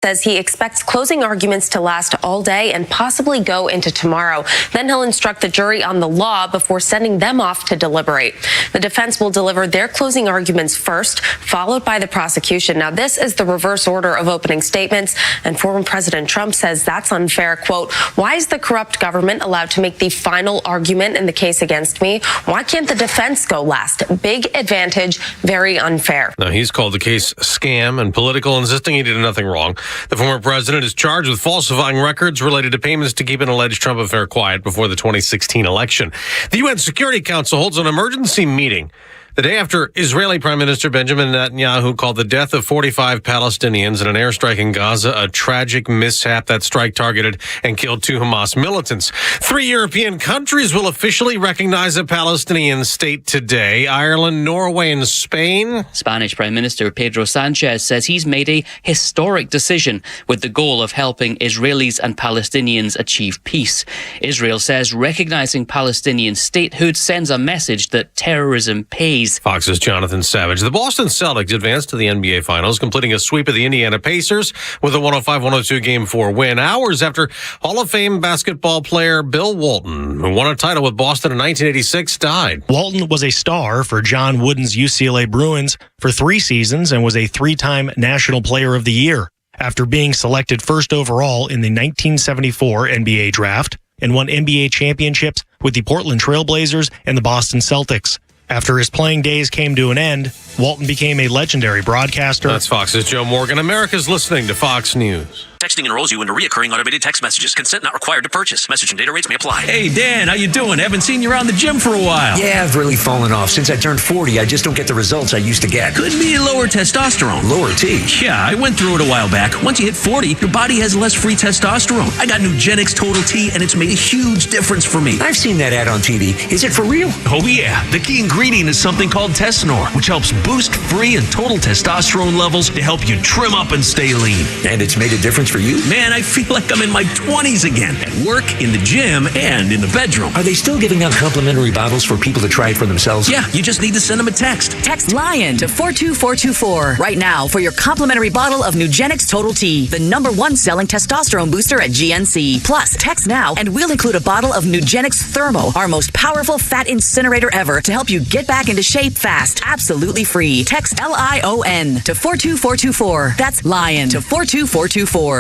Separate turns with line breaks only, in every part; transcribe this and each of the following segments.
says he expects closing arguments to last all day and possibly go into tomorrow. Then he'll instruct the jury on the law before sending them off to deliberate. The defense will deliver their closing arguments first, followed by the prosecution. Now, this is the reverse order of opening statements, and former President Trump says that's unfair. Quote, "Why is the corrupt government allowed to make the final argument in the case against me? Why can't the defense go last? Big advantage, very unfair."
Now, he's called the case scam and political, insisting he did nothing wrong. The former president is charged with falsifying records related to payments to keep an alleged Trump affair quiet before the 2016 election. The UN Security Council holds an emergency meeting the day after Israeli Prime Minister Benjamin Netanyahu called the death of 45 Palestinians in an airstrike in Gaza a tragic mishap. That strike targeted and killed 2 Hamas militants. 3 European countries will officially recognize a Palestinian state today: Ireland, Norway, and Spain.
Spanish Prime Minister Pedro Sanchez says he's made a historic decision with the goal of helping Israelis and Palestinians achieve peace. Israel says recognizing Palestinian statehood sends a message that terrorism pays.
Fox's Jonathan Savage. The Boston Celtics advanced to the NBA Finals, completing a sweep of the Indiana Pacers with a 105-102 Game 4 win, hours after Hall of Fame basketball player Bill Walton, who won a title with Boston in 1986, died.
Walton was a star for John Wooden's UCLA Bruins for 3 seasons and was a 3-time National Player of the Year after being selected first overall in the 1974 NBA Draft and won NBA championships with the Portland Trail Blazers and the Boston Celtics. After his playing days came to an end, Walton became a legendary broadcaster.
That's Fox's Joe Morgan. America's listening to Fox News.
Texting enrolls you into reoccurring automated text messages. Consent not required to purchase. Message and data rates may apply.
Hey, Dan, how you doing? Haven't seen you around the gym for a while.
Yeah, I've really fallen off. Since I turned 40, I just don't get the results I used to get.
Could be lower testosterone.
Lower T?
Yeah, I went through it a while back. Once you hit 40, your body has less free testosterone. I got Nugenix Total T, and it's made a huge difference for me.
I've seen that ad on TV. Is it for real?
Oh, yeah. The key ingredient is something called Tesnor, which helps boost free and total testosterone levels to help you trim up and stay lean.
And it's made a difference for you?
Man, I feel like I'm in my 20s again. At work, in the gym, and in the bedroom.
Are they still giving out complimentary bottles for people to try it for themselves?
Yeah, you just need to send them a text.
Text LION to 42424 right now for your complimentary bottle of Nugenix Total T, the #1 selling testosterone booster at GNC. Plus, text now and we'll include a bottle of Nugenix Thermo, our most powerful fat incinerator ever, to help you get back into shape fast. Absolutely free. Text LION to 42424. That's LION to 42424.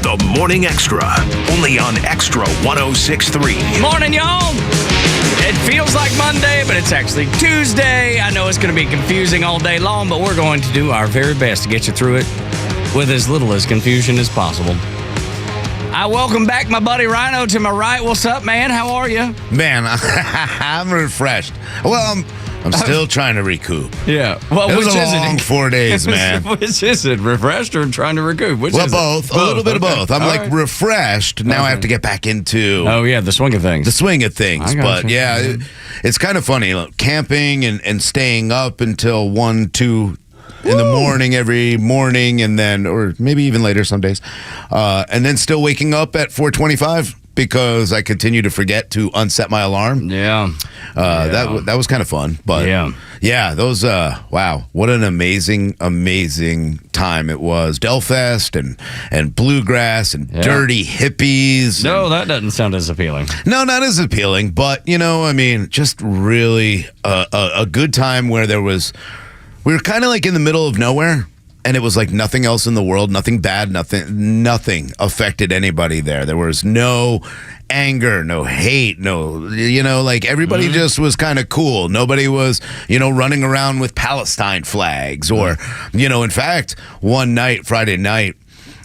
The Morning Extra, only on Extra 106.3.
Morning, y'all. It feels like Monday, but it's actually Tuesday. I know it's going to be confusing all day long, but we're going to do our very best to get you through it with as little as confusion as possible. I welcome back my buddy Rhino to my right. What's up, man? How are you?
Man, I'm refreshed. Well, I'm still trying to recoup.
Yeah. Well,
it was a long 4 days, man.
Which is it? Refreshed or trying to recoup? Which is
both.
It?
A little bit of
okay.
both. I'm like refreshed. Now I have to get back into...
Oh, yeah, the swing of things.
The swing of things. But,
you.
yeah, it's kind of funny. Look, camping and staying up until 1, 2 in the morning every morning, and then, or maybe even later some days, and then still waking up at 4:25 because I continue to forget to unset my alarm.
Yeah.
That was kind of fun. But yeah, those, wow, what an amazing time it was. Delfest and bluegrass and dirty hippies.
No, that doesn't sound as appealing.
No, not as appealing, but, you know, I mean, just really a good time where we were kind of like in the middle of nowhere, and it was like nothing else in the world, nothing bad, nothing affected anybody there. There was no anger, no hate, no, you know, like everybody just was kind of cool. Nobody was, you know, running around with Palestine flags or, you know, in fact, one night, Friday night,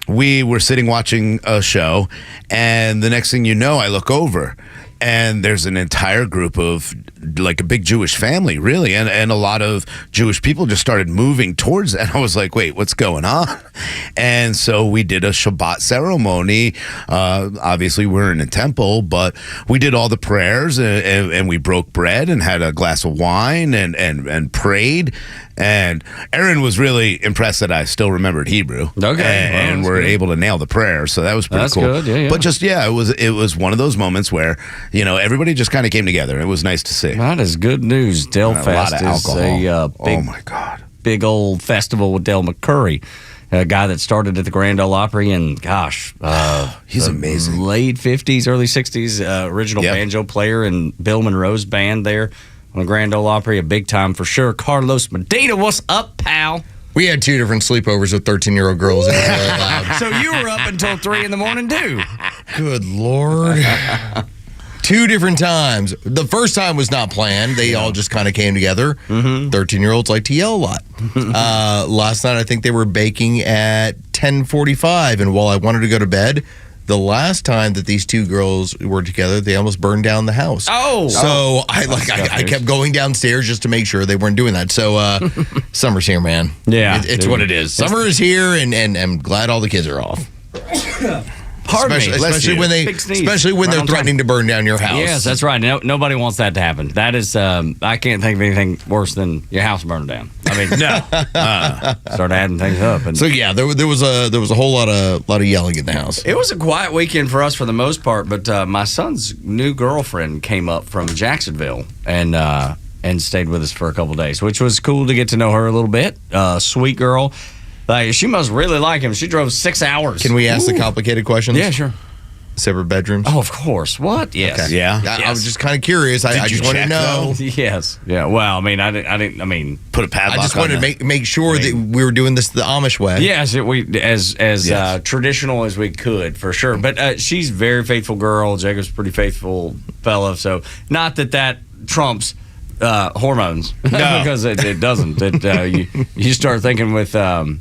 we were sitting watching a show, and the next thing you know, I look over, and there's an entire group of, like, a big Jewish family, really, and a lot of Jewish people just started moving towards it. And I was like, wait, what's going on? And so we did a Shabbat ceremony. Obviously, we're in a temple, but we did all the prayers, and we broke bread and had a glass of wine and prayed. And Aaron was really impressed that I still remembered Hebrew.
Okay.
And we're able to nail the prayer. So that was pretty cool.
That's good, yeah.
But just, it was one of those moments where, you know, everybody just kind of came together. It was nice to see.
That is good news. Delfest
a lot of alcohol.
is a big...
Oh, my God.
big old festival with Del McCurry, a guy that started at the Grand Ole Opry and,
he's amazing.
Late 50s, early 60s, original banjo player in Bill Monroe's band there on the Grand Ole Opry, a big time for sure. Carlos Medina, what's up, pal?
We had 2 different sleepovers with 13-year-old girls. And it was really loud.
So you were up until 3 in the morning, too.
Good Lord. 2 different times. The first time was not planned. They all just kind of came together. 13-year-olds like to yell a lot. Last night, I think they were baking at 10:45. And while I wanted to go to bed, the last time that these 2 girls were together, they almost burned down the house.
Oh.
So I kept going downstairs just to make sure they weren't doing that. So summer's here, man.
Yeah.
It's what it is. Summer is here, and I'm glad all the kids are off. Especially when they're threatening to burn down your house.
Yes, that's right. Nobody wants that to happen. That is, I can't think of anything worse than your house burning down. I mean, no. Start adding things up. And
so yeah, there was a whole lot of yelling in the house.
It was a quiet weekend for us for the most part, but my son's new girlfriend came up from Jacksonville and stayed with us for a couple days, which was cool to get to know her a little bit. Sweet girl. Like, she must really like him. She drove 6 hours.
Can we ask the complicated questions?
Yeah, sure.
Separate bedrooms?
Oh, of course. What? Yes.
Okay. Yeah.
I was just kind of curious. I just wanted to know.
Yes. Yeah. Well, I mean, I didn't.
Put a padlock on.
I just wanted to make sure that we were doing this the Amish way.
Yes, as traditional as we could, for sure. But she's a very faithful girl. Jacob's a pretty faithful fella. So not that trumps hormones. No. Because it doesn't. You start thinking with the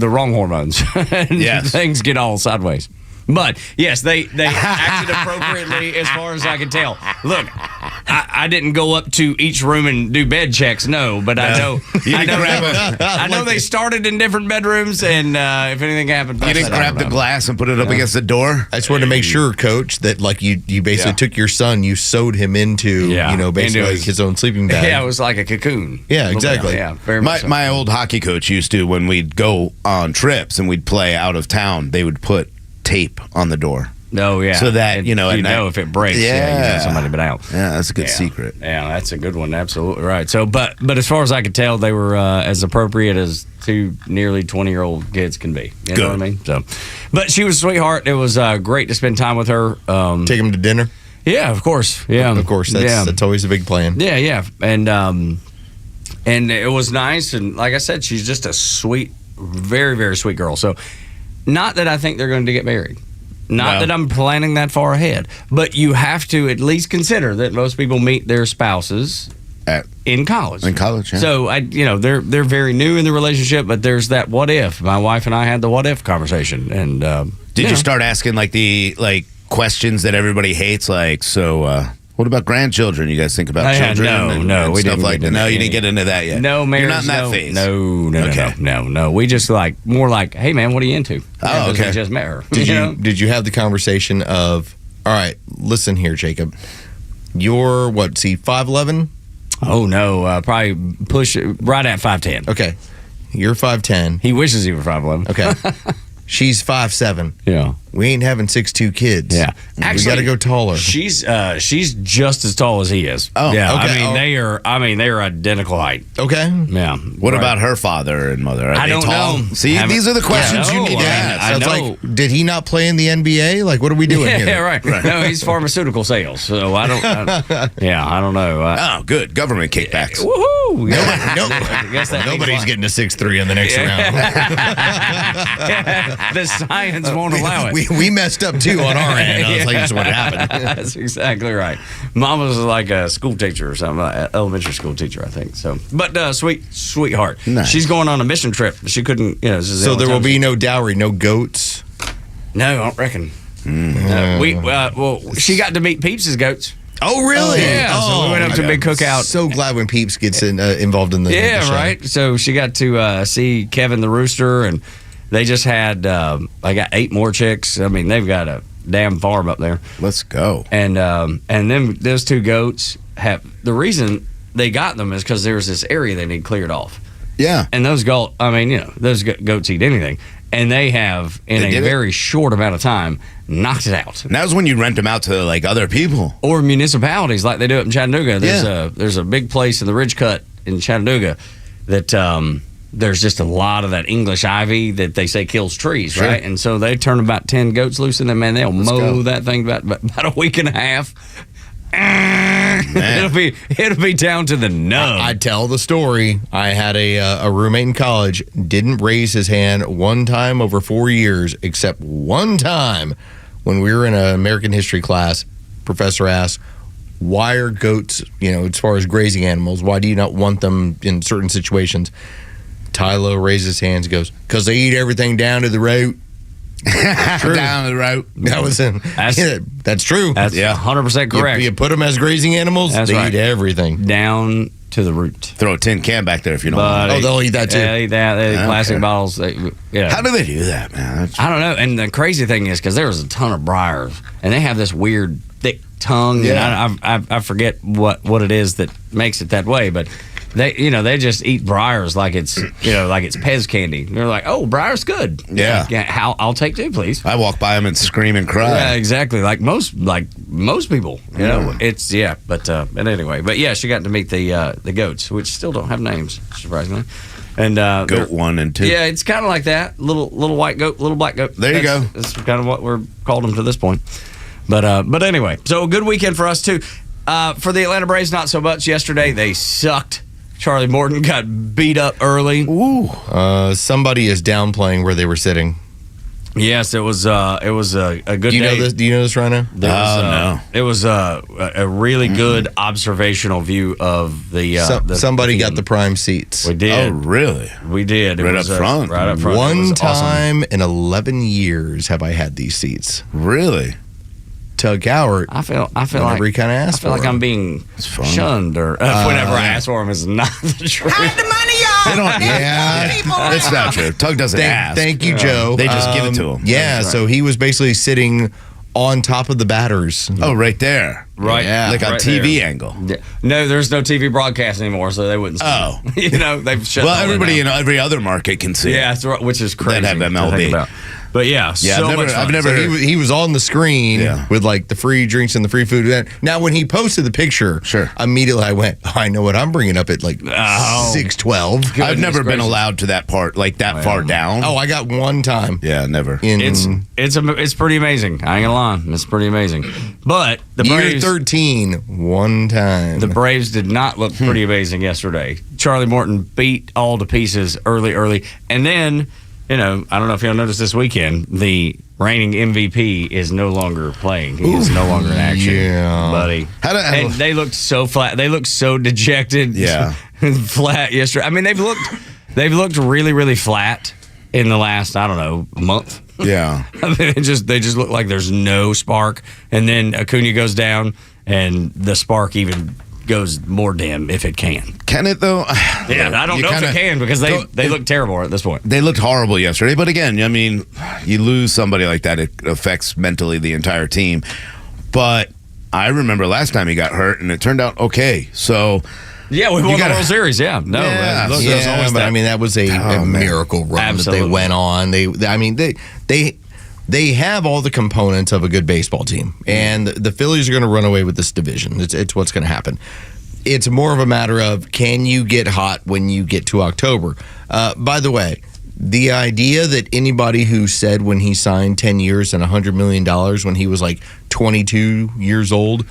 wrong hormones. And things get all sideways. But yes, they acted appropriately as far as I can tell. Look, I didn't go up to each room and do bed checks, no, but I know they started in different bedrooms, and if anything happened,
you didn't grab the glass and put it up against the door.
I just wanted to make sure, Coach, that like you basically took your son, you sewed him into basically his own sleeping bag.
Yeah, it was like a cocoon.
Yeah, exactly.
Yeah, very much.
My old hockey coach used to, when we'd go on trips and we'd play out of town, they would put tape on the door.
Oh, yeah.
So that,
if it breaks, you know somebody been out.
Yeah, that's a good secret.
Yeah, that's a good one. Absolutely right. So, but as far as I could tell, they were as appropriate as 2 nearly 20-year-old kids can be. You know what I mean? So, but she was a sweetheart. It was great to spend time with her.
Take them to dinner?
Yeah, of course. Yeah.
Of course. That's always a big plan.
Yeah, yeah. And it was nice. And like I said, she's just a sweet, very, very sweet girl. So, not that I think they're going to get married. Not that I'm planning that far ahead. But you have to at least consider that most people meet their spouses in college.
In college, yeah.
So, they're very new in the relationship, but there's that what if. My wife and I had the what if conversation. And
did you start asking the questions that everybody hates? What about grandchildren? You guys think about children?
No, we didn't.
You didn't get into that yet.
No, marriage.
You're not in that phase.
No. We just more like, hey man, what are you into?
Oh, okay.
We just met her.
Did you have the conversation of, all right, listen here, Jacob, you're 5'11"?
Oh no, probably push right at 5'10".
Okay, you're 5'10".
He wishes he were 5'11".
Okay. She's 5'7".
Yeah.
We ain't having 6'2" kids.
Yeah.
Actually, we got to go taller.
She's just as tall as he is.
Oh,
yeah.
Okay.
They are identical height.
Okay.
Yeah.
What about her father and mother? Are
I
they
don't
tall?
know.
See, these are the questions you need to ask.
I know.
Did he not play in the NBA? What are we doing here?
Yeah, right. No, he's pharmaceutical sales, so I don't know.
Good. Government kickbacks.
Woohoo!
Nobody's getting to 6'3" in the next round.
The science won't allow it.
We messed up too on our end. I was like, this is what happened.
That's exactly right. Mom was like a school teacher or something, elementary school teacher, I think. So, but sweetheart.
Nice.
She's going on a mission trip. She couldn't.
So there will be no dowry, no goats.
No, I don't reckon. She got to meet Peeps' goats.
Oh, really?
Yeah. So we went up to a big cookout.
So glad when Peeps gets involved in the show.
Right. So she got to see Kevin the rooster, and they just had I got 8 more chicks. I mean, they've got a damn farm up there.
Let's go.
And then those 2 goats the reason they got them is because there was this area they need cleared off.
Yeah.
And those goats eat anything. And they have, in a very short amount of time, knocked it out.
And that was when you rent them out to other people.
Or municipalities like they do up in Chattanooga. There's a big place in the Ridge Cut in Chattanooga that there's just a lot of that English ivy that they say kills trees,
Sure.
right? And so they turn about 10 goats loose in them, man. They'll mow that thing about a week and a half. It'll be down to the nub.
I tell the story. I had a roommate in college, didn't raise his hand one time over 4 years, except one time when we were in an American history class. Professor asked, why are goats, as far as grazing animals, why do you not want them in certain situations? Tylo raises his hands and goes, because they eat everything down to the root.
Down the road.
That was him. That's true.
That's 100% correct.
You put them as grazing animals,
That's
they
right.
eat everything.
Down to the root.
Throw a tin can back there if you don't want.
Oh, they'll eat that too.
They eat that. They eat plastic bottles.
How do they do that, man?
I don't know. And the crazy thing is, because there was a ton of briars, and they have this weird thick tongue.
Yeah.
And I forget what it is that makes it that way, but they just eat briars like it's Pez candy. They're like, oh, briar's good.
Yeah.
I'll take two, please.
I walk by them and scream and cry.
Yeah, exactly. Like most people, it's But anyway, she got to meet the goats, which still don't have names, surprisingly. And
goat 1 and 2.
Yeah, it's kind of like that. Little white goat, little black goat.
There you go.
That's kind of what we're called them to this point. But anyway, so a good weekend for us too. For the Atlanta Braves, not so much. Yesterday they sucked. Charlie Morton got beat up early.
Ooh.
Somebody is downplaying where they were sitting.
Yes, it was a good day.
Do you know this, Rhino?
No.
It was a really good observational view of the
somebody
team.
got the prime seats.
We did.
Oh, really?
We did.
Right up front.
Right up front.
One
It was
time
awesome.
in 11 years have I had these seats.
Really?
Tug Howard.
I feel
whenever
like
he kind of asked
I feel
for
like
him.
I'm being
fun.
shunned, or whenever I ask for him is not the truth.
They don't. It's not true. Tug doesn't ask.
Thank you, Joe.
They just give it to him.
Yeah, so he was basically sitting on top of the batters.
Oh, right there.
Right.
Yeah.
Like on
right
TV
there.
angle.
Yeah. No, there's no TV broadcast anymore, so they wouldn't see
Oh.
it. They've shut
Well,
all that
everybody
down.
in every other market can see
Yeah,
it.
that's right, which is crazy.
That have
to
MLB.
think about. But yeah,
Yeah,
so
I've never-
much fun.
I've never-
So he was on the screen
Yeah.
with like the free drinks and the free food. Now, when he posted the picture,
Sure.
immediately I went, oh, I know what I'm bringing up at like 6:12.
I've never been
gracious.
allowed to that part, like that far down.
Oh, I got one time.
Yeah, never.
It's pretty amazing. I ain't gonna lie, it's pretty amazing. But the
Year
Braves,
13, one time.
the Braves did not look pretty amazing yesterday. Charlie Morton beat all to pieces early, and then I don't know if y'all noticed this weekend, the reigning MVP is no longer playing. He is no longer in action, buddy. And they looked so flat. They looked so dejected.
Yeah.
Flat yesterday. I mean, they've looked really, really flat in the last, I don't know, month.
Yeah.
I mean, they just look like there's no spark. And then Acuna goes down, and the spark even goes more dim if it can.
Can it though?
Yeah, I don't know if it can, because they look terrible at this point.
They looked horrible yesterday, but again, I mean, you lose somebody like that, it affects mentally the entire team. But I remember last time he got hurt, and it turned out okay. So
yeah, we won the World Series. Yeah, no,
Yeah,
look, there's always
but
that.
I mean that was a miracle run
Absolutely.
that they went on. They have all the components of a good baseball team, and the Phillies are going to run away with this division. It's what's going to happen. It's more of a matter of, can you get hot when you get to October? By the way, the idea that anybody who said when he signed 10 years and $100 million when he was like 22 years old,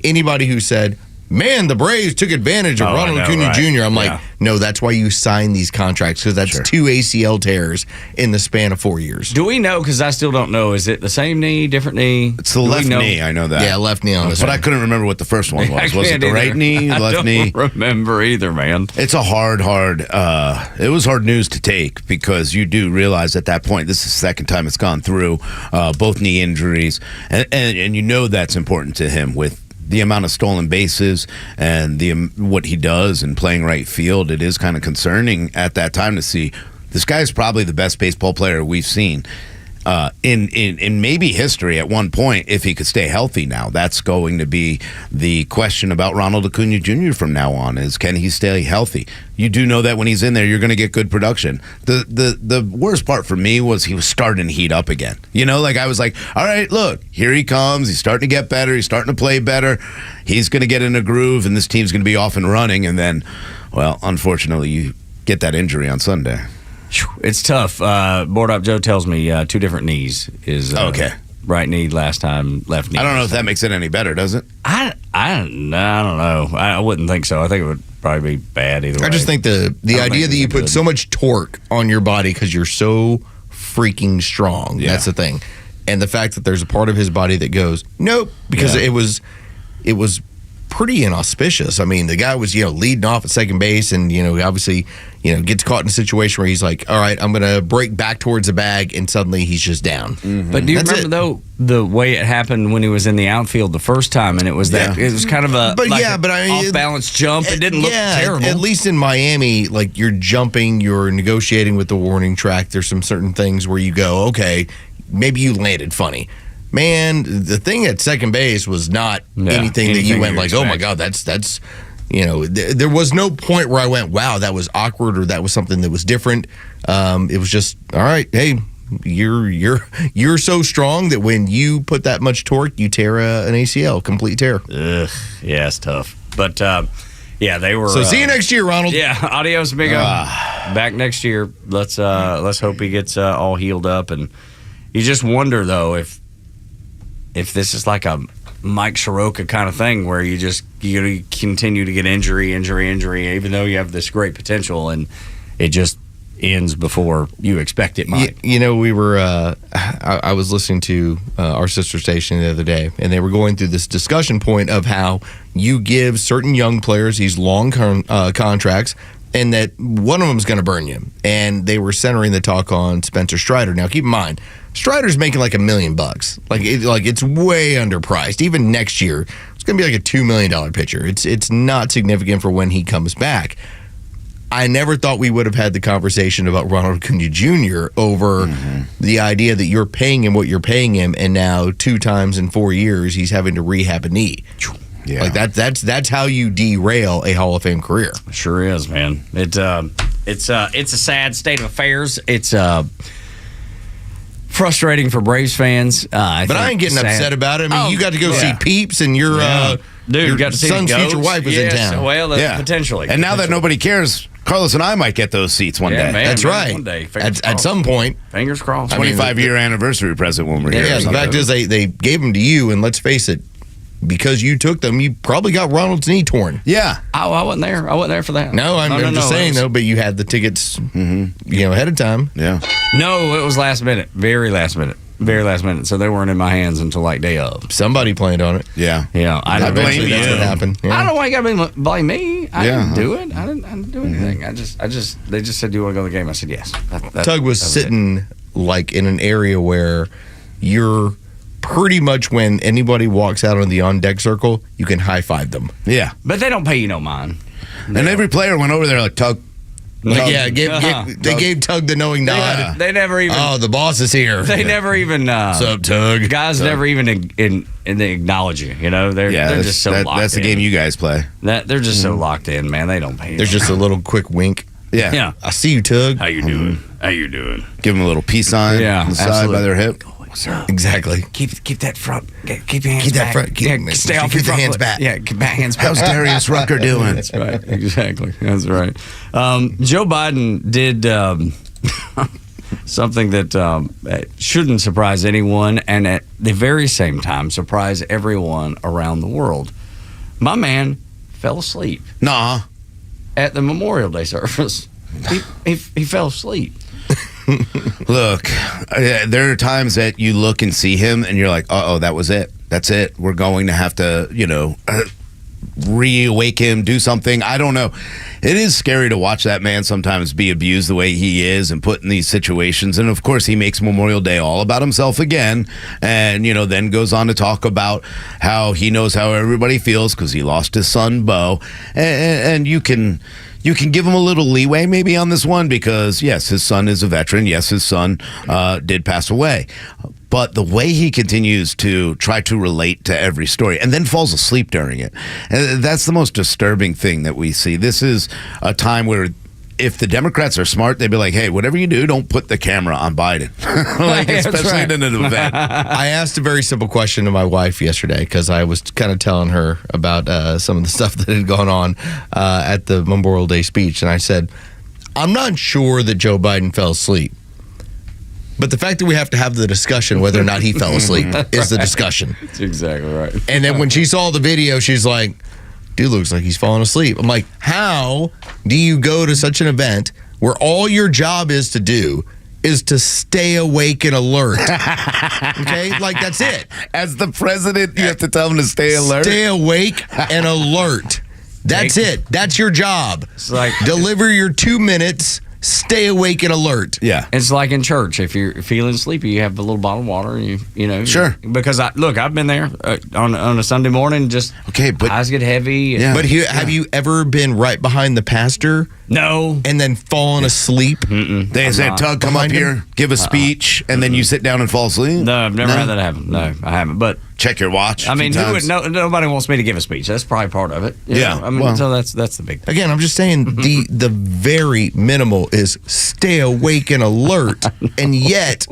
anybody who said, man, the Braves took advantage of Ronald Acuna Jr. I'm like, no, that's why you sign these contracts, because that's 2 ACL tears in the span of 4 years.
Do we know? Because I still don't know. Is it the same knee, different knee?
It's the left knee, I know that.
Yeah, left knee on this
But
one.
I couldn't remember what the first one was. Was it
can't
the
either.
right knee, left knee?
I don't remember either, man.
It's a hard, it was hard news to take, because you do realize at that point, this is the second time it's gone through, both knee injuries. And you know that's important to him with the amount of stolen bases and what he does and playing right field. It is kind of concerning at that time to see this guy's probably the best baseball player we've seen in maybe history at one point, if he could stay healthy now. That's going to be the question about Ronald Acuna Jr. from now on, is can he stay healthy? You do know that when he's in there, you're going to get good production. The worst part for me was he was starting to heat up again. I was like, all right, look, here he comes. He's starting to get better. He's starting to play better. He's going to get in a groove, and this team's going to be off and running. And then, well, unfortunately, get that injury on Sunday.
It's tough. Board Up Joe tells me 2 different knees is
okay.
Right knee last time, left knee.
I don't know if that makes it any better, does it?
I don't know. I wouldn't think so. I think it would probably be bad either way.
I just think the idea that you put so much torque on your body because you're so freaking strong.
Yeah.
That's the thing. And the fact that there's a part of his body that goes, nope, because it was pretty inauspicious. I mean, the guy was, leading off at second base and, obviously, gets caught in a situation where he's like, all right, I'm going to break back towards the bag, and suddenly he's just down.
Mm-hmm.
But do you remember, though, the way it happened when he was in the outfield the first time, and it was it was kind of a off-balance jump. It didn't look terrible.
At least in Miami, like, you're jumping, you're negotiating with the warning track. There's some certain things where you go, okay, maybe you landed funny. Man, the thing at second base was not anything that you went like, oh my God, that's there was no point where I went, wow, that was awkward or that was something that was different. It was just, all right, hey, you're so strong that when you put that much torque, you tear an ACL, complete tear.
Ugh, yeah, it's tough. But they were.
So see you next year, Ronald.
Yeah, adios, amigo. Back next year. Let's hope he gets all healed up, and you just wonder though if this is like a Mike Soroka kind of thing where you continue to get injury, even though you have this great potential, and it just ends before you expect it might.
We were, I was listening to our sister station the other day, and they were going through this discussion point of how you give certain young players these long contracts, and that one of them is going to burn you. And they were centering the talk on Spencer Strider. Now, keep in mind, Strider's making like $1 million. Like it's way underpriced. Even next year, it's going to be like a $2 million pitcher. It's not significant for when he comes back. I never thought we would have had the conversation about Ronald Acuna Jr. over the idea that you're paying him what you're paying him, and now 2 times in 4 years he's having to rehab a knee. Yeah. Like that's how you derail a Hall of Fame career.
Sure is, man. It's a sad state of affairs. It's frustrating for Braves fans.
But I ain't getting upset about it. I mean, you got to go see Peeps, and your
got to see
son's future wife was in town.
Well, potentially.
And now that nobody cares, Carlos and I might get those seats one day.
Man,
that's right.
One day.
At some point.
Fingers crossed.
25-year anniversary present when we're here.
Yeah, the fact is they gave them to you, and let's face it, because you took them, you probably got Ronald's knee torn.
Yeah.
Oh, I wasn't there. I wasn't there for that.
No, I'm just saying, though, but you had the tickets, ahead of time.
Yeah.
No, it was last minute. Very last minute. So they weren't in my hands until like day of.
Somebody planned on it.
Yeah.
Yeah.
I blame you.
That's what happened. Yeah.
I don't know why you got to blame me. I didn't do it. I didn't do anything. They just said, do you want to go to the game? I said, yes.
Tug was sitting like in an area where you're pretty much, when anybody walks out on the on-deck circle, you can high-five them.
Yeah.
But they don't pay you no mind.
And every player went over there like, Tug.
They gave Tug the knowing nod.
They never even.
Oh, the boss is here.
They never even.
What's up, Tug?
Guys never even they acknowledge you. They're just so locked in.
That's the game you guys play.
They're just so locked in, man. They don't pay.
There's just a little quick wink.
Yeah.
I see you, Tug.
How you doing? How you doing?
Give them a little peace sign on the side by their hip.
Exactly.
Keep that front. Keep your hands
keep
back.
that front.
Stay off
keep
your
the hands back.
Yeah, keep back hands back.
How's Darius Rucker doing?
That's right. Exactly. That's right. Joe Biden did something that shouldn't surprise anyone, and at the very same time surprise everyone around the world. My man fell asleep.
Nah.
At the Memorial Day service, he fell asleep.
Look, there are times that you look and see him and you're like, that was it. That's it. We're going to have to, reawake him, do something. I don't know. It is scary to watch that man sometimes be abused the way he is and put in these situations. And of course, he makes Memorial Day all about himself again. And, then goes on to talk about how he knows how everybody feels because he lost his son, Bo. And you can give him a little leeway maybe on this one because, yes, his son is a veteran. Yes, his son did pass away. But the way he continues to try to relate to every story and then falls asleep during it, that's the most disturbing thing that we see. This is a time where if the Democrats are smart, they'd be like, hey, whatever you do, don't put the camera on Biden. Especially in an event.
I asked a very simple question to my wife yesterday because I was kind of telling her about some of the stuff that had gone on at the Memorial Day speech. And I said, I'm not sure that Joe Biden fell asleep. But the fact that we have to have the discussion whether or not he fell asleep is the discussion.
That's exactly right.
And then when she saw the video, she's like, dude looks like he's falling asleep. I'm like, how do you go to such an event where all your job is to do is to stay awake and alert? Okay? Like, that's it.
As the president, you have to tell him to stay alert.
Stay awake and alert. That's it. That's your job.
It's like
deliver your 2 minutes. Stay awake and alert.
Yeah.
It's like in church. If you're feeling sleepy, you have a little bottle of water. And you know.
Sure.
Because I've been there on a Sunday morning. Just
but
eyes get heavy.
Yeah.
But have you ever been right behind the pastor?
No.
And then fallen asleep?
They said, Tug, come up here, give a speech, and then you sit down and fall asleep?
No, I've never had that happen. No, I haven't. But
check your watch.
I mean, nobody wants me to give a speech. That's probably part of it. You know? I mean, so that's the big thing.
Again, I'm just saying the very minimal is stay awake and alert, and yet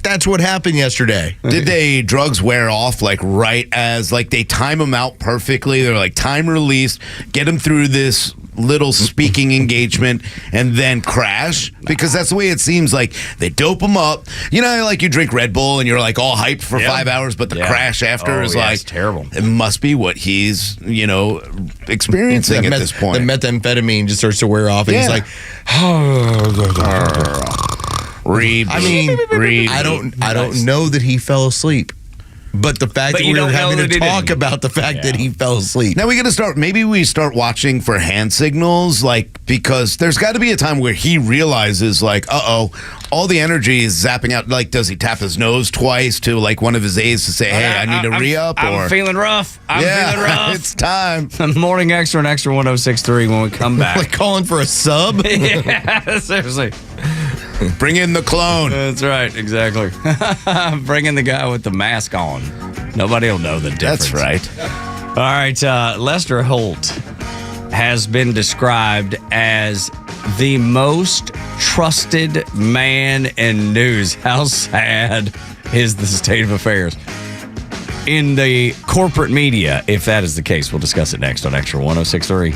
that's what happened yesterday.
Did drugs wear off like right as like they time them out perfectly? They're like time released, get them through this little speaking engagement and then crash? Because that's the way it seems. Like they dope them up. You know, like you drink Red Bull and you're like all hyped for 5 hours, but the crash after is like
terrible.
It must be what he's experiencing at this point.
The methamphetamine just starts to wear off, and he's like, I don't know that he fell asleep. But the fact that we were having to talk about the fact that he fell asleep.
Now we got to start, maybe we start watching for hand signals, like, because there's got to be a time where he realizes, like, all the energy is zapping out. Like, does he tap his nose twice to, like, one of his aides to say, hey, I need to re-up?
I'm feeling rough. I'm feeling rough.
It's time.
Morning Extra and Extra 106.3 when we come back.
Like calling for a sub?
Yeah, seriously.
Bring in the clone.
That's right, exactly. Bring in the guy with the mask on. Nobody will know the difference.
That's right.
All right, Lester Holt has been described as the most trusted man in news. How sad is the state of affairs in the corporate media? If that is the case, we'll discuss it next on Extra 106.3.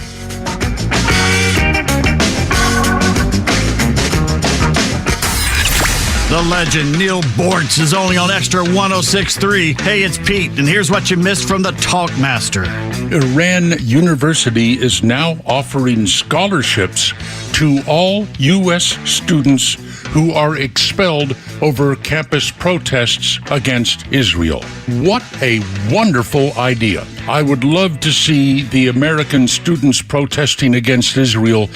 The legend Neil Bortz is only on Extra 106.3. Hey, it's Pete, and here's what you missed from the Talkmaster.
Iran University is now offering scholarships to all U.S. students who are expelled over campus protests against Israel. What a wonderful idea. I would love to see the American students protesting against Israel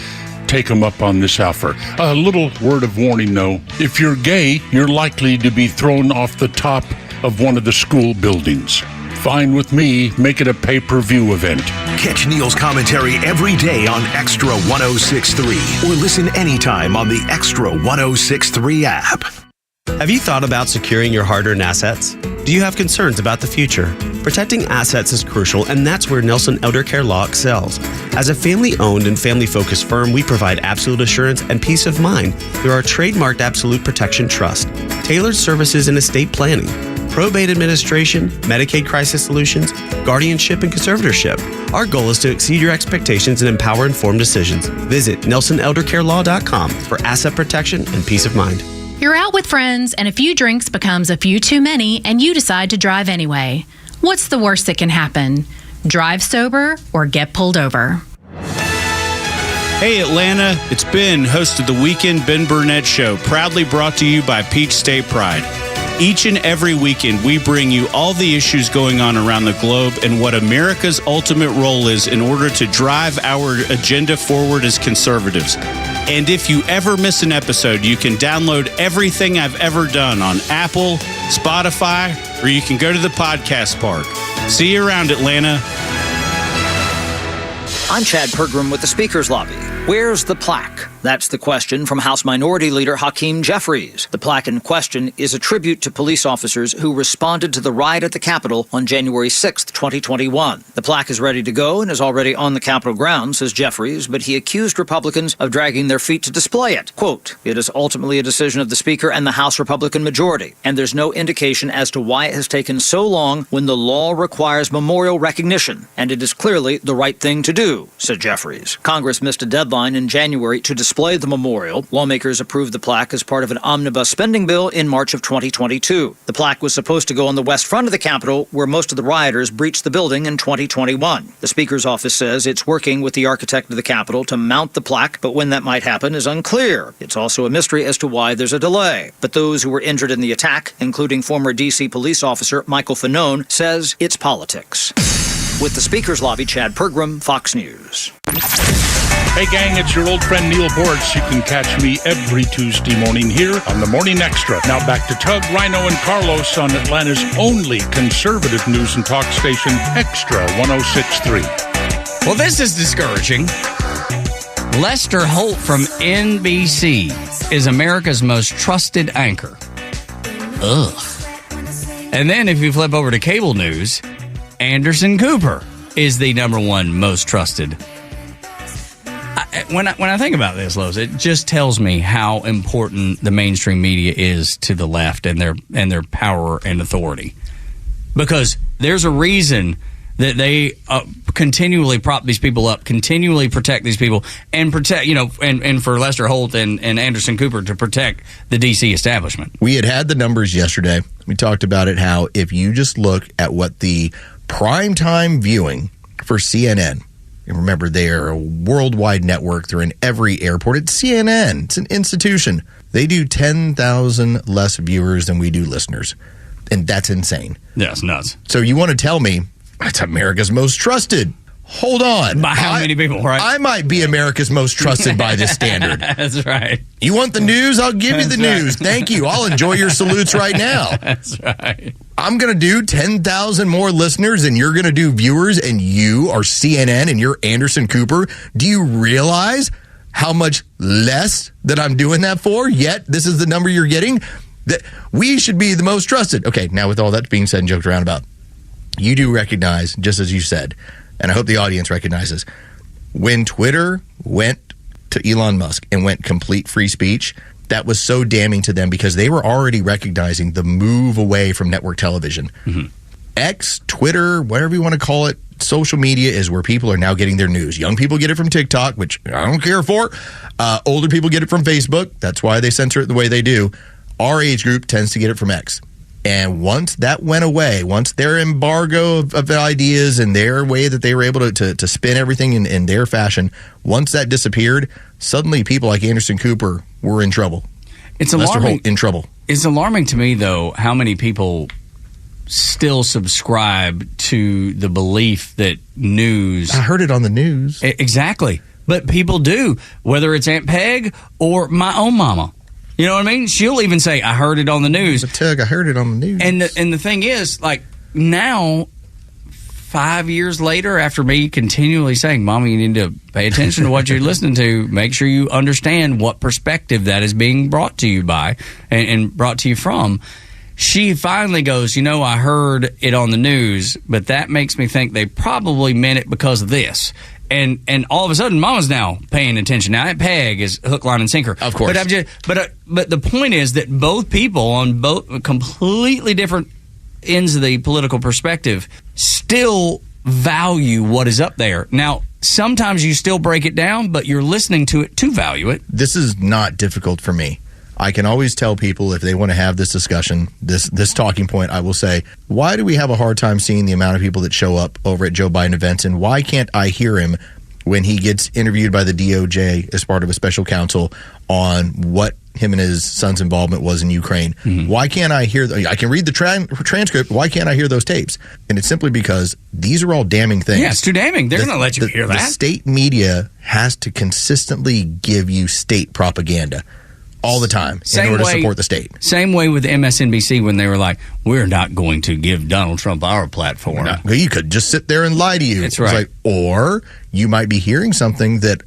take them up on this offer. A little word of warning, though. If you're gay, you're likely to be thrown off the top of one of the school buildings. Fine with me. Make it a pay-per-view event.
Catch Neil's commentary every day on Extra 106.3 or listen anytime on the Extra 106.3 app.
Have you thought about securing your hard-earned assets? Do you have concerns about the future? Protecting assets is crucial, and that's where Nelson Elder Care Law excels. As a family-owned and family-focused firm, we provide absolute assurance and peace of mind through our trademarked Absolute Protection Trust, tailored services in estate planning, probate administration, Medicaid crisis solutions, guardianship, and conservatorship. Our goal is to exceed your expectations and empower informed decisions. Visit NelsonElderCareLaw.com for asset protection and peace of mind.
You're out with friends and a few drinks becomes a few too many and you decide to drive anyway. What's the worst that can happen? Drive sober or get pulled over.
Hey Atlanta, it's Ben, host of the Weekend Ben Burnett Show, proudly brought to you by Peach State Pride. Each and every weekend, we bring you all the issues going on around the globe and what America's ultimate role is in order to drive our agenda forward as conservatives. And if you ever miss an episode, you can download everything I've ever done on Apple, Spotify, or you can go to the podcast park. See you around, Atlanta.
I'm Chad Pergram with the Speaker's Lobby. Where's the plaque? That's the question from House Minority Leader Hakeem Jeffries. The plaque in question is a tribute to police officers who responded to the riot at the Capitol on January 6, 2021. The plaque is ready to go and is already on the Capitol grounds, says Jeffries, but he accused Republicans of dragging their feet to display it. Quote, "It is ultimately a decision of the Speaker and the House Republican majority, and there's no indication as to why it has taken so long when the law requires memorial recognition, and it is clearly the right thing to do," said Jeffries. Congress missed a deadline deadline in January to display the memorial. Lawmakers approved the plaque as part of an omnibus spending bill in March of 2022. The plaque was supposed to go on the west front of the Capitol, where most of the rioters breached the building in 2021. The Speaker's office says it's working with the architect of the Capitol to mount the plaque, but when that might happen is unclear. It's also a mystery as to why there's a delay. But those who were injured in the attack, including former D.C. police officer Michael Fanone, says it's politics. With the Speaker's lobby, Chad Pergram, Fox News.
Hey gang, it's your old friend Neil Bortz. You can catch me every Tuesday morning here on the Morning Extra. Now back to Tug, Rhino, and Carlos on Atlanta's only conservative news and talk station, Extra 106.3.
Well, this is discouraging. Lester Holt from NBC is America's most trusted anchor. Ugh. And then if you flip over to cable news, Anderson Cooper is the number one most trusted. When I think about this, Lowe's, it just tells me how important the mainstream media is to the left and their power and authority. Because there's a reason that they continually prop these people up, continually protect these people, and protect, and for Lester Holt and Anderson Cooper to protect the D.C. establishment.
We had the numbers yesterday. We talked about it, how if you just look at what the primetime viewing for CNN, and remember, they are a worldwide network. They're in every airport. It's CNN. It's an institution. They do 10,000 less viewers than we do listeners. And that's insane.
Yeah, it's nuts.
So you want to tell me it's America's most trusted? Hold on.
By how many people, right?
I might be America's most trusted by this standard.
That's right.
You want the news? I'll give you the news. Thank you. I'll enjoy your salutes right now.
That's right.
I'm going to do 10,000 more listeners and you're going to do viewers, and you are CNN and you're Anderson Cooper. Do you realize how much less that I'm doing that for? Yet this is the number you're getting? That we should be the most trusted. Okay, now with all that being said and joked around about, you do recognize, just as you said, and I hope the audience recognizes, when Twitter went to Elon Musk and went complete free speech, that was so damning to them because they were already recognizing the move away from network television. Mm-hmm. X, Twitter, whatever you want to call it, social media is where people are now getting their news. Young people get it from TikTok, which I don't care for. Older people get it from Facebook. That's why they censor it the way they do. Our age group tends to get it from X. And once that went away, once their embargo of ideas and their way that they were able to spin everything in their fashion, once that disappeared, suddenly people like Anderson Cooper were in trouble.
It's
Lester
alarming.
Holt in trouble.
It's alarming to me, though, how many people still subscribe to the belief that news...
I heard it on the news.
Exactly. But people do, whether it's Aunt Peg or my own mama. You know what I mean? She'll even say, I heard it on the news.
But Tug, I heard it on the news.
And the thing is, like, now, 5 years later, after me continually saying, Mama, you need to pay attention to what you're listening to, make sure you understand what perspective that is being brought to you by and brought to you from, she finally goes, I heard it on the news, but that makes me think they probably meant it because of this. And all of a sudden, Mama's now paying attention. Now, Aunt Peg is hook, line, and sinker.
Of course.
But the point is that both people on both completely different ends of the political perspective still value what is up there. Now, sometimes you still break it down, but you're listening to it to value it.
This is not difficult for me. I can always tell people if they want to have this discussion, this talking point, I will say, why do we have a hard time seeing the amount of people that show up over at Joe Biden events, and why can't I hear him when he gets interviewed by the DOJ as part of a special counsel on what him and his son's involvement was in Ukraine? Mm-hmm. Why can't I hear... I can read the transcript. Why can't I hear those tapes? And it's simply because these are all damning things.
Yeah, it's too damning. They're going to let you hear that.
The state media has to consistently give you state propaganda all the time in order to support the state.
Same way with MSNBC when they were like, we're not going to give Donald Trump our platform.
You could just sit there and lie to you.
That's right.
Or you might be hearing something that...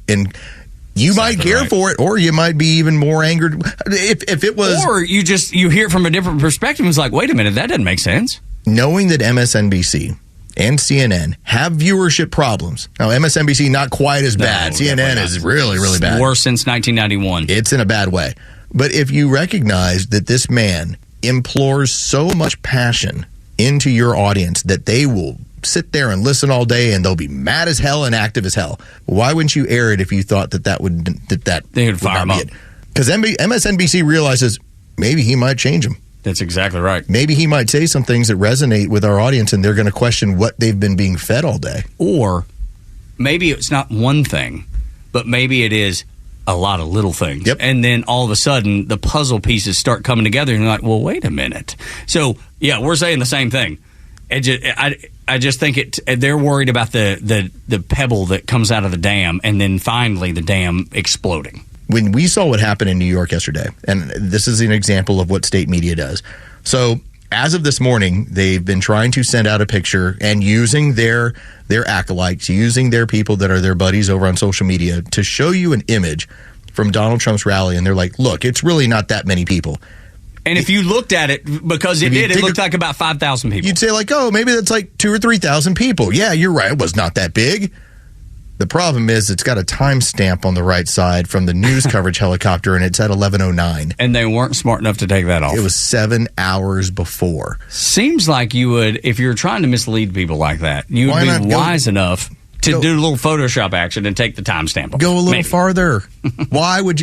You might care for it, or you might be even more angered if it was...
Or you hear it from a different perspective. It's like, wait a minute, that doesn't make sense.
Knowing that MSNBC and CNN have viewership problems. Now, MSNBC, not quite as bad. CNN is really, really bad.
Worse since 1991.
It's in a bad way. But if you recognize that this man implores so much passion into your audience that they will
sit there and listen all day, and they'll be mad as hell and active as hell. Why wouldn't you air it if you thought that
they would fire him up?
Because MSNBC realizes maybe he might change them.
That's exactly right.
Maybe he might say some things that resonate with our audience, and they're going to question what they've been being fed all day.
Or maybe it's not one thing, but maybe it is a lot of little things.
Yep.
And then all of a sudden, the puzzle pieces start coming together, and you're like, well, wait a minute. So, yeah, we're saying the same thing. I just think they're worried about the pebble that comes out of the dam, and then finally the dam exploding.
When we saw what happened in New York yesterday, and this is an example of what state media does. So as of this morning, they've been trying to send out a picture and using their acolytes, using their people that are their buddies over on social media to show you an image from Donald Trump's rally. And they're like, look, it's really not that many people.
And if you looked at it, because it looked like about 5,000 people.
You'd say like, oh, maybe that's like 2,000 or 3,000 people. Yeah, you're right. It was not that big. The problem is it's got a timestamp on the right side from the news coverage helicopter, and it's at 11:09.
And they weren't smart enough to take that off.
It was 7 hours before.
Seems like you would, if you're trying to mislead people like that, you would be wise enough to do a little Photoshop action and take the timestamp off.
Go a little farther. Why would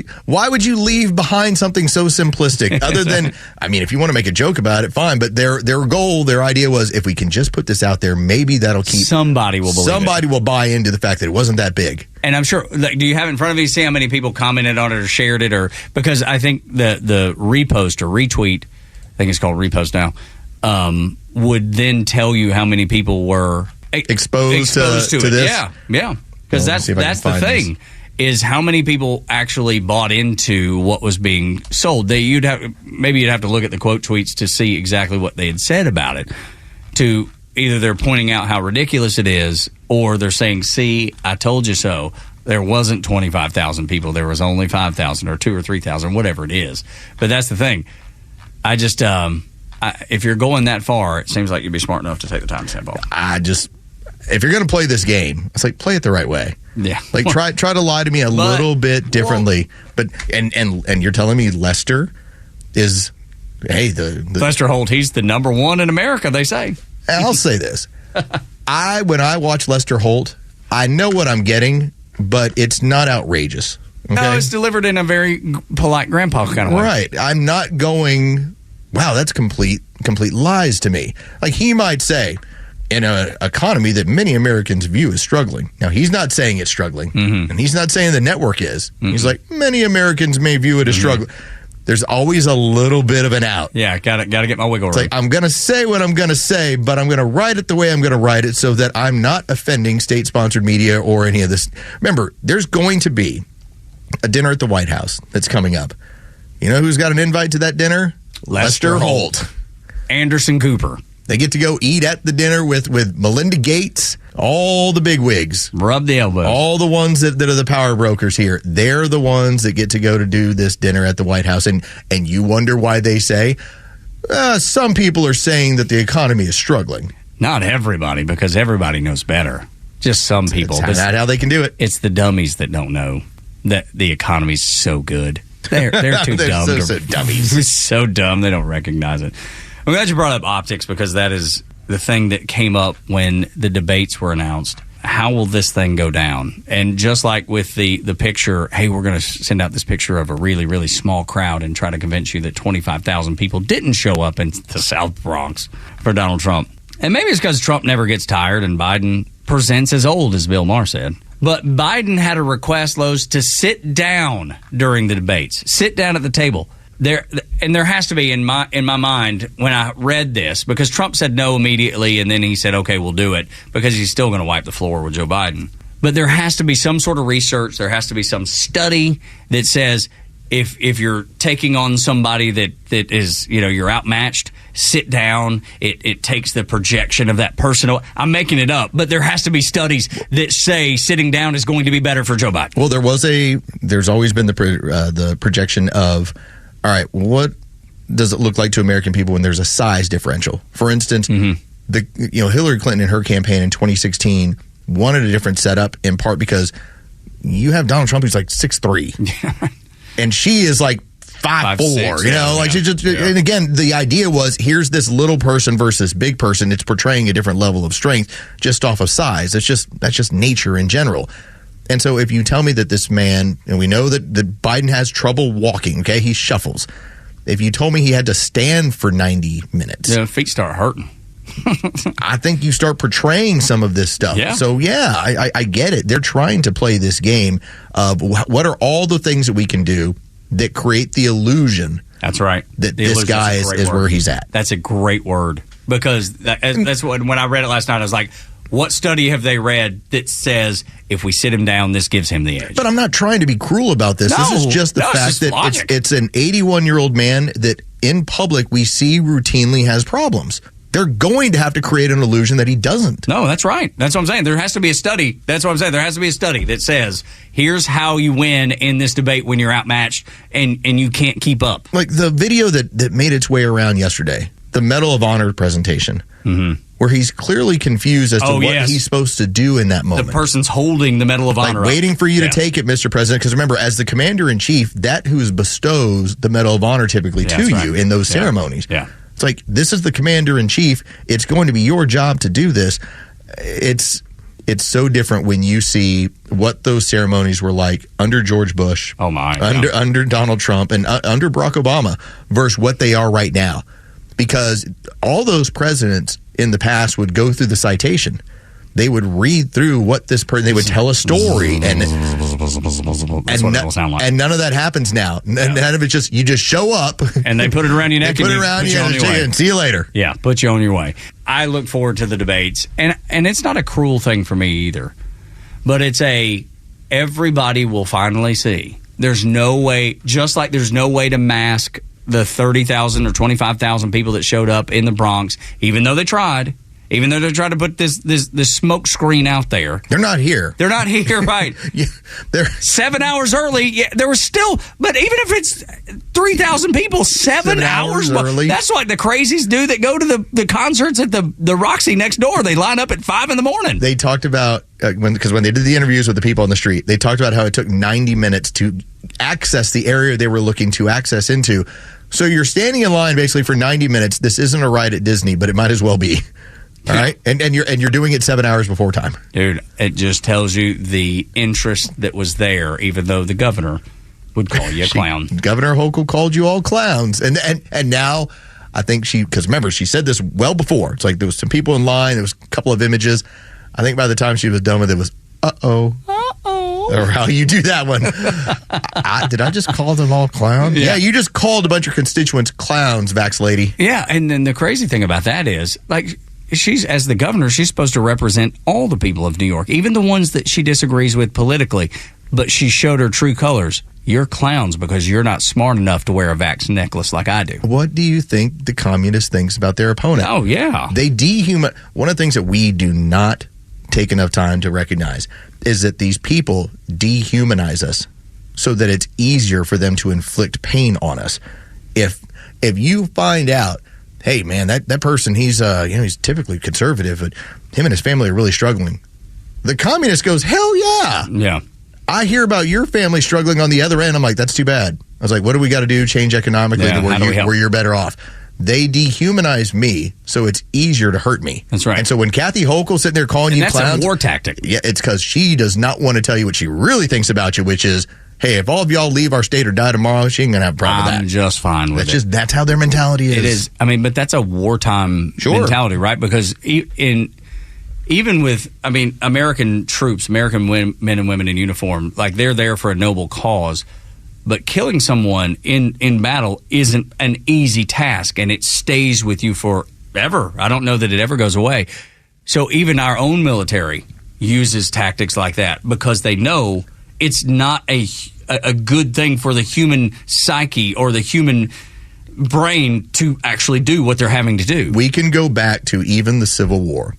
you leave behind something so simplistic? Other than, I mean, if you want to make a joke about it, fine. But their goal, their idea was, if we can just put this out there, maybe that'll keep
somebody will believe
somebody will buy into the fact that it wasn't that big.
And I'm sure. Like, do you have it in front of you? See how many people commented on it or shared it, or because I think the repost or retweet, I think it's called repost now, would then tell you how many people were exposed to it.
this.
Yeah. Because that's the thing. Is how many people actually bought into what was being sold. You'd have to look at the quote tweets to see exactly what they had said about it. To either they're pointing out how ridiculous it is, or they're saying, "See, I told you so." There wasn't 25,000 people. There was only 5,000 or 2,000 or 3,000, whatever it is. But that's the thing. I just, if you're going that far, it seems like you'd be smart enough to take the timestamp off.
If you're going to play this game, it's like, play it the right way.
Yeah.
Like try to lie to me a little bit differently. But and you're telling me Lester is, hey, the
Lester Holt, he's the number one in America, they say.
I'll say this. When I watch Lester Holt, I know what I'm getting, but it's not outrageous. Okay?
No, it's delivered in a very polite grandpa kind of way.
Right. I'm not going, wow, that's complete lies to me. Like he might say, in an economy that many Americans view as struggling. Now, he's not saying it's struggling, and he's not saying the network is. He's like, many Americans may view it as struggling. There's always a little bit of an out.
Yeah, gotta get my wiggle room.
It's like, I'm going to say what I'm going to say, but I'm going to write it the way I'm going to write it so that I'm not offending state-sponsored media or any of this. Remember, there's going to be a dinner at the White House that's coming up. You know who's got an invite to that dinner? Lester Holt.
Anderson Cooper.
They get to go eat at the dinner with Melinda Gates, all the big wigs.
Rub the elbow.
All the ones that are the power brokers here. They're the ones that get to go to do this dinner at the White House. And you wonder why they say, some people are saying that the economy is struggling.
Not everybody, because everybody knows better. Just some people.
That's not how they can do it.
It's the dummies that don't know that the economy's so good. They're too dumb.
So dummies.
They're so dumb they don't recognize it. I'm glad you brought up optics, because that is the thing that came up when the debates were announced. How will this thing go down? And just like with the picture, hey, we're going to send out this picture of a really, really small crowd and try to convince you that 25,000 people didn't show up in the South Bronx for Donald Trump. And maybe it's because Trump never gets tired and Biden presents as old, as Bill Maher said. But Biden had a request, Lowe's, to sit down during the debates. Sit down at the table. There has to be in my mind when I read this, because Trump said no immediately, and then he said, okay, we'll do it, because he's still going to wipe the floor with Joe Biden. But there has to be some sort of research. There has to be some study that says if you're taking on somebody that is, you're outmatched, sit down. It takes the projection of that person. I'm making it up, but there has to be studies that say sitting down is going to be better for Joe Biden.
Well, there's always been the projection of, all right, what does it look like to American people when there's a size differential? For instance, Hillary Clinton in her campaign in 2016 wanted a different setup, in part because you have Donald Trump who's like 6'3", and she is like 5'4", you know, like
yeah.
And again, the idea was here's this little person versus big person. It's portraying a different level of strength just off of size. That's just nature in general. And so if you tell me that this man, and we know that Biden has trouble walking, okay, he shuffles. If you told me he had to stand for 90 minutes,
yeah, feet start hurting.
I think you start portraying some of this stuff.
Yeah.
So, I get it. They're trying to play this game of what are all the things that we can do that create the illusion.
That's right.
That this guy is where he's at.
That's a great word, because that's what, when I read it last night, I was like, what study have they read that says if we sit him down, this gives him the edge?
But I'm not trying to be cruel about this. This is just the fact that it's an 81-year-old man that in public we see routinely has problems. They're going to have to create an illusion that he doesn't.
No, that's right. That's what I'm saying. There has to be a study. That's what I'm saying. There has to be a study that says, here's how you win in this debate when you're outmatched and you can't keep up.
Like the video that made its way around yesterday, the Medal of Honor presentation, where he's clearly confused as to what he's supposed to do in that moment.
The person's holding the Medal of Honor.
Like waiting for you to take it, Mr. President. Because remember, as the commander-in-chief, that who bestows the Medal of Honor typically to you in those ceremonies.
Yeah.
It's like, this is the commander-in-chief. It's going to be your job to do this. It's so different when you see what those ceremonies were like under George Bush, under Donald Trump, and under Barack Obama versus what they are right now. Because all those presidents in the past would go through the citation. They would read through what this person, they would tell a story, and none of that happens now. None of it you just show up.
And they put it around your neck
and see you later.
Yeah, put you on your way. I look forward to the debates, and it's not a cruel thing for me either, but it's everybody will finally see. There's no way, just like there's no way to mask the 30,000 or 25,000 people that showed up in the Bronx, even though they tried. Even though they're trying to put this smoke screen out there.
They're not here.
They're not here, right.
They're
7 hours early. There was still, but even if it's 3,000 people, 7 hours
early.
That's what the crazies do that go to the concerts at the Roxy next door. They line up at 5 in the morning.
They talked about, because when they did the interviews with the people on the street, they talked about how it took 90 minutes to access the area they were looking to access into. So you're standing in line basically for 90 minutes. This isn't a ride at Disney, but it might as well be. All right, and you're doing it 7 hours before time,
dude. It just tells you the interest that was there, even though the governor would call you a clown.
Governor Hochul called you all clowns, and now I think because remember she said this well before. It's like there was some people in line, there was a couple of images. I think by the time she was done with it, was or how you do that one. Did I just call them all clowns? Yeah, you just called a bunch of constituents clowns, Vax lady.
Yeah, and then the crazy thing about that is she's, as the governor, she's supposed to represent all the people of New York, even the ones that she disagrees with politically. But she showed her true colors. You're clowns because you're not smart enough to wear a Vax necklace like I do.
What do you think the communist thinks about their opponent?
Oh, yeah.
They one of the things that we do not take enough time to recognize is that these people dehumanize us so that it's easier for them to inflict pain on us. If you find out, hey, man, that person, he's typically conservative, but him and his family are really struggling. The communist goes, hell yeah.
Yeah.
I hear about your family struggling on the other end. I'm like, that's too bad. I was like, what do we got to do? Change economically to where you're better off. They dehumanize me, so it's easier to hurt me.
That's right.
And so when Kathy Hochul's sitting there calling you clowns,
that's a war tactic.
Yeah, it's because she does not want to tell you what she really thinks about you, which is, hey, if all of y'all leave our state or die tomorrow, she ain't going to have a problem with that.
I'm just fine with it.
That's how their mentality is.
It is. I mean, but that's a wartime mentality, right? Because even with American troops, American men and women in uniform, like they're there for a noble cause. But killing someone in battle isn't an easy task, and it stays with you forever. I don't know that it ever goes away. So even our own military uses tactics like that because they know it's not a good thing for the human psyche or the human brain to actually do what they're having to do.
We can go back to even the Civil War,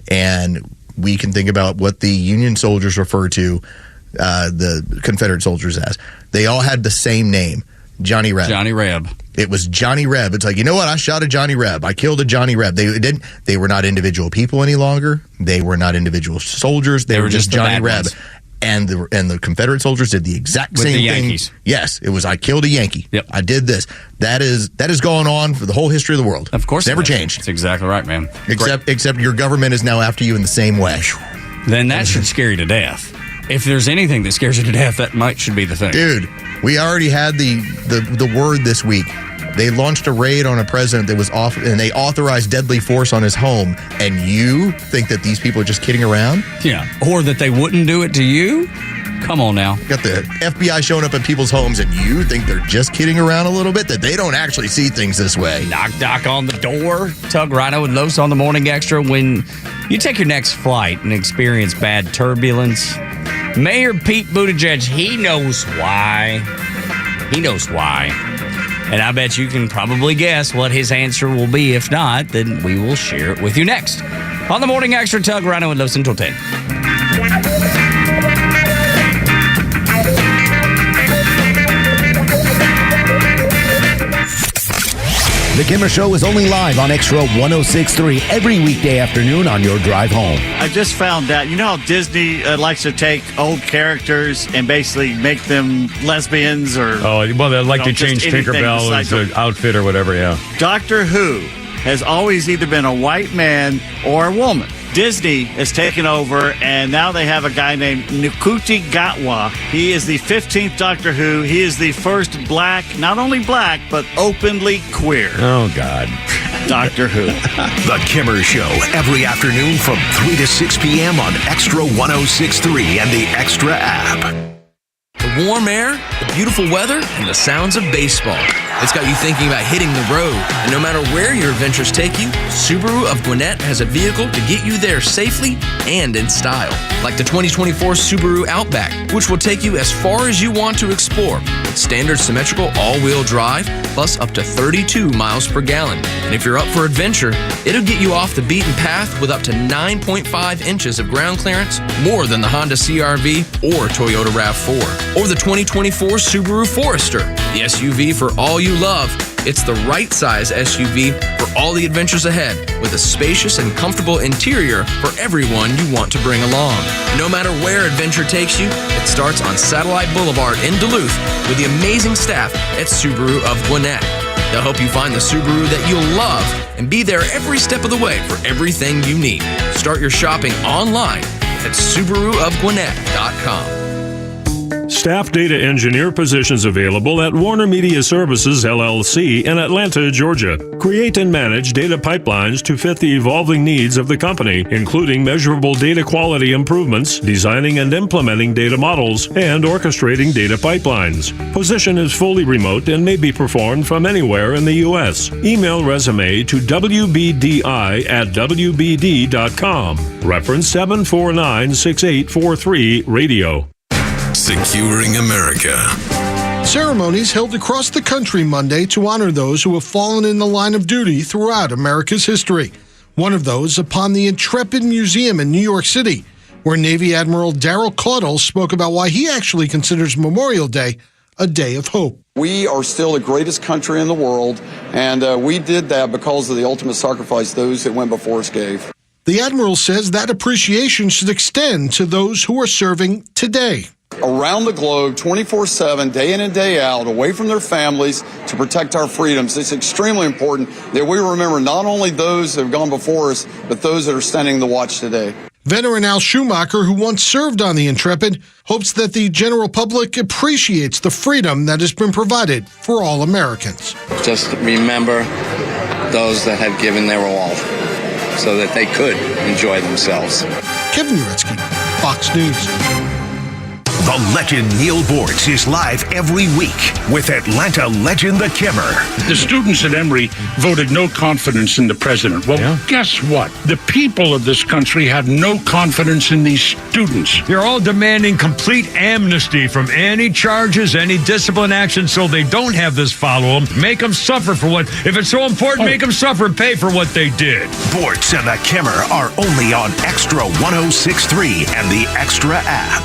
and we can think about what the Union soldiers refer to the Confederate soldiers as. They all had the same name, Johnny Reb.
Johnny Reb.
It was Johnny Reb. It's like, you know what? I shot a Johnny Reb. I killed a Johnny Reb. They were not individual people any longer. They were not individual soldiers. They were just Johnny Reb.
And the Confederate soldiers did the exact same thing.
Yankees.
Yes, it was I killed a Yankee.
Yep.
I did this. That is going on for the whole history of the world.
Of course,
never changed.
That's exactly right, man.
Except your government is now after you in the same way.
Then that should scare you to death. If there's anything that scares you to death, that should be the thing.
Dude, we already had the word this week. They launched a raid on a president that was off, and they authorized deadly force on his home. And you think that these people are just kidding around?
Yeah. Or that they wouldn't do it to you? Come on now.
Got the FBI showing up at people's homes, and you think they're just kidding around a little bit? That they don't actually see things this way.
Knock on the door. Tug Rhino and Los on the Morning Extra. When you take your next flight and experience bad turbulence, Mayor Pete Buttigieg, he knows why. He knows why. And I bet you can probably guess what his answer will be. If not, then we will share it with you next. On the Morning Extra, Tug Rhino and Los until 10.
The Kimmer Show is only live on Extra 106.3 every weekday afternoon on your drive home.
I just found out, you know how Disney likes to take old characters and basically make them lesbians or...
Oh, well, they like to change Tinkerbell as an outfit or whatever, yeah.
Doctor Who has always either been a white man or a woman. Disney has taken over, and now they have a guy named Nkuti Gatwa. He is the 15th Doctor Who. He is the first black, not only black, but openly queer.
Oh, God.
Doctor Who.
The Kimmer Show, every afternoon from 3 to 6 p.m. on Extra 106.3 and the Extra app.
The warm air, the beautiful weather, and the sounds of baseball. It's got you thinking about hitting the road. And no matter where your adventures take you, Subaru of Gwinnett has a vehicle to get you there safely and in style. Like the 2024 Subaru Outback, which will take you as far as you want to explore. With standard symmetrical all-wheel drive, plus up to 32 miles per gallon. And if you're up for adventure, it'll get you off the beaten path with up to 9.5 inches of ground clearance, more than the Honda CR-V or Toyota RAV4. Or the 2024 Subaru Forester, the SUV for all you love. It's the right size SUV for all the adventures ahead, with a spacious and comfortable interior for everyone you want to bring along. No matter where adventure takes you, it starts on Satellite Boulevard in Duluth with the amazing staff at Subaru of Gwinnett. They'll help you find the Subaru that you'll love and be there every step of the way for everything you need. Start your shopping online at SubaruofGwinnett.com.
Staff data engineer positions available at Warner Media Services, LLC in Atlanta, Georgia. Create and manage data pipelines to fit the evolving needs of the company, including measurable data quality improvements, designing and implementing data models, and orchestrating data pipelines. Position is fully remote and may be performed from anywhere in the U.S. Email resume to wbdi@wbd.com. Reference 749-6843 radio.
Securing America.
Ceremonies held across the country Monday to honor those who have fallen in the line of duty throughout America's history. One of those upon the Intrepid Museum in New York City, where Navy Admiral Darrell Caudle spoke about why he actually considers Memorial Day a day of hope.
We are still the greatest country in the world, and we did that because of the ultimate sacrifice those that went before us gave.
The Admiral says that appreciation should extend to those who are serving today.
Around the globe, 24/7, day in and day out, away from their families to protect our freedoms. It's extremely important that we remember not only those that have gone before us, but those that are standing the watch today.
Veteran Al Schumacher, who once served on the Intrepid, hopes that the general public appreciates the freedom that has been provided for all Americans.
Just remember those that have given their all so that they could enjoy themselves.
Kevin Uretsky, Fox News.
The legend Neil Bortz is live every week with Atlanta legend The Kimmer.
The students at Emory voted no confidence in the president. Well, guess what? The people of this country have no confidence in these students.
They're all demanding complete amnesty from any charges, any discipline action, so they don't have this follow them. Make them suffer for what, if it's so important, make them suffer and pay for what they did.
Bortz and The Kimmer are only on Extra 106.3 and the Extra app.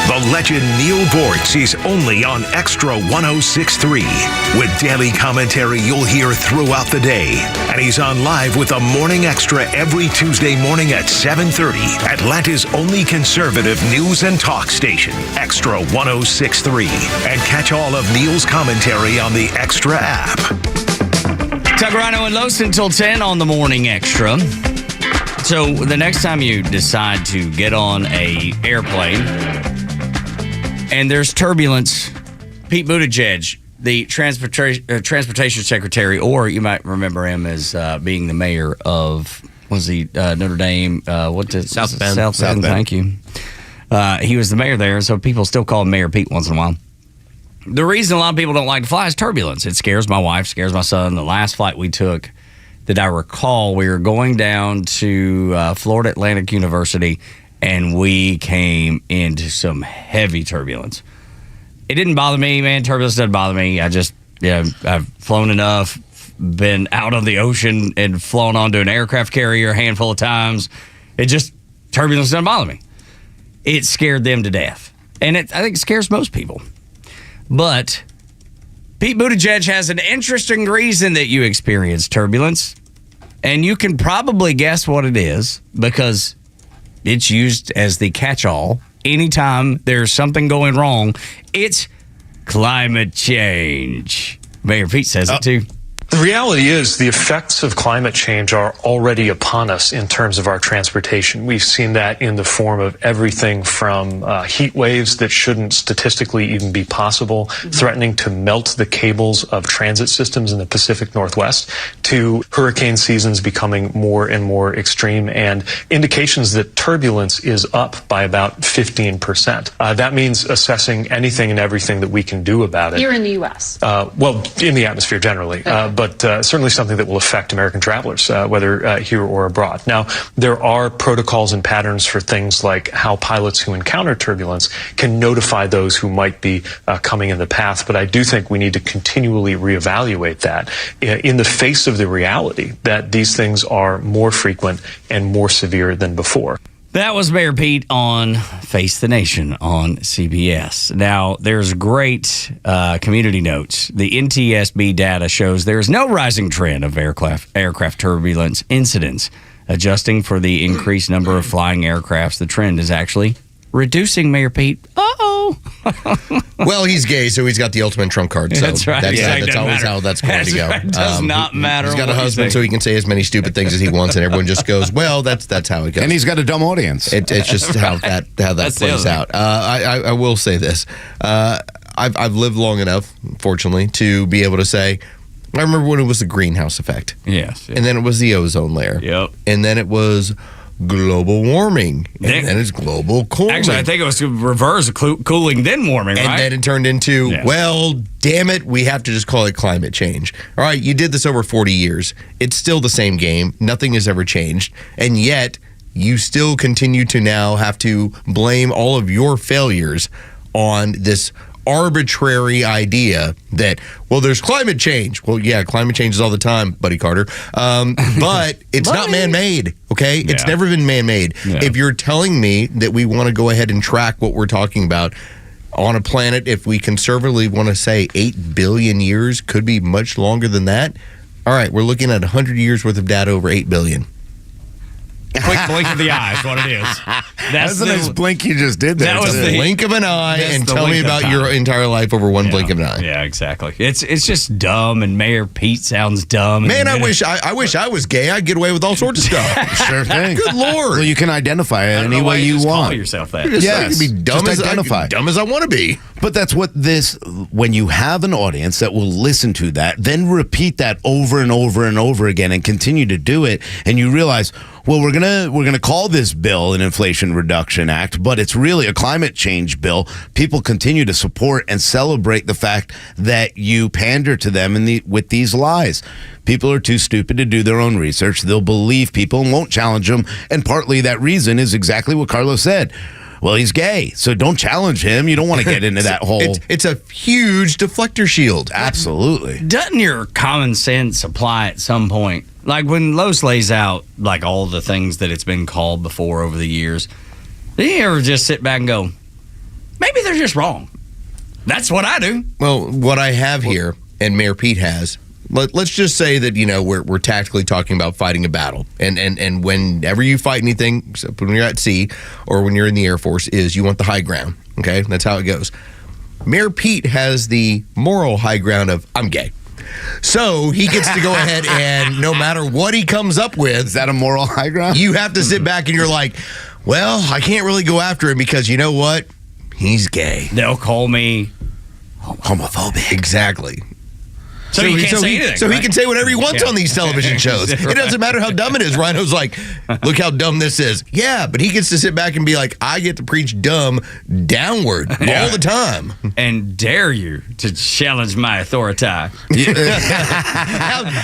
The legend Neil Bortz is only on Extra 106.3. With daily commentary you'll hear throughout the day. And he's on live with the Morning Extra every Tuesday morning at 7:30. Atlanta's only conservative news and talk station, Extra 106.3. And catch all of Neil's commentary on the Extra app.
Tucker, Rhino, and Los until 10 on the Morning Extra. So the next time you decide to get on a airplane and there's turbulence, Pete Buttigieg, the transportation secretary, or you might remember him as being the mayor of, Notre Dame?
South Bend.
South Bend, thank you. He was the mayor there, so people still call him Mayor Pete once in a while. The reason a lot of people don't like to fly is turbulence. It scares my wife, scares my son. The last flight we took that I recall, we were going down to Florida Atlantic University, and we came into some heavy turbulence. It didn't bother me, man. Turbulence doesn't bother me. I've flown enough, been out on the ocean and flown onto an aircraft carrier a handful of times. Turbulence doesn't bother me. It scared them to death. And I think it scares most people. But Pete Buttigieg has an interesting reason that you experience turbulence. And you can probably guess what it is, because it's used as the catch-all. Anytime there's something going wrong, it's climate change. Mayor Pete says it too.
The reality is the effects of climate change are already upon us in terms of our transportation. We've seen that in the form of everything from heat waves that shouldn't statistically even be possible, threatening to melt the cables of transit systems in the Pacific Northwest, to hurricane seasons becoming more and more extreme, and indications that turbulence is up by about 15%. That means assessing anything and everything that we can do about it.
Here in the U.S.?
Well, in the atmosphere generally. But certainly something that will affect American travelers, whether here or abroad. Now, there are protocols and patterns for things like how pilots who encounter turbulence can notify those who might be coming in the path. But I do think we need to continually reevaluate that in the face of the reality that these things are more frequent and more severe than before.
That was Mayor Pete on Face the Nation on CBS. Now, there's great community notes. The NTSB data shows there is no rising trend of aircraft turbulence incidents. Adjusting for the increased number of flying aircrafts, the trend is actually reducing, Mayor Pete. Uh-oh.
Well, he's gay, so he's got the ultimate trump card. So
that's right.
That's always how that's going to go.
Right. It does not matter.
He's got a husband, so he can say as many stupid things as he wants, and everyone just goes, well, that's how it goes.
And he's got a dumb audience.
It's just how that plays out. I will say this. I've lived long enough, fortunately, to be able to say, I remember when it was the greenhouse effect.
Yes.
And then it was the ozone layer.
Yep.
And then it was global warming, and then it's global cooling.
Actually, I think it was reverse cooling, then warming,
and
right?
then it turned into, well, damn it, we have to just call it climate change. All right, you did this over 40 years. It's still the same game. Nothing has ever changed. And yet, you still continue to now have to blame all of your failures on this arbitrary idea that, well, there's climate change. Well, yeah, climate changes all the time, Buddy Carter. But it's not man-made, okay? Yeah. It's never been man-made. Yeah. If you're telling me that we want to go ahead and track what we're talking about on a planet, if we conservatively want to say 8 billion years, could be much longer than that. All right, we're looking at 100 years worth of data over 8 billion.
Quick blink of the eye is what it is.
That's the nice blink you just did there.
That was the blink of an eye, and tell me about your entire life over one blink of an eye.
Yeah, exactly. It's just dumb, and Mayor Pete sounds dumb.
Man, I wish I was gay. I'd get away with all sorts of stuff.
Sure thing.
Good Lord.
Well, you can identify it any way you want.
Call yourself that.
Yes. I can be dumb as I want to be.
But that's what when you have an audience that will listen to that, then repeat that over and over and over again and continue to do it, and you realize, well, we're gonna call this bill an Inflation Reduction Act, but it's really a climate change bill. People continue to support and celebrate the fact that you pander to them with these lies. People are too stupid to do their own research. They'll believe people and won't challenge them. And partly that reason is exactly what Carlos said. Well, he's gay, so don't challenge him. You don't want to get into that whole...
It's a huge deflector shield.
Absolutely.
Doesn't your common sense apply at some point? Like when Los lays out like all the things that it's been called before over the years, do you ever just sit back and go, maybe they're just wrong. That's what I do.
Well, what I have here, and Mayor Pete has, let's just say that, we're tactically talking about fighting a battle. And whenever you fight anything, except when you're at sea or when you're in the Air Force, is you want the high ground. Okay? That's how it goes. Mayor Pete has the moral high ground of, I'm gay. So he gets to go ahead and no matter what he comes up with.
Is that a moral high ground?
You have to sit back and you're like, well, I can't really go after him because you know what? He's gay.
They'll call me
homophobic.
Exactly.
So he can't say anything.
So
right?
he can say whatever he wants on these television shows.
Right.
It doesn't matter how dumb it is. Rhino's like, look how dumb this is. Yeah, but he gets to sit back and be like, I get to preach dumb downward all the time.
And dare you to challenge my authority.
How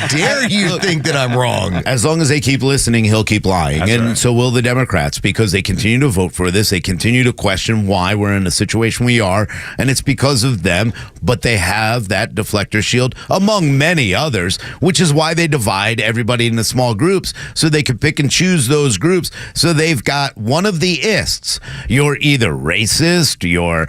dare you think that I'm wrong?
As long as they keep listening, he'll keep lying.
That's
and
right.
so will the Democrats, because they continue to vote for this. They continue to question why we're in the situation we are. And it's because of them. But they have that deflector shield among many others, which is why they divide everybody into small groups so they can pick and choose those groups. So they've got one of the ists. You're either racist, you're,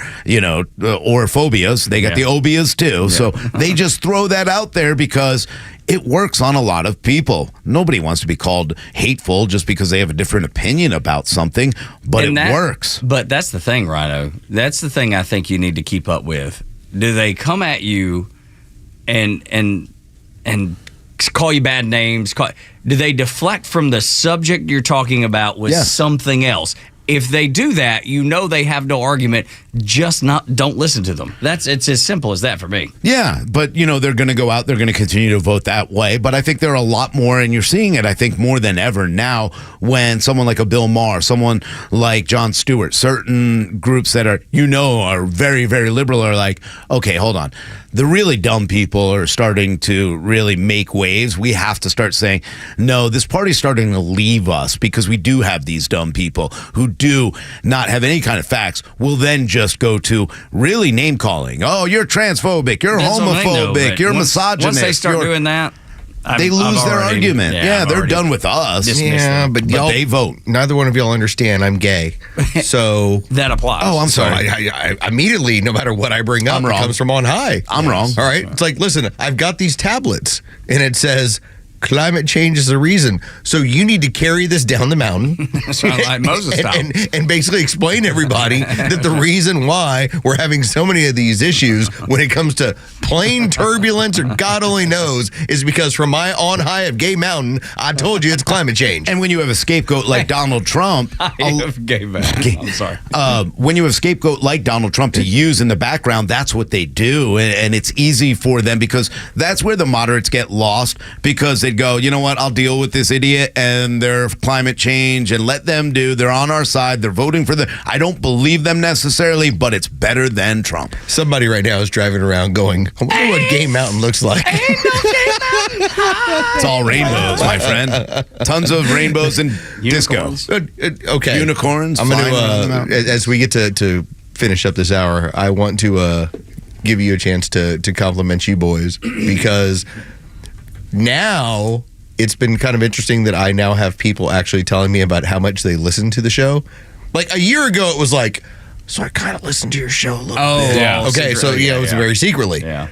or phobias. They got the obias too. So they just throw that out there because it works on a lot of people. Nobody wants to be called hateful just because they have a different opinion about something, but it works.
But that's the thing, Rhino. That's the thing I think you need to keep up with. Do they come at you and call you bad names? Do they deflect from the subject you're talking about with something else? If they do that, they have no argument. Just don't listen to them. It's as simple as that for me.
Yeah, but they're going to go out. They're going to continue to vote that way. But I think there are a lot more, and you're seeing it. I think more than ever now, when someone like a Bill Maher, someone like Jon Stewart, certain groups that are are very, very liberal are like, okay, hold on. The really dumb people are starting to really make waves. We have to start saying, no, this party's starting to leave us because we do have these dumb people who do not have any kind of facts. Will then just go to really name calling. Oh, you're transphobic. You're homophobic. You're misogynist.
Once they start doing that,
they lose their argument. Yeah, they're done with us.
Yeah, but
they vote.
Neither one of y'all understand I'm gay. So
that applies.
Oh, I'm sorry.
I immediately, no matter what I bring up, it comes from on high.
I'm wrong.
All right. It's like, listen, I've got these tablets and it says climate change is the reason. So you need to carry this down the mountain.
Like Moses style.
And basically explain to everybody that the reason why we're having so many of these issues when it comes to plane turbulence or God only knows is because from my on high of Gay Mountain, I told you it's climate change.
And when you have a scapegoat like Donald Trump.
I'm sorry.
When you have a scapegoat like Donald Trump to use in the background, that's what they do. And it's easy for them because that's where the moderates get lost because they go, you know what, I'll deal with this idiot and their climate change and let them do. They're on our side. They're voting for I don't believe them necessarily, but it's better than Trump.
Somebody right now is driving around going, I wonder what Gay Mountain looks like.
It's all rainbows, my friend. Tons of rainbows and disco.
Okay.
Unicorns.
I'm going to, as we get to finish up this hour, I want to give you a chance to compliment you boys because now it's been kind of interesting that I now have people actually telling me about how much they listen to the show. Like a year ago, it was like, so I kind of listened to your show a little bit.
Yeah.
Okay, so it was very secretly.
Yeah.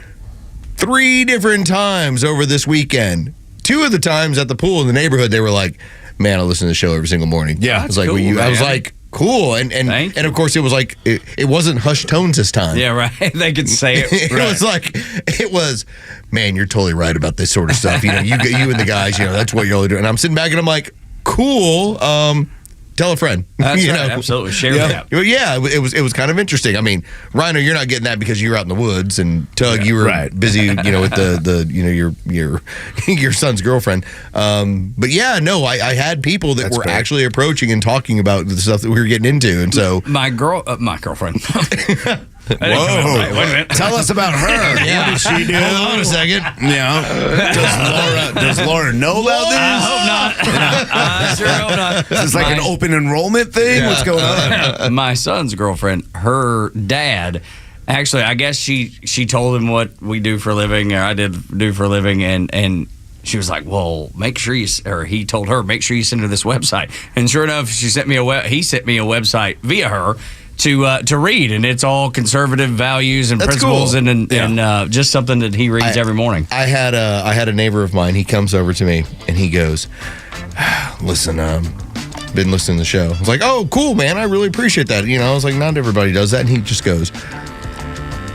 3 different times over this weekend. 2 of the times at the pool in the neighborhood, they were like, man, I listen to the show every single morning.
Yeah.
I was like,
cool,
I was like, cool. And of course, it was like, it wasn't hushed tones this time.
Yeah, right. They could say it.
It was, man, you're totally right about this sort of stuff. You and the guys, that's what you're doing. And I'm sitting back and I'm like, cool. Tell a friend.
That's right. Absolutely. Share that.
Yeah, it was kind of interesting. I mean, Rhino, you're not getting that because you're out in the woods, and Tug, you were busy, with your son's girlfriend. But yeah, no, I had people that were actually approaching and talking about the stuff that we were getting into, and so
my girlfriend.
Whoa! Wait a minute. Tell us about her.
Yeah.
What did she do?
Hold on a second.
Yeah. Does Laura know about this?
I hope not. I sure hope not.
This is like an open enrollment thing? Yeah. What's going on?
My son's girlfriend, her dad, actually, I guess she told him what we do for a living, or I did do for a living, and she was like, well, make sure he told her, make sure you send her this website. And sure enough, he sent me a website via her to read, and it's all conservative values and
That's
principles,
cool.
and just something that he reads every morning.
I had a neighbor of mine. He comes over to me and he goes, "Listen, been listening to the show." I was like, "Oh, cool, man. I really appreciate that." I was like, "Not everybody does that." And he just goes,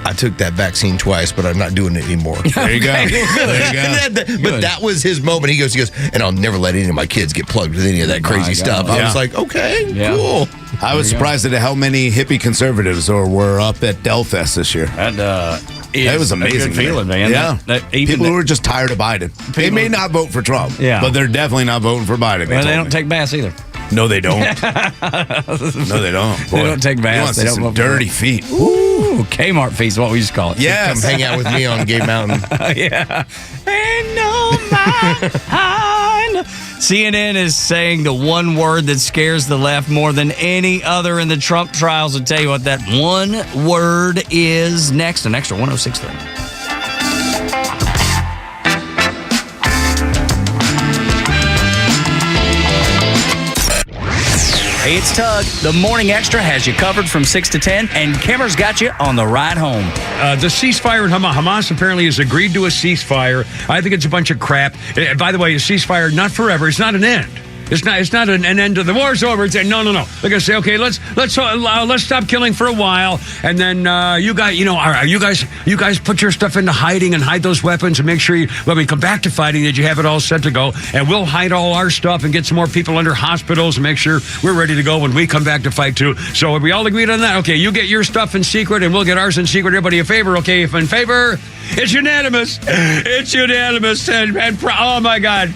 "I took that vaccine twice, but I'm not doing it anymore."
There you go. There you go.
But that was his moment. He goes, "And I'll never let any of my kids get plugged with any of that crazy stuff." I was like, "Okay, cool."
I was surprised at how many hippie conservatives were up at Delfest this year. It was amazing.
A good feeling, man.
Yeah. People who are just tired of Biden. They may not vote for Trump, but they're definitely not voting for Biden.
Well, they don't take baths either.
No, they don't. No, they don't. Boy,
They don't take baths.
They don't some dirty feet.
Ooh, Kmart feet is what we used to call it.
Yes.
Come hang out with me on Gay Mountain.
Yeah. Ain't no mind. CNN is saying the one word that scares the left more than any other in the Trump trials. I'll tell you what that one word is next on Extra 106.3. Hey, it's Tug. The Morning Extra has you covered from 6 to 10, and Kimmer's got you on the ride home.
The ceasefire in Hamas apparently has agreed to a ceasefire. I think it's a bunch of crap. By the way, a ceasefire, not forever. It's not an end. It's not an end to the war's over. It's no. They're gonna say, okay, let's stop killing for a while, and then you guys put your stuff into hiding and hide those weapons and make sure when we come back to fighting that you have it all set to go, and we'll hide all our stuff and get some more people under hospitals and make sure we're ready to go when we come back to fight too. So have we all agreed on that? Okay, you get your stuff in secret and we'll get ours in secret. Everybody in favor? Okay, if in favor. It's unanimous. It's unanimous. And oh, my God.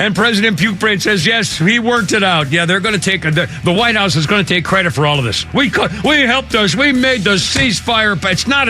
And President Puke Brain says, yes, he worked it out. Yeah, they're going to take, the White House is going to take credit for all of this. We helped us. We made the ceasefire, but it's not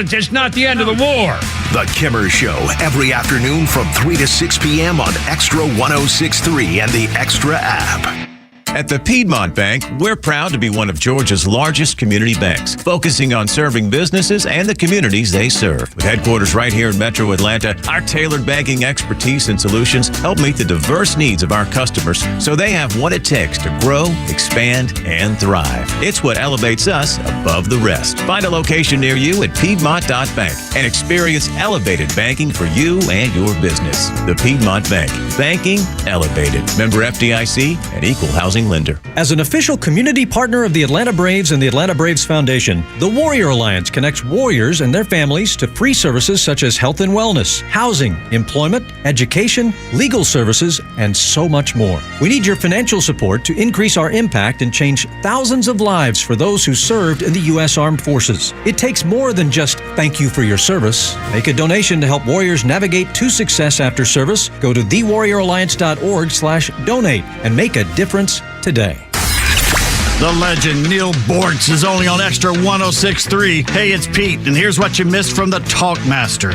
the end of the war.
The Kimmer Show, every afternoon from 3 to 6 p.m. on Extra 106.3 and the Extra app.
At the Piedmont Bank, we're proud to be one of Georgia's largest community banks, focusing on serving businesses and the communities they serve. With headquarters right here in Metro Atlanta, our tailored banking expertise and solutions help meet the diverse needs of our customers so they have what it takes to grow, expand, and thrive. It's what elevates us above the rest. Find a location near you at Piedmont.bank and experience elevated banking for you and your business. The Piedmont Bank. Banking elevated. Member FDIC and Equal Housing Lender.
As an official community partner of the Atlanta Braves and the Atlanta Braves Foundation, the Warrior Alliance connects warriors and their families to free services such as health and wellness, housing, employment, education, legal services, and so much more. We need your financial support to increase our impact and change thousands of lives for those who served in the U.S. Armed Forces. It takes more than just thank you for your service. Make a donation to help warriors navigate to success after service. Go to thewarrioralliance.org/donate and make a difference today.
The legend Neil Bortz is only on Extra 106.3. Hey, it's Pete, and here's what you missed from the Talkmaster.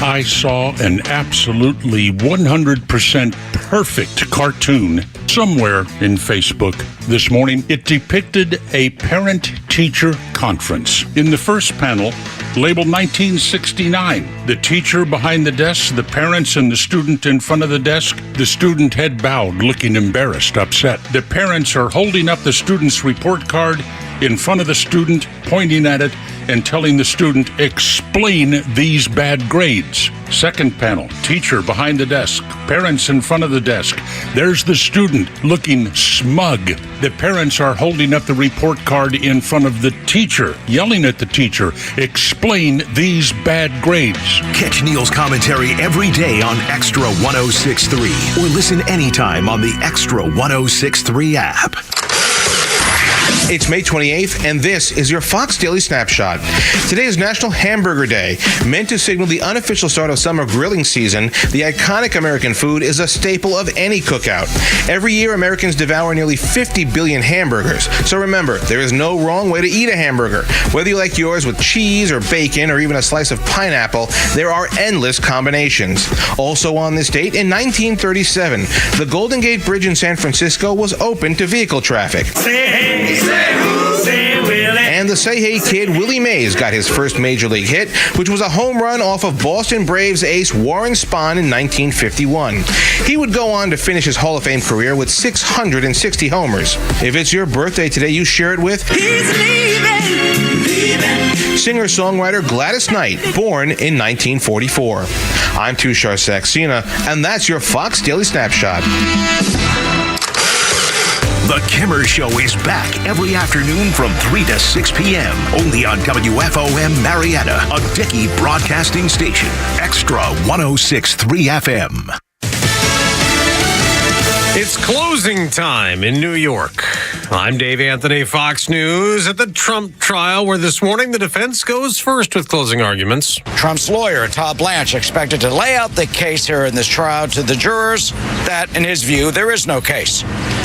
I saw an absolutely 100% perfect cartoon somewhere in Facebook this morning. It depicted a parent-teacher conference. In the first panel, labeled 1969, the teacher behind the desk, the parents, and the student in front of the desk. The student head bowed, looking embarrassed, upset. The parents are holding up the student's report card in front of the student, pointing at it and telling the student, explain these bad grades. Second panel, teacher behind the desk, parents in front of the desk. There's the student looking smug. The parents are holding up the report card in front of the teacher, yelling at the teacher, explain these bad grades.
Catch Neil's commentary every day on Extra 106.3 or listen anytime on the Extra 106.3 app.
It's May 28th, and this is your Fox Daily Snapshot. Today is National Hamburger Day. Meant to signal the unofficial start of summer grilling season, the iconic American food is a staple of any cookout. Every year, Americans devour nearly 50 billion hamburgers. So remember, there is no wrong way to eat a hamburger. Whether you like yours with cheese or bacon or even a slice of pineapple, there are endless combinations. Also on this date, in 1937, the Golden Gate Bridge in San Francisco was open to vehicle traffic.
Say hey, say who, say Willie.
And the Say Hey kid, Willie Mays, got his first major league hit, which was a home run off of Boston Braves ace Warren Spahn in 1951. He would go on to finish his Hall of Fame career with 660 homers. If it's your birthday today, you share it with singer-songwriter Gladys Knight, born in 1944. I'm Tushar Saxena, and that's your Fox Daily Snapshot.
The Kimmer Show is back every afternoon from 3 to 6 p.m. only on WFOM Marietta, a Dickey broadcasting station. Extra 106.3 FM.
It's closing time in New York. I'm Dave Anthony, Fox News. At the Trump trial, where this morning the defense goes first with closing arguments.
Trump's lawyer, Todd Blanche, expected to lay out the case here in this trial to the jurors that, in his view, there is no case.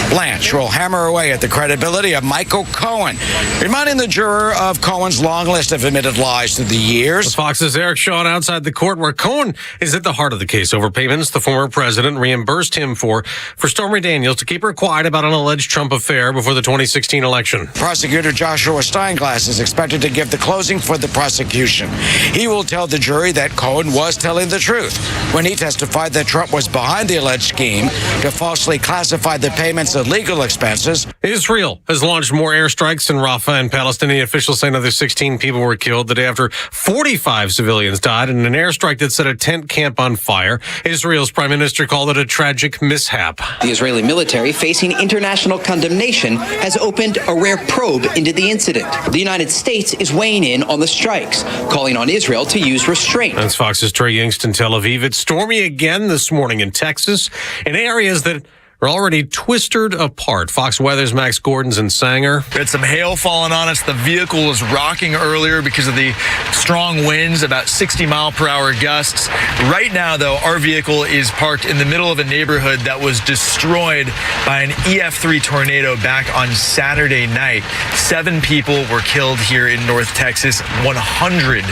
Blanche will hammer away at the credibility of Michael Cohen, reminding the juror of Cohen's long list of admitted lies through the years.
Fox's Eric Shawn outside the court where Cohen is at the heart of the case over payments the former president reimbursed him for Stormy Daniels to keep her quiet about an alleged Trump affair before the 2016 election.
Prosecutor Joshua Steinglass is expected to give the closing for the prosecution. He will tell the jury that Cohen was telling the truth when he testified that Trump was behind the alleged scheme to falsely classify the payments of legal expenses.
Israel has launched more airstrikes in Rafah, and Palestinian officials say another 16 people were killed the day after 45 civilians died in an airstrike that set a tent camp on fire. Israel's prime minister called it a tragic mishap.
The Israeli military, facing international condemnation, has opened a rare probe into the incident. The United States is weighing in on the strikes, calling on Israel to use restraint.
That's Fox's Trey Yingst in Tel Aviv. It's stormy again this morning in Texas, in areas that are already twistered apart. Fox Weather's Max Gordon's in Sanger.
We had some hail falling on us. The vehicle was rocking earlier because of the strong winds, about 60-mile-per-hour gusts. Right now, though, our vehicle is parked in the middle of a neighborhood that was destroyed by an EF3 tornado back on Saturday night. 7 people were killed here in North Texas, 100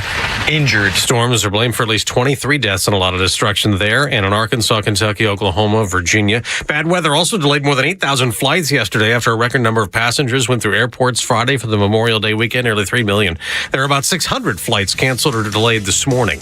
injured.
Storms are blamed for at least 23 deaths and a lot of destruction there, and in Arkansas, Kentucky, Oklahoma, Virginia. Bad weather also delayed more than 8,000 flights yesterday after a record number of passengers went through airports Friday for the Memorial Day weekend, nearly 3 million. There are about 600 flights canceled or delayed this morning.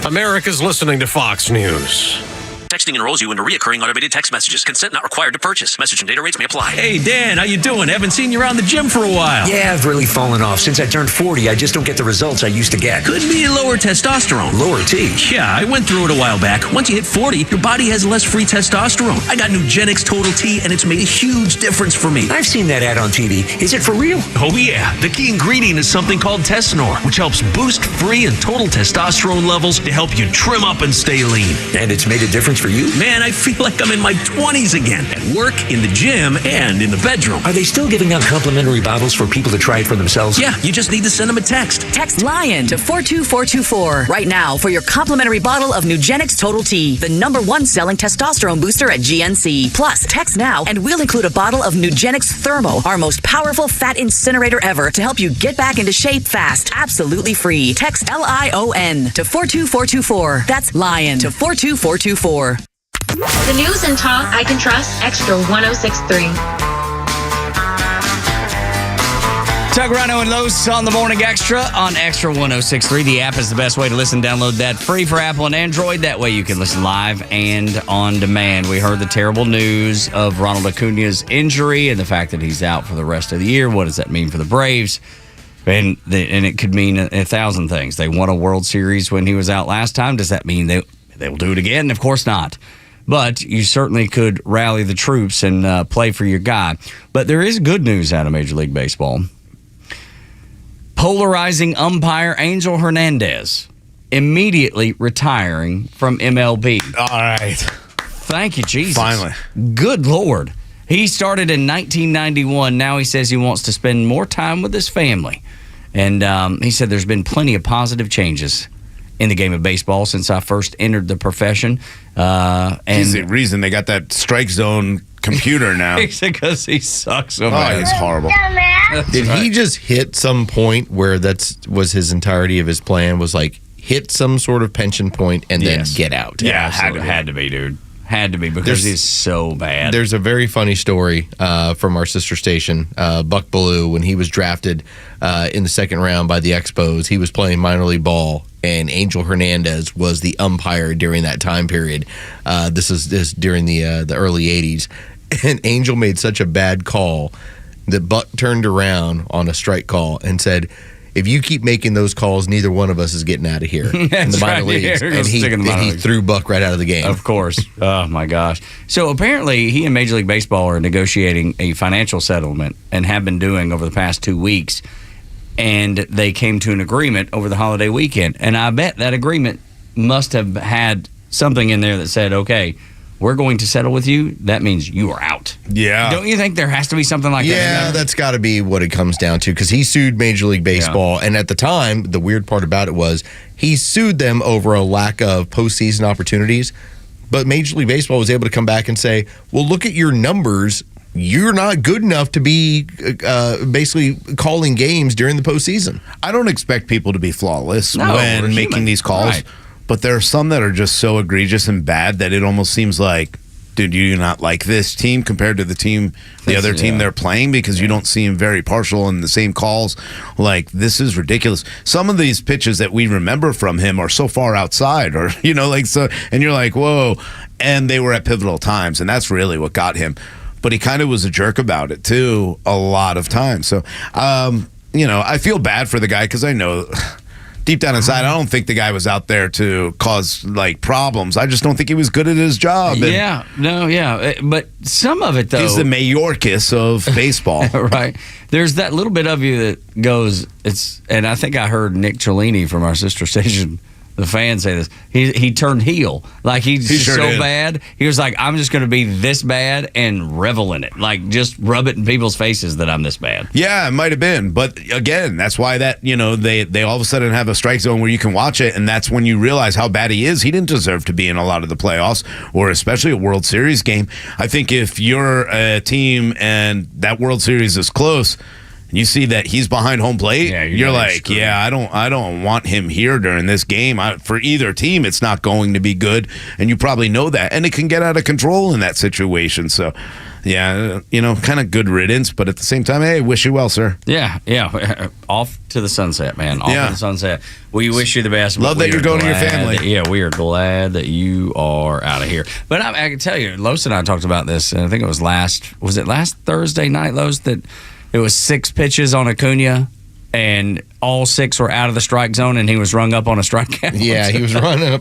America's listening to Fox News.
Texting enrolls you into reoccurring automated text messages. Consent not required to purchase. Message and data rates may apply.
Hey, Dan, how you doing? Haven't seen you around the gym for a while.
Yeah, I've really fallen off. Since I turned 40, I just don't get the results I used to get.
Could be lower testosterone.
Lower T?
Yeah, I went through it a while back. Once you hit 40, your body has less free testosterone. I got Nugenix Total T, and it's made a huge difference for me.
I've seen that ad on TV. Is it for real?
Oh, yeah. The key ingredient is something called Tesnor, which helps boost free and total testosterone levels to help you trim up and stay lean.
And it's made a difference for you?
Man, I feel like I'm in my 20s again. At work, in the gym, and in the bedroom.
Are they still giving out complimentary bottles for people to try it for themselves?
Yeah, you just need to send them a text.
Text LION to 42424 right now for your complimentary bottle of Nugenix Total T, the #1 selling testosterone booster at GNC. Plus, text now and we'll include a bottle of Nugenix Thermo, our most powerful fat incinerator ever, to help you get back into shape fast. Absolutely free. Text LION to 42424. That's LION to 42424.
The news and talk I can trust. Extra 106.3.
Tug, Rhino, and Los on the Morning Extra on Extra 106.3. The app is the best way to listen. Download that free for Apple and Android. That way you can listen live and on demand. We heard the terrible news of Ronald Acuna's injury and the fact that he's out for the rest of the year. What does that mean for the Braves? And it could mean 1,000 things. They won a World Series when he was out last time. Does that mean they will do it again? Of course not. But you certainly could rally the troops and play for your guy. But there is good news out of Major League Baseball. Polarizing umpire Angel Hernandez immediately retiring from MLB.
All right.
Thank you, Jesus.
Finally.
Good Lord. He started in 1991. Now he says he wants to spend more time with his family. And he said there's been plenty of positive changes in the game of baseball since I first entered the profession.
And he's the reason they got that strike zone computer now.
It's because he sucks so
much.
bad.
Oh, he's horrible.
Did he just hit some point where was his entirety of his plan was like hit some sort of pension point and then get out?
Yeah, had to be, dude. Had to be because he's so bad.
There's a very funny story from our sister station, Buck Bellew, when he was drafted in the second round by the Expos. He was playing minor league ball, and Angel Hernandez was the umpire during that time period. This is during the early 80s. And Angel made such a bad call that Buck turned around on a strike call and said, if you keep making those calls, neither one of us is getting out of here in the minor leagues. And he threw Buck right out of the game.
Of course. Oh, my gosh. So apparently he and Major League Baseball are negotiating a financial settlement and have been doing over the past 2 weeks. And they came to an agreement over the holiday weekend. And I bet that agreement must have had something in there that said, okay, we're going to settle with you. That means you are out.
Yeah.
Don't you think there has to be something like that?
Yeah, that's got to be what it comes down to, because he sued Major League Baseball. Yeah. And at the time, the weird part about it was he sued them over a lack of postseason opportunities. But Major League Baseball was able to come back and say, well, look at your numbers. You're not good enough to be basically calling games during the postseason.
I don't expect people to be flawless
No,
when
we're
making
human.
these calls.
Right.
But there are some that are just so egregious and bad that it almost seems like, dude, you do not like this team compared to the other team they're playing, because you don't seem very partial in the same calls. Like, this is ridiculous. Some of these pitches that we remember from him are so far outside, or, so, and you're like, whoa. And they were at pivotal times, and that's really what got him. But he kind of was a jerk about it, too, a lot of times. So, I feel bad for the guy, because I know deep down inside, I don't think the guy was out there to cause problems. I just don't think he was good at his job.
But some of it, though,
he's the Mayorkas of baseball.
Right. There's that little bit of you that goes, and I think I heard Nick Cellini from our sister station, the fan, say this. He turned heel. Like, he's
sure
so
did.
bad. He was like, I'm just going to be this bad and revel in it. Like, just rub it in people's faces that I'm this bad.
Yeah, it might have been. But again, that's why they all of a sudden have a strike zone where you can watch it, and that's when you realize how bad he is. He didn't deserve to be in a lot of the playoffs, or especially a World Series game. I think if you're a team and that World Series is close, you see that he's behind home plate, you're like, I don't want him here during this game. For either team, it's not going to be good, and you probably know that. And it can get out of control in that situation. So, kind of good riddance, but at the same time, hey, wish you well, sir.
Yeah. Off to the sunset, man. Off to the sunset. We wish you the best.
Love that you're going to your family.
We are glad that you are out of here. But I can tell you, Los and I talked about this, and I think it was last Thursday night, Los, that it was 6 pitches on Acuna, and all 6 were out of the strike zone, and he was rung up on a strikeout.
Yeah, he was running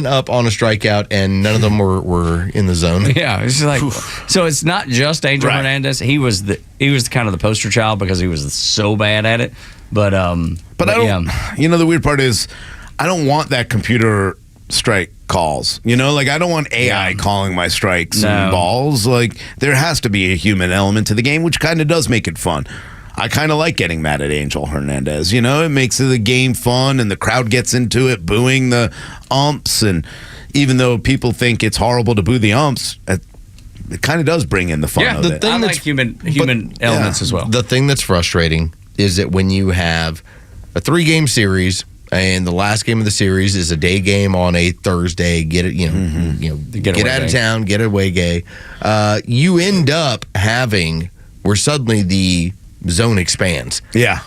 up on a strikeout, and none of them were in the zone.
Yeah, it's like, so it's not just Angel Hernandez. He was kind of the poster child because he was so bad at it. But I don't.
The weird part is, I don't want that computer strike calls. I don't want AI calling my strikes and balls. Like, there has to be a human element to the game, which kind of does make it fun. I kind of like getting mad at Angel Hernandez. It makes the game fun, and the crowd gets into it, booing the umps. And even though people think it's horrible to boo the umps, it kind of does bring in the fun of it.
I like human elements as well.
The thing that's frustrating is that when you have a 3-game series, and the last game of the series is a day game on a Thursday. Get it, get out of town, get away gay. You end up having where suddenly the zone expands.
Yeah.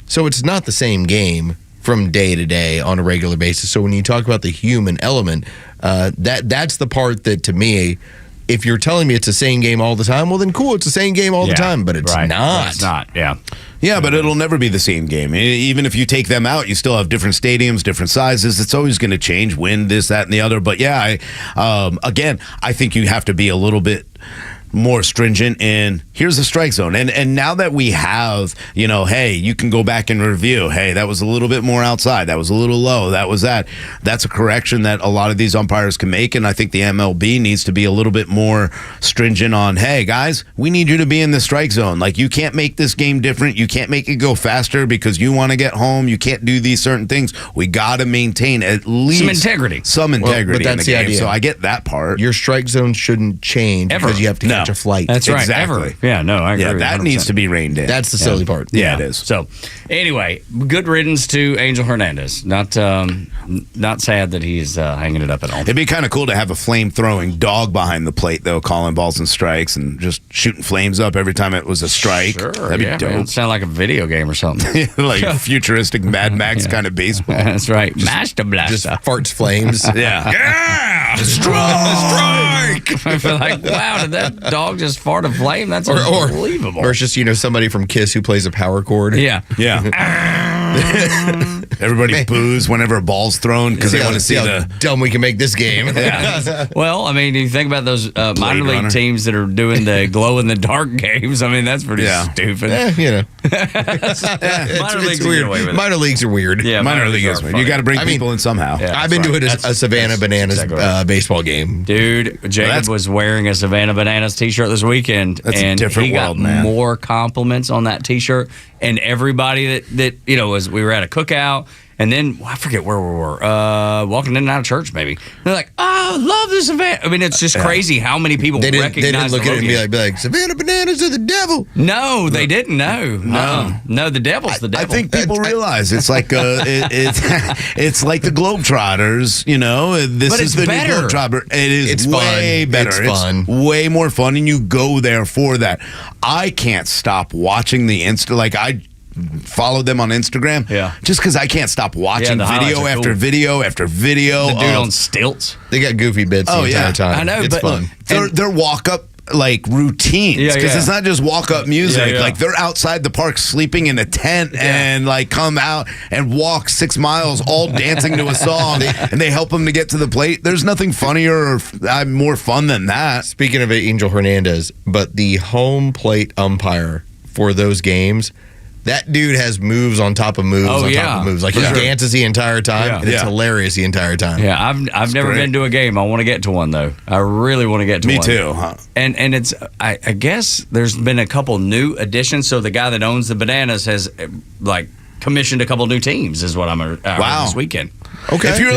So it's not the same game from day to day on a regular basis. So when you talk about the human element, that's the part that, to me, if you're telling me it's the same game all the time, well, then cool, it's the same game all the time, but it's not.
It's not, yeah.
Yeah, but it'll never be the same game. Even if you take them out, you still have different stadiums, different sizes. It's always going to change, wind, this, that, and the other. But yeah, I think you have to be a little bit more stringent in here's the strike zone. And now that we have, hey, you can go back and review, hey, that was a little bit more outside, that was a little low, that was that. That's a correction that a lot of these umpires can make, and I think the MLB needs to be a little bit more stringent on, hey, guys, we need you to be in the strike zone. Like, you can't make this game different. You can't make it go faster because you want to get home. You can't do these certain things. We got to maintain at least
some integrity.
Some integrity
but that's
in the game.
idea.
So I get that part.
Your strike zone shouldn't change because you have to catch a flight.
That's right.
Exactly.
Ever. Yeah, no, I agree.
Yeah, that
100%.
needs to be reined in.
That's the silly part.
Yeah, it is.
So, anyway, good riddance to Angel Hernandez. Not sad that he's hanging it up at all.
It'd be kind of cool to have a flame-throwing dog behind the plate, though, calling balls and strikes and just shooting flames up every time it was a strike.
Sure,
that'd be dope.
Man, sound like a video game or something.
Like futuristic Mad Max kind of baseball.
That's right. Master Blaster.
Just farts flames.
Yeah.
Strike!
I feel like, wow, did that dog just fart a flame? That's unbelievable.
Or it's just, somebody from Kiss who plays a power chord.
Yeah.
Everybody boos whenever a ball's thrown because they want to see
how
the
dumb we can make this game.
Well, I mean, you think about those minor league
Runner.
teams that are doing the glow-in-the-dark games. I mean, that's pretty stupid. Minor leagues
it's
get
weird.
away with it.
Minor leagues are weird.
Yeah,
minor league is weird. You got to bring
I mean,
people in somehow.
Yeah,
I've been to a Savannah Bananas
exactly right.
baseball game.
Dude, Jacob was wearing a Savannah Bananas t-shirt this weekend,
That's a
and
different
he
world,
got
man.
more compliments on that t-shirt. And everybody that we were at a cookout, and then I forget where we were, walking in and out of church maybe. They're like, "Oh, I love this event." I mean, it's just crazy how many people
They didn't
recognize.
look at it and be like, Savannah Bananas are the devil.
No, they didn't. No, the devil's the devil.
I think people realize it's like it's like the Globetrotters. This
But
is
it's
the
better.
new Globetrotter. It is
It's
way
fun.
better.
It's fun.
way more fun, and you go there for that. I can't stop watching the Like I followed them on Instagram.
Yeah.
Just because I can't stop watching
the highlights
video
are
after
cool.
video after video.
The dude
of-
on stilts.
They got goofy bits the entire time.
I know,
it's
but
fun.
Their walk up routines because it's not just walk up music. Like they're outside the park sleeping in a tent and come out and walk 6 miles all dancing to a song and they help them to get to the plate. There's nothing funnier or more fun than that.
Speaking of Angel Hernandez, but the home plate umpire for those games, that dude has moves on top of moves on top of moves. Like he dances the entire time, and it's hilarious the entire time.
Yeah, I've never been to a game. I want to get to one though. I really want to get to one.
Me too. Huh?
And it's I guess there's been a couple new additions. So the guy that owns the Bananas has commissioned a couple new teams. Is what I'm heard this weekend.
Okay, if you're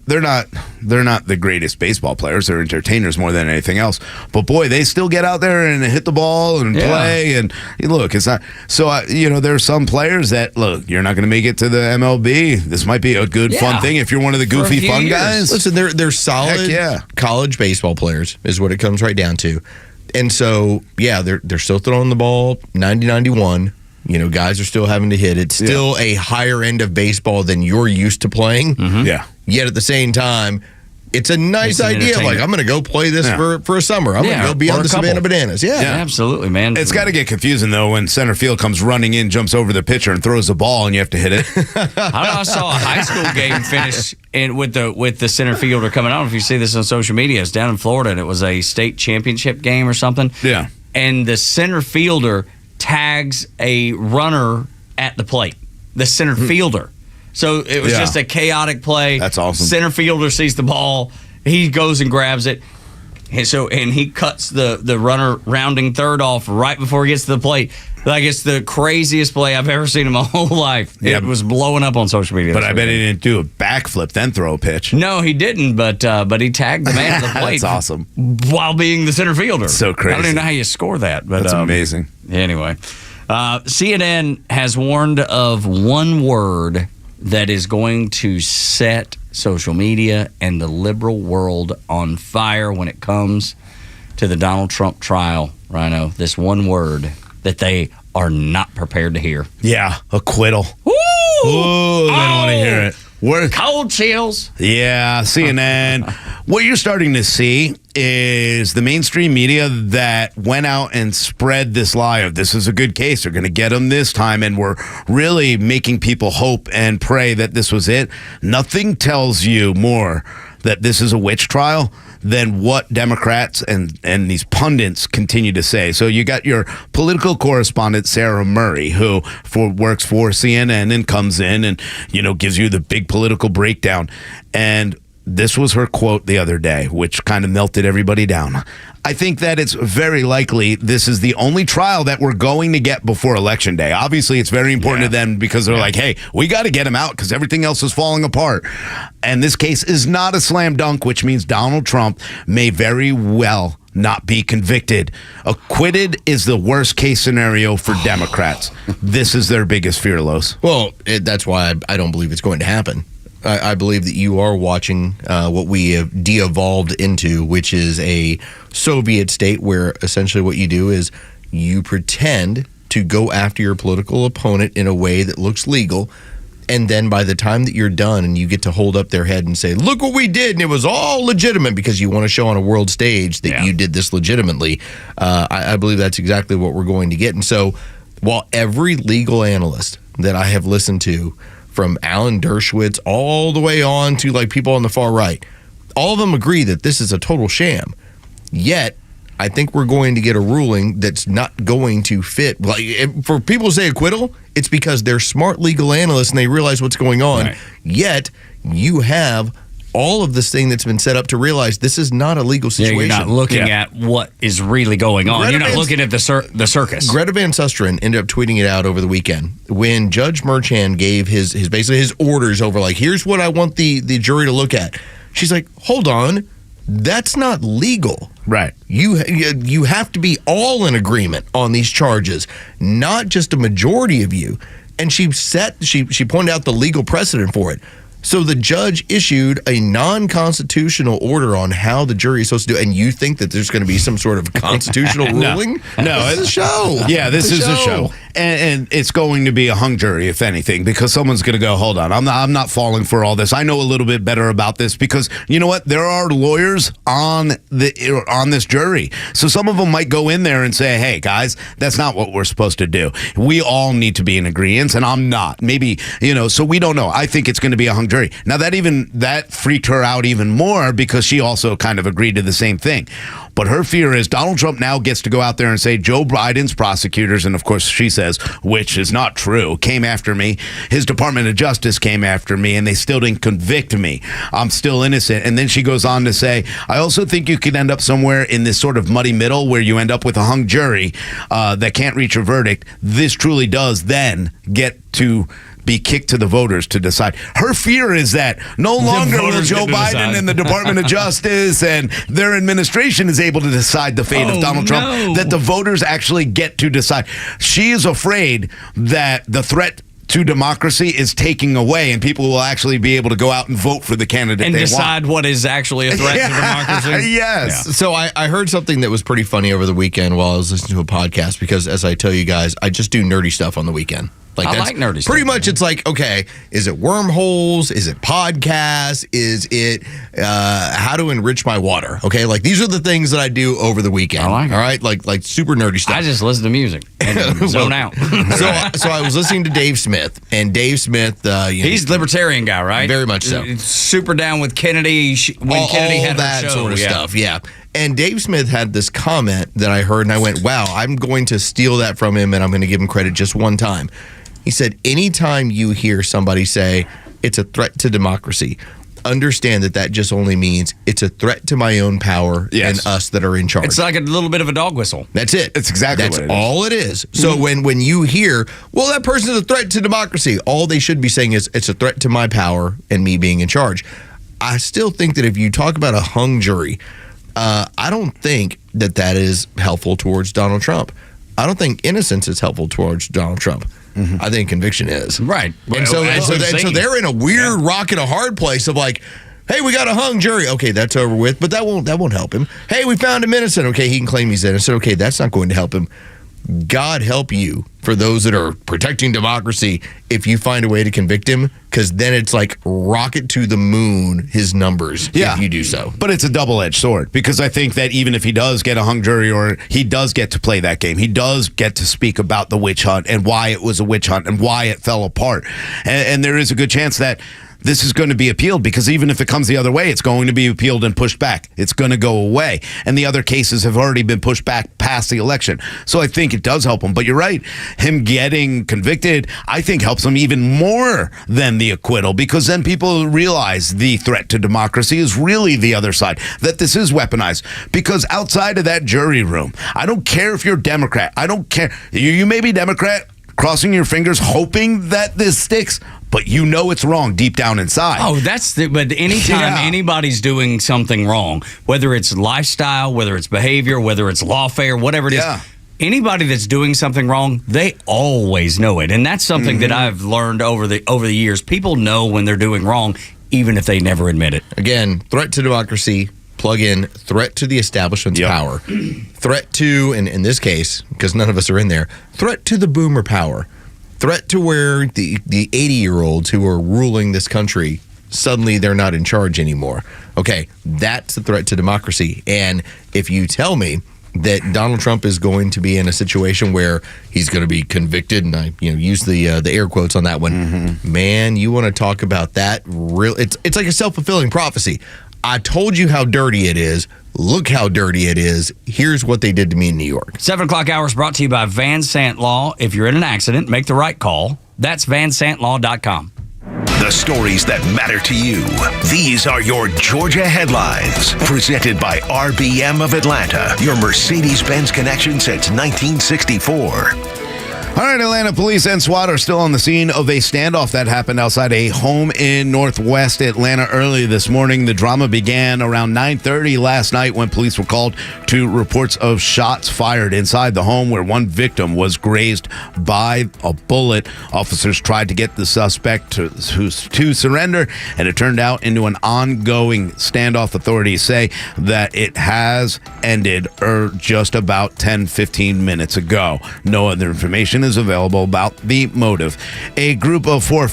they're not the greatest baseball players. They're entertainers more than anything else. But boy, they still get out there and hit the ball and play. And look, it's not so. There are some players that you're not going to make it to the MLB. This might be a good fun thing if you're one of the goofy fun guys.
Listen, they're solid college baseball players is what it comes right down to. And so they're still throwing the ball 90-91. Guys are still having to hit. It's still a higher end of baseball than you're used to playing.
Mm-hmm.
Yeah.
Yet at the same time, it's a nice idea. Like, I'm going to go play this for a summer. I'm going to go be on the Savannah Bananas. Yeah,
absolutely, man.
It's got to get confusing, though, when center field comes running in, jumps over the pitcher, and throws the ball, and you have to hit it.
I saw a high school game finish with the center fielder coming. I don't know if you see this on social media. It's down in Florida, and it was a state championship game or something.
Yeah.
And the center fielder tags a runner at the plate. The center fielder. So it was just a chaotic play.
That's awesome.
Center fielder sees the ball. He goes and grabs it. And he cuts the runner rounding third off right before he gets to the plate. Like, it's the craziest play I've ever seen in my whole life.
Yeah.
It was blowing up on social media.
But I bet he didn't do a backflip, then throw a pitch.
No, he didn't, but he tagged the man at the plate.
That's awesome.
While being the center fielder.
So crazy.
I don't even know how you score that. But
That's amazing.
Anyway, CNN has warned of one word that is going to set social media and the liberal world on fire when it comes to the Donald Trump trial, Rhino. This one word that they are not prepared to hear.
Yeah, acquittal.
Woo!
Ooh, they don't want to hear it.
Cold chills.
Yeah, CNN. What you're starting to see is the mainstream media that went out and spread this lie of this is a good case. They're going to get him this time. And we're really making people hope and pray that this was it. Nothing tells you more that this is a witch trial than what Democrats and these pundits continue to say. So you got your political correspondent, Sarah Murray, who works for CNN and comes in and, gives you the big political breakdown. And this was her quote the other day, which kind of melted everybody down. I think that it's very likely this is the only trial that we're going to get before Election Day. Obviously, it's very important to them because they're like, hey, we got to get him out because everything else is falling apart. And this case is not a slam dunk, which means Donald Trump may very well not be convicted. Acquitted is the worst case scenario for Democrats. This is their biggest fear, Los.
Well, that's why I don't believe it's going to happen. I believe that you are watching what we have de-evolved into, which is a Soviet state where essentially what you do is you pretend to go after your political opponent in a way that looks legal. And then by the time that you're done and you get to hold up their head and say, look what we did, and it was all legitimate because you want to show on a world stage that you did this legitimately, I believe that's exactly what we're going to get. And so while every legal analyst that I have listened to, from Alan Dershowitz all the way on to like people on the far right, all of them agree that this is a total sham. Yet, I think we're going to get a ruling that's not going to fit. Like, for people to say acquittal, it's because they're smart legal analysts and they realize what's going on. Right. Yet, you have all of this thing that's been set up to realize this is not a legal situation.
You're not looking at what is really going on. You're not looking at the circus.
Greta Van Susteren ended up tweeting it out over the weekend when Judge Merchan gave his basically his orders over, like, here's what I want the jury to look at. She's like, hold on, that's not legal.
Right.
You have to be all in agreement on these charges, not just a majority of you. And she pointed out the legal precedent for it. So the judge issued a non-constitutional order on how the jury is supposed to do it. And you think that there's going to be some sort of constitutional ruling?
No,
it's a show.
Yeah, this is a show. And it's going to be a hung jury, if anything, because someone's going to go, hold on, I'm not falling for all this. I know a little bit better about this because, you know what? There are lawyers on this jury. So some of them might go in there and say, hey, guys, that's not what we're supposed to do. We all need to be in agreement, and I'm not. Maybe, so we don't know. I think it's going to be a hung jury. Now, that freaked her out even more because she also kind of agreed to the same thing. But her fear is Donald Trump now gets to go out there and say Joe Biden's prosecutors, and of course she says, which is not true, came after me. His Department of Justice came after me, and they still didn't convict me. I'm still innocent. And then she goes on to say, I also think you could end up somewhere in this sort of muddy middle where you end up with a hung jury that can't reach a verdict. This truly does then get to be kicked to the voters to decide. Her fear is that no longer will Joe Biden and the Department of Justice and their administration is able to decide the fate of Donald Trump, that the voters actually get to decide. She is afraid that the threat to democracy is taking away and people will actually be able to go out and vote for the candidate
and
they
decide
want.
What is actually a threat to democracy.
Yes.
Yeah. So I heard something that was pretty funny over the weekend while I was listening to a podcast because, as I tell you guys, I just do nerdy stuff on the weekend.
I like nerdy stuff.
Pretty much it's like, okay, is it wormholes? Is it podcasts? Is it how to enrich my water? Okay, like these are the things that I do over the weekend.
I like it.
All right, like super nerdy stuff.
I just listen to music and zone out.
So I was listening to Dave Smith, and Dave Smith,
he's the libertarian guy, right?
Very much so.
Super down with Kennedy when Kennedy had
that
her show.
Sort of stuff. Yeah. And Dave Smith had this comment that I heard, and I went, wow, I'm going to steal that from him, and I'm going to give him credit just one time. He said, anytime you hear somebody say it's a threat to democracy, understand that just only means it's a threat to my own power and us that are in charge.
It's like a little bit of a dog whistle.
That's it.
It's exactly
That's
what it
all it is. So when you hear, well, that person's a threat to democracy, all they should be saying is it's a threat to my power and me being in charge. I still think that if you talk about a hung jury, I don't think that is helpful towards Donald Trump. I don't think innocence is helpful towards Donald Trump. I think conviction is.
Right.
And so they're in a weird rock and a hard place of like, hey, we got a hung jury. Okay, that's over with, but that won't help him. Hey, we found him innocent. Okay, he can claim he's innocent. Okay, that's not going to help him. God help you for those that are protecting democracy if you find a way to convict him, because then it's like rocket to the moon his numbers if you do so.
But it's a double-edged sword because I think that even if he does get a hung jury or he does get to play that game, he does get to speak about the witch hunt and why it was a witch hunt and why it fell apart. And there is a good chance that this is going to be appealed because even if it comes the other way, it's going to be appealed and pushed back. It's going to go away. And the other cases have already been pushed back past the election. So I think it does help him. But you're right. Him getting convicted, I think helps him even more than the acquittal because then people realize the threat to democracy is really the other side, that this is weaponized. Because outside of that jury room, I don't care if you're Democrat. I don't care. You may be Democrat, crossing your fingers, hoping that this sticks. but you know it's wrong deep down inside.
Oh, but anytime anybody's doing something wrong, whether it's lifestyle, whether it's behavior, whether it's lawfare, whatever it is, anybody that's doing something wrong, they always know it. And that's something that I've learned over the years. People know when they're doing wrong, even if they never admit it.
Again, threat to democracy, plug in threat to the establishment's power. Threat to, and in this case, because none of us are in there, threat to the boomer power. Threat to where the 80-year-olds who are ruling this country, suddenly they're not in charge anymore. Okay, that's the threat to democracy. And if you tell me that Donald Trump is going to be in a situation where he's going to be convicted, and I use the air quotes on that one, man, you want to talk about that? It's like a self-fulfilling prophecy. I told you how dirty it is. Look how dirty it is. Here's what they did to me in New York.
7 o'clock hour is brought to you by Van Sant Law. If you're in an accident, make the right call. That's vansantlaw.com.
The stories that matter to you. These are your Georgia headlines. Presented by RBM of Atlanta, your Mercedes-Benz connection since 1964.
All right, Atlanta police and SWAT are still on the scene of a standoff that happened outside a home in northwest Atlanta early this morning. The drama began around 9:30 last night when police were called to reports of shots fired inside the home where one victim was grazed by a bullet. Officers tried to get the suspect to surrender, and it turned out into an ongoing standoff. Authorities say that it has ended just about 10-15 minutes ago. No other information is available about the motive. A group of 4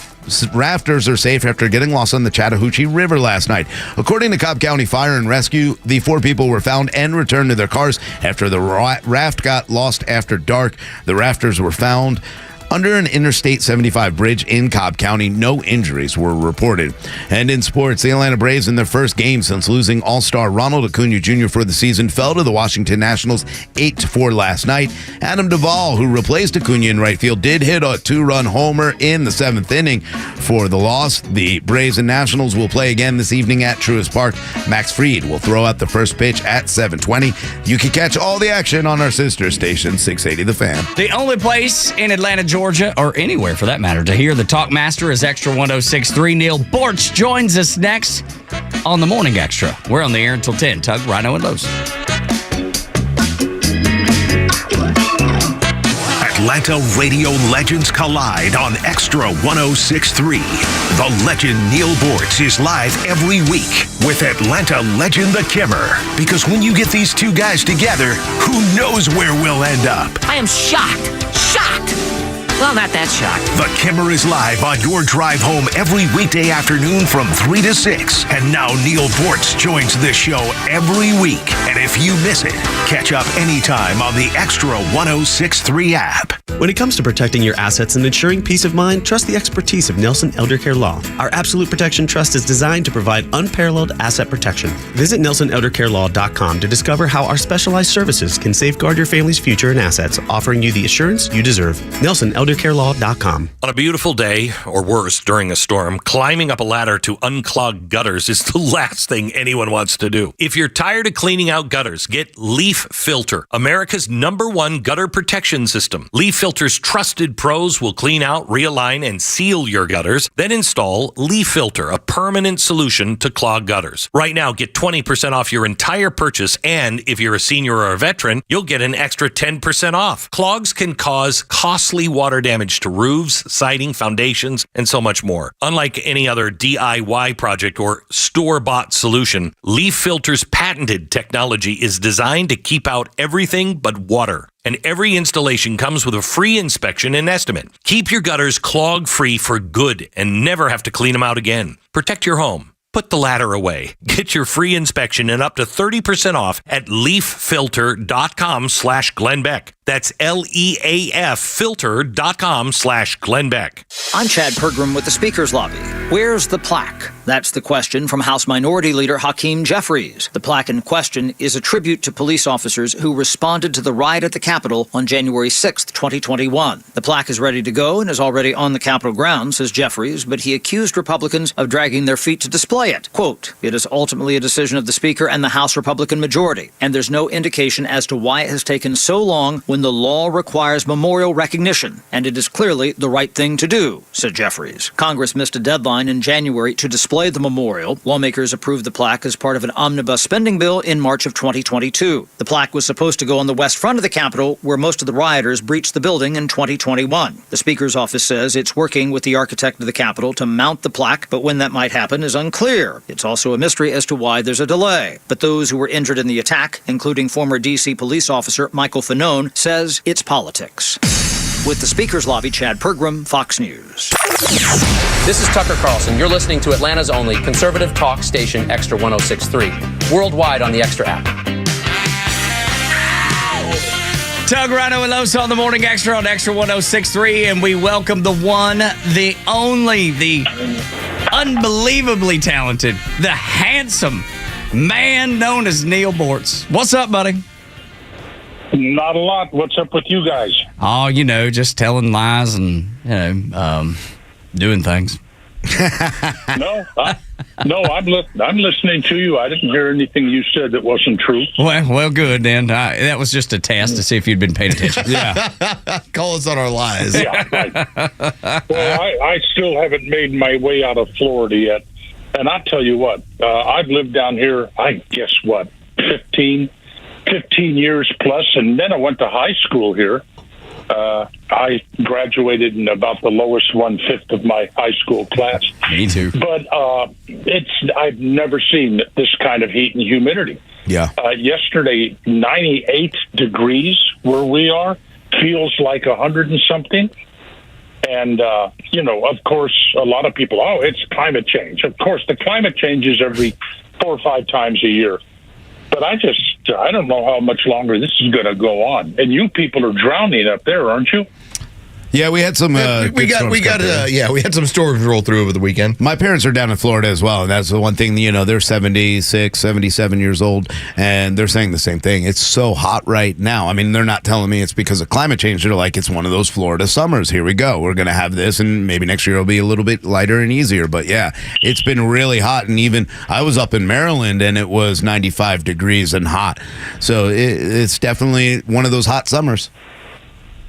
rafters are safe after getting lost on the Chattahoochee River last night. According to Cobb County Fire and Rescue, the 4 people were found and returned to their cars after the raft got lost after dark. The rafters were found under an Interstate 75 bridge in Cobb County. No injuries were reported. And in sports, the Atlanta Braves in their first game since losing All-Star Ronald Acuna Jr. for the season fell to the Washington Nationals 8-4 last night. Adam Duvall, who replaced Acuna in right field, did hit a 2-run homer in the 7th inning for the loss. The Braves and Nationals will play again this evening at Truist Park. Max Fried will throw out the first pitch at 7:20. You can catch all the action on our sister station, 680 The Fan.
The only place in Atlanta, Georgia, or anywhere for that matter, to hear the Talk Master is Extra 106.3. Neil Bortz joins us next on the Morning Extra. We're on the air until 10. Tug, Rhino, and Lowe's.
Atlanta radio legends collide on Extra 106.3. The legend Neil Bortz is live every week with Atlanta legend The Kimmer. Because when you get these two guys together, who knows where we'll end up?
I am shocked. Well, not that shocked.
The Kimmer is live on your drive home every weekday afternoon from 3 to 6. And now Neil Bortz joins this show every week. And if you miss it, catch up anytime on the Extra 106.3 app.
When it comes to protecting your assets and ensuring peace of mind, trust the expertise of Nelson Elder Care Law. Our Absolute Protection Trust is designed to provide unparalleled asset protection. Visit NelsonElderCareLaw.com to discover how our specialized services can safeguard your family's future and assets, offering you the assurance you deserve. NelsonElderCareLaw.com.
On a beautiful day, or worse, during a storm, climbing up a ladder to unclog gutters is the last thing anyone wants to do. If you're tired of cleaning out gutters, get Leaf Filter, America's #1 gutter protection system. Leaf Filter's trusted pros will clean out, realign, and seal your gutters. Then install Leaf Filter, a permanent solution to clogged gutters. Right now, get 20% off your entire purchase, and if you're a senior or a veteran, you'll get an extra 10% off. Clogs can cause costly water damage to roofs, siding, foundations, and so much more. Unlike any other DIY project or store-bought solution, Leaf Filter's patented technology is designed to keep out everything but water. And every installation comes with a free inspection and estimate. Keep your gutters clog-free for good and never have to clean them out again. Protect your home. Put the ladder away. Get your free inspection and up to 30% off at leaffilter.com/GlennBeck. That's LEAF filter.com/GlennBeck.
I'm Chad Pergram with the Speaker's Lobby. Where's the plaque? That's the question from House Minority Leader Hakeem Jeffries. The plaque in question is a tribute to police officers who responded to the riot at the Capitol on January 6th, 2021. The plaque is ready to go and is already on the Capitol grounds, says Jeffries, but he accused Republicans of dragging their feet to display it. Quote, "It is ultimately a decision of the Speaker and the House Republican majority, and there's no indication as to why it has taken so long when when the law requires memorial recognition, and it is clearly the right thing to do, said Jeffries. Congress missed a deadline in January to display the memorial. Lawmakers approved the plaque as part of an omnibus spending bill in March of 2022. The plaque was supposed to go on the west front of the Capitol, where most of the rioters breached the building in 2021. The Speaker's office says it's working with the architect of the Capitol to mount the plaque, but when that might happen is unclear. It's also a mystery as to why there's a delay. But those who were injured in the attack, including former D.C. police officer Michael Fanone, says it's politics. With the Speaker's lobby, Chad Pergram, Fox News.
This is Tucker Carlson. You're listening to Atlanta's only conservative talk station, Xtra 106.3, worldwide on the Xtra app.
Tug, Rhino, and Los on the Morning Xtra on Xtra 106.3, and we welcome the one, the only, the unbelievably talented, the handsome man known as Neil Bortz. What's up, buddy?
Not a lot. What's up with you guys?
Oh, just telling lies and, doing things.
No, I'm listening to you. I didn't hear anything you said that wasn't true.
Well, good, then. That was just a test to see if you'd been paying attention.
Yeah. Call us on our lies.
Yeah, right. Well, I still haven't made my way out of Florida yet. And I'll tell you what, I've lived down here, I guess, 15 years plus, and then I went to high school here. I graduated in about the lowest 1/5 of my high school class.
Me too.
But I've never seen this kind of heat and humidity.
Yeah.
Yesterday, 98 degrees where we are, feels like 100 and something. And, of course, a lot of people, it's climate change. Of course, the climate changes every 4 or 5 times a year. But I don't know how much longer this is going to go on. And you people are drowning up there, aren't you?
Yeah, we had some.
we had some storms roll through over the weekend.
My parents are down in Florida as well, and that's the one thing. They're 76, 77 years old, and they're saying the same thing. It's so hot right now. I mean, they're not telling me it's because of climate change. They're like, it's one of those Florida summers. Here we go. We're going to have this, and maybe next year it'll be a little bit lighter and easier. But yeah, it's been really hot, and even I was up in Maryland, and it was 95 degrees and hot. So it's definitely one of those hot summers.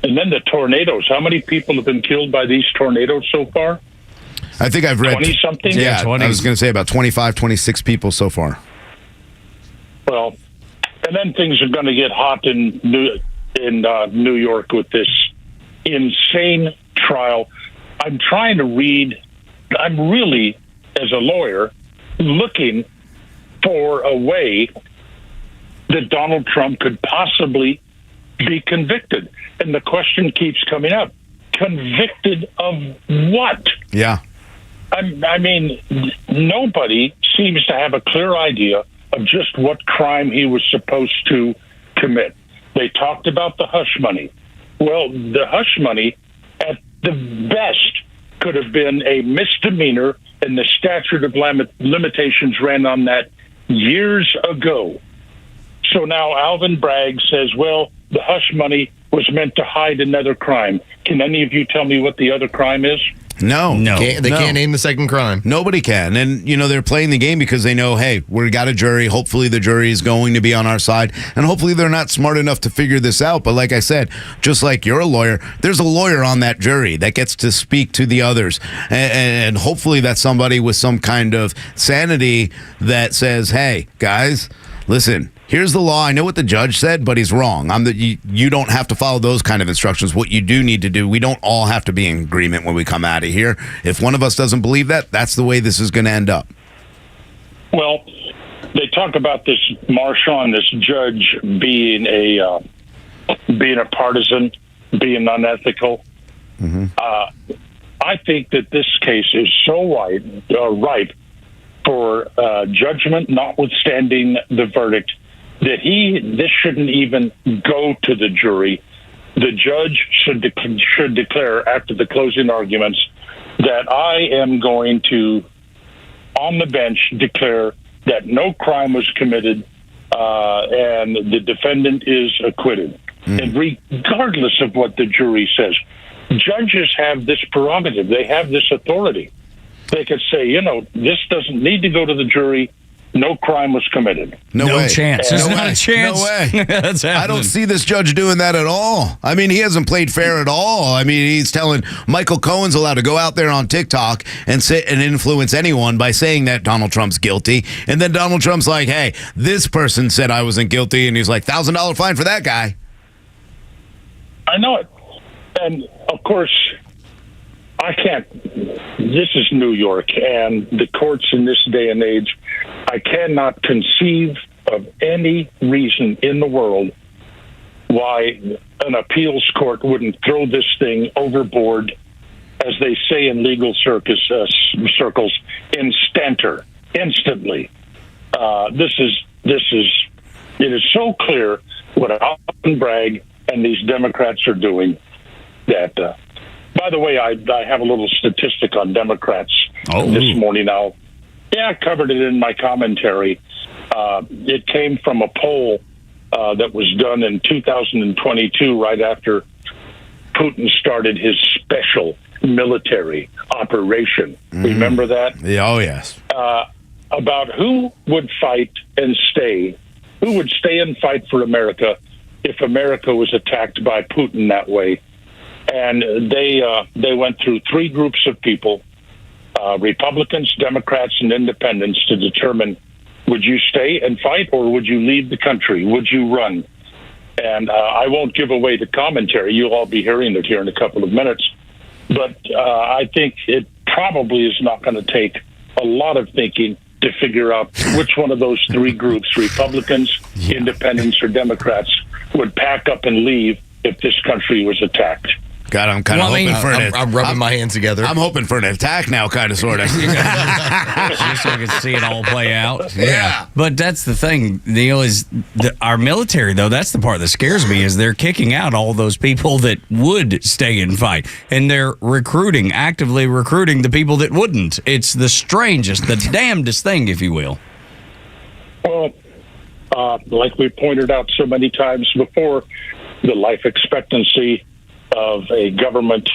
And then the tornadoes. How many people have been killed by these tornadoes so far?
I think I've read
20-something?
Yeah,
20.
I was going to say about 25, 26 people so far.
Well, and then things are going to get hot in New York with this insane trial. I'm trying to read. I'm really, as a lawyer, looking for a way that Donald Trump could possibly be convicted. And the question keeps coming up. Convicted of what?
Yeah.
I mean, nobody seems to have a clear idea of just what crime he was supposed to commit. They talked about the hush money. Well, the hush money, at the best, could have been a misdemeanor, and the statute of limitations ran on that years ago. So now Alvin Bragg says, well, the hush money was meant to hide another crime. Can any of you tell me what the other crime is?
No.
They can't name the second crime.
Nobody can. And, they're playing the game because they know, hey, we got a jury. Hopefully the jury is going to be on our side. And hopefully they're not smart enough to figure this out. But like I said, just like you're a lawyer, there's a lawyer on that jury that gets to speak to the others. And hopefully that's somebody with some kind of sanity that says, hey, guys, listen, here's the law. I know what the judge said, but he's wrong. You don't have to follow those kind of instructions. What you do need to do, we don't all have to be in agreement when we come out of here. If one of us doesn't believe that, that's the way this is going to end up.
Well, they talk about this Marchand, this judge, being a partisan, being unethical.
Mm-hmm.
I think that this case is so ripe for judgment, notwithstanding the verdict, that this shouldn't even go to the jury. The judge should declare after the closing arguments that I am going to, on the bench, declare that no crime was committed and the defendant is acquitted. And regardless of what the jury says, judges have this prerogative. They have this authority. They could say, this doesn't need to go to the jury. no crime was committed.
No way.
chance. There's not a chance.
No way.
That's
I don't
happening.
see this judge doing that at all. I mean, he hasn't played fair at all. I mean, he's telling Michael Cohen's allowed to go out there on TikTok and sit and influence anyone by saying that Donald Trump's guilty. And then Donald Trump's like, hey, this person said I wasn't guilty. And he's like, $1,000 fine for that guy.
I know it. And, of course, I can't. This is New York, and the courts in this day and age, I cannot conceive of any reason in the world why an appeals court wouldn't throw this thing overboard, as they say in legal circles, instantly. It is so clear what Alvin Bragg and these Democrats are doing that. By the way, I have a little statistic on Democrats this morning. I covered it in my commentary. It came from a poll that was done in 2022, right after Putin started his special military operation. Remember that?
Yeah, oh, yes.
About who would fight and stay, who would stay and fight for America if America was attacked by Putin that way. And they went through three groups of people, Republicans, Democrats, and independents, to determine, would you stay and fight or would you leave the country? Would you run? And I won't give away the commentary. You'll all be hearing it here in a couple of minutes. But I think it probably is not going to take a lot of thinking to figure out which one of those three groups, Republicans, independents, or Democrats, would pack up and leave if this country was attacked.
God, I'm kind of hoping for an
I'm rubbing my hands together.
I'm hoping for an attack now, kind of, sort of.
Just so I can see it all play out.
Yeah.
But that's the thing, Neil, is our military, though, that's the part that scares me, is they're kicking out all those people that would stay and fight. And they're actively recruiting the people that wouldn't. It's the strangest, the damnedest thing, if you will.
Well, like we pointed out so many times before, the life expectancy of a government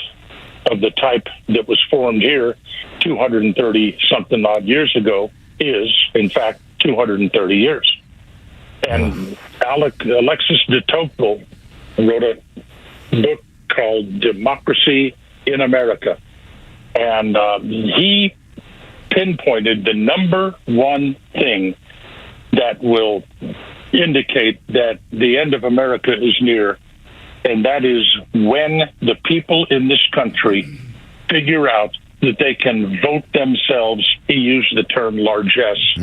of the type that was formed here 230-something odd years ago is, in fact, 230 years. And Alexis de Tocqueville wrote a book called Democracy in America. And he pinpointed the number one thing that will indicate that the end of America is near, and that is when the people in this country figure out that they can vote themselves, he used the term largesse,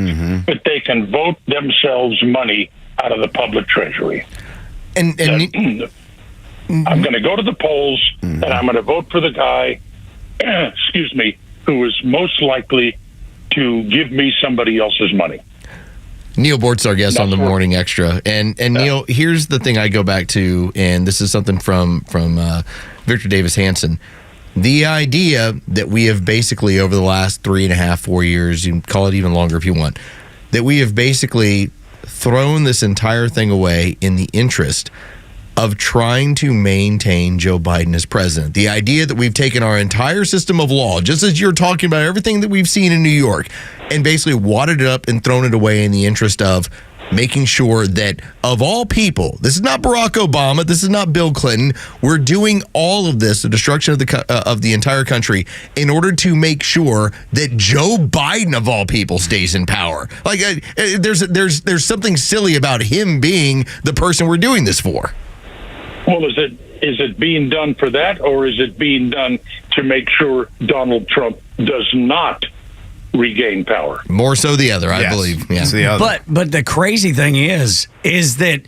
but they can vote themselves money out of the public treasury. And I'm going to go to the polls, and I'm going to vote for the guy, who is most likely to give me somebody else's money.
Neil Bort's our guest on the Morning Extra. And Neil, here's the thing I go back to, and this is something from Victor Davis Hanson. The idea that we have basically, over the last 3.5, 4 years, you can call it even longer if you want, that we have basically thrown this entire thing away in the interest of trying to maintain Joe Biden as president. The idea that we've taken our entire system of law, just as you're talking about everything that we've seen in New York, and basically wadded it up and thrown it away in the interest of making sure that, of all people, this is not Barack Obama, this is not Bill Clinton, we're doing all of this, the destruction of the entire country, in order to make sure that Joe Biden, of all people, stays in power. Like, there's something silly about him being the person we're doing this for.
Well, is it being done for that, or is it being done to make sure Donald Trump does not regain power?
More so the other, I believe. Yeah.
The other.
But the crazy thing is that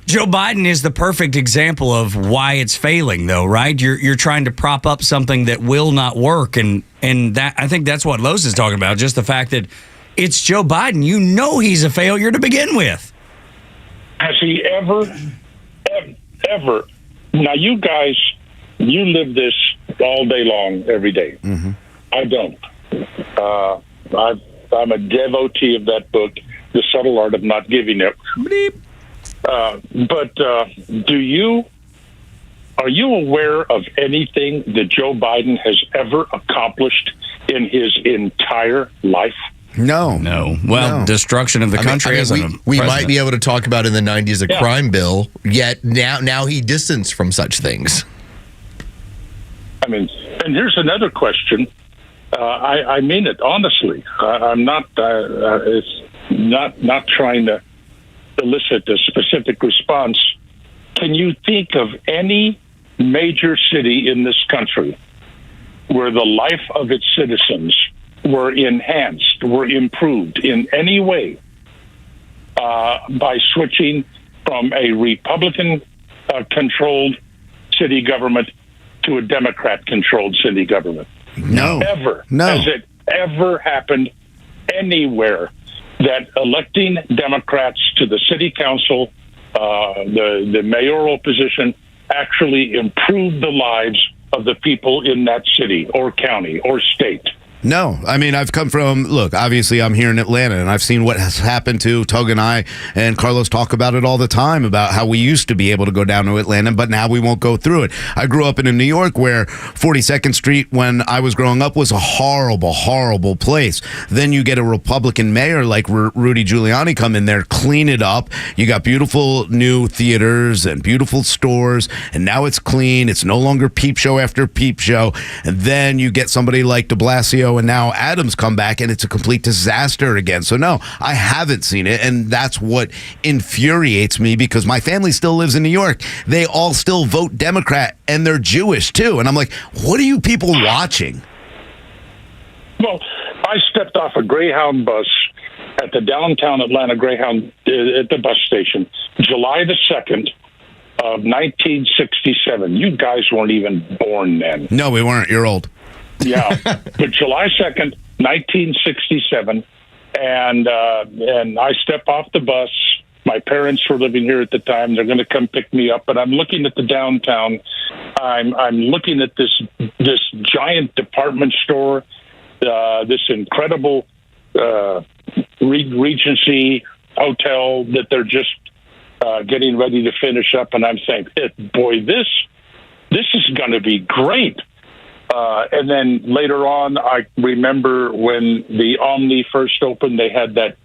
Joe Biden is the perfect example of why it's failing, though, right? You're trying to prop up something that will not work, and that, I think that's what Lowe's is talking about. Just the fact that it's Joe Biden. You know he's a failure to begin with.
Has he ever? Now, you guys, you live this all day long, every day. I don't. I'm a devotee of that book, The Subtle Art of Not Giving It. But are you aware of anything that Joe Biden has ever accomplished in his entire life?
No.
Well, destruction of the country as
we might be able to talk about in the 90s a
Yeah.
crime bill, yet now he distanced from such things.
I mean, and here's another question. I mean it honestly. I'm not. It's not trying to elicit a specific response. Can you think of any major city in this country where the life of its citizens were enhanced, were improved in any way by switching from a Republican-controlled city government to a Democrat-controlled city government?
No.
Ever.
No.
Has it ever happened anywhere that electing Democrats to the city council, the mayoral position, actually improved the lives of the people in that city or county or state?
No, I mean, I've come from, look, obviously I'm here in Atlanta, and I've seen what has happened to Tug and I, and Carlos talk about it all the time, about how we used to be able to go down to Atlanta, but now we won't go through it. I grew up in New York, where 42nd Street, when I was growing up, was a horrible, horrible place. Then you get a Republican mayor like Rudy Giuliani come in there, clean it up. You got beautiful new theaters and beautiful stores, and now it's clean. It's no longer peep show after peep show. And then you get somebody like de Blasio, and now Adams come back, and it's a complete disaster again. So no, I haven't seen it, and that's what infuriates me, because my family still lives in New York. They all still vote Democrat, and they're Jewish too. And I'm like, what are you people watching?
Well, I stepped off a Greyhound bus at the downtown Atlanta Greyhound at the bus station, July the 2nd of 1967. You guys weren't even born then.
No, we weren't. You're old.
Yeah, but July 2nd, 1967, and I step off the bus. My parents were living here at the time. They're going to come pick me up, but I'm looking at the downtown. I'm looking at this giant department store, this incredible Regency hotel that they're just getting ready to finish up, and I'm saying, boy, this is going to be great. And then later on, I remember when the Omni first opened, they had that.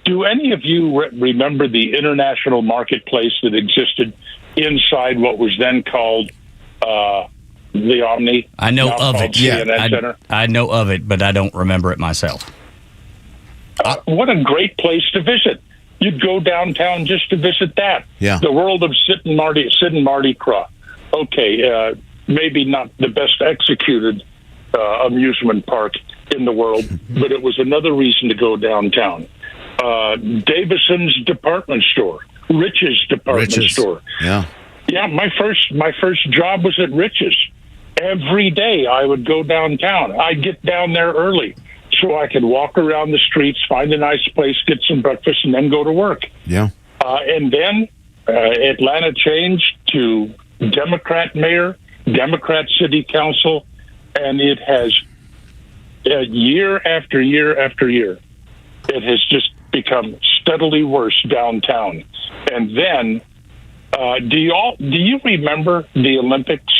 Do any of you remember the international marketplace that existed inside what was then called the Omni?
I know of it.
CNN Center?
I know of it, but I don't remember it myself.
What a great place to visit. You'd go downtown just to visit that.
Yeah.
The world of Sid and Marty Krofft. Okay, maybe not the best executed amusement park in the world, but it was another reason to go downtown. Davison's department store, Rich's department store.
Yeah.
Yeah, my first job was at Rich's. Every day I would go downtown. I'd get down there early so I could walk around the streets, find a nice place, get some breakfast, and then go to work.
Yeah.
And then Atlanta changed to Democrat mayor, Democrat city council, and it has year after year after year, it has just become steadily worse downtown. And then, do you remember the Olympics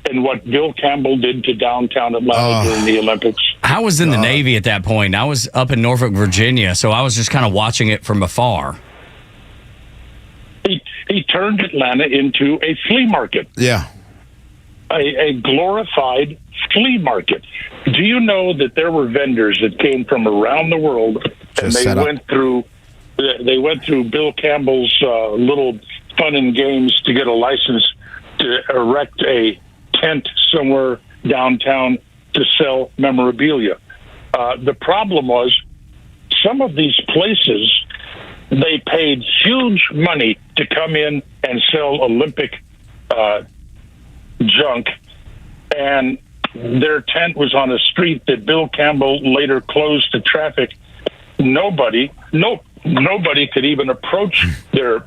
and what Bill Campbell did to downtown Atlanta during the Olympics?
I was in the Navy at that point. I was up in Norfolk, Virginia, so I was just kind of watching it from afar.
He turned Atlanta into a flea market.
Yeah.
A glorified flea market. Do you know that there were vendors that came from around the world, and they went through Bill Campbell's little fun and games to get a license to erect a tent somewhere downtown to sell memorabilia. The problem was some of these places, they paid huge money to come in and sell Olympic junk, and their tent was on a street that Bill Campbell later closed to traffic. Nobody could even approach their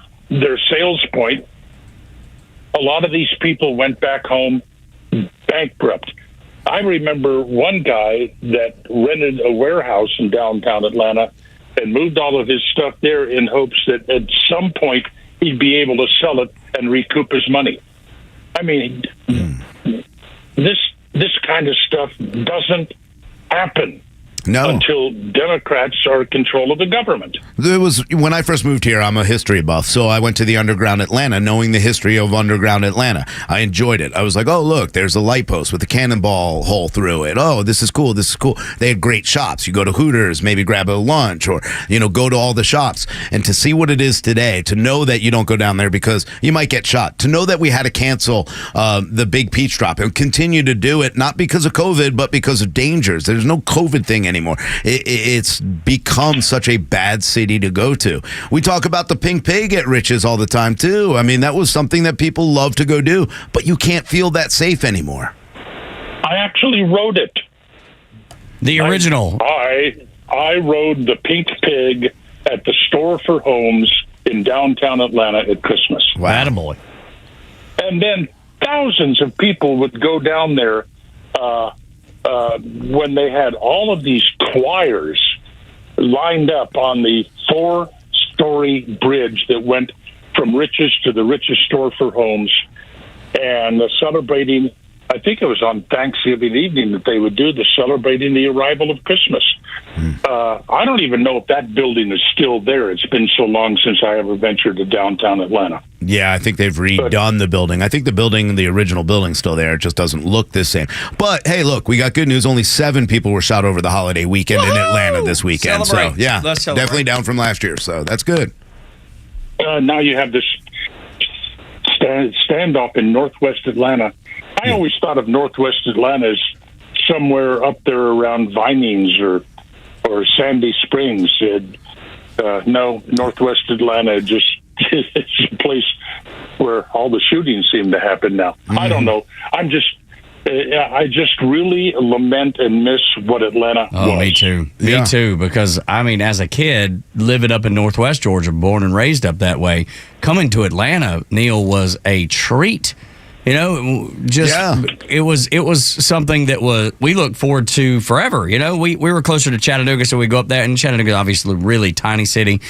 sales point. A lot of these people went back home bankrupt. I remember one guy that rented a warehouse in downtown Atlanta and moved all of his stuff there in hopes that at some point he'd be able to sell it and recoup his money. I mean, this kind of stuff doesn't happen.
No.
Until Democrats are in control of the government.
It was when I first moved here. I'm a history buff, so I went to the Underground Atlanta, knowing the history of Underground Atlanta. I enjoyed it. I was like, "Oh, look, there's a light post with a cannonball hole through it. Oh, this is cool. This is cool." They had great shops. You go to Hooters, maybe grab a lunch, or go to all the shops. And to see what it is today, to know that you don't go down there because you might get shot. To know that we had to cancel the big peach drop and continue to do it, not because of COVID, but because of dangers. There's no COVID thing anymore. It's become such a bad city to go to. We talk about the Pink Pig at Rich's all the time, too. I mean, that was something that people love to go do, but you can't feel that safe anymore.
I actually rode it.
The original.
I rode the Pink Pig at the Store for Homes in downtown Atlanta at Christmas.
Wow. Attaboy.
And then thousands of people would go down there when they had all of these choirs lined up on the 4-story bridge that went from Rich's to the Rich's Store for Homes, and celebrating, I think it was on Thanksgiving evening that they would do the celebrating the arrival of Christmas. I don't even know if that building is still there. It's been so long since I ever ventured to downtown Atlanta.
Yeah, I think they've redone the building. I think the original building's still there. It just doesn't look the same. But, hey, look, we got good news. Only 7 people were shot over the holiday weekend in Atlanta this weekend.
Celebrate.
So, yeah,
Let's celebrate.
definitely down from last year. So that's good.
Now you have this standoff in Northwest Atlanta. I always thought of Northwest Atlanta as somewhere up there around Vinings or Sandy Springs. No, Northwest Atlanta it's a place where all the shootings seem to happen now. I don't know. I just really lament and miss what Atlanta was.
Me too. Me too, because, I mean, as a kid, living up in Northwest Georgia, born and raised up that way, coming to Atlanta, Neil, was a treat. It was something that we looked forward to forever. We were closer to Chattanooga, so we go up there, and Chattanooga, obviously, a really tiny city.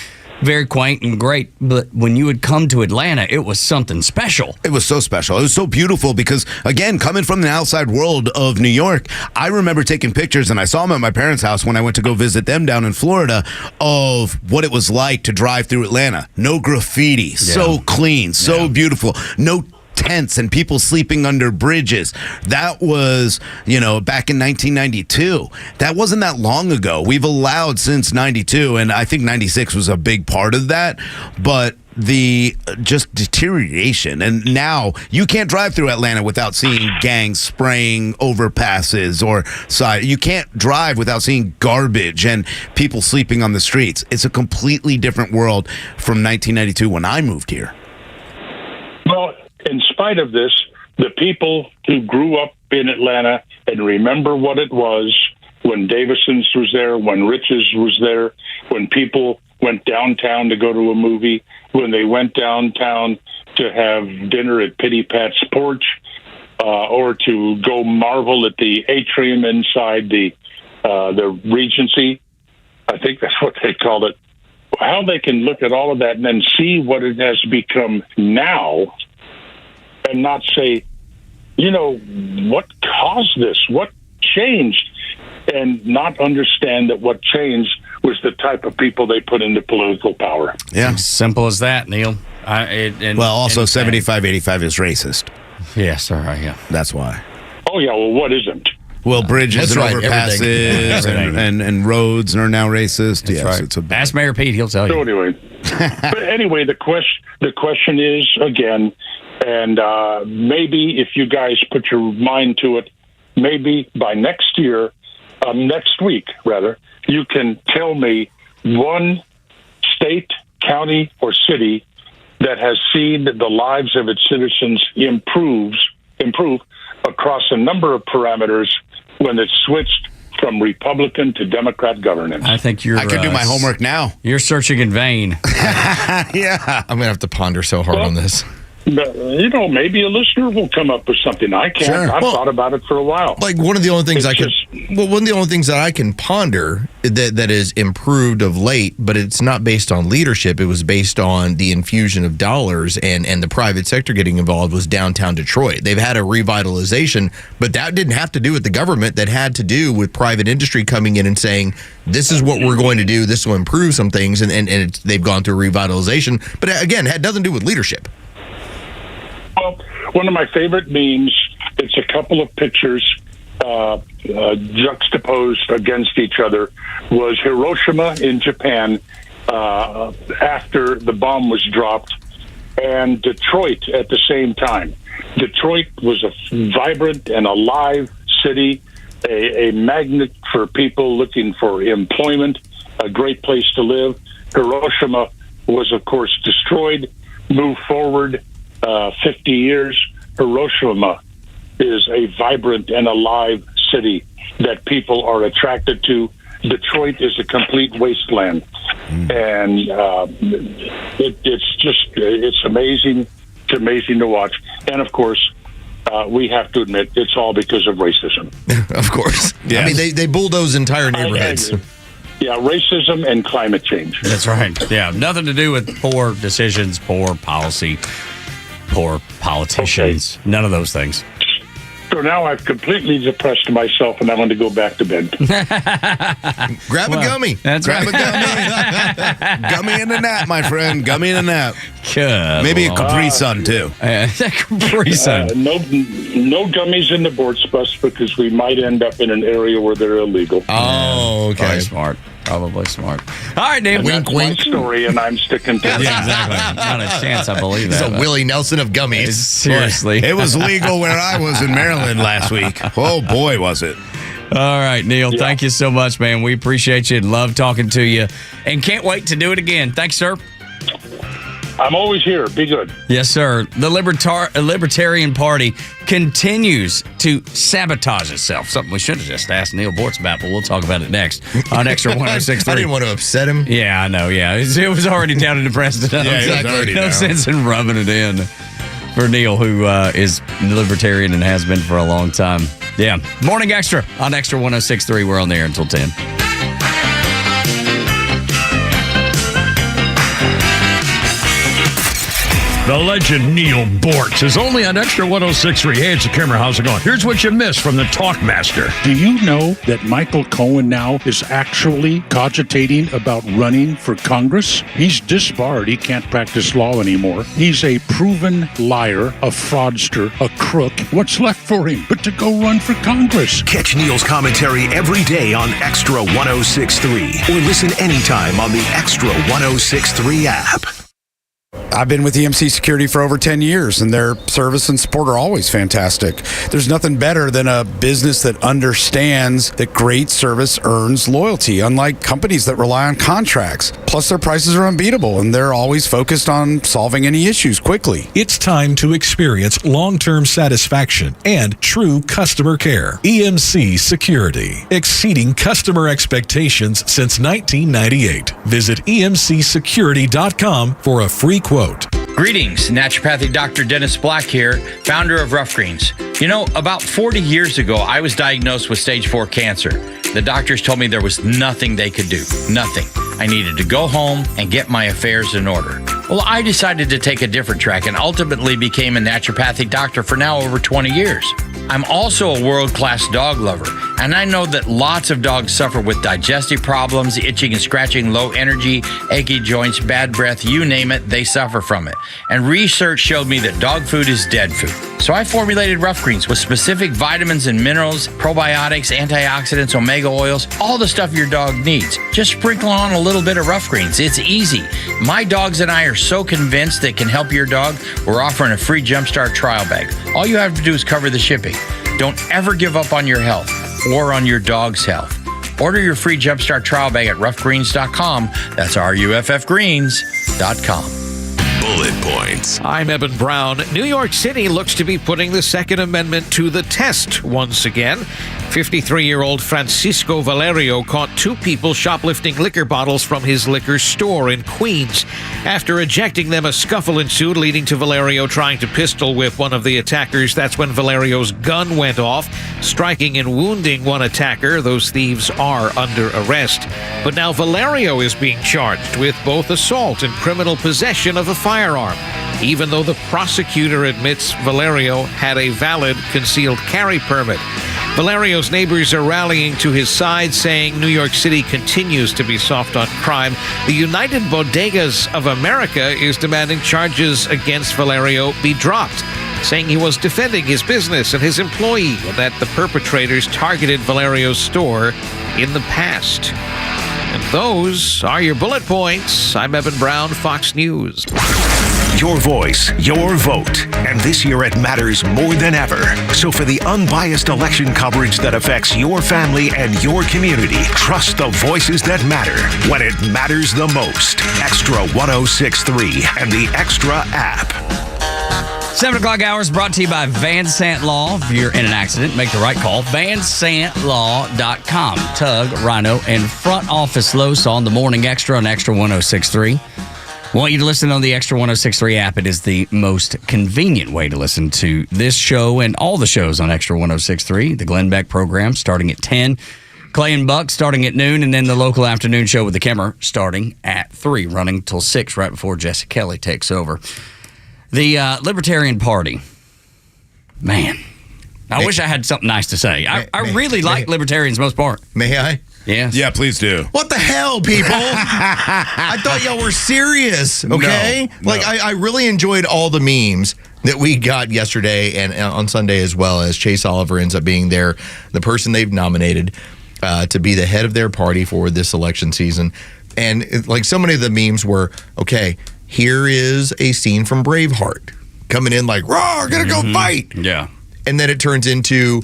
Very quaint and great, but when you would come to Atlanta, it was something special.
It was so special. It was so beautiful because, again, coming from the outside world of New York, I remember taking pictures, and I saw them at my parents' house when I went to go visit them down in Florida, of what it was like to drive through Atlanta. No graffiti, so clean, so beautiful, no tents and people sleeping under bridges. That was, back in 1992. That wasn't that long ago. We've allowed since 92, and I think 96 was a big part of that, but the just deterioration. And now you can't drive through Atlanta without seeing gangs spraying overpasses or side. You can't drive without seeing garbage and people sleeping on the streets. It's a completely different world from 1992 when I moved here.
Well, in spite of this, the people who grew up in Atlanta and remember what it was when Davison's was there, when Rich's was there, when people went downtown to go to a movie, when they went downtown to have dinner at Pitty Pat's porch, or to go marvel at the atrium inside the Regency. I think that's what they called it. How they can look at all of that and then see what it has become now, and not say, what caused this? What changed? And not understand that what changed was the type of people they put into political power.
Yeah.
Simple as that, Neil.
Also 75-85 is racist.
Yes, all right, yeah.
That's why.
Oh, yeah, well, what isn't?
Well, bridges and overpasses and roads are now racist.
That's right.
It's a
Ask Mayor Pete; he'll tell you.
So anyway, the question is again, and maybe if you guys put your mind to it, maybe by next week, you can tell me one state, county, or city that has seen the lives of its citizens improve across a number of parameters when it's switched from Republican to Democrat governance.
I think I
could do my homework now.
You're searching in vain.
Yeah.
I'm going to have to ponder so hard on this.
Maybe a listener will come up with something. I can't.
Sure.
I've thought about it for a while.
Like one of the only things that I can ponder that is improved of late, but it's not based on leadership. It was based on the infusion of dollars and the private sector getting involved was downtown Detroit. They've had a revitalization, but that didn't have to do with the government. That had to do with private industry coming in and saying, this is what we're going to do. This will improve some things. And they've gone through a revitalization. But again, it had nothing to do with leadership.
Well, one of my favorite memes, it's a couple of pictures juxtaposed against each other, was Hiroshima in Japan after the bomb was dropped, and Detroit at the same time. Detroit was a vibrant and alive city, a magnet for people looking for employment, a great place to live. Hiroshima was, of course, destroyed. Move forward 50 years, Hiroshima is a vibrant and alive city that people are attracted to. Detroit is a complete wasteland. And it's amazing. It's amazing to watch. And, of course, we have to admit it's all because of racism.
Of course. Yeah. I mean, they bulldoze entire neighborhoods.
Yeah, racism and climate change.
That's right. Yeah, nothing to do with poor decisions, poor policy, poor politicians. Okay. None of those things.
So now I've completely depressed myself, and I want to go back to bed.
Grab a gummy.
That's
Grab
right.
a gummy. Gummy in a nap, my friend. Gummy in a nap.
Good.
Maybe a Capri Sun, too.
Capri Sun.
No gummies in the sports bus because we might end up in an area where they're illegal.
Oh, okay.
Probably smart. Probably smart. All right, Dave.
Wink, wink. My story, and I'm sticking to it.
Yeah, exactly. Not a chance I believe that.
It's a Willie Nelson of gummies.
Seriously.
It was legal where I was in Maryland last week. Oh, boy, was it.
All right, Neil, thank you so much, man. We appreciate you and love talking to you. And can't wait to do it again. Thanks, sir.
I'm always here. Be good.
Yes, sir. The Libertarian Party continues to sabotage itself. Something we should have just asked Neil Bortz about, but we'll talk about it next on Extra 106.3.
I didn't want to upset him.
Yeah, I know. Yeah, it was already down and depressed enough.
Yeah, exactly.
No sense in rubbing it in for Neil, who is libertarian and has been for a long time. Yeah. Morning Extra on Extra 106.3. We're on the air until 10.
The legend Neil Bortz is only on Extra 106.3. Hey, it's the camera. How's it going? Here's what you missed from the Talkmaster.
Do you know that Michael Cohen now is actually cogitating about running for Congress? He's disbarred. He can't practice law anymore. He's a proven liar, a fraudster, a crook. What's left for him but to go run for Congress?
Catch Neil's commentary every day on Extra 106.3 or listen anytime on the Extra 106.3 app.
I've been with EMC Security for over 10 years, and their service and support are always fantastic. There's nothing better than a business that understands that great service earns loyalty, unlike companies that rely on contracts. Plus, their prices are unbeatable, and they're always focused on solving any issues quickly.
It's time to experience long-term satisfaction and true customer care. EMC Security, exceeding customer expectations since 1998. Visit emcsecurity.com for a free quote.
Greetings, naturopathic Dr. Dennis Black here, founder of Rough Greens. You know, about 40 years ago, I was diagnosed with stage 4 cancer. The doctors told me there was nothing they could do. Nothing. I needed to go home and get my affairs in order. Well, I decided to take a different track and ultimately became a naturopathic doctor for now over 20 years. I'm also a world-class dog lover, and I know that lots of dogs suffer with digestive problems, itching and scratching, low energy, achy joints, bad breath, you name it, they suffer from it. And research showed me that dog food is dead food. So I formulated Rough Greens with specific vitamins and minerals, probiotics, antioxidants, omega oils, all the stuff your dog needs. Just sprinkle on a little bit of Rough Greens. It's easy. My dogs and I are so convinced that can help your dog, we're offering a free Jumpstart trial bag. All you have to do is cover the shipping. Don't ever give up on your health or on your dog's health. Order your free Jumpstart trial bag at roughgreens.com. That's RUFFgreens.com.
bullet points.
I'm Eben Brown. New York City looks to be putting the Second Amendment to the test once again. 53-year-old Francisco Valerio caught two people shoplifting liquor bottles from his liquor store in Queens. After ejecting them, a scuffle ensued, leading to Valerio trying to pistol whip one of the attackers. That's when Valerio's gun went off, striking and wounding one attacker. Those thieves are under arrest. But now Valerio is being charged with both assault and criminal possession of a firearm, even though the prosecutor admits Valerio had a valid concealed carry permit. Valerio's neighbors are rallying to his side, saying New York City continues to be soft on crime. The United Bodegas of America is demanding charges against Valerio be dropped, saying he was defending his business and his employee and that the perpetrators targeted Valerio's store in the past. And those are your bullet points. I'm Eben Brown, Fox News.
Your voice, your vote. And this year it matters more than ever. So for the unbiased election coverage that affects your family and your community, trust the voices that matter when it matters the most. Xtra 106.3 and the Xtra app.
7 o'clock hour is brought to you by Van Sant Law. If you're in an accident, make the right call. VanSantLaw.com. Tug, Rhino, and Front Office Los on the Morning Extra on Xtra 106.3. Want you to listen on the Xtra 106.3 app. It is the most convenient way to listen to this show and all the shows on Xtra 106.3. The Glenn Beck program starting at 10. Clay and Buck starting at noon, and then the local afternoon show with the Kimmer starting at 3, running till 6 right before Jesse Kelly takes over. The Libertarian Party. Man, I wish I had something nice to say. I really like libertarians most part.
May I?
Yes.
Yeah, please do.
What the hell, people? I thought y'all were serious, okay?
No.
I really enjoyed all the memes that we got yesterday and on Sunday, as well as Chase Oliver ends up being the person they've nominated to be the head of their party for this election season. And so many of the memes were, okay, here is a scene from Braveheart coming in like, raw, gonna go fight.
Yeah.
And then it turns into,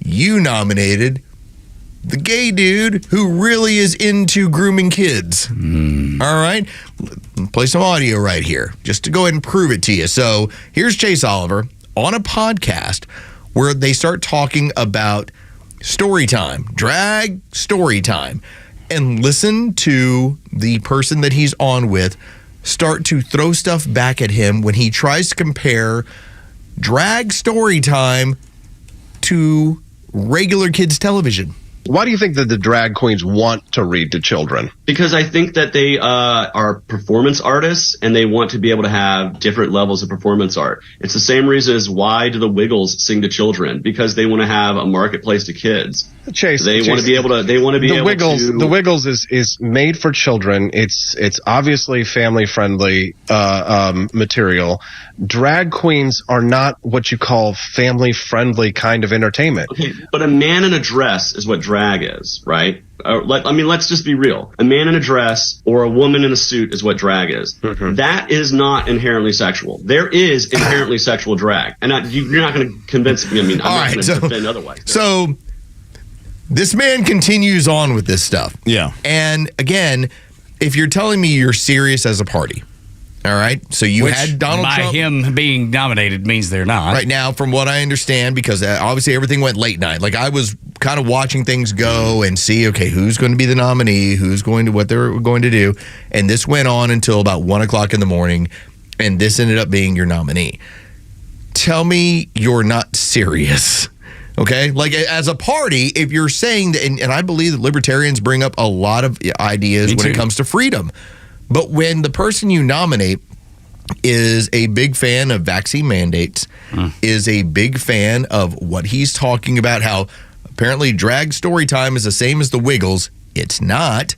you nominated the gay dude who really is into grooming kids. All right? Play some audio right here just to go ahead and prove it to you. So here's Chase Oliver on a podcast where they start talking about story time, drag story time, and listen to the person that he's on with start to throw stuff back at him when he tries to compare drag story time to regular kids' television.
Why do you think that the drag queens want to read to children?
Because I think that they are performance artists and they want to be able to have different levels of performance art. It's the same reason as why do the Wiggles sing to children? Because they want to have a marketplace to kids.
Chase,
they want to be able to. They want to be
the
able
Wiggles,
to.
The Wiggles is made for children. It's obviously family friendly material. Drag queens are not what you call family friendly kind of entertainment.
Okay, but a man in a dress is what drag is, right? Let's just be real. A man in a dress or a woman in a suit is what drag is. Mm-hmm. That is not inherently sexual. There is inherently sexual drag, and you're not going to convince me. I'm not going to defend otherwise.
So this man continues on with this stuff.
Yeah.
And again, if you're telling me you're serious as a party, all right? So you had Donald Trump.
By him being nominated means they're not.
Right now, from what I understand, because obviously everything went late night. I was kind of watching things go and see, okay, who's going to be the nominee, what they're going to do. And this went on until about 1 o'clock in the morning, and this ended up being your nominee. Tell me you're not serious. Okay, as a party, if you're saying that, and I believe that libertarians bring up a lot of ideas when it comes to freedom, but when the person you nominate is a big fan of vaccine mandates, is a big fan of what he's talking about, how apparently drag story time is the same as the Wiggles, it's not.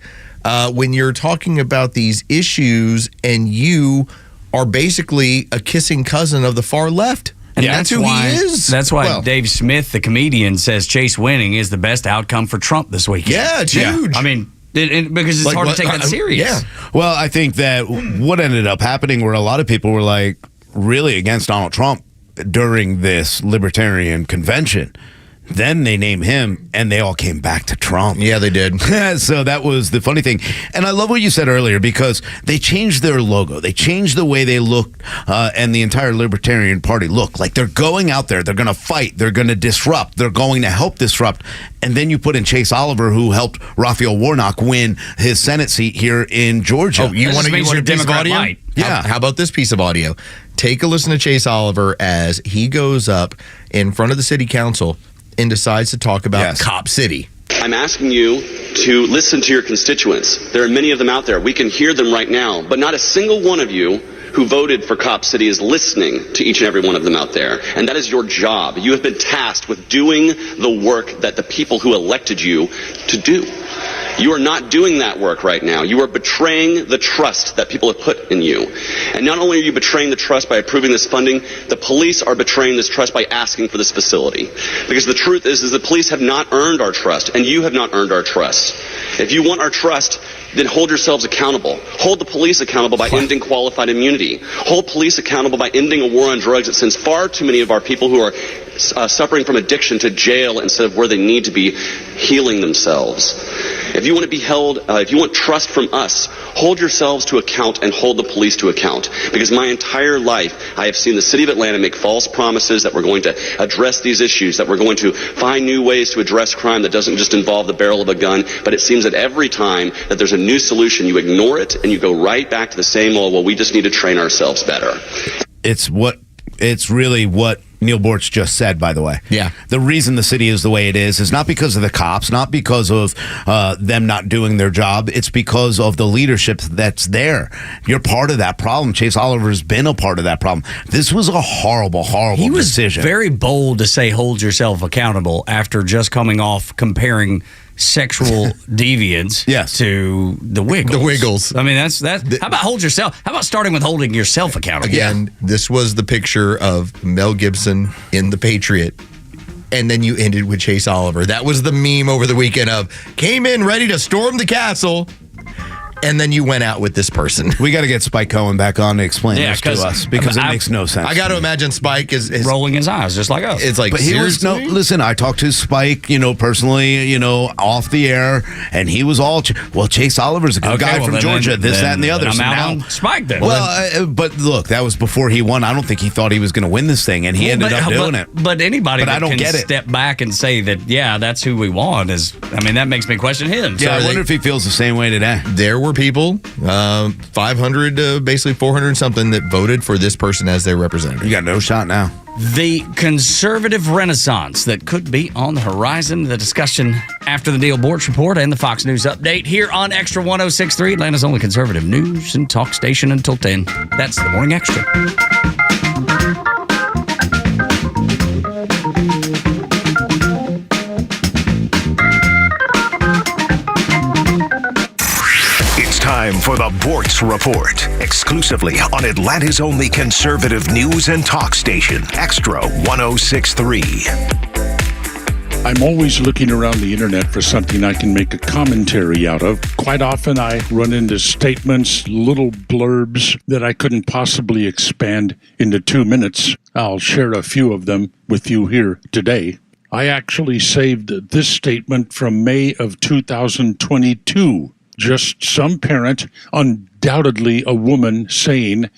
When you're talking about these issues and you are basically a kissing cousin of the far left. And that's who he is.
That's why Dave Smith, the comedian, says Chase winning is the best outcome for Trump this weekend.
Yeah, it's huge.
I mean, because it's hard to take that serious.
Yeah. Well, I think that what ended up happening were a lot of people were really against Donald Trump during this libertarian convention Then they named him, and they all came back to Trump.
Yeah, they did.
So that was the funny thing. And I love what you said earlier, because they changed their logo. They changed the way they look, and the entire Libertarian Party look. Like they're going out there. They're going to fight. They're going to disrupt. They're going to help disrupt. And then you put in Chase Oliver, who helped Raphael Warnock win his Senate seat here in Georgia.
Oh, you want a piece of audio?
Light. Yeah.
How about this piece of audio? Take a listen to Chase Oliver as he goes up in front of the city council and decides to talk about Cop City.
I'm asking you to listen to your constituents. There are many of them out there. We can hear them right now, but not a single one of you who voted for Cop City is listening to each and every one of them out there. And that is your job. You have been tasked with doing the work that the people who elected you to do. You are not doing that work right now. You are betraying the trust that people have put in you. And not only are you betraying the trust by approving this funding, the police are betraying this trust by asking for this facility. Because the truth is the police have not earned our trust, and you have not earned our trust. If you want our trust, then hold yourselves accountable. Hold the police accountable by ending qualified immunity. Hold police accountable by ending a war on drugs that sends far too many of our people who are suffering from addiction to jail instead of where they need to be healing themselves. If you want to be held, if you want trust from us, hold yourselves to account and hold the police to account. Because my entire life, I have seen the city of Atlanta make false promises that we're going to address these issues, that we're going to find new ways to address crime that doesn't just involve the barrel of a gun. But it seems that every time that there's a new solution, you ignore it and you go right back to the same old, well, we just need to train ourselves better.
It's really what Neil Bortz just said, by the way.
Yeah.
The reason the city is the way it is not because of the cops, not because of them not doing their job. It's because of the leadership that's there. You're part of that problem. Chase Oliver's been a part of that problem. This was a horrible, horrible decision.
He was very bold to say hold yourself accountable after just coming off comparing sexual deviance to the Wiggles.
The Wiggles.
I mean, that's how about hold yourself? How about starting with holding yourself accountable?
Again, this was the picture of Mel Gibson in The Patriot. And then you ended with Chase Oliver. That was the meme over the weekend of came in ready to storm the castle. And then you went out with this person.
We got to get Spike Cohen back on to explain this to us because it makes no sense.
I got to imagine Spike is
rolling his eyes just like us.
It's like,
but
seriously?
Listen, I talked to Spike, personally, off the air, and he was all, Chase Oliver's a good guy from Georgia, that, and the other.
I'm out on Spike then.
But look, that was before he won. I don't think he thought he was going to win this thing, and he ended up doing it.
But anybody that
I don't
can
get it.
step back and say that, that's who we want that makes me question him.
Yeah, I wonder if he feels the same way today.
There were people, 500, basically 400 something, that voted for this person as their representative.
You got no shot now.
The conservative renaissance that could be on the horizon. The discussion after the Neil Bortz report and the Fox News update here on Extra 106.3, Atlanta's only conservative news and talk station until 10. That's the Morning Extra.
Time for the Bortz Report, exclusively on Atlanta's only conservative news and talk station, Extra 106.3.
I'm always looking around the internet for something I can make a commentary out of. Quite often I run into statements, little blurbs that I couldn't possibly expand into 2 minutes. I'll share a few of them with you here today. I actually saved this statement from May of 2022. Just some parent, undoubtedly a woman, saying,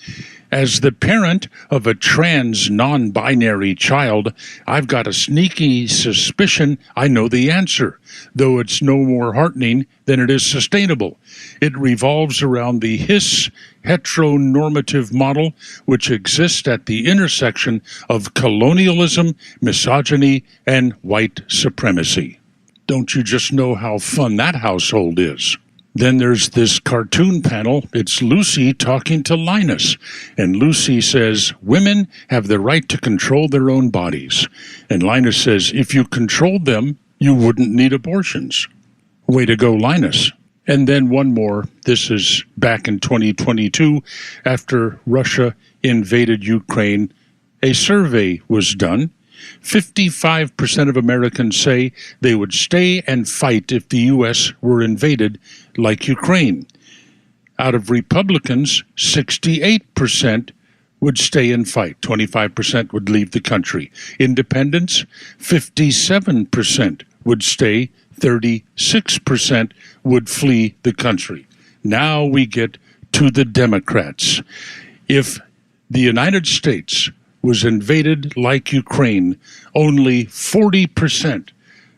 as the parent of a trans non-binary child, I've got a sneaky suspicion I know the answer, though it's no more heartening than it is sustainable. It revolves around the heteronormative model, which exists at the intersection of colonialism, misogyny, and white supremacy. Don't you just know how fun that household is? Then there's this cartoon panel. It's Lucy talking to Linus. And Lucy says, women have the right to control their own bodies. And Linus says, if you controlled them, you wouldn't need abortions. Way to go, Linus. And then one more. This is back in 2022, after Russia invaded Ukraine. A survey was done. 55% of Americans say they would stay and fight if the U.S. were invaded like Ukraine. Out of Republicans, 68% would stay and fight. 25% would leave the country. Independents, 57% would stay. 36% would flee the country. Now we get to the Democrats. If the United States was invaded like Ukraine, only 40%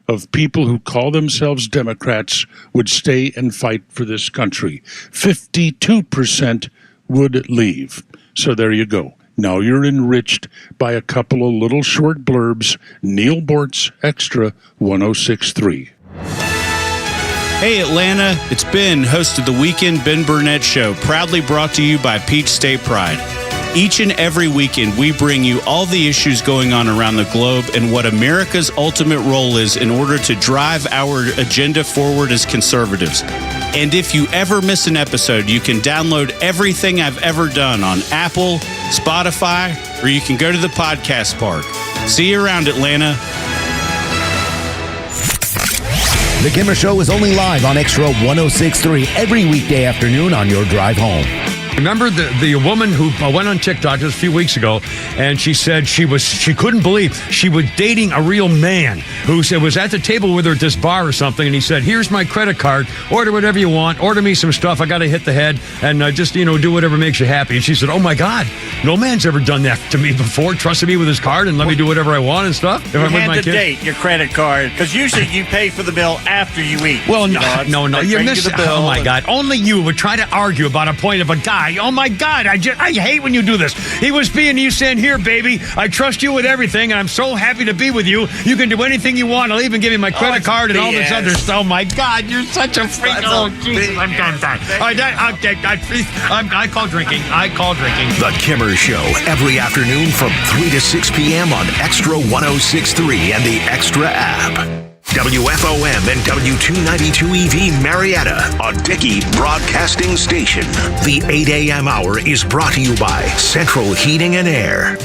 of people who call themselves Democrats would stay and fight for this country. 52% would leave. So there you go. Now you're enriched by a couple of little short blurbs. Neil Bortz, Extra 106.3.
Hey Atlanta, it's Ben, host of the Weekend Ben Burnett Show, proudly brought to you by Peach State Pride. Each and every weekend, we bring you all the issues going on around the globe and what America's ultimate role is in order to drive our agenda forward as conservatives. And if you ever miss an episode, you can download everything I've ever done on Apple, Spotify, or you can go to the podcast park. See you around, Atlanta.
The Kimmer Show is only live on Extra 106.3 every weekday afternoon on your drive home.
Remember the woman who went on TikTok just a few weeks ago, and she said she couldn't believe she was dating a real man who said was at the table with her at this bar or something, and he said, "Here's my credit card. Order whatever you want. Order me some stuff. I got to hit the head, and just do whatever makes you happy." And she said, "Oh my God, no man's ever done that to me before. Trusted me with his card and let me do whatever I want and stuff." If
You
I'm with
had
my
to
kids.
date your credit card because usually you pay for the bill after you eat.
Well, no,
They
you're
bring you
missing.
the bill
Oh my
and-
God! Only you would try to argue about a point of a guy. Oh my God! I hate when you do this. He was being you saying, "Here, baby, I trust you with everything, and I'm so happy to be with you. You can do anything you want. I'll even give you my credit card and all this other stuff." Oh my God! You're such a freak. Oh Jesus! I'm done. I call drinking.
The Kimmer Show every afternoon from 3 to 6 p.m. on Extra 106.3 and the Extra app. WFOM and W292EV Marietta, a Dickey Broadcasting Station. The 8 a.m. hour is brought to you by Central Heating and Air.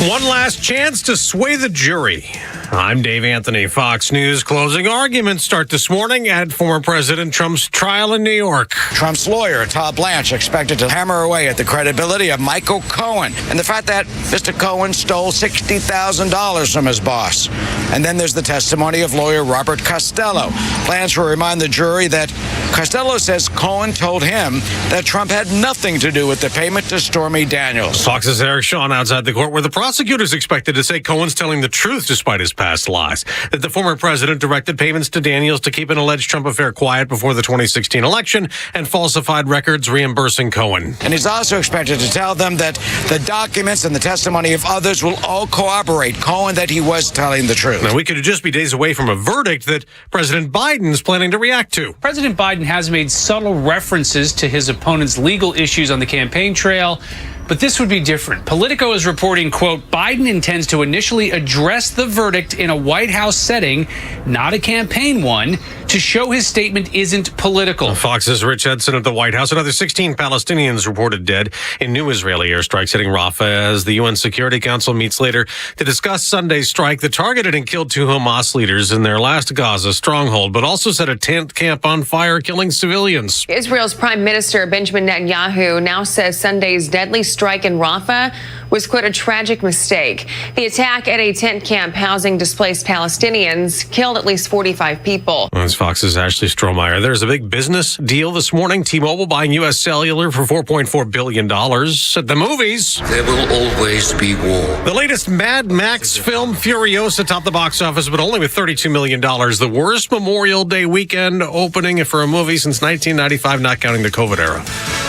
One last chance to sway the jury. I'm Dave Anthony. Fox News closing arguments start this morning at former President Trump's trial in New York.
Trump's lawyer, Todd Blanche, expected to hammer away at the credibility of Michael Cohen and the fact that Mr. Cohen stole $60,000 from his boss. And then there's the testimony of lawyer Robert Costello. Blanche will remind the jury that Costello says Cohen told him that Trump had nothing to do with the payment to Stormy Daniels.
Fox's Eric Shawn outside the court where the prosecutors expected to say Cohen's telling the truth despite his past lies. That the former president directed payments to Daniels to keep an alleged Trump affair quiet before the 2016 election and falsified records reimbursing Cohen.
And he's also expected to tell them that the documents and the testimony of others will all corroborate Cohen that he was telling the truth.
Now, we could just be days away from a verdict that President Biden's planning to react to.
President Biden has made subtle references to his opponent's legal issues on the campaign trail, but this would be different. Politico is reporting, quote, Biden intends to initially address the verdict in a White House setting, not a campaign one, to show his statement isn't political.
Fox's Rich Edson at the White House. Another 16 Palestinians reported dead in new Israeli airstrikes hitting Rafah as the UN Security Council meets later to discuss Sunday's strike that targeted and killed 2 Hamas leaders in their last Gaza stronghold, but also set a tent camp on fire, killing civilians.
Israel's Prime Minister Benjamin Netanyahu now says Sunday's deadly strike in Rafah was, quote, a tragic mistake. The attack at a tent camp housing displaced Palestinians killed at least 45 people.
That's Fox's Ashley Strohmeyer. There's a big business deal this morning. T-Mobile buying U.S. Cellular for $4.4 billion. At the movies,
there will always be war.
The latest Mad Max film, Furiosa, topped the box office, but only with $32 million. The worst Memorial Day weekend opening for a movie since 1995, not counting the COVID era.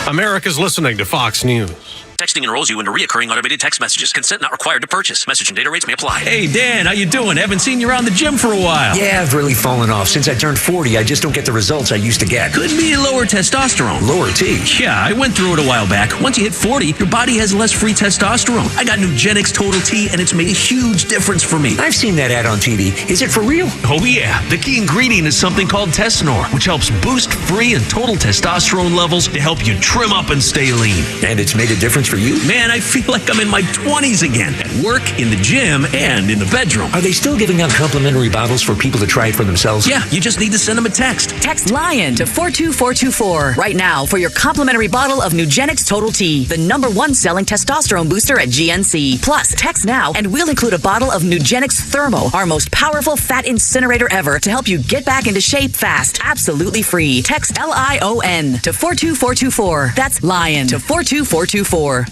America's listening to Fox News.
Texting enrolls you into reoccurring automated text messages. Consent not required to purchase. Message and data rates may apply.
Hey, Dan, how you doing? Haven't seen you around the gym for a while.
Yeah, I've really fallen off. Since I turned 40, I just don't get the results I used to get.
Could be lower testosterone.
Lower T?
Yeah, I went through it a while back. Once you hit 40, your body has less free testosterone. I got Nugenix Total T, and it's made a huge difference for me.
I've seen that ad on TV. Is it for real?
Oh, yeah. The key ingredient is something called Testanor, which helps boost free and total testosterone levels to help you trim up and stay lean.
And it's made a difference difference for you?
Man, I feel like I'm in my 20s again. At work, in the gym, and in the bedroom.
Are they still giving out complimentary bottles for people to try it for themselves?
Yeah, you just need to send them a text.
Text LION to 42424 right now for your complimentary bottle of Nugenix Total T, the #1 selling testosterone booster at GNC. Plus, text now and we'll include a bottle of Nugenix Thermo, our most powerful fat incinerator ever, to help you get back into shape fast. Absolutely free. Text LION to 42424. That's LION to 42424.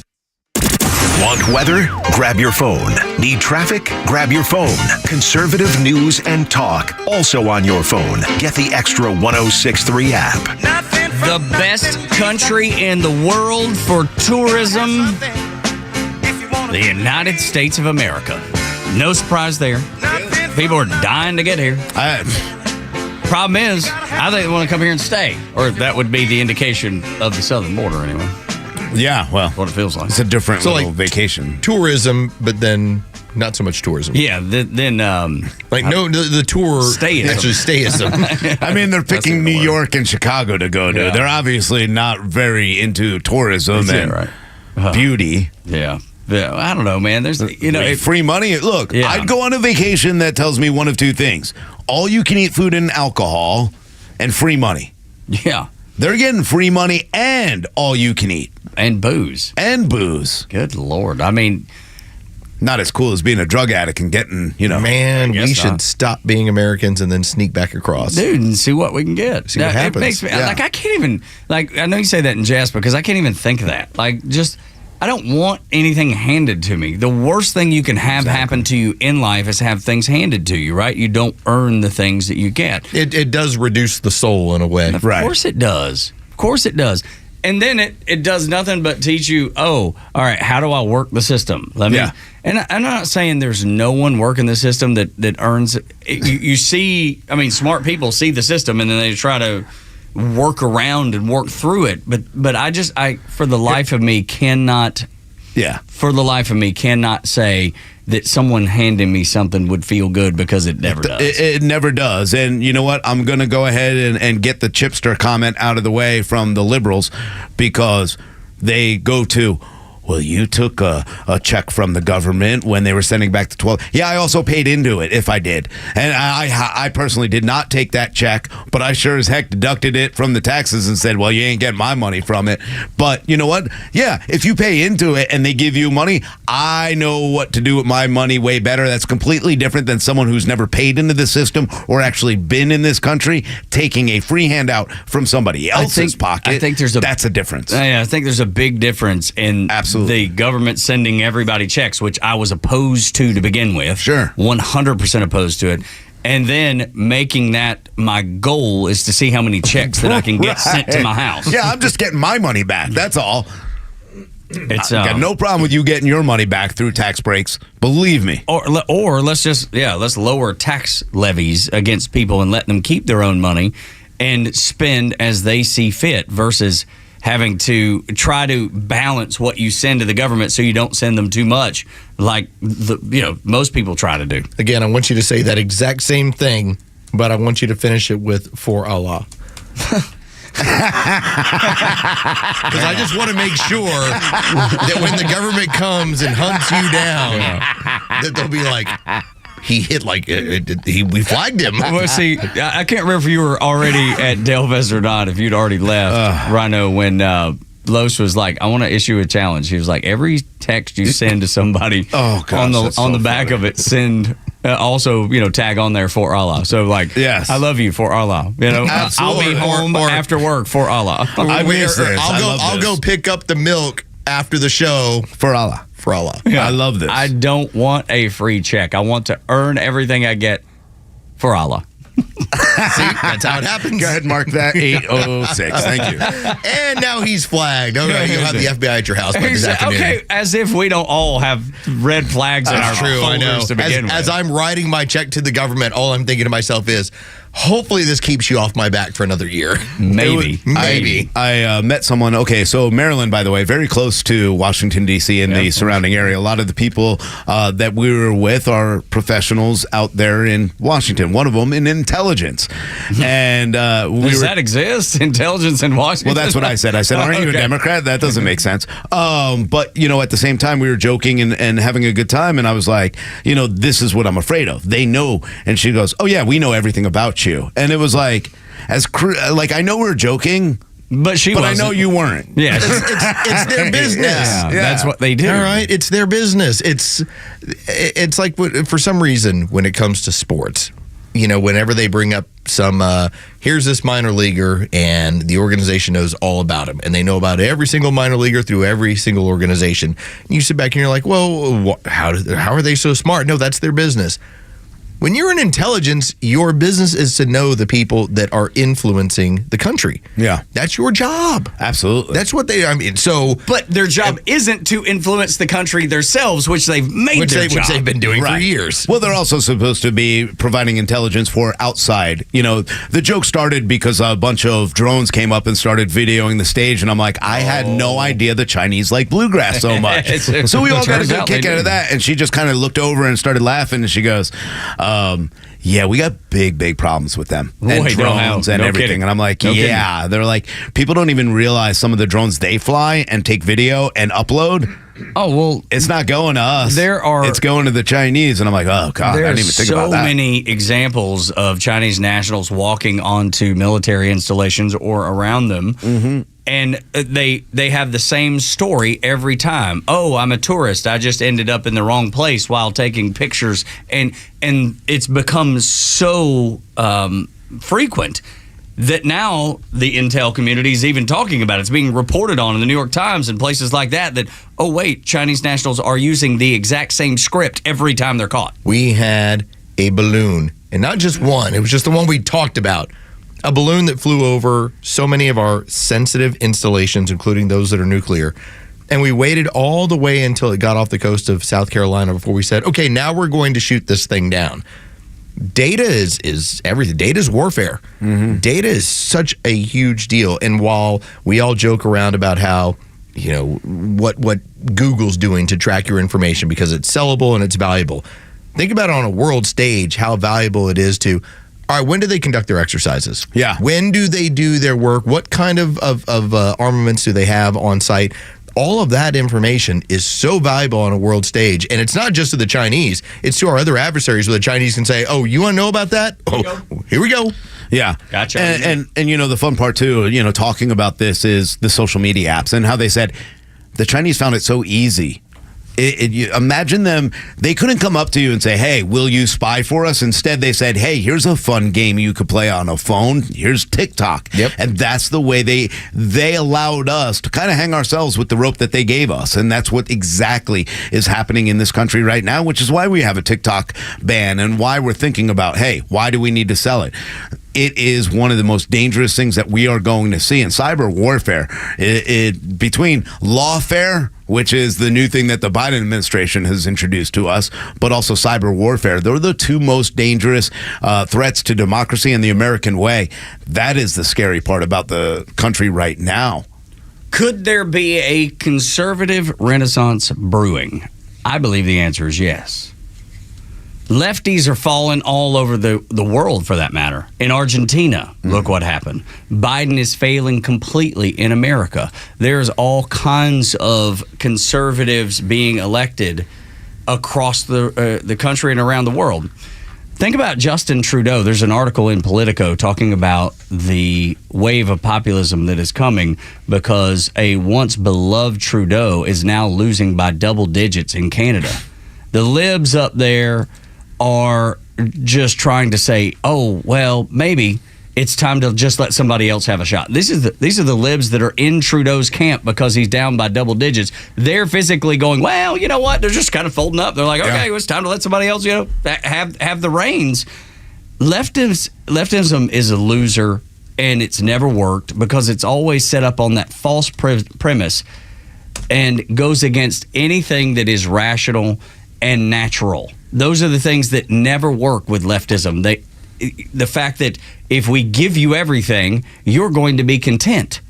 Want weather? Grab your phone. Need traffic? Grab your phone. Conservative news and talk, also on your phone. Get the Extra 1063 app.
The best country in the world for tourism, the United States of America. No surprise there. People are dying to get here. Problem is, I think they want to come here and stay, or that would be the indication of the southern border anyway.
Yeah, well,
what it feels like.
It's a different
So,
little
like,
vacation.
Tourism, but then not so much tourism.
Yeah, then
the tour
stayism.
Actually, stayism.
I mean, they're picking New York and Chicago to go to.
Yeah.
They're obviously not very into tourism
Yeah,
and
right.
beauty.
Yeah. I don't know, man. There's
free money. Look,
Yeah.
I'd go on a vacation that tells me one of two things: all you can eat food and alcohol, and free money.
Yeah.
They're getting free money and all you can eat.
And booze.
Good
Lord. I mean,
not as cool as being a drug addict and getting,
Man, we should
not.
stop being Americans and then sneak back across.
Dude, and see what we can get.
See what happens.
It makes me,
Yeah.
I can't even, I know you say that in jest because I can't even think of that. I don't want anything handed to me. The worst thing you can have happen to you in life is have things handed to you, right? You don't earn the things that you get.
It does reduce the soul in a way.
Of course it does. Of course it does. And then it does nothing but teach you, all right, how do I work the system? And I'm not saying there's no one working the system that earns it. You see, smart people see the system and then they try to work around and work through it. But I for the life of me cannot say that someone handing me something would feel good because it never does.
It never does. And you know what? I'm going to go ahead and get the chipster comment out of the way from the liberals because they go to, well, you took a check from the government when they were sending back the 12. Yeah, I also paid into it if I did. And I personally did not take that check, but I sure as heck deducted it from the taxes and said, well, you ain't getting my money from it. But you know what? Yeah, if you pay into it and they give you money, I know what to do with my money way better. That's completely different than someone who's never paid into the system or actually been in this country taking a free handout from somebody else's pocket.
I think that's
a difference.
I think there's a big difference in the government sending everybody checks, which I was opposed to begin with.
Sure.
100% opposed to it. And then making that my goal is to see how many checks that I can get sent to my house.
Yeah, I'm just getting my money back. That's all.
It's
I got no problem with you getting your money back through tax breaks. Believe me.
Or let's lower tax levies against people and let them keep their own money and spend as they see fit versus having to try to balance what you send to the government so you don't send them too much like most people try to do.
Again, I want you to say that exact same thing, but I want you to finish it with "for Allah." Because I just want to make sure that when the government comes and hunts you down, that they'll be like, he hit we flagged him.
Well, see, I can't remember if you were already at Delvez or not, if you'd already left, Rhino, when Los was like, I want to issue a challenge. He was like, every text you send to somebody on the back of it, send also, tag on there "for Allah." So yes, I love you for Allah. I'll be home after work for Allah.
I'll go pick up the milk after the show
for Allah.
For Allah.
Yeah.
I love this.
I don't want a free check. I want to earn everything I get for Allah.
See, that's how it happens.
Go ahead, mark that 806. Thank you.
And now he's flagged. Okay, you'll have the FBI at your house by this afternoon.
Okay, as if we don't all have red flags in our folders to begin with.
As I'm writing my check to the government, all I'm thinking to myself is, hopefully this keeps you off my back for another year.
Maybe.
I met someone. Okay, so Maryland, by the way, very close to Washington, D.C. and the surrounding area. A lot of the people that we were with are professionals out there in Washington. One of them in intelligence. And
does that exist? Intelligence in Washington?
Well, that's what I said. I said, aren't you a Democrat? That doesn't make sense. But, at the same time, we were joking and having a good time. And I was like, this is what I'm afraid of. They know. And she goes, oh, yeah, we know everything about you. And it was like, I know we're joking. But I know you weren't.
Yeah,
it's their business.
Yeah, that's what they do.
All right, it's their business. It's like for some reason when it comes to sports, whenever they bring up some, here's this minor leaguer, and the organization knows all about him, and they know about every single minor leaguer through every single organization. And you sit back and you're like, well, how are they so smart? No, that's their business. When you're in intelligence, your business is to know the people that are influencing the country.
Yeah.
That's your job.
Absolutely.
That's what
But their job isn't to influence the country themselves, which they've made their job.
Which they've been doing for years.
Well, they're also supposed to be providing intelligence for outside. The joke started because a bunch of drones came up and started videoing the stage, and I'm like, I had no idea the Chinese like bluegrass so much. So we all got a good kick out of that, and she just kind of looked over and started laughing, and she goes, yeah, we got big problems with them and drones and everything. Kidding. And I'm like, yeah. They're like, people don't even realize some of the drones they fly and take video and upload.
Oh, well,
it's not going to us. It's going to the Chinese. And I'm like, oh, God, I didn't even think about that.
There's so many examples of Chinese nationals walking onto military installations or around them. Mm-hmm. And they have the same story every time. Oh, I'm a tourist. I just ended up in the wrong place while taking pictures. And it's become so frequent that now the intel community is even talking about it. It's being reported on in the New York Times and places like that, oh, wait, Chinese nationals are using the exact same script every time they're caught.
We had a balloon, and not just one. It was just the one we talked about. A balloon that flew over so many of our sensitive installations, including those that are nuclear. And we waited all the way until it got off the coast of South Carolina before we said, okay, now we're going to shoot this thing down. Data is everything. Data is warfare. Mm-hmm. Data is such a huge deal. And while we all joke around about how, what Google's doing to track your information because it's sellable and it's valuable, think about it on a world stage, how valuable it is to, all right, when do they conduct their exercises?
Yeah.
When do they do their work? What kind of armaments do they have on site? All of that information is so valuable on a world stage. And it's not just to the Chinese. It's to our other adversaries where the Chinese can say, oh, you want to know about that? Here we go.
Yeah.
Gotcha.
And the fun part, too, talking about this is the social media apps and how they said the Chinese found it so easy. Imagine them, they couldn't come up to you and say, hey, will you spy for us? Instead, they said, hey, here's a fun game you could play on a phone. Here's TikTok.
Yep.
And that's the way they allowed us to kind of hang ourselves with the rope that they gave us. And that's what exactly is happening in this country right now, which is why we have a TikTok ban and why we're thinking about, hey, why do we need to sell it? It is one of the most dangerous things that we are going to see in cyber warfare. Between lawfare, which is the new thing that the Biden administration has introduced to us, but also cyber warfare. They're the two most dangerous threats to democracy and the American way. That is the scary part about the country right now.
Could there be a conservative renaissance brewing? I believe the answer is yes. Lefties are falling all over the world, for that matter. In Argentina, look what happened. Biden is failing completely in America. There's all kinds of conservatives being elected across the country and around the world. Think about Justin Trudeau. There's an article in Politico talking about the wave of populism that is coming because a once beloved Trudeau is now losing by double digits in Canada. The libs up there are just trying to say, oh, well, maybe it's time to just let somebody else have a shot. These are the libs that are in Trudeau's camp because he's down by double digits. They're physically going, well, you know what? They're just kind of folding up. They're like, okay, it's time to let somebody else, have the reins. Leftism is a loser, and it's never worked because it's always set up on that false premise and goes against anything that is rational and natural. Those are the things that never work with leftism. The fact that if we give you everything, you're going to be content.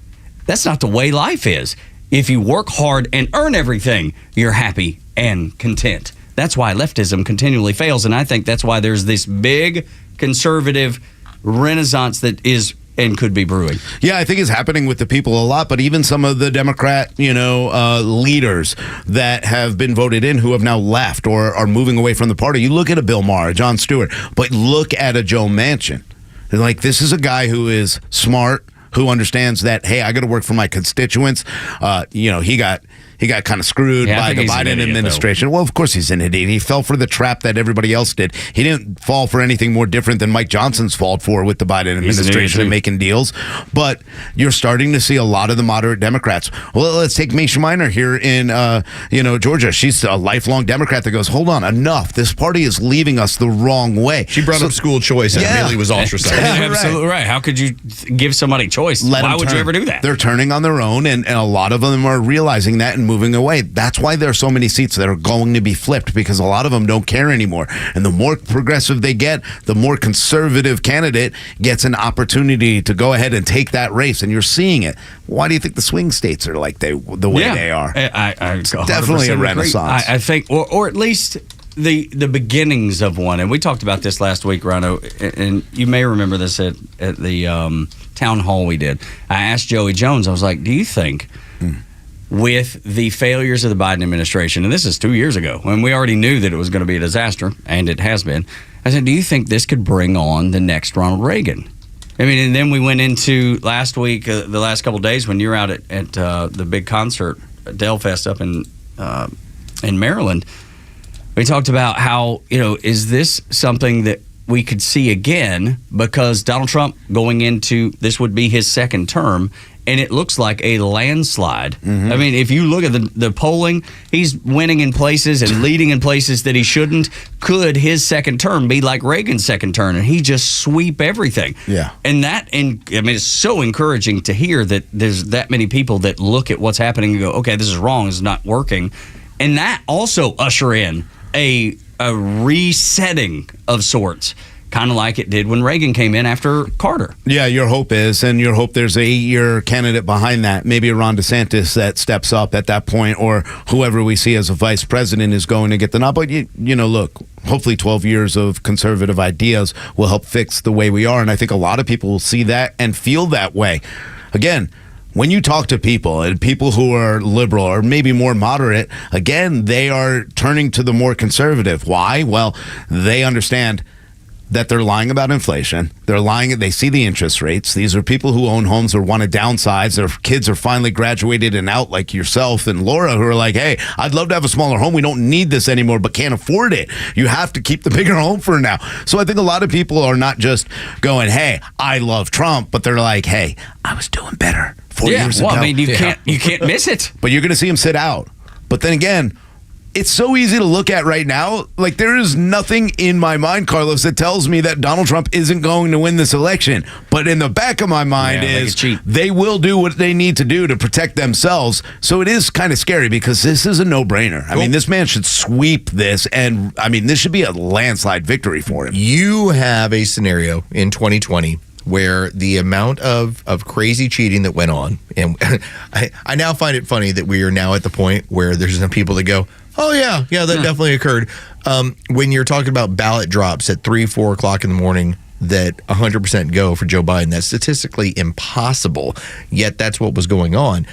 That's not the way life is. If you work hard and earn everything, you're happy and content. That's why leftism continually fails, and I think that's why there's this big conservative renaissance that is and could be brewing.
Yeah, I think it's happening with the people a lot, but even some of the Democrat, leaders that have been voted in who have now left or are moving away from the party. You look at a Bill Maher, a Jon Stewart, but look at a Joe Manchin. Like, this is a guy who is smart, who understands that, hey, I got to work for my constituents. He got kind of screwed by the Biden administration. Though. Well, of course he's an idiot. He fell for the trap that everybody else did. He didn't fall for anything more different than Mike Johnson's fault for with the Biden administration and making deals. But you're starting to see a lot of the moderate Democrats. Well, let's take Misha Minor here in Georgia. She's a lifelong Democrat that goes, hold on, enough. This party is leaving us the wrong way.
She brought up school choice and immediately was ostracized.
Absolutely right. How could you give somebody choice? Why would you ever do that?
They're turning on their own, and a lot of them are realizing that and moving away. That's why there are so many seats that are going to be flipped, because a lot of them don't care anymore. And the more progressive they get, the more conservative candidate gets an opportunity to go ahead and take that race. And you're seeing it. Why do you think the swing states are like the way they are?
It's
definitely a renaissance.
I think, or at least the beginnings of one. And we talked about this last week, Rhino, and you may remember this at the town hall we did. I asked Joey Jones, I was like, do you think with the failures of the Biden administration, and this is 2 years ago, when we already knew that it was going to be a disaster, and it has been, I said, do you think this could bring on the next Ronald Reagan? I mean, and then we went into last week, the last couple of days when you're out at the big concert, Dale Fest up in Maryland. We talked about how, is this something that we could see again, because Donald Trump going into this would be his second term, and it looks like a landslide. I mean, if you look at the polling, he's winning in places and leading in places that he shouldn't. Could his second term be like Reagan's second term, and he just sweep everything?
Yeah.
And it's so encouraging to hear that there's that many people that look at what's happening and go, okay, this is wrong, this is not working. And that also usher in a resetting of sorts, kind of like it did when Reagan came in after Carter.
Yeah, your hope there's an 8-year candidate behind that, maybe a Ron DeSantis that steps up at that point, or whoever we see as a vice president is going to get the nod. But, look, hopefully 12 years of conservative ideas will help fix the way we are, and I think a lot of people will see that and feel that way. Again, when you talk to people, and people who are liberal or maybe more moderate, again, they are turning to the more conservative. Why? Well, they understand that they're lying about inflation. They're lying. They see the interest rates. These are people who own homes or want to downsize. Their kids are finally graduated and out, like yourself and Laura, who are like, hey, I'd love to have a smaller home. We don't need this anymore, but can't afford it. You have to keep the bigger home for now. So I think a lot of people are not just going, hey, I love Trump, but they're like, hey, I was doing better 4 years ago.
I mean, you can't miss it.
But you're going to see him sit out. But then again, it's so easy to look at right now. Like, there is nothing in my mind, Carlos, that tells me that Donald Trump isn't going to win this election. But in the back of my mind they will do what they need to do to protect themselves. So it is kind of scary, because this is a no-brainer. I mean, this man should sweep this, and, I mean, this should be a landslide victory for him.
You have a scenario in 2020 where the amount of crazy cheating that went on, and I now find it funny that we are now at the point where there's some people that go, oh, yeah, that definitely occurred. When you're talking about ballot drops at 3-4 o'clock in the morning that 100% go for Joe Biden, that's statistically impossible, yet that's what was going on.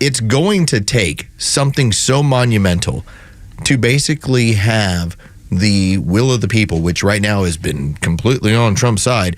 It's going to take something so monumental to basically have the will of the people, which right now has been completely on Trump's side.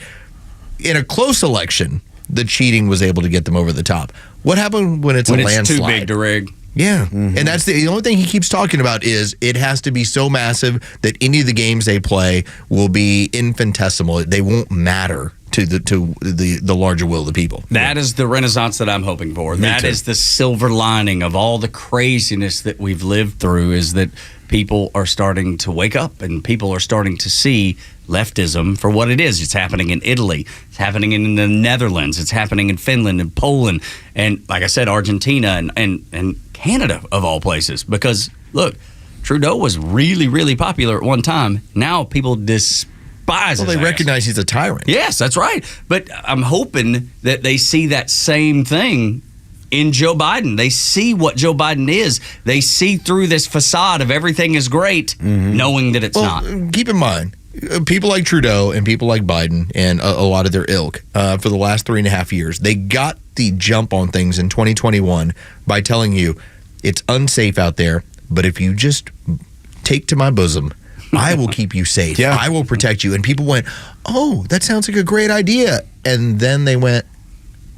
In a close election, the cheating was able to get them over the top. What happened when it's a landslide?
Too big to rig.
Yeah, and that's the only thing he keeps talking about is it has to be so massive that any of the games they play will be infinitesimal. They won't matter to the larger will of the people.
That is the renaissance that I'm hoping for. That is the silver lining of all the craziness that we've lived through, is that people are starting to wake up and people are starting to see leftism for what it is. It's happening in Italy. It's happening in the Netherlands. It's happening in Finland and Poland. And like I said, Argentina and Canada, of all places. Because, look, Trudeau was really, really popular at one time. Now people despise his
they
ass.
recognize he's a tyrant.
Yes, that's right. But I'm hoping that they see that same thing in Joe Biden. They see what Joe Biden is. They see through this facade of everything is great, knowing that it's not.
Keep in mind, people like Trudeau and people like Biden and a lot of their ilk for the last 3.5 years, they got the jump on things in 2021 by telling you it's unsafe out there, but if you just take to my bosom, I will keep you safe.
Yeah.
I will protect you. And people went, oh, that sounds like a great idea. And then they went,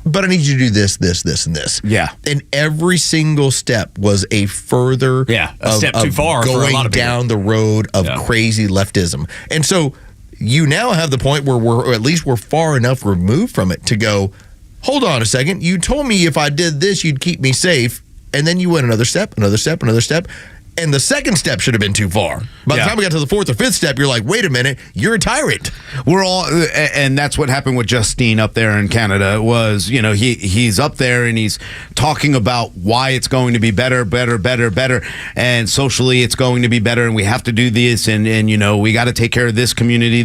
but I need you to do this, this, this, and this.
Yeah.
And every single step was a further
step too far for a
going
lot of people.
down the road of crazy leftism. And so you now have the point where we're far enough removed from it to go, hold on a second. You told me if I did this, you'd keep me safe. And then you went another step, another step, another step. And the second step should have been too far. By the time we got to the fourth or fifth step, you're like, wait a minute, you're a tyrant.
We're all, and that's what happened with Justine up there in Canada. Was, you know, he's up there and he's talking about why it's going to be better, and socially it's going to be better, and we have to do this, and you know, we got to take care of this community,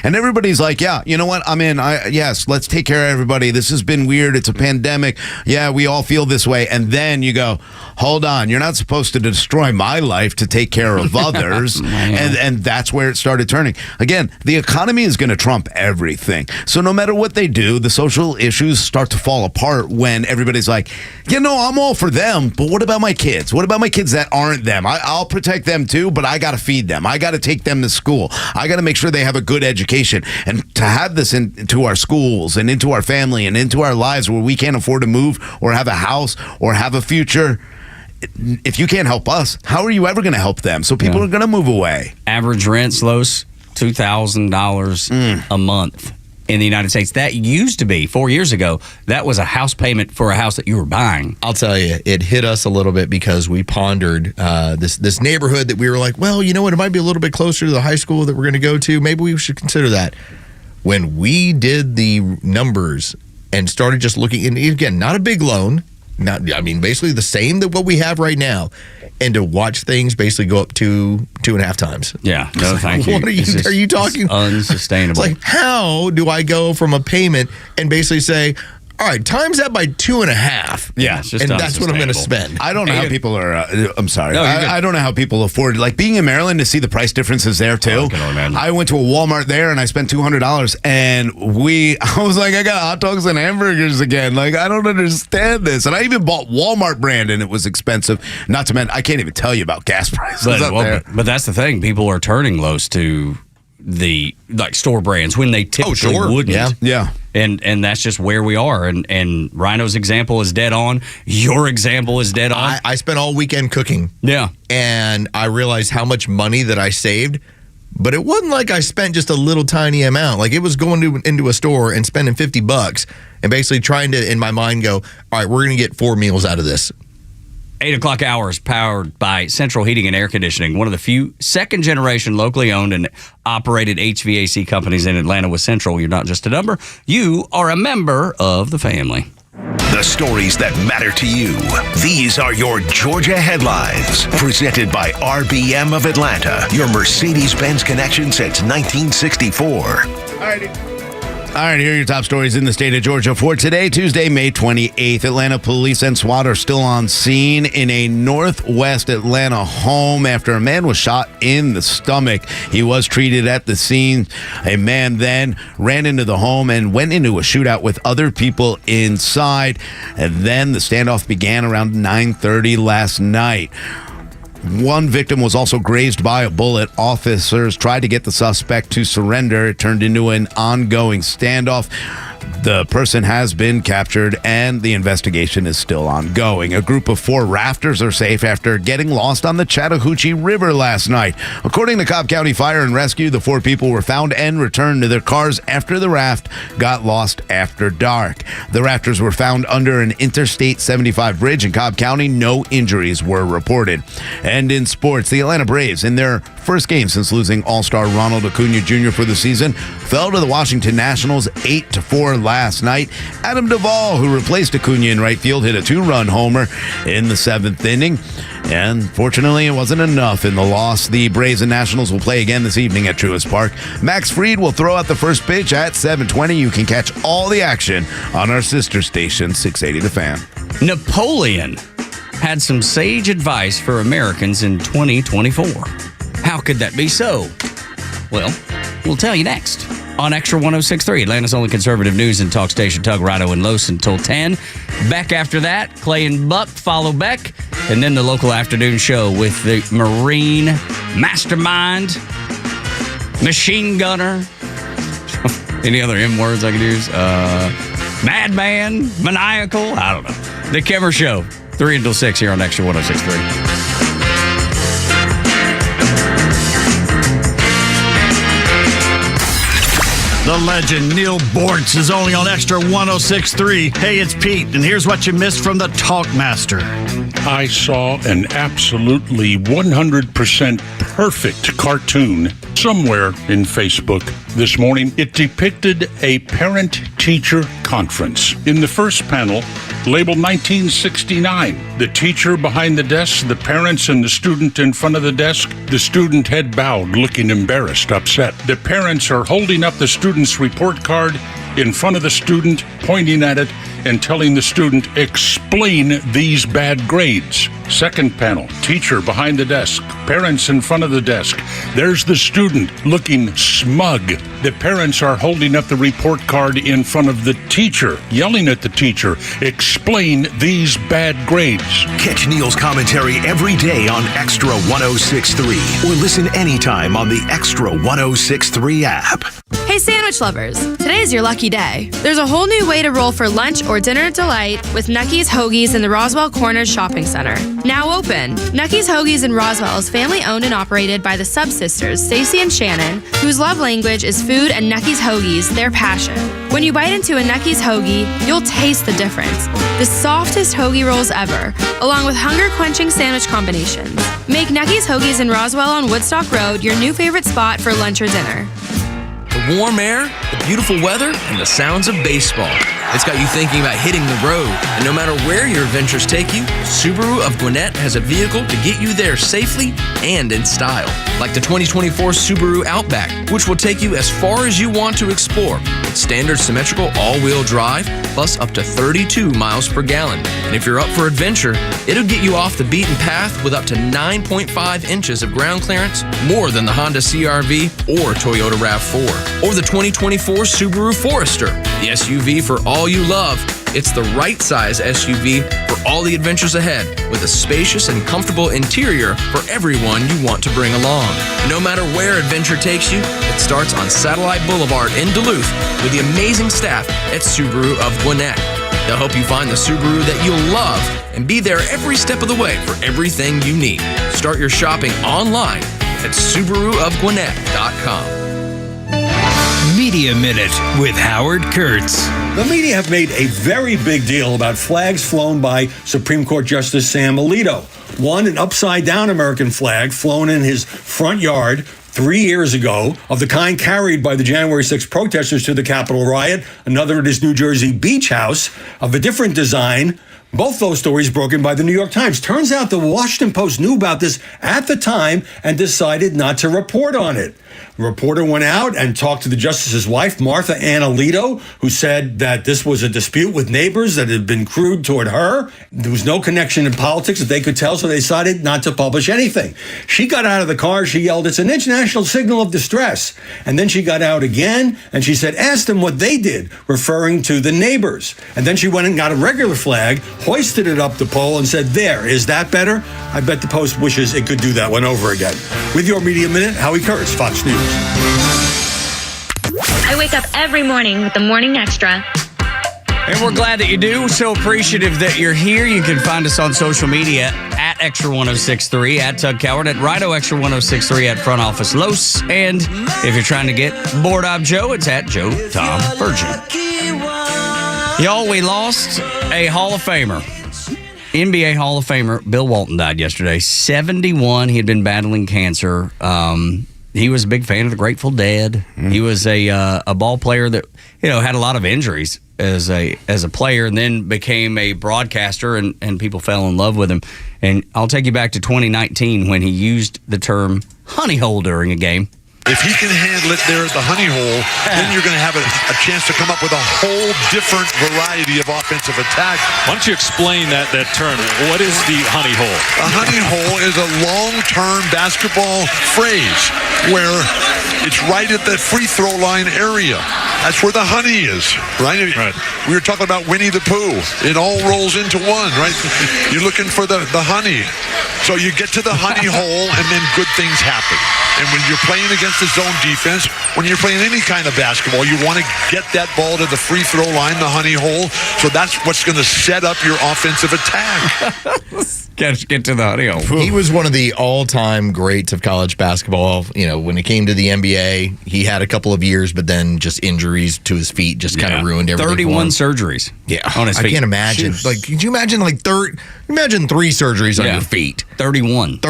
and everybody's like, yeah, you know what, I'm in. Yes, let's take care of everybody. This has been weird. It's a pandemic. Yeah, we all feel this way, and then you go, hold on, you're not supposed to destroy my life to take care of others. and that's where it started turning. Again, the economy is going to trump everything. So no matter what they do, the social issues start to fall apart when everybody's like, you know, I'm all for them, but what about my kids? What about my kids that aren't them? I'll protect them too, but I got to feed them. I got to take them to school. I got to make sure they have a good education. And to have this into our schools and into our family and into our lives where we can't afford to move or have a house or have a future, if you can't help us, how are you ever going to help them? So people are going to move away.
Average rent's Los, $2,000 a month in the United States. That used to be 4 years ago. That was a house payment for a house that you were buying.
I'll tell you, it hit us a little bit because we pondered this neighborhood that we were like, well, you know what? It might be a little bit closer to the high school that we're going to go to. Maybe we should consider that. When we did the numbers and started just looking, and again, not a big loan. Basically the same that what we have right now, and to watch things basically go up 2.5 times.
Yeah, no, thank you.
What are you talking?
Unsustainable.
It's like, how do I go from a payment and basically say, all right, times that by 2.5.
Yeah, it's just
and that's what I'm going to spend.
I don't know how people are. I'm sorry.
No,
I don't know how people afford. Like being in Maryland, to see the price differences there too. I went to a Walmart there and I spent $200, and I was like, I got hot dogs and hamburgers again. Like, I don't understand this. And I even bought Walmart brand, and it was expensive. Not to mention, I can't even tell you about gas prices up there.
But that's the thing. People are turning Los to the store brands when they typically wouldn't.
Yeah.
And that's just where we are. And Rhino's example is dead on. Your example is dead on.
I spent all weekend cooking.
Yeah.
And I realized how much money that I saved. But it wasn't like I spent just a little tiny amount. Like, it was going into a store and spending $50 and basically trying to, in my mind, go, all right, we're going to get 4 meals out of this.
8 o'clock hour is powered by Central Heating and Air Conditioning, one of the few second-generation locally owned and operated HVAC companies in Atlanta. With Central, you're not just a number, you are a member of the family.
The stories that matter to you. These are your Georgia headlines. Presented by RBM of Atlanta, your Mercedes-Benz connection since 1964.
All right, here are your top stories in the state of Georgia for today, Tuesday, May 28th. Atlanta police and SWAT are still on scene in a northwest Atlanta home after a man was shot in the stomach. He was treated at the scene. A man then ran into the home and went into a shootout with other people inside. And then the standoff began around 9:30 last night. One victim was also grazed by a bullet. Officers tried to get the suspect to surrender. It turned into an ongoing standoff. The person has been captured, and the investigation is still ongoing. A group of 4 rafters are safe after getting lost on the Chattahoochee River last night. According to Cobb County Fire and Rescue, the 4 people were found and returned to their cars after the raft got lost after dark. The rafters were found under an Interstate 75 bridge in Cobb County. No injuries were reported. And in sports, the Atlanta Braves, in their first game since losing All-Star Ronald Acuna Jr. for the season, fell to the Washington Nationals 8-4 last night. Adam Duvall, who replaced Acuna in right field, hit a 2-run homer in the 7th inning. And fortunately, it wasn't enough in the loss. The Braves and Nationals will play again this evening at Truist Park. Max Fried will throw out the first pitch at 7:20. You can catch all the action on our sister station, 680 The Fan.
Napoleon had some sage advice for Americans in 2024. How could that be so? Well, we'll tell you next on Extra 106.3, Atlanta's only conservative news and talk station. Tug, Rhino, and Los until 10. Beck after that. Clay and Buck follow Beck. And then the local afternoon show with the Marine Mastermind, Machine Gunner. Any other M words I could use? Madman, Maniacal. I don't know. The Kemmer Show, 3 until 6 here on Extra 106.3.
The legend Neil Bortz is only on Extra 106.3. Hey, it's Pete, and here's what you missed from the Talkmaster.
I saw an absolutely 100% perfect cartoon somewhere in Facebook this morning. It depicted a parent-teacher conference. In the first panel, labeled 1969, the teacher behind the desk, the parents, and the student in front of the desk. The student head bowed, looking embarrassed, upset. The parents are holding up the student's report card in front of the student, pointing at it and telling the student, explain these bad grades. Second panel, teacher behind the desk, parents in front of the desk. There's the student looking smug. The parents are holding up the report card in front of the teacher, yelling at the teacher, explain these bad grades.
Catch Neil's commentary every day on Extra 106.3 or listen anytime on the Extra 106.3 app.
Hey, sandwich lovers. Today's your lucky day. There's a whole new way to roll for lunch or dinner delight with Nucky's Hoagies in the Roswell Corners Shopping Center. Now open. Nucky's Hoagies in Roswell is family owned and operated by the Sub-Sisters, Stacy and Shannon, whose love language is food and Nucky's Hoagies, their passion. When you bite into a Nucky's Hoagie, you'll taste the difference. The softest hoagie rolls ever, along with hunger-quenching sandwich combinations. Make Nucky's Hoagies in Roswell on Woodstock Road your new favorite spot for lunch or dinner.
The warm air, the beautiful weather, and the sounds of baseball. It's got you thinking about hitting the road. And no matter where your adventures take you, Subaru of Gwinnett has a vehicle to get you there safely and in style. Like the 2024 Subaru Outback, which will take you as far as you want to explore. With standard symmetrical all-wheel drive, plus up to 32 miles per gallon. And if you're up for adventure, it'll get you off the beaten path with up to 9.5 inches of ground clearance, more than the Honda CR-V or Toyota RAV4. Or the 2024 Subaru Forester, the SUV for all you love. It's the right size SUV for all the adventures ahead, with a spacious and comfortable interior for everyone you want to bring along. No matter where adventure takes you, it starts on Satellite Boulevard in Duluth with the amazing staff at Subaru of Gwinnett. They'll help you find the Subaru that you'll love and be there every step of the way for everything you need. Start your shopping online at SubaruofGwinnett.com.
Media Minute with Howard Kurtz.
The media have made a very big deal about flags flown by Supreme Court Justice Sam Alito. One, an upside-down American flag flown in his front yard 3 years ago, of the kind carried by the January 6th protesters to the Capitol riot. Another at his New Jersey beach house of a different design. Both those stories broken by the New York Times. Turns out the Washington Post knew about this at the time and decided not to report on it. The reporter went out and talked to the justice's wife, Martha Ann Alito, who said that this was a dispute with neighbors that had been crude toward her. There was no connection in politics that they could tell, so they decided not to publish anything. She got out of the car. She yelled, "It's an international signal of distress." And then she got out again, and she said, "Ask them what they did," referring to the neighbors. And then she went and got a regular flag, hoisted it up the pole, and said, "There, is that better?" I bet the Post wishes it could do that one over again. With your Media Minute, Howie Kurtz, Fox News.
I wake up every morning with the Morning Xtra.
And we're glad that you do. So appreciative that you're here. You can find us on social media at Extra 106.3, at Tug Coward, at Rhino Extra 106.3, at Front Office Los. And if you're trying to get Bored Op Joe, it's at Joe Tom Virgin. Y'all, we lost a Hall of Famer NBA Hall of Famer Bill Walton died yesterday. 71. He had been battling cancer. He was a big fan of the Grateful Dead. He was a ball player that had a lot of injuries as a player, and then became a broadcaster, and people fell in love with him. And I'll take you back to 2019 when he used the term honey hole during a game.
If he can handle it there at the honey hole, then you're going to have a chance to come up with a whole different variety of offensive attack.
Why don't you explain that term? What is the honey hole?
A honey hole is a long-term basketball phrase where it's right at the free throw line area. That's where the honey is, right? We were talking about Winnie the Pooh. It all rolls into one, right? You're looking for the honey. So you get to the honey hole, and then good things happen. And when you're playing against the zone defense, when you're playing any kind of basketball, you want to get that ball to the free throw line, the honey hole. So that's what's going to set up your offensive attack.
Get to the honey hole.
He was one of the all-time greats of college basketball. When it came to the NBA, he had a couple of years, but then just injuries to his feet just kind of ruined everything.
31 surgeries.
Yeah,
on his feet.
I can't imagine. Could you imagine imagine 3 surgeries on your feet? 31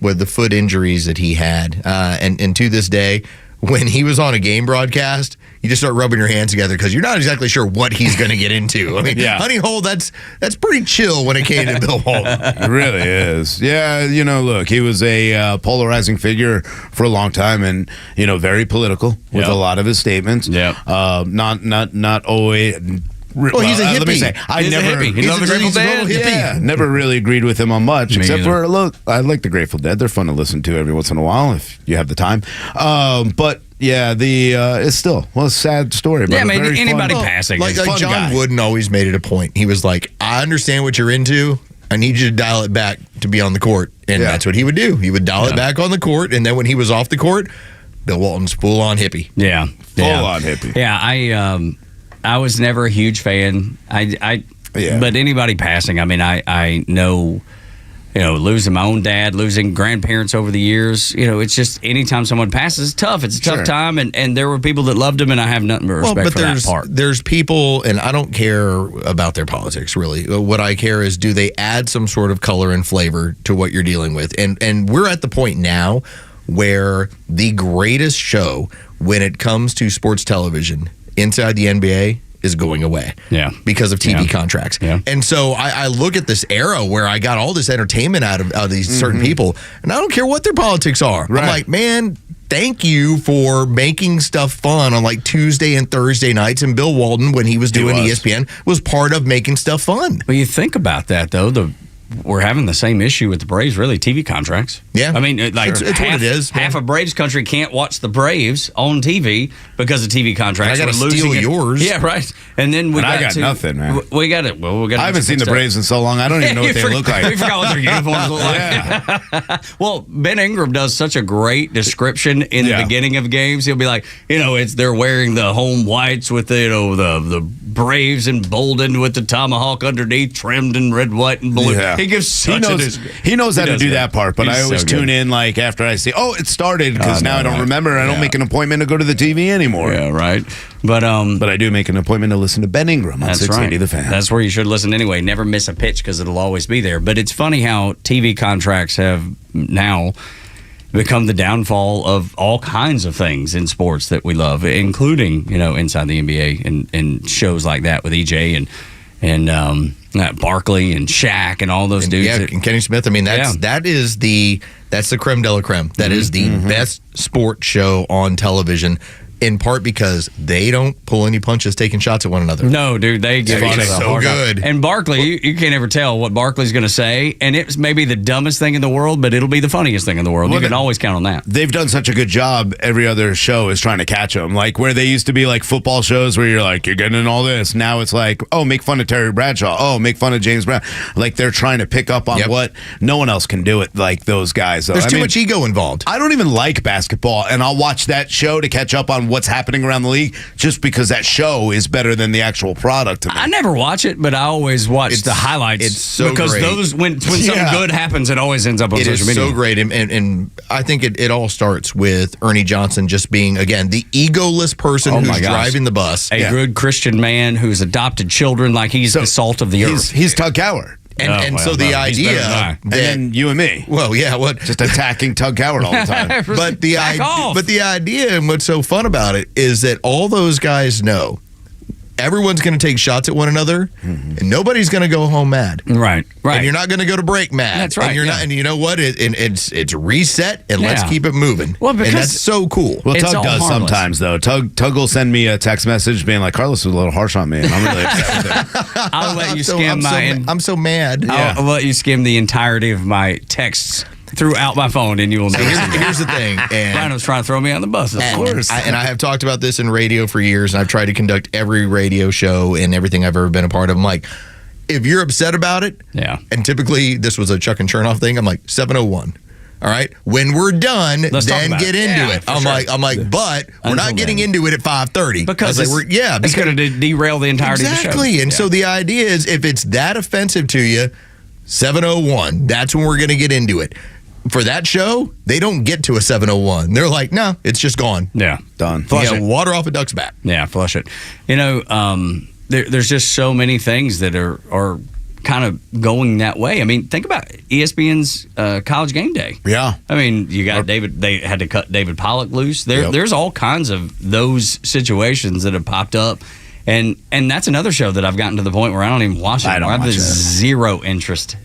with the foot injuries that he had, and to this day, when he was on a game broadcast, you just start rubbing your hands together because you're not exactly sure what he's going to get into. I mean, honey hole, that's pretty chill when it came to Bill Walton.
It really is. Yeah, look, he was a polarizing figure for a long time, and very political with a lot of his statements.
Yeah,
not always.
Well, he's a hippie.
Let me say,
He's a hippie. He loves the Grateful Dead.
Yeah, never really agreed with him on much, except for, look, I like the Grateful Dead. They're fun to listen to every once in a while if you have the time. But yeah, it's still a sad story. But
anybody passing.
Like John Wooden always made it a point. He was like, I understand what you're into. I need you to dial it back to be on the court. And that's what he would do. He would dial it back on the court, and then when he was off the court, Bill Walton's full-on hippie.
Yeah.
Full-on hippie.
Yeah, I was never a huge fan. But anybody passing, I know, losing my own dad, losing grandparents over the years, it's just anytime someone passes, it's tough. It's a tough time, and there were people that loved him, and I have nothing but respect for that part.
There's people, and I don't care about their politics, really. What I care is, do they add some sort of color and flavor to what you're dealing with? And we're at the point now where the greatest show when it comes to sports television inside the NBA is going away.
Yeah.
Because of TV contracts.
Yeah.
And so I look at this era where I got all this entertainment out of these certain people, and I don't care what their politics are.
Right.
I'm like, man, thank you for making stuff fun on Tuesday and Thursday nights. And Bill Walton, when he was doing ESPN, was part of making stuff fun.
Well, you think about that, though. We're having the same issue with the Braves, really, TV contracts.
Yeah.
I mean, it's
what it is.
Half of Braves country can't watch the Braves on TV because of TV contracts.
I got to steal yours.
Yeah, right. And then
I got nothing, man.
We got it. Well,
I haven't seen the Braves in so long. I don't even know what they look like.
We forgot what their uniforms look like. Well, Ben Ingram does such a great description in the beginning of games. He'll be like, they're wearing the home whites with the Braves emboldened with the tomahawk underneath, trimmed in red, white, and blue.
Yeah.
He gives such
he knows how to do that part, but I always tune in after I see, it started, because now I don't remember. I don't make an appointment to go to the TV anymore.
Yeah, right. But
I do make an appointment to listen to Ben Ingram on 680 The Fan.
That's where you should listen anyway. Never miss a pitch because it'll always be there. But it's funny how TV contracts have now become the downfall of all kinds of things in sports that we love, including inside the NBA and shows like that with EJ and Barkley and Shaq and all those dudes.
Yeah, and Kenny Smith. I mean, that's the creme de la creme. That is the best sports show on television. In part because they don't pull any punches taking shots at one another.
No, dude, they give each other
so good.
And Barkley, you can't ever tell what Barkley's going to say, and it's maybe the dumbest thing in the world, but it'll be the funniest thing in the world. You can always count on that.
They've done such a good job. Every other show is trying to catch them. Like where they used to be like football shows where you're like, you're getting in all this. Now it's like, make fun of Terry Bradshaw. Make fun of James Brown. Like they're trying to pick up on what no one else can do it like those guys.
There's too much ego involved.
I don't even like basketball, and I'll watch that show to catch up on what's happening around the league just because that show is better than the actual product to me.
I never watch it, but I always watch the highlights.
It's so
because
great.
Those when something good happens, it always ends up on social media.
It is so great, and I think it all starts with Ernie Johnson just being, again, the egoless person who's driving the bus.
A good Christian man who's adopted children, like he's the salt of the earth.
He's Tug Coward.
And so the idea that,
and then you and me.
Well, yeah, what
just attacking Tug Coward all the time.
but the idea and what's so fun about it is that all those guys know everyone's going to take shots at one another, and nobody's going to go home mad.
Right.
And you're not going to go to break mad.
That's right.
And you're not. And you know what? It's reset, and let's keep it moving.
Well, because
and that's so cool.
Well, Tug does harmless. Sometimes though. Tug will send me a text message being like, "Carlos was a little harsh on me," and I'm really upset with him.
I'll let you skim
I'm so mad.
Yeah. I'll let you skim the entirety of my texts throughout my phone, and you will know.
Here's the thing. And
Rhino's trying to throw me on the bus.
And I have talked about this in radio for years, and I've tried to conduct every radio show and everything I've ever been a part of. I'm like, if you're upset about it, and typically this was a Chuck and Chernoff thing, I'm like 701. All right, when we're done, then get into it. I'm like, but we're not getting into it at 5:30
because
it's
going to derail the entirety of the show.
Exactly, and so the idea is, if it's that offensive to you, 701. That's when we're going to get into it. For that show, they don't get to a 701. They're like, no, it's just gone.
Yeah,
done.
Flush it. Water off a duck's back.
Yeah, flush it. You know, there's just so many things that are kind of going that way. I mean, think about ESPN's College Game Day.
Yeah.
I mean, you got David. They had to cut David Pollock loose. There's all kinds of those situations that have popped up. And that's another show that I've gotten to the point where I don't even watch it anymore. I have zero interest.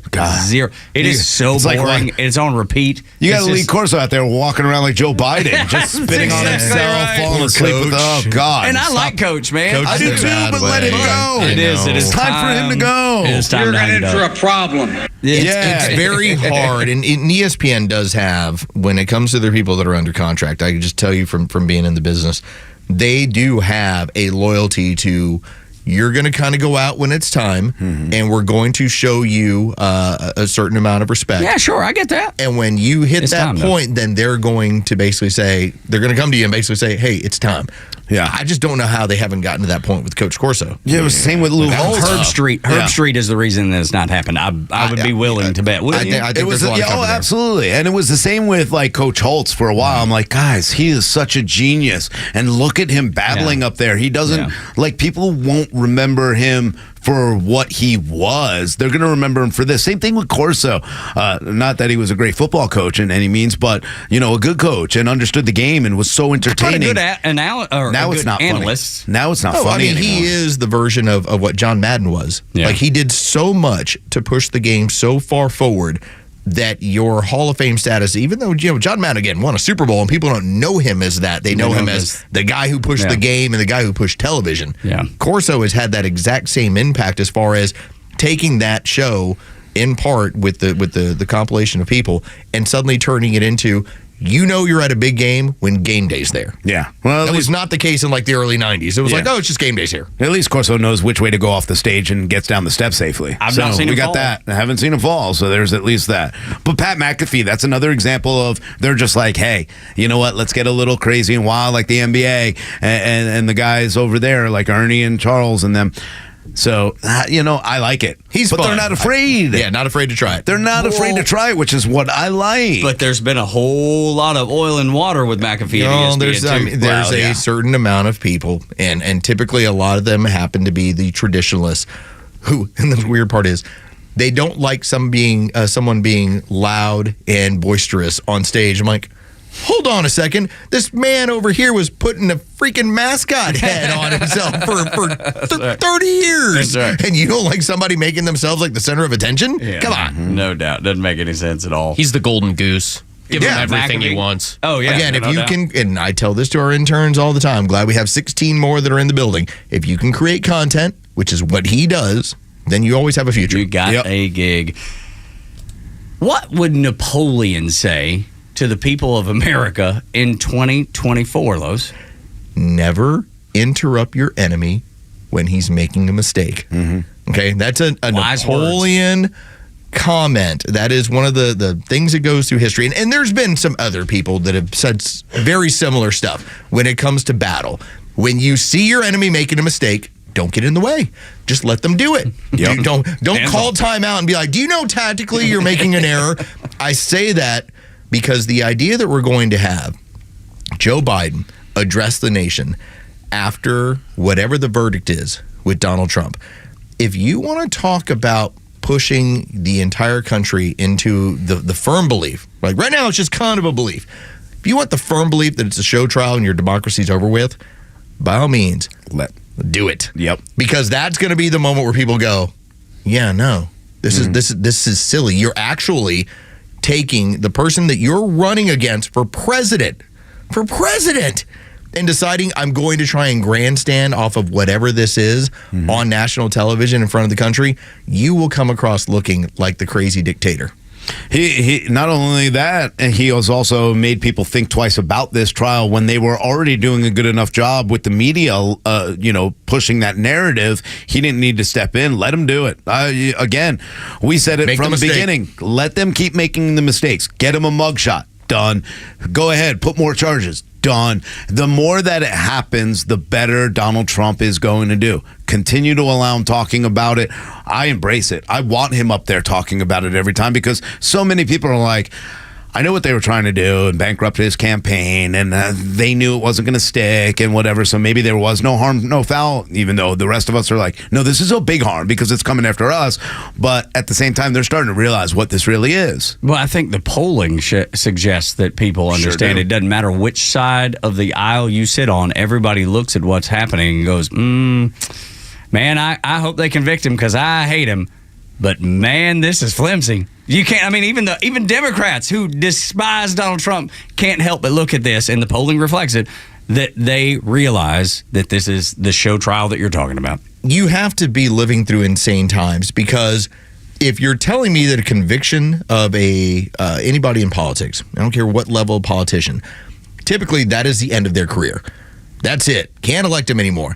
Zero. It is so boring. Like, it's on repeat.
You got Lee Corso out there walking around like Joe Biden, just spitting on himself, falling asleep with, oh, God.
And I like Coach, man.
Coach I do too, but let him go.
It is
time for him to go.
It is time
You're going to enter a problem.
It's very hard. And ESPN does have, when it comes to their people that are under contract, I can just tell you from being in the business, they do have a loyalty to, you're going to kind of go out when it's time, and we're going to show you a certain amount of respect.
Yeah, sure, I get that.
And when you hit that point, then they're going to basically say, they're going to come to you and basically say, hey, it's time.
Yeah.
I just don't know how they haven't gotten to that point with Coach Corso.
Yeah, it was the same with Lou Holtz.
Herb Street. Herb Street is the reason that it's not happened. I would be willing to bet.
I think
it was
there's a lot of cover there.
Absolutely. And it was the same with like Coach Holtz for a while. I'm like, guys, he is such a genius. And look at him battling up there. He doesn't, like, people won't remember him for what he was. They're going to remember him for this. Same thing with Corso. Not that he was a great football coach in any means, but, you know, a good coach and understood the game and was so entertaining.
Now
it's not
analyst.
Funny. Now it's not funny anymore.
He is the version of what John Madden was.
Yeah.
Like, he did so much to push the game so far forward that your Hall of Fame status, even though, you know, John Madden, again, won a Super Bowl, and people don't know him as that. They know him as the guy who pushed the game and the guy who pushed television.
Yeah.
Corso has had that exact same impact as far as taking that show in part with the compilation of people and suddenly turning it into, you know, you're at a big game when game day's there.
Yeah. Well,
that was not the case in like the early 90s. It was like, oh, it's just game day's here.
At least Corso knows which way to go off the stage and gets down the steps safely.
I've not seen him fall.
We got that. I haven't seen him fall, so there's at least that. But Pat McAfee, that's another example of, they're just like, hey, you know what? Let's get a little crazy and wild like the NBA and the guys over there like Ernie and Charles and them. So, you know, I like it. But
fun.
They're not afraid.
Not afraid to try it.
They're not afraid to try it, which is what I like.
But there's been a whole lot of oil and water with McAfee at ESPN,
there's a certain amount of people, and typically a lot of them happen to be the traditionalists who, and the weird part is, they don't like someone being loud and boisterous on stage. I'm like, hold on a second. This man over here was putting a freaking mascot head on himself for 30 years.
Right.
And you don't like somebody making themselves like the center of attention?
Yeah.
Come on.
No doubt. Doesn't make any sense at all.
He's the golden goose. Give him everything
McAfee.
he wants.
Oh, yeah.
Again, if you can, and I tell this to our interns all the time, glad we have 16 more that are in the building. If you can create content, which is what he does, then you always have a future.
You got a gig. What would Napoleon say to the people of America in 2024, Lowe's?
Never interrupt your enemy when he's making a mistake. Okay, that's a Napoleon comment. That is one of the things that goes through history. And there's been some other people that have said very similar stuff when it comes to battle. When you see your enemy making a mistake, don't get in the way. Just let them do it. Don't call timeout and be like, do you know tactically you're making an error? I say that because the idea that we're going to have Joe Biden address the nation after whatever the verdict is with Donald Trump, if you want to talk about pushing the entire country into the firm belief. Like right now, it's just kind of a belief. If you want the firm belief that it's a show trial and your democracy's over with, by all means, do it.
Yep.
Because that's going to be the moment where people go, yeah, no, this is silly. You're actually taking the person that you're running against for president, and deciding I'm going to try and grandstand off of whatever this is on national television in front of the country. You will come across looking like the crazy dictator.
He not only that, he has also made people think twice about this trial when they were already doing a good enough job with the media, pushing that narrative. He didn't need to step in. Let him do it. Again, we said it from the beginning. Let them keep making the mistakes. Get him a mugshot. Done. Go ahead. Put more charges. Done. The more that it happens, the better Donald Trump is going to do. Continue to allow him talking about it. I embrace it. I want him up there talking about it every time because so many people are like, I know what they were trying to do and bankrupt his campaign, and they knew it wasn't going to stick and whatever, so maybe there was no harm, no foul, even though the rest of us are like, no, this is a big harm because it's coming after us. But at the same time, they're starting to realize what this really is.
Well, I think the polling suggests that people understand it doesn't matter which side of the aisle you sit on. Everybody looks at what's happening and goes, man, I hope they convict him because I hate him. But man, this is flimsy. You can't. I mean, even Democrats who despise Donald Trump can't help but look at this, and the polling reflects it, that they realize that this is the show trial that you're talking about.
You have to be living through insane times because if you're telling me that a conviction of anybody in politics, I don't care what level of politician, typically that is the end of their career. That's it. Can't elect them anymore.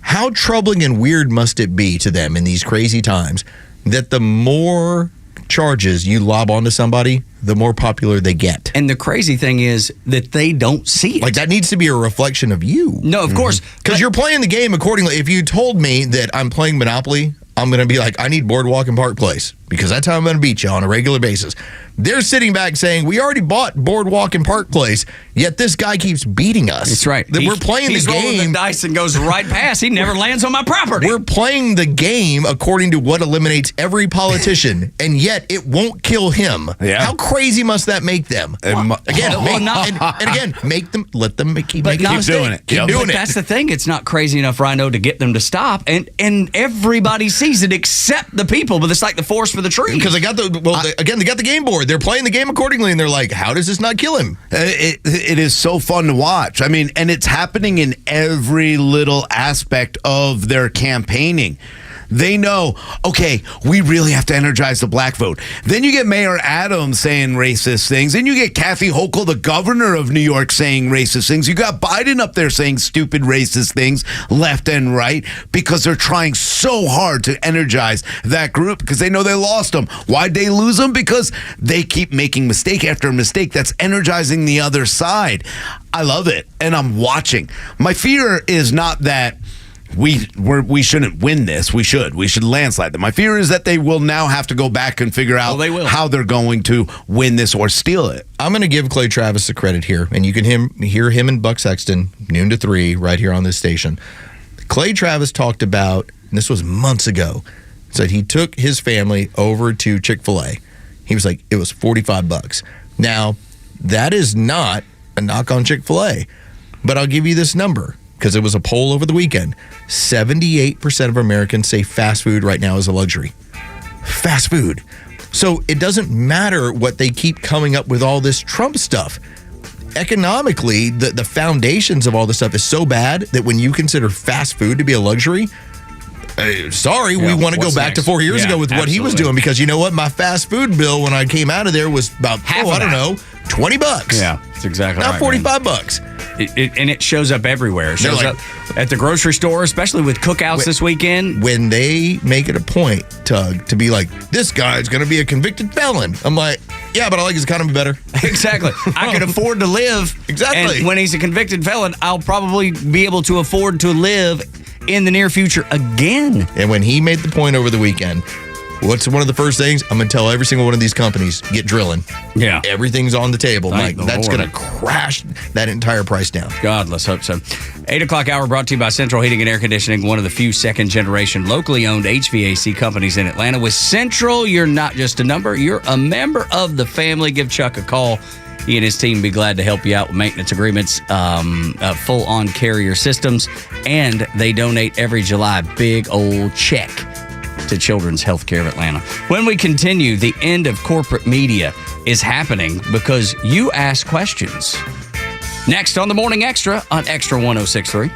How troubling and weird must it be to them in these crazy times that the more charges you lob onto somebody, the more popular they get?
And the crazy thing is that they don't see it.
Like, that needs to be a reflection of you.
No, of course.
Because you're playing the game accordingly. If you told me that I'm playing Monopoly, I'm going to be like, I need Boardwalk and Park Place because that's how I'm going to beat you on a regular basis. They're sitting back saying, we already bought Boardwalk and Park Place, yet this guy keeps beating us.
That's right.
We're playing the game.
He's rolling the dice and goes right past. He never lands on my property.
We're playing the game according to what eliminates every politician, and yet it won't kill him.
Yeah.
How crazy must that make them? Again, make them, let them keep doing it.
Keep doing it. That's the thing. It's not crazy enough, Rhino, to get them to stop, and everybody sees it except the people. But it's like the forest for the trees.
Because they got the game board. They're playing the game accordingly, and they're like, how does this not kill him?
It is so fun to watch. I mean, and it's happening in every little aspect of their campaigning. They know, okay, we really have to energize the black vote. Then you get Mayor Adams saying racist things. Then you get Kathy Hochul, the governor of New York, saying racist things. You got Biden up there saying stupid racist things left and right because they're trying so hard to energize that group because they know they lost them. Why'd they lose them? Because they keep making mistake after mistake that's energizing the other side. I love it, and I'm watching. My fear is not that we shouldn't win this. We should landslide them. My fear is that they will now have to go back and figure out how they're going to win this or steal it.
I'm going to give Clay Travis the credit here, and you can hear him and Buck Sexton noon to 3 right here on this station. Clay Travis talked about, and this was months ago, said he took his family over to Chick-fil-A. He was like, it was $45. Now, that is not a knock on Chick-fil-A, but I'll give you this number. Because it was a poll over the weekend. 78% of Americans say fast food right now is a luxury. Fast food. So it doesn't matter what they keep coming up with all this Trump stuff. Economically, the foundations of all this stuff is so bad that when you consider fast food to be a luxury, we want to go back to 4 years ago with what he was doing. Because you know what? My fast food bill when I came out of there was about, $20.
Yeah, that's exactly
right. Not $45.
And it shows up everywhere. It shows up at the grocery store, especially with cookouts this weekend.
When they make it a point, Tug, to be like, this guy's going to be a convicted felon. I'm like, yeah, but I like his economy better.
Exactly. I can afford to live.
Exactly.
And when he's a convicted felon, I'll probably be able to afford to live in the near future again.
And when he made the point over the weekend, What's one of the first things? I'm going to tell every single one of these companies, get drilling.
Yeah.
Everything's on the table.
Thank
Like,
the
that's
Lord.
going to crash that entire price down.
God, let's hope so. 8 o'clock hour brought to you by Central Heating and Air Conditioning, one of the few second-generation locally owned HVAC companies in Atlanta. With Central, you're not just a number, you're a member of the family. Give Chuck a call. He and his team be glad to help you out with maintenance agreements, full-on carrier systems, and they donate every July. Big old check to Children's Healthcare of Atlanta. When we continue, the end of corporate media is happening because you ask questions. Next on the Morning Extra on Extra 106.3.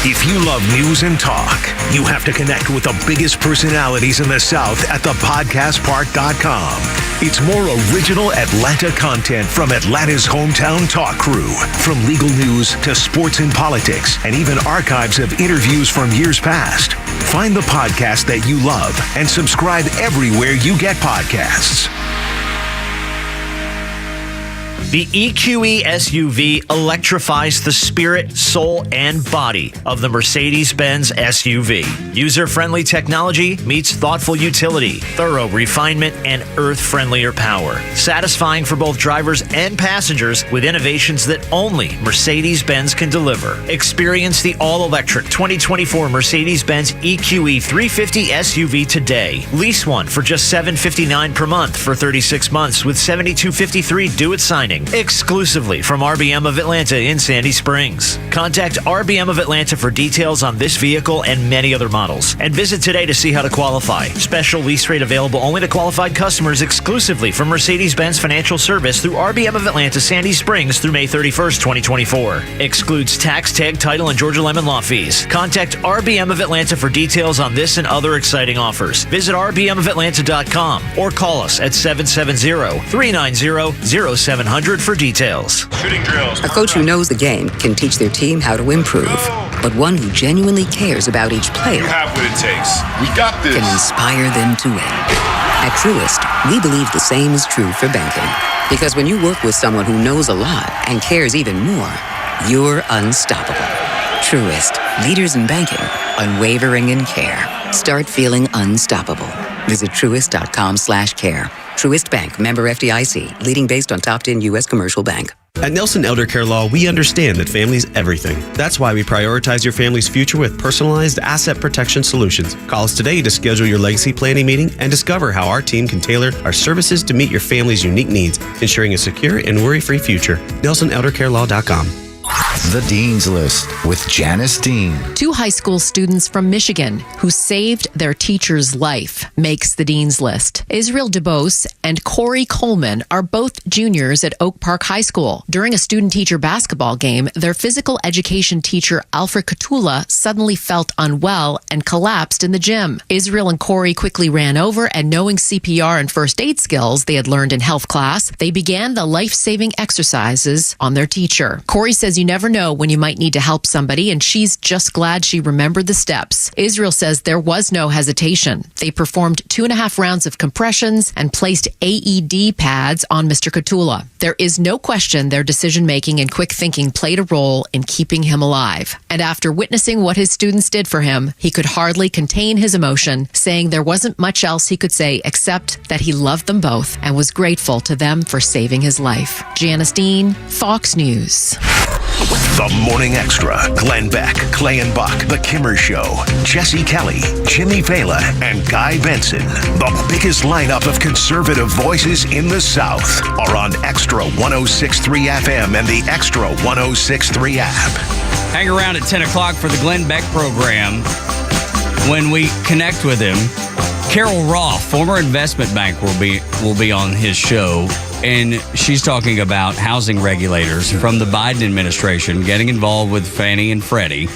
If you love news and talk, you have to connect with the biggest personalities in the South at thepodcastpark.com. It's more original Atlanta content from Atlanta's hometown talk crew. From legal news to sports and politics, and even archives of interviews from years past. Find the podcast that you love and subscribe everywhere you get podcasts.
The EQE SUV electrifies the spirit, soul, and body of the Mercedes-Benz SUV. User-friendly technology meets thoughtful utility, thorough refinement, and earth-friendlier power. Satisfying for both drivers and passengers with innovations that only Mercedes-Benz can deliver. Experience the all-electric 2024 Mercedes-Benz EQE 350 SUV today. Lease one for just $759 per month for 36 months with $72.53 due at signing. Exclusively from RBM of Atlanta in Sandy Springs. Contact RBM of Atlanta for details on this vehicle and many other models. And visit today to see how to qualify. Special lease rate available only to qualified customers exclusively from Mercedes-Benz Financial Service through RBM of Atlanta, Sandy Springs through May 31st, 2024. Excludes tax, tag, title, and Georgia Lemon Law fees. Contact RBM of Atlanta for details on this and other exciting offers. Visit rbmofatlanta.com or call us at 770-390-0700 for details.
Shooting drills. A coach who knows the game can teach their team how to improve, but one who genuinely cares about each player
You have what it takes. We got this.
can inspire them to win. At Truist, we believe the same is true for banking. Because when you work with someone who knows a lot and cares even more, you're unstoppable. Truist, leaders in banking, unwavering in care. Start feeling unstoppable. Visit truist.com/care. Truist Bank, member FDIC, leading based on top 10 U.S. commercial bank.
At Nelson Elder Care Law, we understand that family's everything. That's why we prioritize your family's future with personalized asset protection solutions. Call us today to schedule your legacy planning meeting and discover how our team can tailor our services to meet your family's unique needs, ensuring a secure and worry-free future. NelsonElderCareLaw.com.
The Dean's List with Janice Dean.
2 high school students from Michigan who saved their teacher's life makes the Dean's List. Israel DeBose and Corey Coleman are both juniors at Oak Park High School. During a student-teacher basketball game, their physical education teacher, Alfred Catula, suddenly felt unwell and collapsed in the gym. Israel and Corey quickly ran over, and knowing CPR and first aid skills they had learned in health class, they began the life-saving exercises on their teacher. Corey says you never know when you might need to help somebody, and she's just glad she remembered the steps. Israel says there was no hesitation. They performed 2.5 rounds of compressions and placed AED pads on Mr. Catula. There is no question their decision-making and quick thinking played a role in keeping him alive. And after witnessing what his students did for him, he could hardly contain his emotion, saying there wasn't much else he could say except that he loved them both and was grateful to them for saving his life. Janice Dean, Fox News.
The Morning Extra. Glenn Beck, Clay and Buck, The Kimmer Show, Jesse Kelly, Jimmy Fala, and Guy Benson. The biggest lineup of conservative voices in the South are on Extra 106.3 FM and the Extra 106.3 app.
Hang around at 10 o'clock for the Glenn Beck program. When we connect with him, Carol Roth, former investment bank, will be on his show. And she's talking about housing regulators from the Biden administration getting involved with Fannie and Freddie.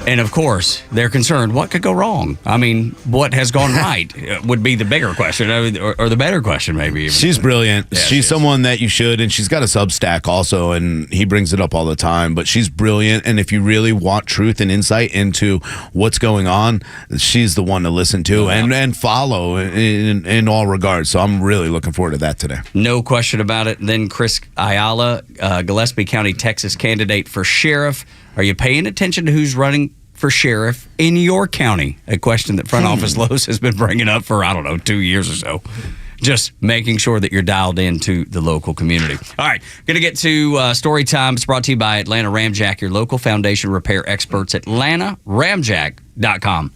And of course, they're concerned, what could go wrong? I mean, what has gone right would be the bigger question, or the better question, maybe.
She's brilliant. Yeah, she's someone that you should, and she's got a Substack also, and he brings it up all the time. But she's brilliant, and if you really want truth and insight into what's going on, she's the one to listen to and follow in all regards. So I'm really looking forward to that today.
No question about it. Then Chris Ayala, Gillespie County, Texas candidate for sheriff. Are you paying attention to who's running for sheriff in your county? A question that Front Office Lowe's has been bringing up for, 2 years or so. Just making sure that you're dialed into the local community. All right, going to get to story time. It's brought to you by Atlanta Ramjack, your local foundation repair experts, AtlantaRamjack.com.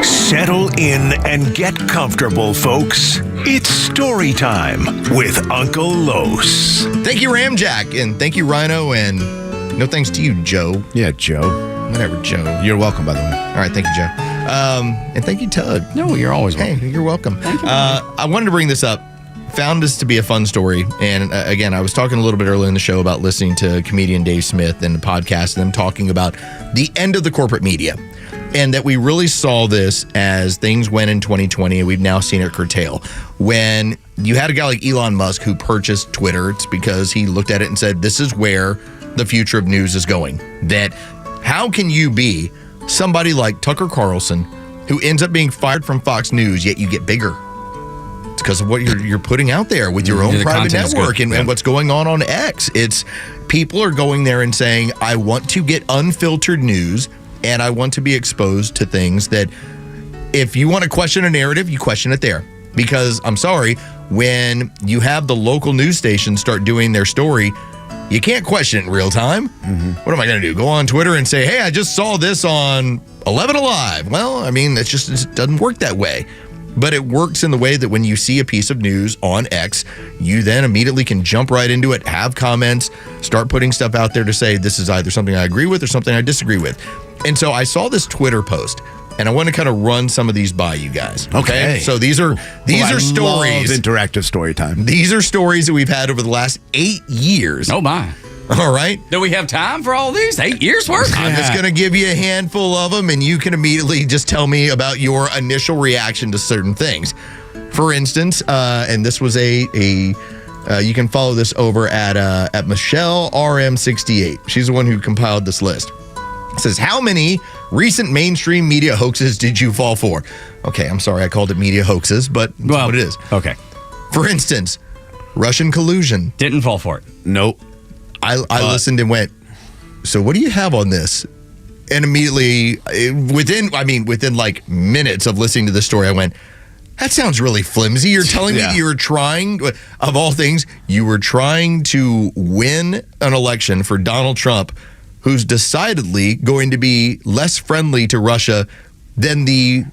Settle in and get comfortable, folks. It's story time with Uncle Los.
Thank you, Ramjack, and thank you, Rhino, and no thanks to you, Joe.
Yeah, Joe.
Whatever, Joe.
You're welcome, by the way.
All right, thank you, Joe. And thank you, Tug.
No, you're always welcome.
Hey, you're welcome.
Thank you.
I wanted to bring this up. Found this to be a fun story. And again, I was talking a little bit earlier in the show about listening to comedian Dave Smith and the podcast and them talking about the end of the corporate media. And that we really saw this as things went in 2020, and we've now seen it curtail. When you had a guy like Elon Musk who purchased Twitter, it's because he looked at it and said, this is where the future of news is going. That how can you be somebody like Tucker Carlson who ends up being fired from Fox News, yet you get bigger? It's because of what you're putting out there with your own private network and what's going on X. It's people are going there and saying, I want to get unfiltered news, and I want to be exposed to things that if you want to question a narrative, you question it there. Because I'm sorry, when you have the local news stations start doing their story, you can't question it in real time. Mm-hmm. What am I going to do? Go on Twitter and say, hey, I just saw this on 11 Alive. Well, I mean, it doesn't work that way. But it works in the way that when you see a piece of news on X, you then immediately can jump right into it, have comments, start putting stuff out there to say this is either something I agree with or something I disagree with. And so I saw this Twitter post, and I want to kind of run some of these by you guys. Okay. So these are stories.
Love interactive story time.
These are stories that we've had over the last 8 years.
Oh, my.
All right.
Do we have time for all these? 8 years worth?
I'm just going to give you a handful of them, and you can immediately just tell me about your initial reaction to certain things. For instance, and this was you can follow this over at Michelle RM68. She's the one who compiled this list. It says, how many recent mainstream media hoaxes did you fall for? Okay, I'm sorry I called it media hoaxes, but that's what it is.
Okay.
For instance, Russian collusion.
Didn't fall for it.
Nope.
I listened and went, so what do you have on this? And immediately, within like minutes of listening to the story, I went, that sounds really flimsy. You're telling me that you were trying, of all things, you were trying to win an election for Donald Trump, who's decidedly going to be less friendly to Russia than the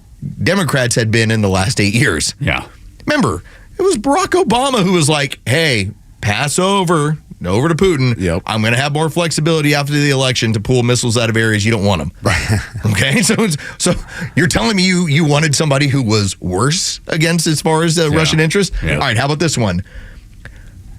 Democrats had been in the last 8 years.
Yeah.
Remember, it was Barack Obama who was like, hey, pass over to Putin.
Yep.
I'm going to have more flexibility after the election to pull missiles out of areas you don't want them. Okay, so you're telling me you wanted somebody who was worse against as far as Russian interests?
Yeah.
All right, how about this one?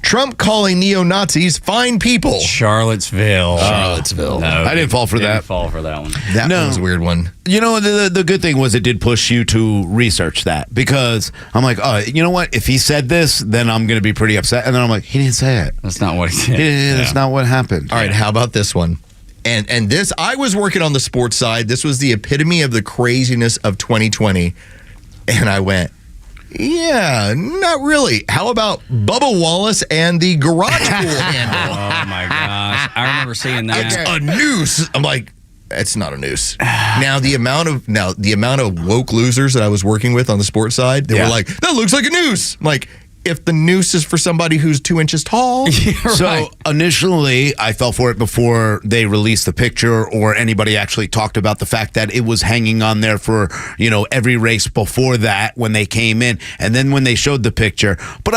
Trump calling neo-Nazis fine people.
Charlottesville.
No,
I didn't fall for that.
Didn't fall for that one.
That was a weird one.
You know, the good thing was it did push you to research that, because I'm like, oh, you know what? If he said this, then I'm going to be pretty upset. And then I'm like, he didn't say it.
That's not what he said.
That's not what happened.
All right, how about this one? And this, I was working on the sports side. This was the epitome of the craziness of 2020. And I went, yeah, not really. How about Bubba Wallace and the garage pool handle?
Oh, my gosh. I remember seeing that.
It's a noose. I'm like, it's not a noose. Now the amount of woke losers that I was working with on the sports side, they were like, that looks like a noose. I'm like, if the noose is for somebody who's 2 inches tall.
So initially, I fell for it before they released the picture or anybody actually talked about the fact that it was hanging on there for, every race before that when they came in. And then when they showed the picture. But,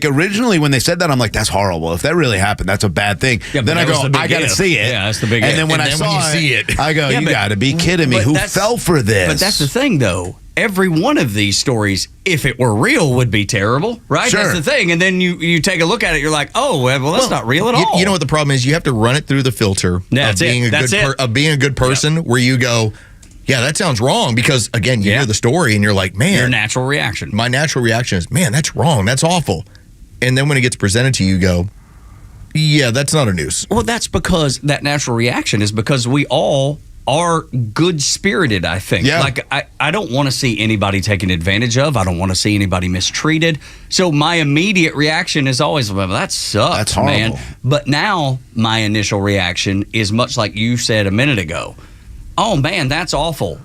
originally when they said that, I'm like, that's horrible. If that really happened, that's a bad thing.
Yeah,
then I go, I got to see it.
Yeah, that's the big
And then when I saw it, I go, you got to be kidding me. Who fell for this?
But that's the thing, though. Every one of these stories, if it were real, would be terrible, right?
Sure.
That's the thing. And then you take a look at it, you're like, oh, well, that's not real at all.
You know what the problem is? You have to run it through the filter of being a good person, where you go, yeah, that sounds wrong. Because, again, you hear the story and you're like, man.
Your natural reaction.
My natural reaction is, man, that's wrong. That's awful. And then when it gets presented to you, you go, yeah, that's not a news.
Well, that's because that natural reaction is because we all are good-spirited, I think.
Yeah.
Like, I don't want to see anybody taken advantage of. I don't want to see anybody mistreated. So my immediate reaction is always, well, that sucks,
That's horrible.
man. But now my initial reaction is much like you said a minute ago. Oh, man, that's awful.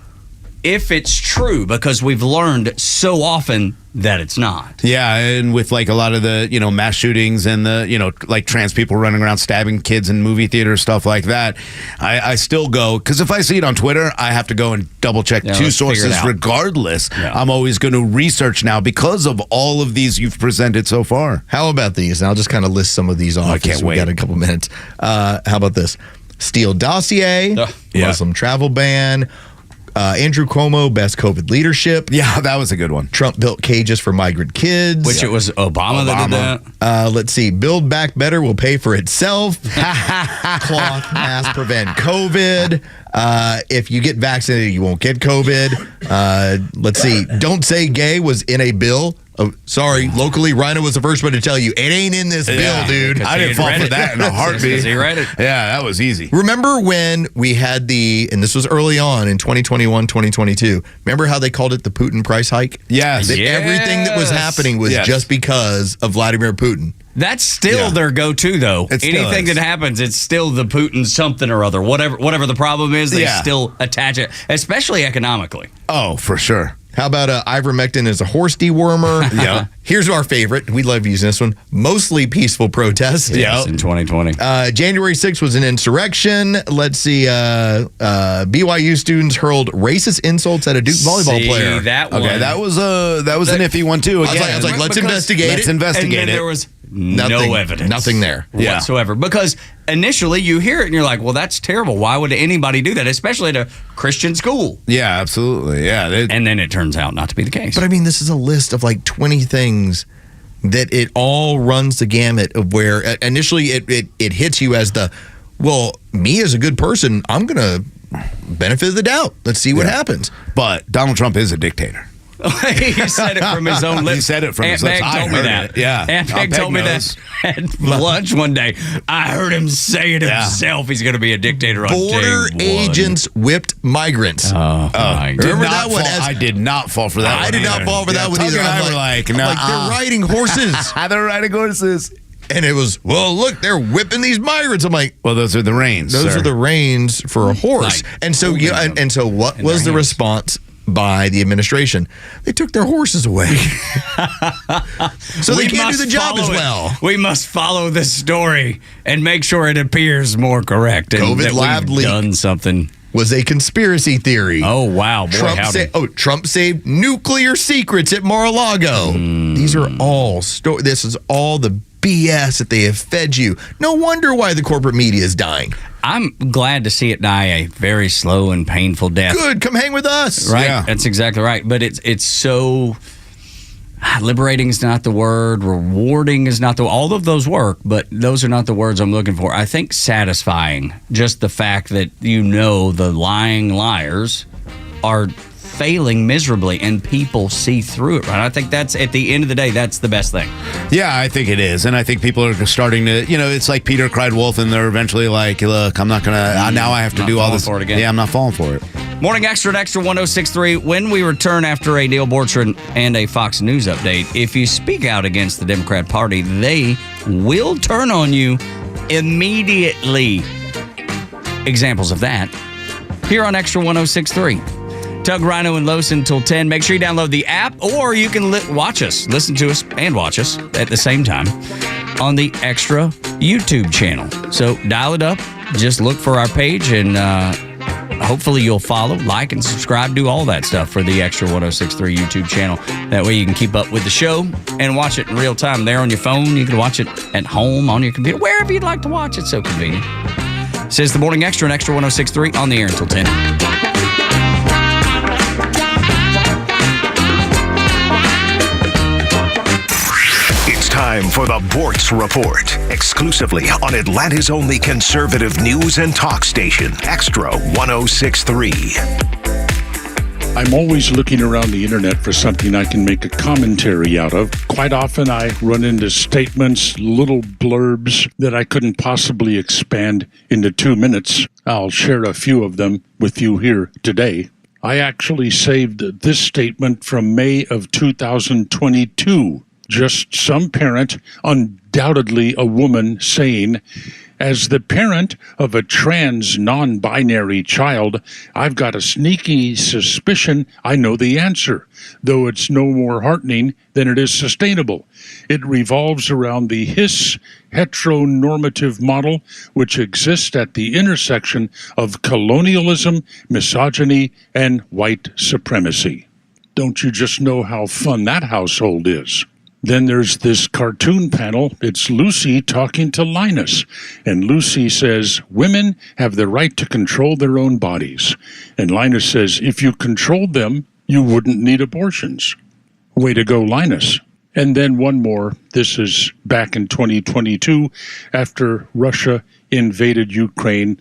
If it's true, because we've learned so often that it's not.
Yeah, and with like a lot of the, mass shootings and the, like trans people running around stabbing kids in movie theaters, stuff like that, I still go, because if I see it on Twitter, I have to go and double check two sources regardless. Yeah. I'm always going to research now because of all of these you've presented so far.
How about these? And I'll just kind of list some of these off.
I can't wait.
We got a couple minutes. How about this? Steele dossier, Muslim travel ban, Andrew Cuomo, best COVID leadership.
Yeah, that was a good one.
Trump built cages for migrant kids.
Which it was Obama that did that.
Let's see. Build Back Better will pay for itself. Cloth masks prevent COVID. If you get vaccinated, you won't get COVID. Let's see. Don't Say Gay was in a bill. Oh, sorry, locally, Rhino was the first one to tell you, it ain't in this bill, dude.
I didn't fall for that in a heartbeat.
He read it.
Yeah, that was easy.
Remember when we had and this was early on in 2021, 2022, remember how they called it the Putin price hike?
Yes.
Everything that was happening was just because of Vladimir Putin.
That's still their go-to, though. Anything that happens, it's still the Putin something or other. Whatever the problem is, they still attach it, especially economically.
Oh, for sure.
How about ivermectin as a horse dewormer?
Yeah.
Here's our favorite. We love using this one. Mostly peaceful protest.
Yes, in 2020.
January 6th was an insurrection. Let's see. BYU students hurled racist insults at a Duke volleyball player.
That one.
Okay, that was an iffy one too. Again,
I was like, let's investigate it.
Let's investigate
and then
it.
there was no evidence.
Nothing there
whatsoever. Because initially you hear it and you're like, well, that's terrible. Why would anybody do that? Especially at a Christian school.
Yeah, absolutely. Yeah.
And then it turns out not to be the case.
But I mean, this is a list of like 20 things that it all runs the gamut of where initially it hits you as me as a good person, I'm going to benefit of the doubt. Let's see what happens.
But Donald Trump is a dictator.
He said it from his own lips.
He said it from his lips.
Aunt Meg told me that.
Yeah.
Aunt Meg told me that at lunch one day. I heard him say it himself. He's going to be a dictator on
Border agents whipped migrants.
Oh, my God.
Remember that one?
I did not fall for that one.
I did not fall for that one either.
I were like,
they're riding horses.
They're riding horses.
And it was, look, they're whipping these migrants. I'm like,
well, those are the reins.
Those are the reins for a horse. And so, so what was the response by the administration? They took their horses away. So they can't do the job as well.
We must follow this story and make sure it appears more correct. And
COVID lab leak
done something.
Was a conspiracy theory.
Oh, wow. Boy,
Trump saved nuclear secrets at Mar-a-Lago. These are all this is all the BS that they have fed you. No wonder why the corporate media is dying.
I'm glad to see it die a very slow and painful death.
Good, come hang with us.
Right, that's exactly right. But it's so liberating is not the word. Rewarding is not the. All of those work, but those are not the words I'm looking for. I think satisfying. Just the fact that the lying liars are failing miserably and people see through it, right? I think that's, at the end of the day, that's the best thing.
Yeah, I think it is. And I think people are starting to, it's like Peter cried wolf, and they're eventually like, look, I'm not going to, now I have to do all this.
For it again.
Yeah, I'm not falling for it.
Morning Extra at Extra 106.3. When we return after a Neil Borchard and a Fox News update, if you speak out against the Democrat Party, they will turn on you immediately. Examples of that here on Extra 106.3. Tug, Rhino, and Los until 10. Make sure you download the app, or you can watch us, listen to us, and watch us at the same time on the Extra YouTube channel. So dial it up. Just look for our page, and hopefully you'll follow, like, and subscribe. Do all that stuff for the Extra 106.3 YouTube channel. That way you can keep up with the show and watch it in real time there on your phone. You can watch it at home, on your computer, wherever you'd like to watch it. So convenient. Says the Morning Extra and Extra 106.3 on the air until 10.
Time for the Bortz Report, exclusively on Atlanta's only conservative news and talk station, Extra 106.3.
I'm always looking around the internet for something I can make a commentary out of. Quite often I run into statements, little blurbs that I couldn't possibly expand into 2 minutes. I'll share a few of them with you here today. I actually saved this statement from May of 2022. Just some parent, undoubtedly a woman, saying, "As the parent of a trans non-binary child, I've got a sneaky suspicion I know the answer, though it's no more heartening than it is sustainable. It revolves around the heteronormative model, which exists at the intersection of colonialism, misogyny, and white supremacy." Don't you just know how fun that household is? Then there's this cartoon panel. It's Lucy talking to Linus. And Lucy says, "Women have the right to control their own bodies." And Linus says, "If you controlled them, you wouldn't need abortions." Way to go, Linus. And then one more. This is back in 2022, after Russia invaded Ukraine.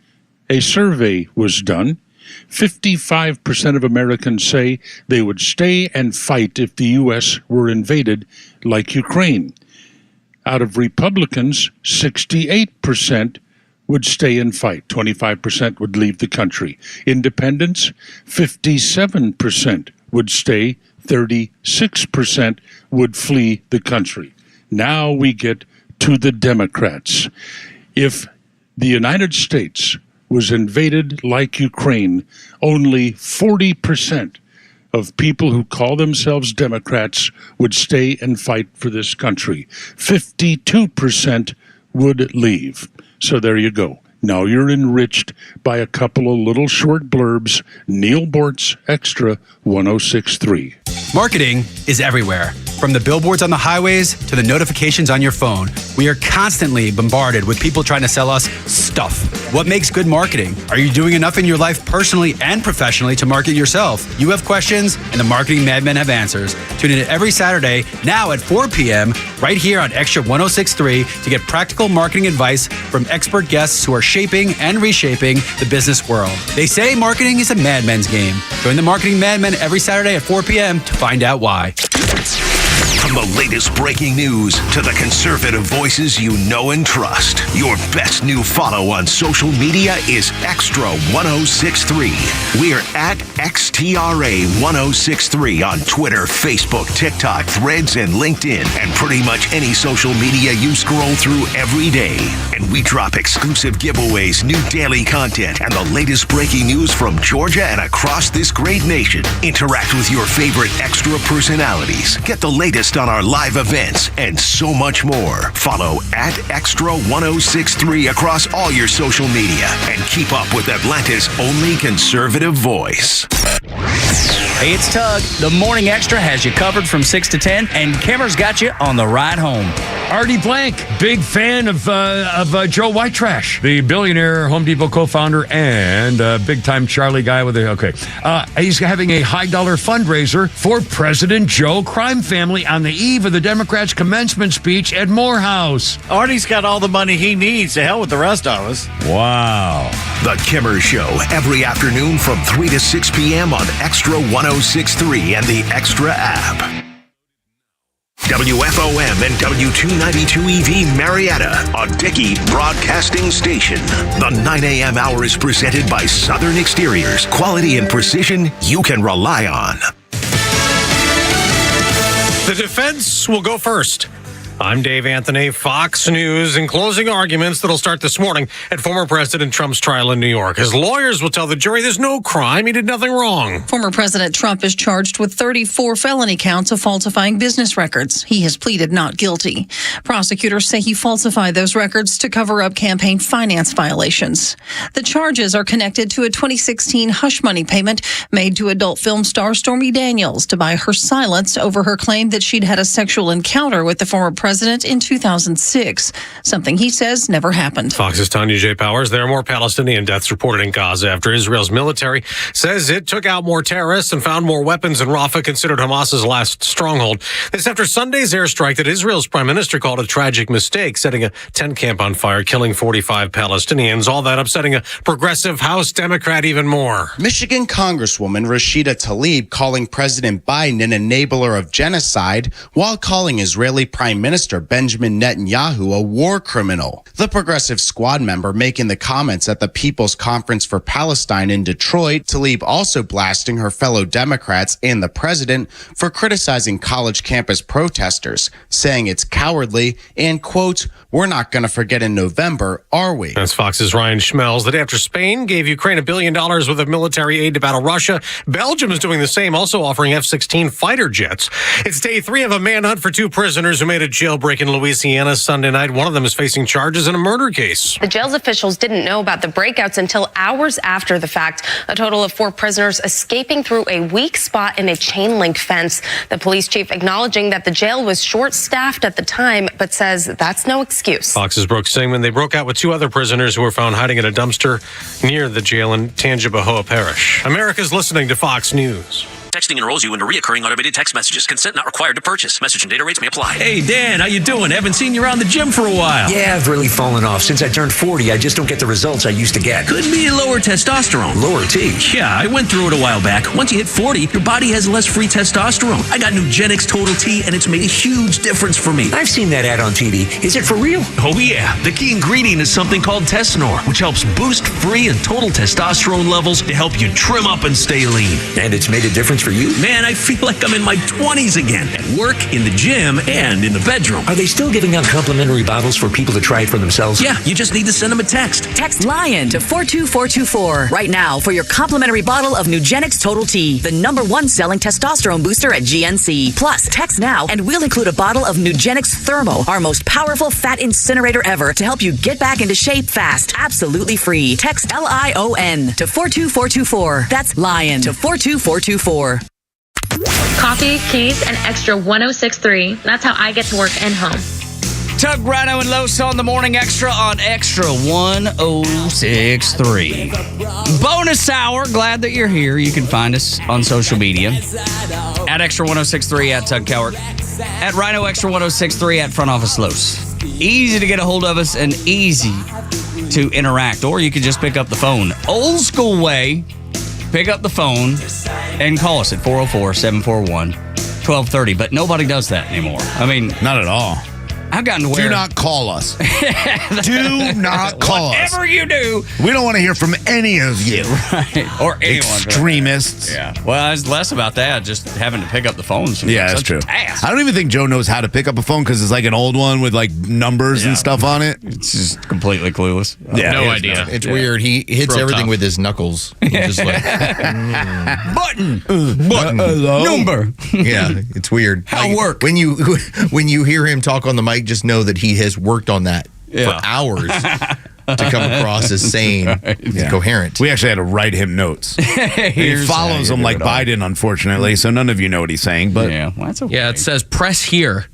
A survey was done. 55% of Americans say they would stay and fight if the U.S. were invaded like Ukraine. Out of Republicans, 68% would stay and fight. 25% would leave the country. Independents, 57% would stay. 36% would flee the country. Now we get to the Democrats. If the United States was invaded like Ukraine, only 40% of people who call themselves Democrats would stay and fight for this country. 52% would leave. So there you go. Now you're enriched by a couple of little short blurbs. Neil Bortz, Extra 106.3.
Marketing is everywhere. From the billboards on the highways to the notifications on your phone, we are constantly bombarded with people trying to sell us stuff. What makes good marketing? Are you doing enough in your life personally and professionally to market yourself? You have questions, and the Marketing Madmen have answers. Tune in every Saturday, now at 4 p.m., right here on Extra 106.3 to get practical marketing advice from expert guests who are shaping and reshaping the business world. They say marketing is a madman's game. Join the Marketing Madmen every Saturday at 4 p.m. to find out why.
From the latest breaking news to the conservative voices you know and trust, your best new follow on social media is Extra 106.3. We're at XTRA 106.3 on Twitter, Facebook, TikTok, Threads, and LinkedIn, and pretty much any social media you scroll through every day. And we drop exclusive giveaways, new daily content, and the latest breaking news from Georgia and across this great nation. Interact with your favorite Extra personalities. Get the latest on our live events and so much more. Follow at Extra 106.3 across all your social media and keep up with Atlanta's only conservative voice.
Hey, it's Tug. The Morning Extra has you covered from 6 to 10, and Kimmer's got you on the ride home.
Artie Blank, big fan of Joe Whitetrash, the billionaire Home Depot co-founder and big-time Charlie guy with he's having a high-dollar fundraiser for President Joe crime family on the eve of the Democrats' commencement speech at Morehouse.
Artie's got all the money he needs. To hell with the rest of us.
Wow.
The Kimmer Show, every afternoon from 3 to 6 p.m. on Extra 106.3 and the Extra app. WFOM and W292EV Marietta, a Dickey Broadcasting Station. The 9 a.m. hour is presented by Southern Exteriors. Quality and precision you can rely on.
The defense will go first. I'm Dave Anthony, Fox News. In closing arguments that'll start this morning at former President Trump's trial in New York, his lawyers will tell the jury there's no crime. He did nothing wrong.
Former President Trump is charged with 34 felony counts of falsifying business records. He has pleaded not guilty. Prosecutors say he falsified those records to cover up campaign finance violations. The charges are connected to a 2016 hush money payment made to adult film star Stormy Daniels to buy her silence over her claim that she'd had a sexual encounter with the former president president in 2006, something he says never happened.
Fox's Tanya J. Powers. There are more Palestinian deaths reported in Gaza after Israel's military says it took out more terrorists and found more weapons in Rafah, considered Hamas's last stronghold. This after Sunday's airstrike that Israel's prime minister called a tragic mistake, setting a tent camp on fire, killing 45 Palestinians. All that upsetting a progressive House Democrat even more.
Michigan Congresswoman Rashida Tlaib calling President Biden an enabler of genocide while calling Israeli Prime Minister Benjamin Netanyahu a war criminal. The Progressive Squad member making the comments at the People's Conference for Palestine in Detroit, Tlaib also blasting her fellow Democrats and the president for criticizing college campus protesters, saying it's cowardly and, quote, "We're not going to forget in November, are we?"
That's Fox's Ryan Schmelz. The day after Spain gave Ukraine $1 billion worth of military aid to battle Russia, Belgium is doing the same, also offering F-16 fighter jets. It's day 3 of a manhunt for 2 prisoners who made a jailbreak in Louisiana Sunday night. One of them is facing charges in a murder case.
The jail's officials didn't know about the breakouts until hours after the fact. A total of 4 prisoners escaping through a weak spot in a chain-link fence. The police chief acknowledging that the jail was short-staffed at the time, but says that's no excuse.
Fox's Brooke Singman. They broke out with 2 other prisoners who were found hiding in a dumpster near the jail in Tangipahoa Parish. America's listening to Fox News.
Texting enrolls you into recurring automated text messages. Consent not required to purchase. Message and data rates may apply.
Hey, Dan, how you doing? Haven't seen you around the gym for a while.
Yeah, I've really fallen off. Since I turned 40, I just don't get the results I used to get.
Could be lower testosterone.
Lower T?
Yeah, I went through it a while back. Once you hit 40, your body has less free testosterone. I got Nugenix Total T, and it's made a huge difference for me.
I've seen that ad on TV. Is it for real?
Oh, yeah. The key ingredient is something called Tesnor, which helps boost free and total testosterone levels to help you trim up and stay lean.
And it's made a difference for you?
Man, I feel like I'm in my 20s again. At work, in the gym, and in the bedroom.
Are they still giving out complimentary bottles for people to try it for themselves?
Yeah, you just need to send them a text.
Text LION to 42424 right now for your complimentary bottle of Nugenix Total T, the #1 selling testosterone booster at GNC. Plus, text now and we'll include a bottle of Nugenix Thermo, our most powerful fat incinerator ever, to help you get back into shape fast. Absolutely free. Text LION to 42424. That's LION to 42424.
Coffee, keys, and extra 1063. That's how I get to work and home.
Tug, Rhino, and Los on the Morning Extra on Extra 1063. Bonus hour. Glad that you're here. You can find us on social media at Extra 1063, at Tug Cowart, at Rhino Extra 1063, at Front Office Los. Easy to get a hold of us and easy to interact. Or you can just pick up the phone. Old school way. Pick up the phone and call us at 404-741-1230. But nobody does that anymore. I mean,
not at all.
I've gotten to where...
Do not call us. Do not call us.
Whatever you do.
We don't want to hear from any of you.
Right. Or anyone.
Extremists.
Yeah. Well, it's less about that, just having to pick up the phone.
Yeah, that's true. I don't even think Joe knows how to pick up a phone because it's like an old one with like numbers and stuff on it.
It's just completely clueless.
Yeah,
no idea. It's weird. He hits everything with his knuckles. He just like
button,
number. Yeah, it's weird.
How work
when you hear him talk on the mic, just know that he has worked on that for hours to come across as sane and coherent.
We actually had to write him notes. He follows him like Biden, unfortunately, so none of you know what he's saying. But
yeah, well, that's okay.
Yeah, it says press here.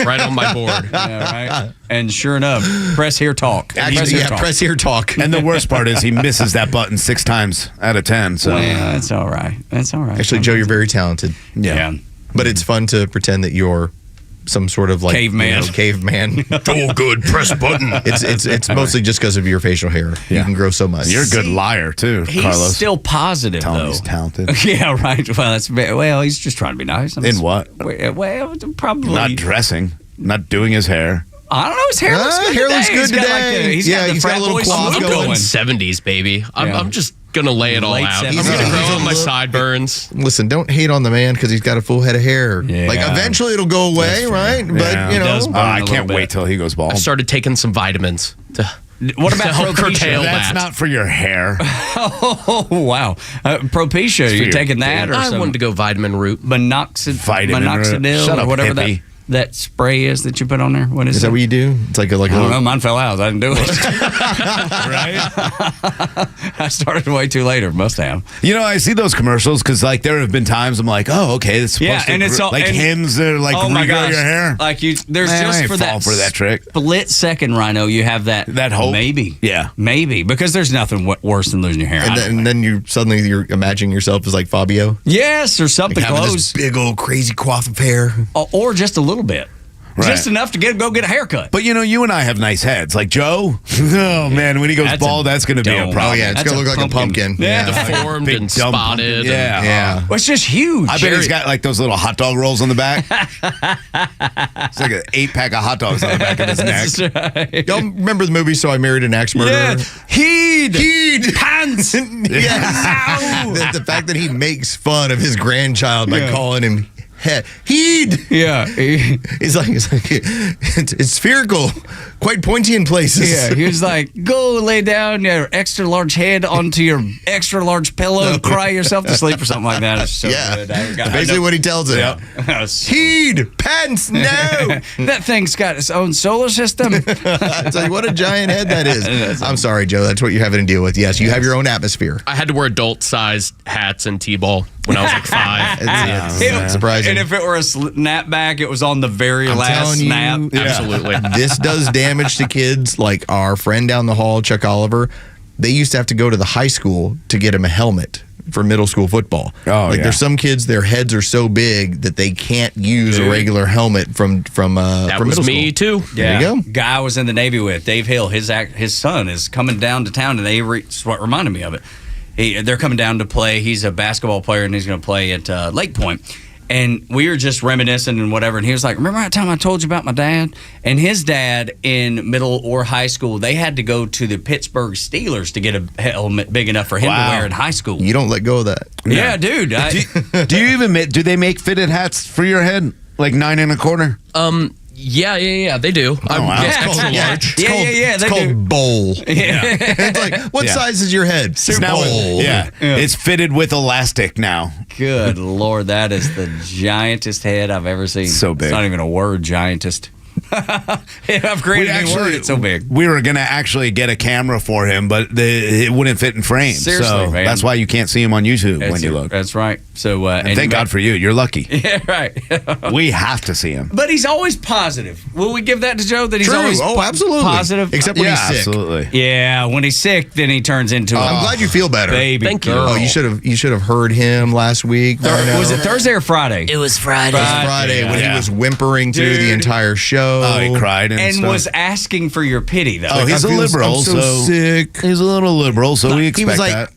Right on my board.
Yeah, right. And sure enough, press here talk.
Actually, press here talk.
And the worst part is he misses that button 6 times out of 10. So
yeah, that's all right. That's all right.
Actually, Joe, you're very talented.
Yeah.
But it's fun to pretend that you're some sort of like
caveman.
Caveman.
Oh, good. Press button.
It's mostly just because of your facial hair. You can grow so much.
You're a good liar too,
He's
Carlos.
Still positive though.
He's talented.
Yeah, right. Well, he's just trying to be nice.
In what?
Well, probably
not dressing, not doing his hair.
I don't know. His hair looks good.
Hair looks good
today.
He's got a little cloth going.
70s, baby. I'm just gonna lay it all out. I'm gonna grow my sideburns.
Listen, don't hate on the man because he's got a full head of hair.
Yeah.
Like eventually it'll go away, right? But you know,
I can't wait till he goes bald.
I started taking some vitamins to
What about
help curtail
That's
that?
not for your hair.
Oh, wow. Propecia, you're taking that? Or
I wanted to go vitamin root.
Minoxidil
Shut
or
up,
whatever
hippie.
that spray is that you put on there? What is
that what you do? It's like a
I don't know. Mine fell out. I didn't do it. Right? I started way too later. Must have.
You know, I see those commercials because, like, there have been times I'm like, oh, okay, it's supposed to,
it's all,
like hymns that are like regrow your hair.
Like there's
Man,
just
I ain't
for
fall for that trick.
Split second, Rhino, you have that
hope.
Maybe,
yeah,
maybe because there's nothing worse than losing your hair.
And then you're imagining yourself as like Fabio.
Yes, or something
like
close.
This big old crazy coif of hair,
or just a little bit.
Right.
Just enough to go get a haircut.
But, you know, you and I have nice heads. Like Joe, oh, man, when he goes bald, that's going to be a problem.
Oh, yeah, it's going to look like a pumpkin.
Yeah.
Deformed and spotted.
Yeah.
Well, it's just huge.
I bet he's got, like, those little hot dog rolls on the back. It's like an 8-pack of hot dogs on the back of his neck.
Right. Y'all remember the movie So I Married an Axe Murderer?
Yeah. Heed pants.
Yes. the fact that he makes fun of his grandchild by calling him Heed.
Yeah.
He's like, it's spherical, quite pointy in places.
Yeah. He was like, go lay down your extra large head onto your extra large pillow and cry yourself to sleep or something like that. It's so good.
Basically what he tells him.
Yeah.
Heed pants, no.
That thing's got its own solar system.
It's like, what a giant head that is. I'm sorry, Joe. That's what you're having to deal with. Yes, you have your own atmosphere.
I had to wear adult-sized hats and T-ball when I was like 5.
It's surprising.
And if it were a snapback, it was on the very last snap.
Absolutely.
This does damage to kids. Like our friend down the hall, Chuck Oliver, they used to have to go to the high school to get him a helmet for middle school football. There's some kids, their heads are so big that they can't use a regular helmet from
that
from
was
middle
me
school.
too.
Yeah.
There you go.
Guy I was in the Navy with, Dave Hill. His son is coming down to town, and that's what reminded me of it. They're coming down to play. He's a basketball player, and he's going to play at Lake Point. And we were just reminiscing and whatever. And he was like, remember that time I told you about my dad? And his dad in middle or high school, they had to go to the Pittsburgh Steelers to get a helmet big enough for him to wear in high school.
You don't let go of that.
Yeah, dude.
Do they make fitted hats for your head? Like 9 1/4?
Yeah, they do.
It's called
large.
It's called bowl.
Yeah.
It's like, what size is your head?
It's now bowl. It's fitted with elastic now.
Good Lord, that is the giantest head I've ever seen.
So big.
It's not even a word, giantest. I've created a new word. It's so big.
We were going to actually get a camera for him, but it wouldn't fit in frame.
Seriously,
so
man.
that's why you can't see him on YouTube when you look.
That's right. So
and thank God for you. You're lucky.
Yeah, right.
We have to see him.
But he's always positive. Will we give that to Joe? That he's
True.
always
absolutely.
positive?
Except when he's sick.
Absolutely.
Yeah, when he's sick, then he turns into
I'm glad you feel better.
Baby
Thank you.
girl.
Oh, you should have heard him last week.
Was it Thursday or Friday?
It was Friday.
Friday when he was whimpering through the entire show.
Oh, he cried and stuff.
Was asking for your pity, though.
Oh, he's a liberal,
I'm so sick.
He's a little liberal, so we expect
he was like,
that.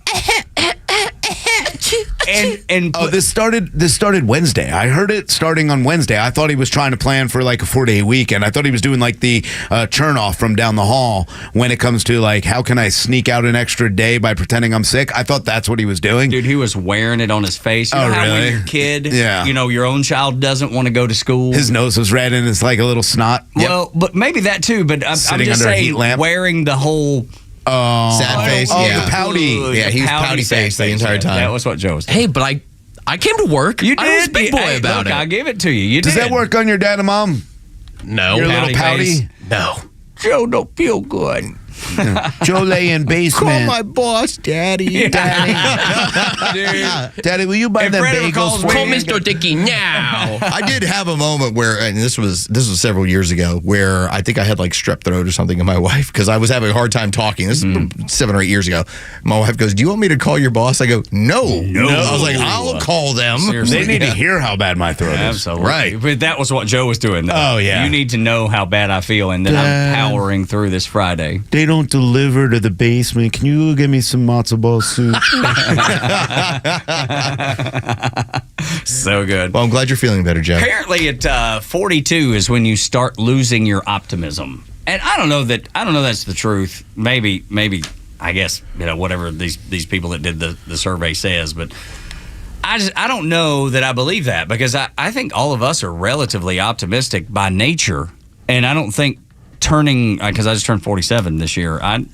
And
this started Wednesday. I heard it starting on Wednesday. I thought he was trying to plan for like a 4-day weekend. I thought he was doing like the churn off from down the hall when it comes to like how can I sneak out an extra day by pretending I'm sick. I thought that's what he was doing.
Dude, he was wearing it on his face. You know how when you're a kid, your own child doesn't want to go to school.
His nose was red and it's like a little snot.
Well, but maybe that too. But I'm just saying, wearing the whole.
Sad face.
The pouty.
Yeah, he was pouty face the entire time.
That was what Joe was doing.
Hey, but I came to work.
You did.
I was big boy about it.
I'll give it to you. You
Does
did.
that work on your dad and mom?
No.
Your little pouty?
No.
Joe don't feel good.
Joe lay in basement.
Call my boss, Daddy.
Daddy, will you buy them bagels for
Call
me?
Mr. Dickey now.
I did have a moment where, and this was several years ago, where I think I had like strep throat or something in my wife because I was having a hard time talking. This is 7 or 8 years ago. My wife goes, "Do you want me to call your boss?" I go, "No." I was like, "I'll call them."
They need to hear how bad my throat is.
Absolutely.
Right.
But that was what Joe was doing, though.
Oh, yeah.
You need to know how bad I feel and that I'm powering through this Friday.
They don't deliver to the basement. Can you get me some matzo ball soup?
So good.
Well, I'm glad you're feeling better, Joe.
Apparently, at 42 is when you start losing your optimism, and I don't know that's the truth. Maybe I guess whatever these people that did the survey says, but I don't know that I believe that because I think all of us are relatively optimistic by nature, and I don't think turning because I just turned 47 this year. I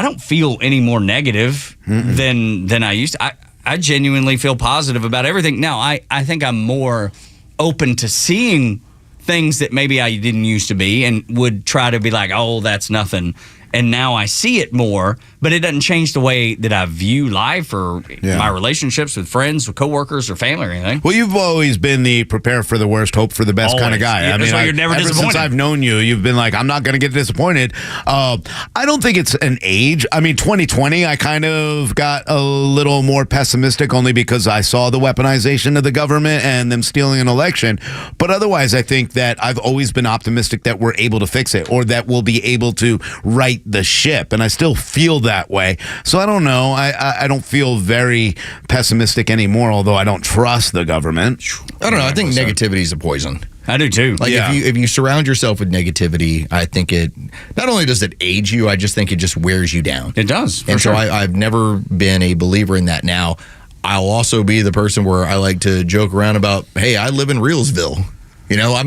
don't feel any more negative than I used to. I genuinely feel positive about everything. Now, I think I'm more open to seeing things that maybe I didn't used to be and would try to be like, oh, that's nothing. And now I see it more, but it doesn't change the way that I view life or my relationships with friends, with coworkers, or family or anything.
Well, you've always been the prepare for the worst, hope for the best kind of guy.
Yeah, that's why you're never
ever
disappointed.
since I've known you, you've been like, I'm not going to get disappointed. I don't think it's an age. I mean, 2020, I kind of got a little more pessimistic only because I saw the weaponization of the government and them stealing an election. But otherwise, I think that I've always been optimistic that we're able to fix it or that we'll be able to right the ship, and I still feel that way. So I don't know. I don't feel very pessimistic anymore, although I don't trust the government.
I don't know. I think negativity is a poison.
I do too.
Like if you surround yourself with negativity, I think it not only does it age you, I just think it just wears you down.
It does.
And so I've never been a believer in that. Now, I'll also be the person where I like to joke around about, hey, I live in Reelsville. You know,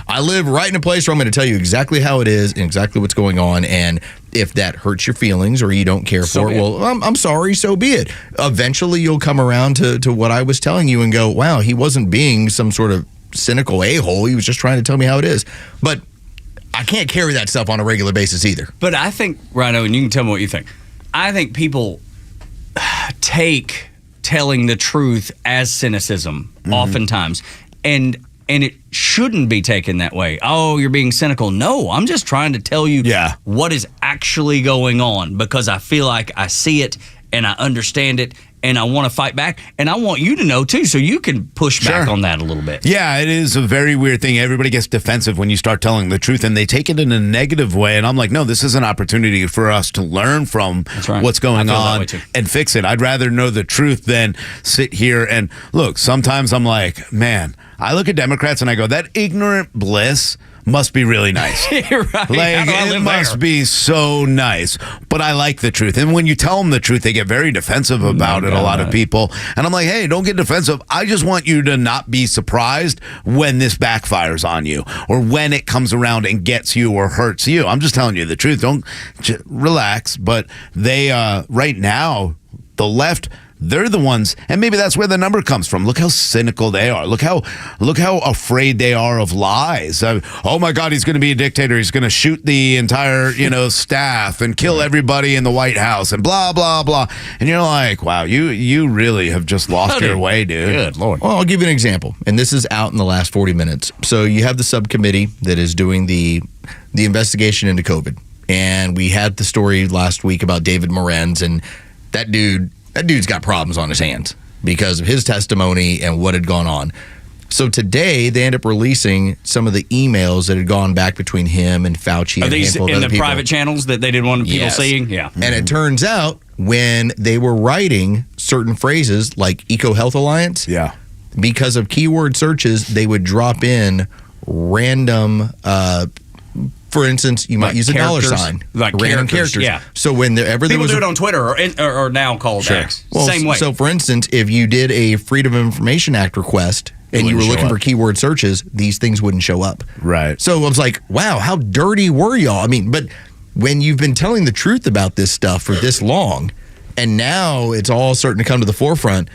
I live right in a place where I'm going to tell you exactly how it is and exactly what's going on. And if that hurts your feelings or you don't care for it, well, I'm sorry, so be it. Eventually, you'll come around to what I was telling you and go, wow, he wasn't being some sort of cynical a-hole. He was just trying to tell me how it is. But I can't carry that stuff on a regular basis either.
But I think, Rhino, and you can tell me what you think, I think people take telling the truth as cynicism oftentimes. And it shouldn't be taken that way. Oh, you're being cynical. No, I'm just trying to tell you what is actually going on because I feel like I see it and I understand it and I want to fight back. And I want you to know, too, so you can push back on that a little bit.
Yeah, it is a very weird thing. Everybody gets defensive when you start telling the truth, and they take it in a negative way. And I'm like, no, this is an opportunity for us to learn from what's going on and fix it. I'd rather know the truth than sit here and look. Sometimes I'm like, man, I look at Democrats and I go, that ignorant bliss must be really nice.
Right.
Like, it must be so nice. But I like the truth. And when you tell them the truth, they get very defensive about it, a lot of people. And I'm like, hey, don't get defensive. I just want you to not be surprised when this backfires on you or when it comes around and gets you or hurts you. I'm just telling you the truth. Don't relax. But they, right now, the left, they're the ones, and maybe that's where the number comes from. Look how cynical they are. Look how afraid they are of lies. Oh my God, he's going to be a dictator. He's going to shoot the entire staff and kill everybody in the White House and blah blah blah. And you're like, wow, you really have just lost your way, dude.
Good Lord.
Well, I'll give you an example, and this is out in the last 40 minutes. So you have the subcommittee that is doing the investigation into COVID, and we had the story last week about David Morenz, and that dude's got problems on his hands because of his testimony and what had gone on. So today, they end up releasing some of the emails that had gone back between him and Fauci.
Are
and
these
a handful of
in
other
the
people.
private channels that they didn't want people seeing? Yeah.
And it turns out when they were writing certain phrases like Eco Health Alliance, because of keyword searches, they would drop in random for instance, you might use a dollar sign,
like
random characters.
Yeah.
So whenever there
people
was
do it on Twitter or now called X.
Well,
Same way.
So, for instance, if you did a Freedom of Information Act request and you were looking for keyword searches, these things wouldn't show up.
Right.
So I was like, wow, how dirty were y'all? I mean, but when you've been telling the truth about this stuff for this long, and now it's all starting to come to the forefront.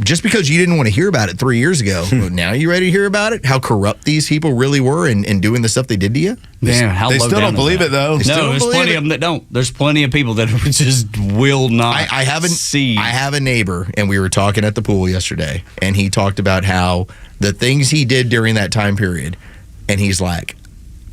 Just because you didn't want to hear about it 3 years ago, now you ready to hear about it? How corrupt these people really were and doing the stuff they did to you?
Damn, how
they
low
still
down
don't believe
is
it, though.
No, there's plenty of them that don't. There's plenty of people that just will not
I have a neighbor, and we were talking at the pool yesterday, and he talked about how the things he did during that time period, and he's like,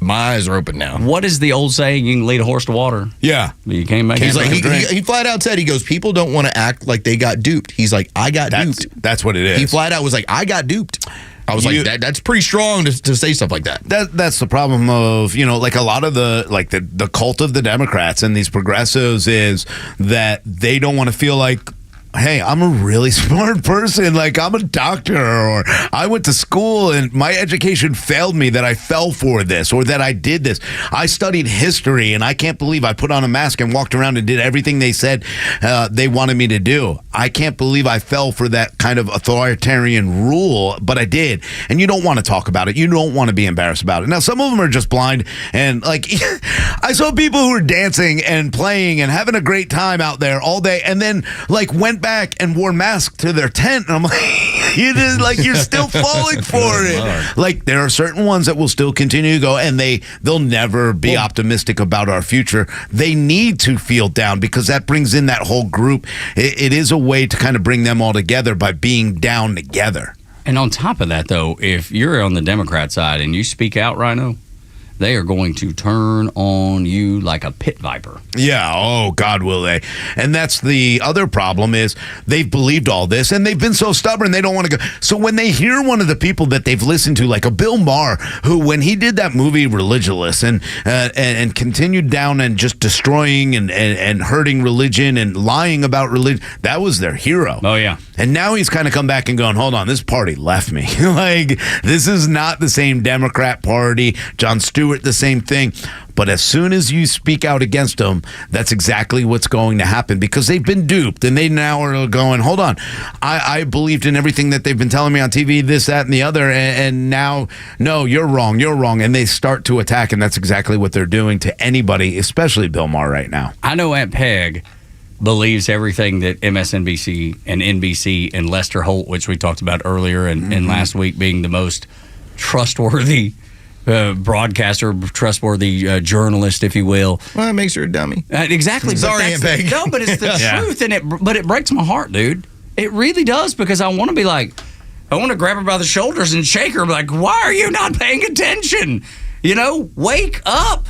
my eyes are open now.
What is the old saying? You can lead a horse to water.
Yeah.
You can't make
He's
it.
like, he flat out said, he goes, people don't want to act like they got duped. He's like, I got duped.
That's what it is.
He flat out was like, I got duped. I was like, that's pretty strong to say stuff like that.
That's the problem of, like a lot of the cult of the Democrats and these progressives is that they don't want to feel like, hey, I'm a really smart person. Like, I'm a doctor, or I went to school and my education failed me that I fell for this or that I did this. I studied history and I can't believe I put on a mask and walked around and did everything they said they wanted me to do. I can't believe I fell for that kind of authoritarian rule, but I did. And you don't want to talk about it. You don't want to be embarrassed about it. Now, some of them are just blind. And like, I saw people who were dancing and playing and having a great time out there all day and then like went went back and wore masks to their tent. And I'm like, you're still falling for it. Like, there are certain ones that will still continue to go, and they'll never be optimistic about our future. They need to feel down because that brings in that whole group. It is a way to kind of bring them all together by being down together.
And on top of that, though, if you're on the Democrat side and you speak out, Rhino, they are going to turn on you like a pit viper.
Yeah, oh, God, will they. And that's the other problem is they've believed all this, and they've been so stubborn they don't want to go. So when they hear one of the people that they've listened to, like a Bill Maher, who when he did that movie Religious and continued down and just destroying and hurting religion and lying about religion, that was their hero.
Oh, yeah.
And now he's kind of come back and going, hold on, this party left me. Like, this is not the same Democrat party. Jon Stewart, the same thing. But as soon as you speak out against them, that's exactly what's going to happen because they've been duped and they now are going, hold on, I believed in everything that they've been telling me on TV, this, that, and the other, and now, no, you're wrong. And they start to attack, and that's exactly what they're doing to anybody, especially Bill Maher right now.
I know Aunt Peg believes everything that MSNBC and NBC and Lester Holt, which we talked about earlier and last week, being the most trustworthy broadcaster, trustworthy journalist, if you will.
Well, that makes her a dummy.
Exactly.
Sorry, Aunt Peg.
No, but it's the truth, and it breaks my heart, dude. It really does, because I want to be like, I want to grab her by the shoulders and shake her, like, why are you not paying attention? Wake up.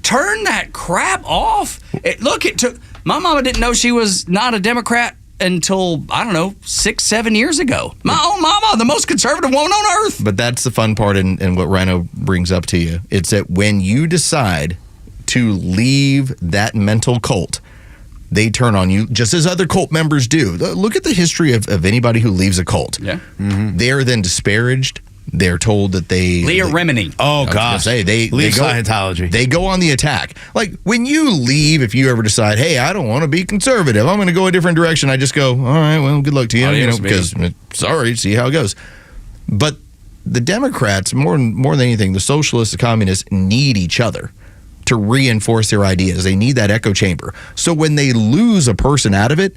Turn that crap off. It took... My mama didn't know she was not a Democrat until, 6-7 years ago. My own mama, the most conservative woman on earth.
But that's the fun part in what Rhino brings up to you. It's that when you decide to leave that mental cult, they turn on you just as other cult members do. Look at the history of anybody who leaves a cult.
Yeah.
Mm-hmm. They are then disparaged. They're told that
Leah Remini.
Oh, gosh.
They go
Scientology.
They go on the attack. Like, when you leave, if you ever decide, hey, I don't want to be conservative, I'm going to go a different direction, I just go, all right, well, good luck to you, because, sorry, see how it goes. But the Democrats, more than anything, the socialists, the communists, need each other to reinforce their ideas. They need that echo chamber. So when they lose a person out of it,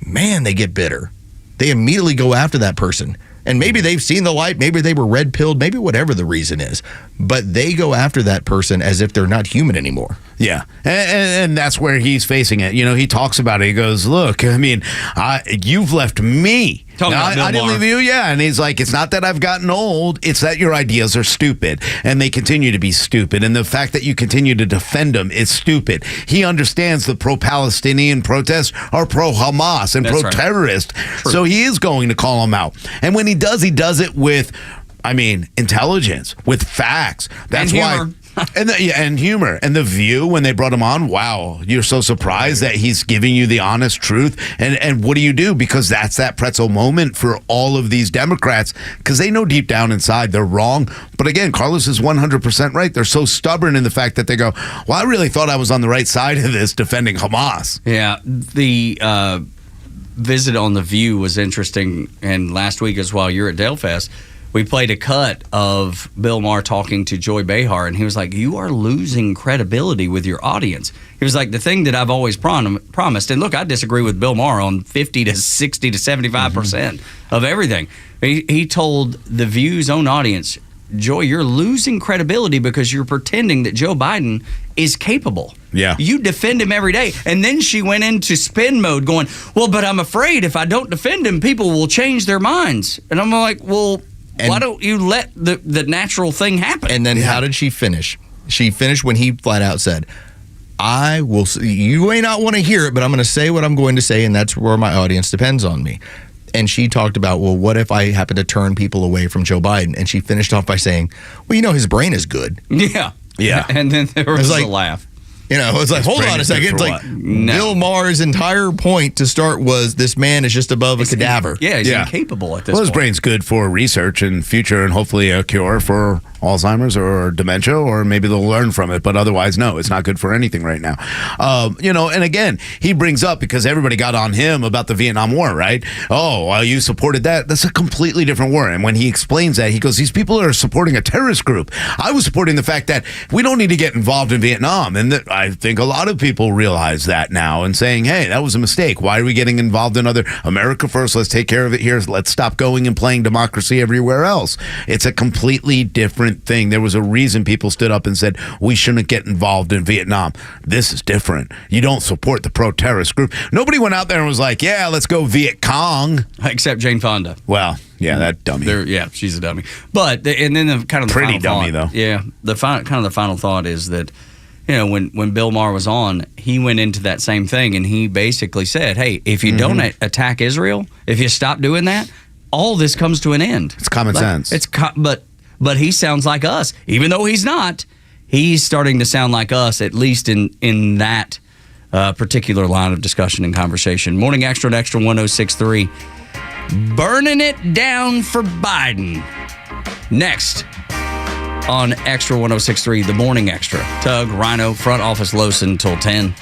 man, they get bitter. They immediately go after that person. And maybe they've seen the light, maybe they were red-pilled, maybe whatever the reason is. But they go after that person as if they're not human anymore.
Yeah, and that's where he's facing it. He talks about it. He goes, look, you've left me. I didn't leave you, yeah. And he's like, it's not that I've gotten old. It's that your ideas are stupid. And they continue to be stupid. And the fact that you continue to defend them is stupid. He understands the pro-Palestinian protests are pro-Hamas and pro-terrorist. Right. So he is going to call them out. And when he does it with, intelligence, with facts. That's why. And humor. And The View, when they brought him on, wow, you're so surprised that he's giving you the honest truth. And what do you do? Because that's that pretzel moment for all of these Democrats, because they know deep down inside they're wrong. But again, Carlos is 100% right. They're so stubborn in the fact that they go, well, I really thought I was on the right side of this defending Hamas.
Yeah, the visit on The View was interesting. And last week as well, you're at Delfest, we played a cut of Bill Maher talking to Joy Behar, and he was like, you are losing credibility with your audience. He was like, the thing that I've always promised, and look, I disagree with Bill Maher on 50 to 60 to 75% of everything. He told The View's own audience, Joy, you're losing credibility because you're pretending that Joe Biden is capable.
Yeah.
You defend him every day. And then she went into spin mode going, well, but I'm afraid if I don't defend him, people will change their minds. And I'm like, well, why don't you let the natural thing happen?
And then how did she finish? She finished when he flat out said, I will, you may not want to hear it, but I'm going to say what I'm going to say, and that's where my audience depends on me. And she talked about, well, what if I happen to turn people away from Joe Biden? And she finished off by saying, well, his brain is good.
Yeah.
Yeah.
And then there was a laugh.
It's like, hold on a second. It's like Bill Maher's entire point to start was this man is just above a cadaver.
He's incapable at this point.
His brain's good for research and future and hopefully a cure for Alzheimer's or dementia, or maybe they'll learn from it. But otherwise, no, it's not good for anything right now. And again, he brings up, because everybody got on him about the Vietnam War, right? Oh, well, you supported that. That's a completely different war. And when he explains that, he goes, these people are supporting a terrorist group. I was supporting the fact that we don't need to get involved in Vietnam. And I think a lot of people realize that now and saying, hey, that was a mistake. Why are we getting involved in other America first? Let's take care of it here. Let's stop going and playing democracy everywhere else. It's a completely different thing. There was a reason people stood up and said, we shouldn't get involved in Vietnam. This is different. You don't support the pro-terrorist group. Nobody went out there and was like, yeah, let's go Viet Cong.
Except Jane Fonda.
Well, yeah, that dummy.
Yeah, she's a dummy. But, and then the kind of the
pretty
final
dummy,
thought,
though.
Yeah, the final thought is that, when Bill Maher was on, he went into that same thing and he basically said, hey, if you don't attack Israel, if you stop doing that, all this comes to an end.
It's common sense.
But he sounds like us. Even though he's not, he's starting to sound like us, at least in that particular line of discussion and conversation. Morning Extra at Extra 106.3. Burning it down for Biden. Next on Extra 106.3, the Morning Extra. Tug, Rhino, front office Lowson until 10.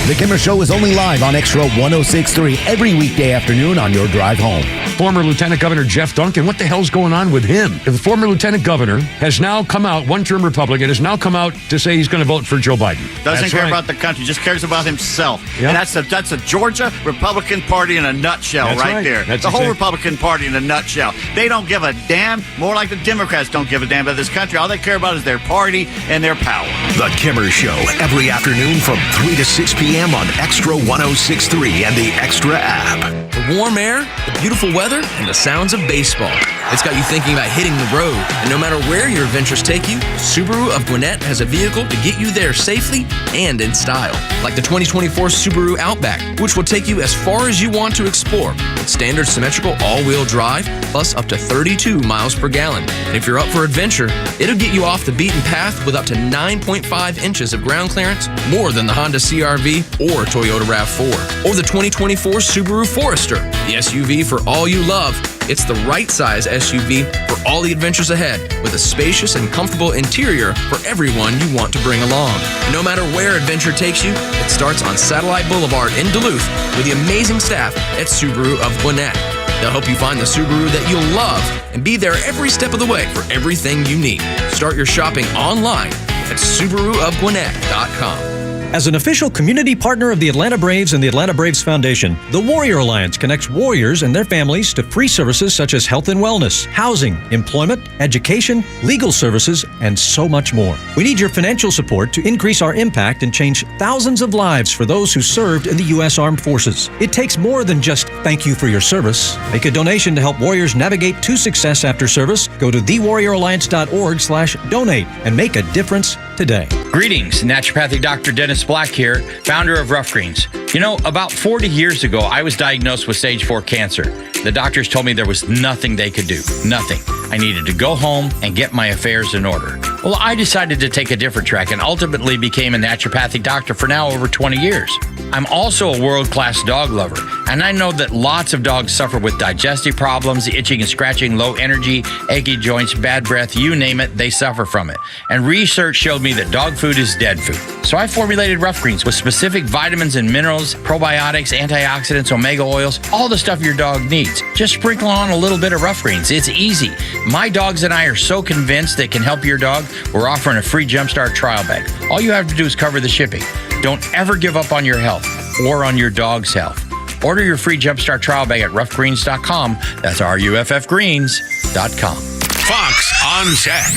The Kimmer Show is only live on Extra 106.3 every weekday afternoon on your drive home.
Former Lieutenant Governor Jeff Duncan, what the hell's going on with him? The former Lieutenant Governor has now come out, one-term Republican, has now come out to say he's going to vote for Joe Biden.
Doesn't care about the country, just cares about himself.
Yep.
And that's the Georgia Republican Party in a nutshell right there.
That's
the whole
exactly.
Republican Party in a nutshell. They don't give a damn, more like the Democrats don't give a damn about this country. All they care about is their party and their power.
The Kimmer Show, every afternoon from 3 to 6 p.m. on Extra 106.3 and the Extra app.
The warm air, the beautiful weather, and the sounds of baseball. It's got you thinking about hitting the road. And no matter where your adventures take you, Subaru of Gwinnett has a vehicle to get you there safely and in style. Like the 2024 Subaru Outback, which will take you as far as you want to explore. With standard symmetrical all-wheel drive, plus up to 32 miles per gallon. And if you're up for adventure, it'll get you off the beaten path with up to 9.5 inches of ground clearance, more than the Honda CR-V or Toyota RAV4. Or the 2024 Subaru Forester, the SUV for all you love. It's the right size SUV for all the adventures ahead, with a spacious and comfortable interior for everyone you want to bring along. And no matter where adventure takes you, it starts on Satellite Boulevard in Duluth with the amazing staff at Subaru of Gwinnett. They'll help you find the Subaru that you'll love and be there every step of the way for everything you need. Start your shopping online at SubaruofGwinnett.com.
As an official community partner of the Atlanta Braves and the Atlanta Braves Foundation, the Warrior Alliance connects warriors and their families to free services such as health and wellness, housing, employment, education, legal services, and so much more. We need your financial support to increase our impact and change thousands of lives for those who served in the U.S. Armed Forces. It takes more than just thank you for your service. Make a donation to help warriors navigate to success after service. Go to thewarrioralliance.org/donate and make a difference today.
Greetings, naturopathic Dr. Dennis Black here, founder of Rough Greens. You know, about 40 years ago, I was diagnosed with stage 4 cancer. The doctors told me there was nothing they could do. Nothing. I needed to go home and get my affairs in order. Well, I decided to take a different track and ultimately became a naturopathic doctor for now over 20 years. I'm also a world-class dog lover, and I know that lots of dogs suffer with digestive problems, itching and scratching, low energy, achy joints, bad breath, you name it, they suffer from it. And research showed me that dog food is dead food. So I formulated Rough Greens with specific vitamins and minerals, probiotics, antioxidants, omega oils, all the stuff your dog needs. Just sprinkle on a little bit of Rough Greens. It's easy. My dogs and I are so convinced that it can help your dog, we're offering a free Jumpstart trial bag. All you have to do is cover the shipping. Don't ever give up on your health or on your dog's health. Order your free Jumpstart trial bag at roughgreens.com. That's RUFFgreens.com.
Fox on Tech.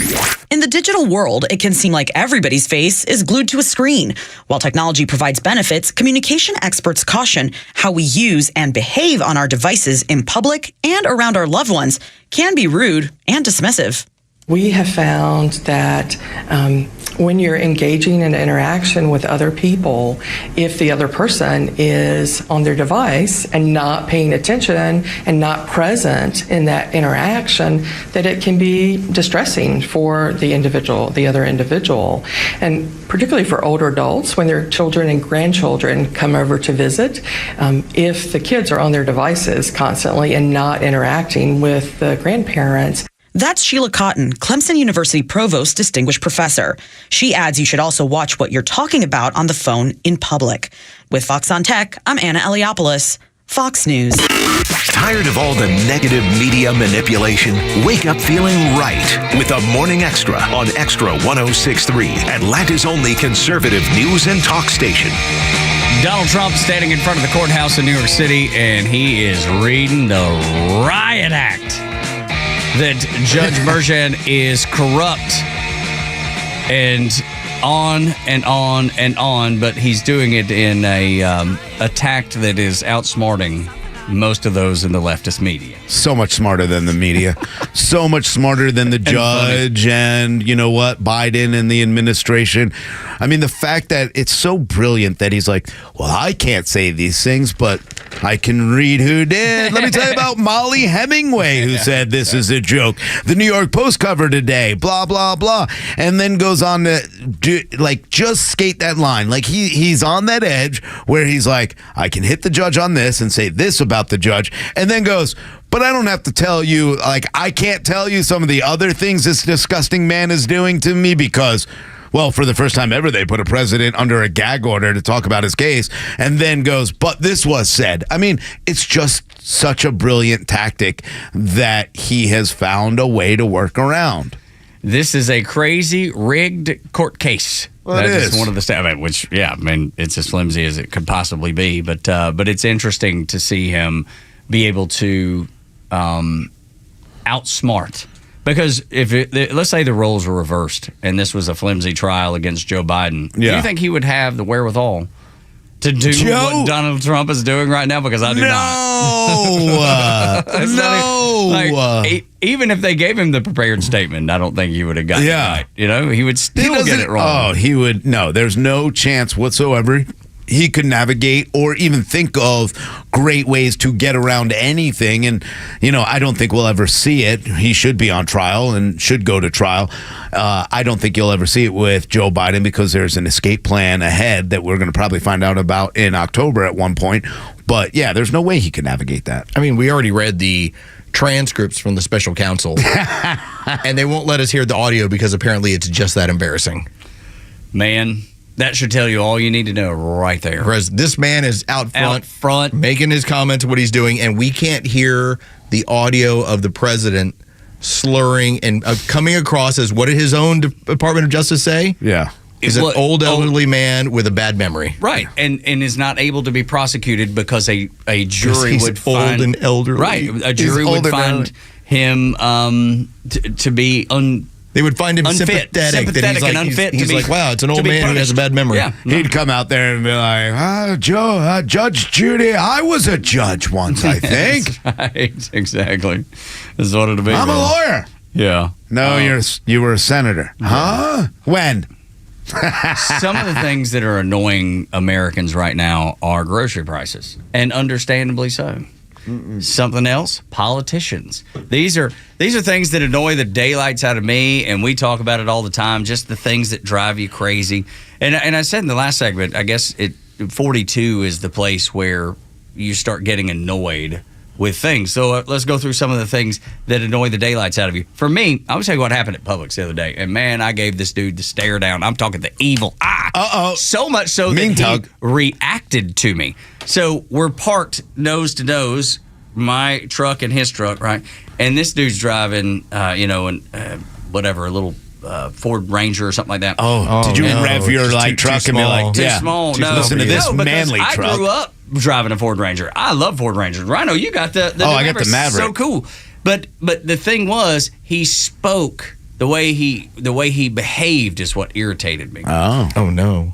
In the digital world, it can seem like everybody's face is glued to a screen. While technology provides benefits, communication experts caution how we use and behave on our devices in public and around our loved ones can be rude and dismissive.
We have found that when you're engaging in interaction with other people, if the other person is on their device and not paying attention and not present in that interaction, that it can be distressing for the other individual. And particularly for older adults, when their children and grandchildren come over to visit, if the kids are on their devices constantly and not interacting with the grandparents.
That's Sheila Cotton, Clemson University Provost Distinguished Professor. She adds you should also watch what you're talking about on the phone in public. With Fox on Tech, I'm Anna Eliopoulos.
Fox News.
Tired of all the negative media manipulation? Wake up feeling right with the Morning Extra on Extra 106.3, Atlanta's only conservative news and talk station.
Donald Trump standing in front of the courthouse in New York City, and he is reading the Riot Act that Judge Merjan is corrupt and on and on and on, but he's doing it in a tact that is outsmarting most of those in the leftist media.
So much smarter than the media. So much smarter than the judge and you know what, Biden and the administration. I mean, the fact that it's so brilliant that he's like, well, I can't say these things, but I can read who did. Let me tell you about Molly Hemingway, who said this is a joke. The New York Post cover today, blah, blah, blah. And then goes on to just skate that line. Like he's on that edge where he's like, I can hit the judge on this and say this about the judge. And then goes, but I don't have to tell you, I can't tell you some of the other things this disgusting man is doing to me because, well, for the first time ever, they put a president under a gag order to talk about his case and then goes, but this was said. I mean, it's just such a brilliant tactic that he has found a way to work around.
This is a crazy, rigged court case.
Well,
that
it is
one of the it's as flimsy as it could possibly be. But it's interesting to see him be able to outsmart. Because let's say the roles were reversed and this was a flimsy trial against Joe Biden, do you think he would have the wherewithal to do what Donald Trump is doing right now? Because I do not. Even if they gave him the prepared statement, I don't think he would have gotten it right. You know, he would still get it wrong.
Oh, he would. No, there's no chance whatsoever he could navigate or even think of great ways to get around anything. And, I don't think we'll ever see it. He should be on trial and should go to trial. I don't think you'll ever see it with Joe Biden because there's an escape plan ahead that we're going to probably find out about in October at one point. But, yeah, there's no way he can navigate that.
I mean, we already read the transcripts from the special counsel, and they won't let us hear the audio because apparently it's just that embarrassing.
Man. That should tell you all you need to know right there.
Whereas this man is out front, making his comments, what he's doing, and we can't hear the audio of the president slurring and coming across as what did his own Department of Justice say?
Yeah.
Is an old elderly man with a bad memory.
Right. And is not able to be prosecuted because a jury would find...
old and elderly.
Right. A jury would find him to be
They would find him sympathetic
and unfit.
He's like, wow, it's an old man who has a bad memory.
Yeah.
He'd come out there and be like, Judge Judy, I was a judge once, I think.
That's right. Exactly. This is what it'll be.
I'm a lawyer.
Yeah.
No, you were a senator. Huh? When?
Some of the things that are annoying Americans right now are grocery prices, and understandably so. Something else, politicians. These are things that annoy the daylights out of me, and we talk about it all the time, just the things that drive you crazy. And I said in the last segment, I guess 42 is the place where you start getting annoyed with things. So let's go through some of the things that annoy the daylights out of you. For me, I was telling you what happened at Publix the other day, and man, I gave this dude the stare down. I'm talking the evil eye.
Uh-oh.
So much so that he reacted to me. So we're parked nose to nose, my truck and his truck, right? And this dude's driving, a little Ford Ranger or something like that.
Did you rev your truck and be like,
too small? No,
listen to this manly truck.
I grew up driving a Ford Ranger. I love Ford Rangers. Rhino, you got the
I got the Maverick.
So cool. But the thing was, he spoke the way he behaved is what irritated me.
Oh
no.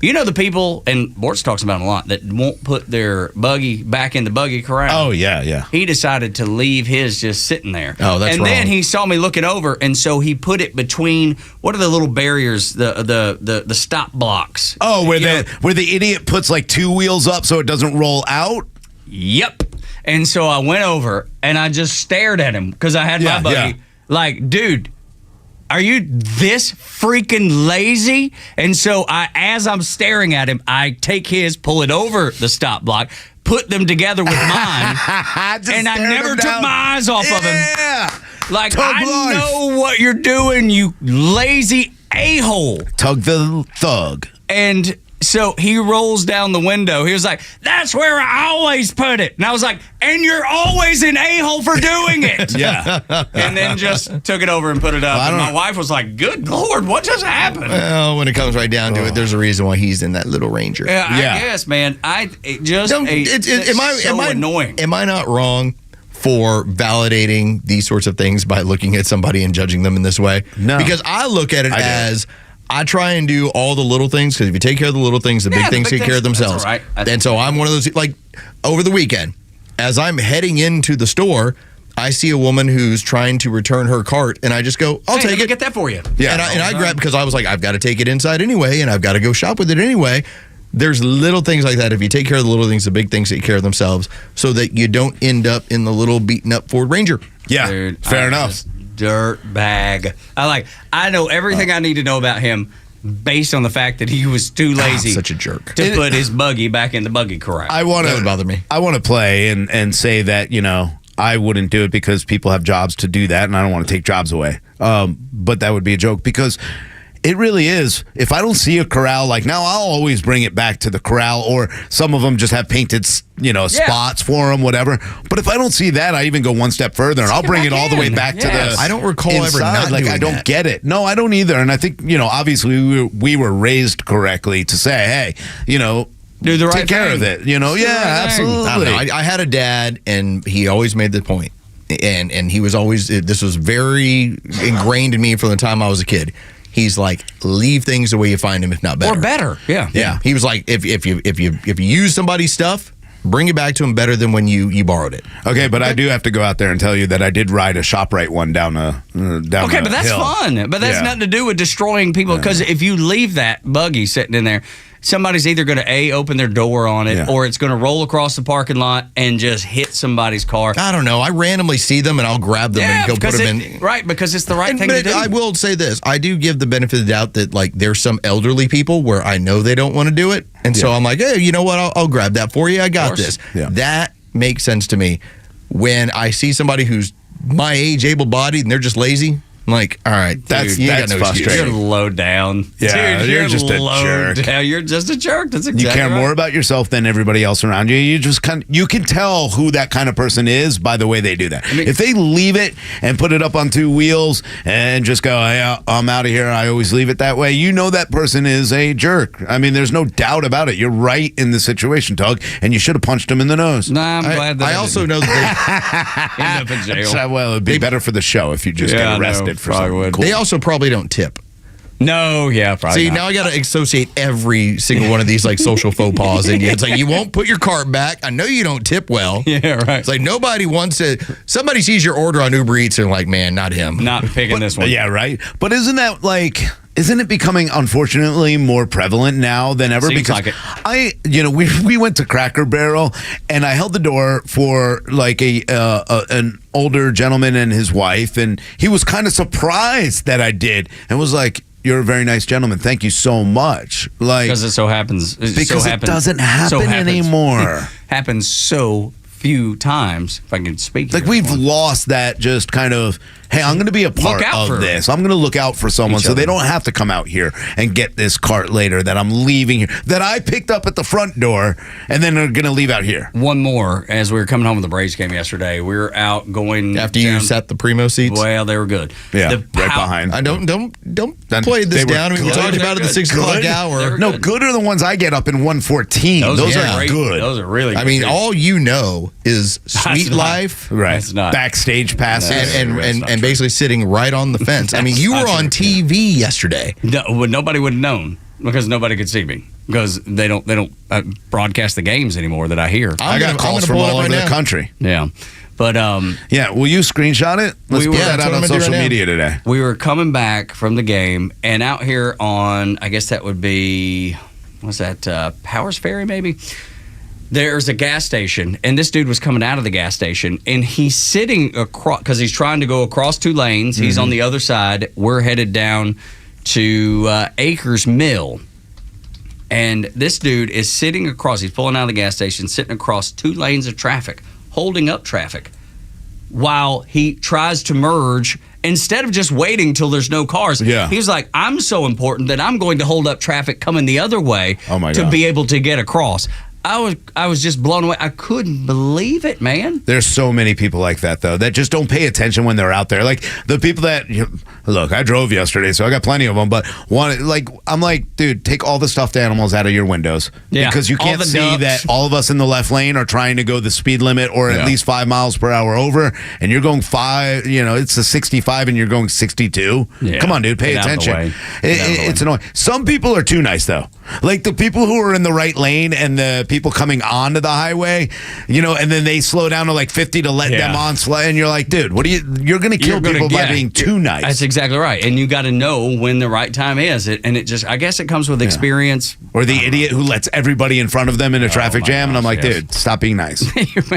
You know the people, and Bortz talks about them a lot, that won't put their buggy back in the buggy corral.
Oh, yeah.
He decided to leave his just sitting there.
Oh, that's wrong.
And then he saw me looking over, and so he put it between, what are the little barriers, the stop blocks?
Oh, where the idiot puts like two wheels up so it doesn't roll out?
Yep. And so I went over, and I just stared at him, because I had my buggy.
Yeah.
Like, dude, are you this freaking lazy? And so as I'm staring at him, I take his, pull it over the stop block, put them together with mine, and I never took my eyes off of him. Like, I know what you're doing, you lazy a-hole.
Tug the thug.
And So he rolls down the window. He was like, "That's where I always put it." And I was like, "And you're always an a-hole for doing it."
Yeah.
And then just took it over and put it up. And my wife was like, "Good Lord, what just happened?"
Well, when it comes right down to it, there's a reason why he's in that little Ranger.
Yeah, I guess, man. So annoying.
Am I not wrong for validating these sorts of things by looking at somebody and judging them in this way?
No.
Because I look at it as I try and do all the little things, because if you take care of the little things, the big things take care of themselves.
That's all right.
And so I'm one of those, like, over the weekend, as I'm heading into the store, I see a woman who's trying to return her cart, and I just go, I'll take it.
Get that for you.
Yeah. And I grab, because I was like, I've got to take it inside anyway, and I've got to go shop with it anyway. There's little things like that. If you take care of the little things, the big things take care of themselves, so that you don't end up in the little beaten up Ford Ranger.
Yeah,
Dude,
fair enough.
Dirt bag. I know everything I need to know about him based on the fact that he was too lazy.
Such a jerk.
To put his buggy back in the buggy corral.
That
would bother me.
I want to play and say that, I wouldn't do it because people have jobs to do that, and I don't want to take jobs away. But that would be a joke, because it really is. If I don't see a corral, like now, I'll always bring it back to the corral, or some of them just have painted, spots for them, whatever. But if I don't see that, I even go one step further, and I'll bring it all the way back to the
I don't recall ever
inside.
not doing
I don't
that.
get it. No, I don't either. And I think, obviously we were raised correctly to say, hey,
do the right
take care
thing.
of it. Absolutely.
I don't know. I had a dad, and he always made the point, and he was always, this was very ingrained in me from the time I was a kid. He's like, leave things the way you find them, if not better.
Or better. Yeah.
Yeah. He was like, if you use somebody's stuff, bring it back to them better than when you borrowed it.
Okay, but I do have to go out there and tell you that I did ride a ShopRite one down
Okay, but that's
hill.
fun. But that's nothing to do with destroying people, because if you leave that buggy sitting in there, somebody's either going to open their door on it, or it's going to roll across the parking lot and just hit somebody's car.
I don't know. I randomly see them, and I'll grab them and go put them in.
Right, because it's the right thing to do.
I will say this. I do give the benefit of the doubt that, like, there's some elderly people where I know they don't want to do it. And so I'm like, hey, you know what? I'll grab that for you. I got this.
Yeah.
That makes sense to me. When I see somebody who's my age, able-bodied, and they're just lazy, I'm like, all right,
that's
frustrating. You're low down.
Yeah,
Dude,
you're just a jerk.
Down. You're just a jerk. That's exactly
You care
right.
more about yourself than everybody else around you. You just you can tell who that kind of person is by the way they do that. If they leave it and put it up on two wheels and just go, hey, I'm out of here, I always leave it that way, you know that person is a jerk. I mean, there's no doubt about it. You're right in the situation, Doug, and you should have punched him in the nose.
Nah, I'm glad that
I also know that
they end up in jail.
So, well, it'd be better for the show if you just get arrested for something cool.
They also probably don't tip.
No, yeah, probably
See,
not.
now I got to associate every single one of these, like, social faux pas in you. It's like, you won't put your cart back. I know you don't tip well.
Yeah, right.
It's like, nobody wants to. Somebody sees your order on Uber Eats and like, man, not him.
Not picking this one.
Yeah, right. But isn't it becoming, unfortunately, more prevalent now than ever?
Seems
because
like it.
We went to Cracker Barrel, and I held the door for like an older gentleman and his wife, and he was kind of surprised that I did, and was like, "You're a very nice gentleman. Thank you so much." Like,
because it so happens.
It doesn't happen anymore.
Happens so few times, if I can speak.
Like, we've lost that just kind of, hey, I'm going to be a part of this. I'm going to look out for someone so they don't have to come out here and get this cart later that I'm leaving here, that I picked up at the front door, and then they're going to leave out here.
One more, as we were coming home from the Braves game yesterday, we were out going
after you sat the primo seats.
Well, they were good.
Yeah, right behind.
I don't play this down. We talked about it at the 6 o'clock hour.
No, good are the ones I get up in 114. Those are good.
Those are really good.
I mean, all you know is Sweet Life,
right?
That's not
backstage passes,
and basically sitting right on the fence. I mean, you were on TV yesterday.
No, well, nobody would have known because nobody could see me because they don't broadcast the games anymore that I hear.
I got calls from all over the country.
Yeah. But
yeah, will you screenshot it? Let's put that out on social media today.
We were coming back from the game, and out here on, I guess that would be, what's that, Powers Ferry maybe? There's a gas station, and this dude was coming out of the gas station, and he's sitting across, because he's trying to go across two lanes. He's on the other side. We're headed down to Acres Mill. And this dude is sitting across, he's pulling out of the gas station, sitting across two lanes of traffic, holding up traffic while he tries to merge instead of just waiting till there's no cars.
Yeah.
He's like, I'm so important that I'm going to hold up traffic coming the other way to be able to get across. I was just blown away. I couldn't believe it, man.
There's so many people like that, though, that just don't pay attention when they're out there. Like the people that, look, I drove yesterday, so I got plenty of them. But I'm like, dude, take all the stuffed animals out of your windows.
Yeah,
because you can't see
ducks.
that all of us in the left lane are trying to go the speed limit or at least 5 miles per hour over. And you're going 5, it's a 65 and you're going 62.
Yeah.
Come on, dude, pay attention. It's annoying. Some people are too nice, though. Like the people who are in the right lane and the people coming onto the highway, and then they slow down to like 50 to let them on, and you're like, dude, you're going to kill people by being too nice.
That's exactly right. And you got to know when the right time is. I guess it comes with experience.
Or the idiot who lets everybody in front of them in a traffic jam. And I'm like, dude, stop being nice.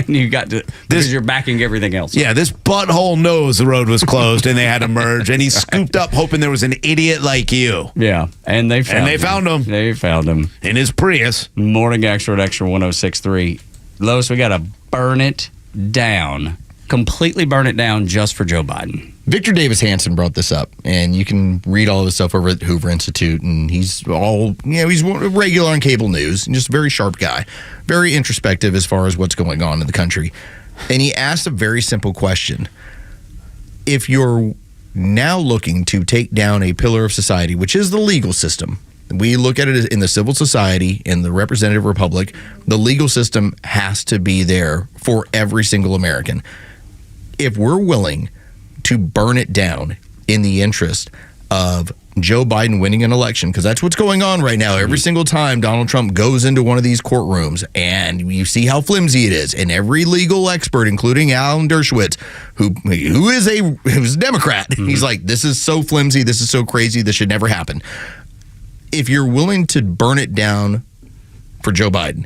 You got to, because you're backing everything else.
Yeah, this butthole knows the road was closed and they had to merge. And he scooped up hoping there was an idiot like you.
Yeah, and they found him. They found him.
In his Prius.
Morning Extra at Extra 106.3. Lois, we got to burn it down. Completely burn it down just for Joe Biden.
Victor Davis Hanson brought this up, and you can read all of his stuff over at Hoover Institute, and he's regular on cable news, and just a very sharp guy, very introspective as far as what's going on in the country. And he asked a very simple question. If you're now looking to take down a pillar of society, which is the legal system, we look at it in the civil society, in the representative republic, the legal system has to be there for every single American. If we're willing to burn it down in the interest of Joe Biden winning an election, because that's what's going on right now. Every single time Donald Trump goes into one of these courtrooms and you see how flimsy it is, and every legal expert, including Alan Dershowitz, who's a Democrat, he's like, this is so flimsy, this is so crazy, this should never happen. If you're willing to burn it down for Joe Biden,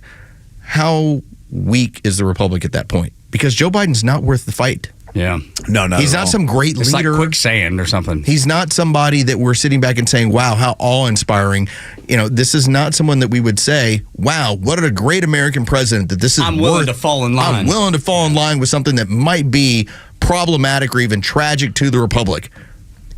how weak is the Republic at that point? Because Joe Biden's not worth the fight.
Yeah.
No,
he's not some great
it's
leader.
Like quicksand or something.
He's not somebody that we're sitting back and saying, wow, how awe-inspiring. This is not someone that we would say, wow, what a great American president that this is
I'm willing to fall in line.
I'm willing to fall in line with something that might be problematic or even tragic to the Republic.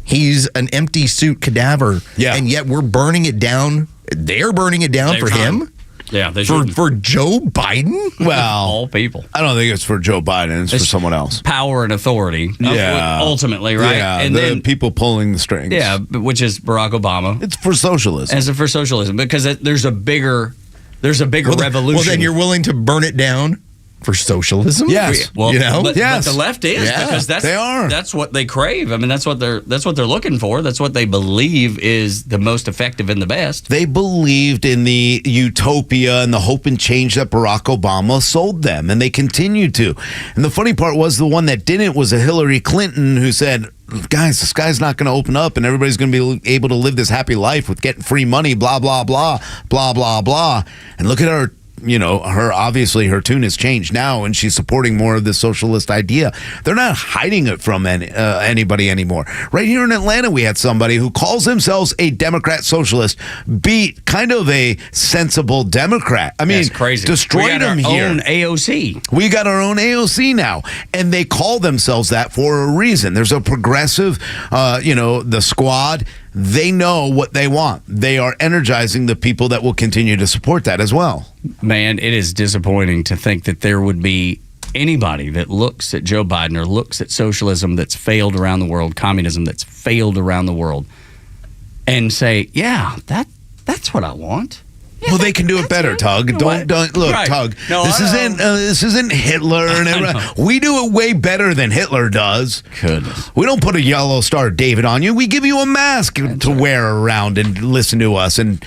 He's an empty suit cadaver, and yet we're burning it down. They're burning it down for him?
Yeah, they
for Joe Biden?
Well,
all people.
I don't think it's for Joe Biden. It's for someone else.
Power and authority. Ultimately, right?
Yeah,
and
then people pulling the strings.
Yeah, which is Barack Obama.
It's for socialism.
It's for socialism because there's a bigger revolution.
Well, then you're willing to burn it down for socialism?
Yes. Well, but the left is because
they are.
That's what they crave. I mean, that's what they're looking for. That's what they believe is the most effective and the best.
They believed in the utopia and the hope and change that Barack Obama sold them, and they continued to. And the funny part was the one that didn't was a Hillary Clinton who said, guys, the sky's not going to open up and everybody's going to be able to live this happy life with getting free money, blah, blah, blah, blah, blah, blah. And look at her. Obviously her tune has changed now and she's supporting more of the socialist idea. They're not hiding it from anybody anymore. Right here in Atlanta, we had somebody who calls themselves a Democrat socialist beat kind of a sensible Democrat. I mean,
that's crazy.
Destroyed them here.
Own AOC.
We got our own AOC now. And they call themselves that for a reason. There's a progressive, the squad. They know what they want. They are energizing the people that will continue to support that as well.
Man, it is disappointing to think that there would be anybody that looks at Joe Biden or looks at socialism that's failed around the world, communism that's failed around the world, and say, yeah, that's what I want. Yeah,
well, they can do it better, Tug. Don't look, right. Tug. No, this isn't Hitler and everything. We do it way better than Hitler does.
Goodness.
We don't put a yellow Star of David on you. We give you a mask to wear around and listen to us and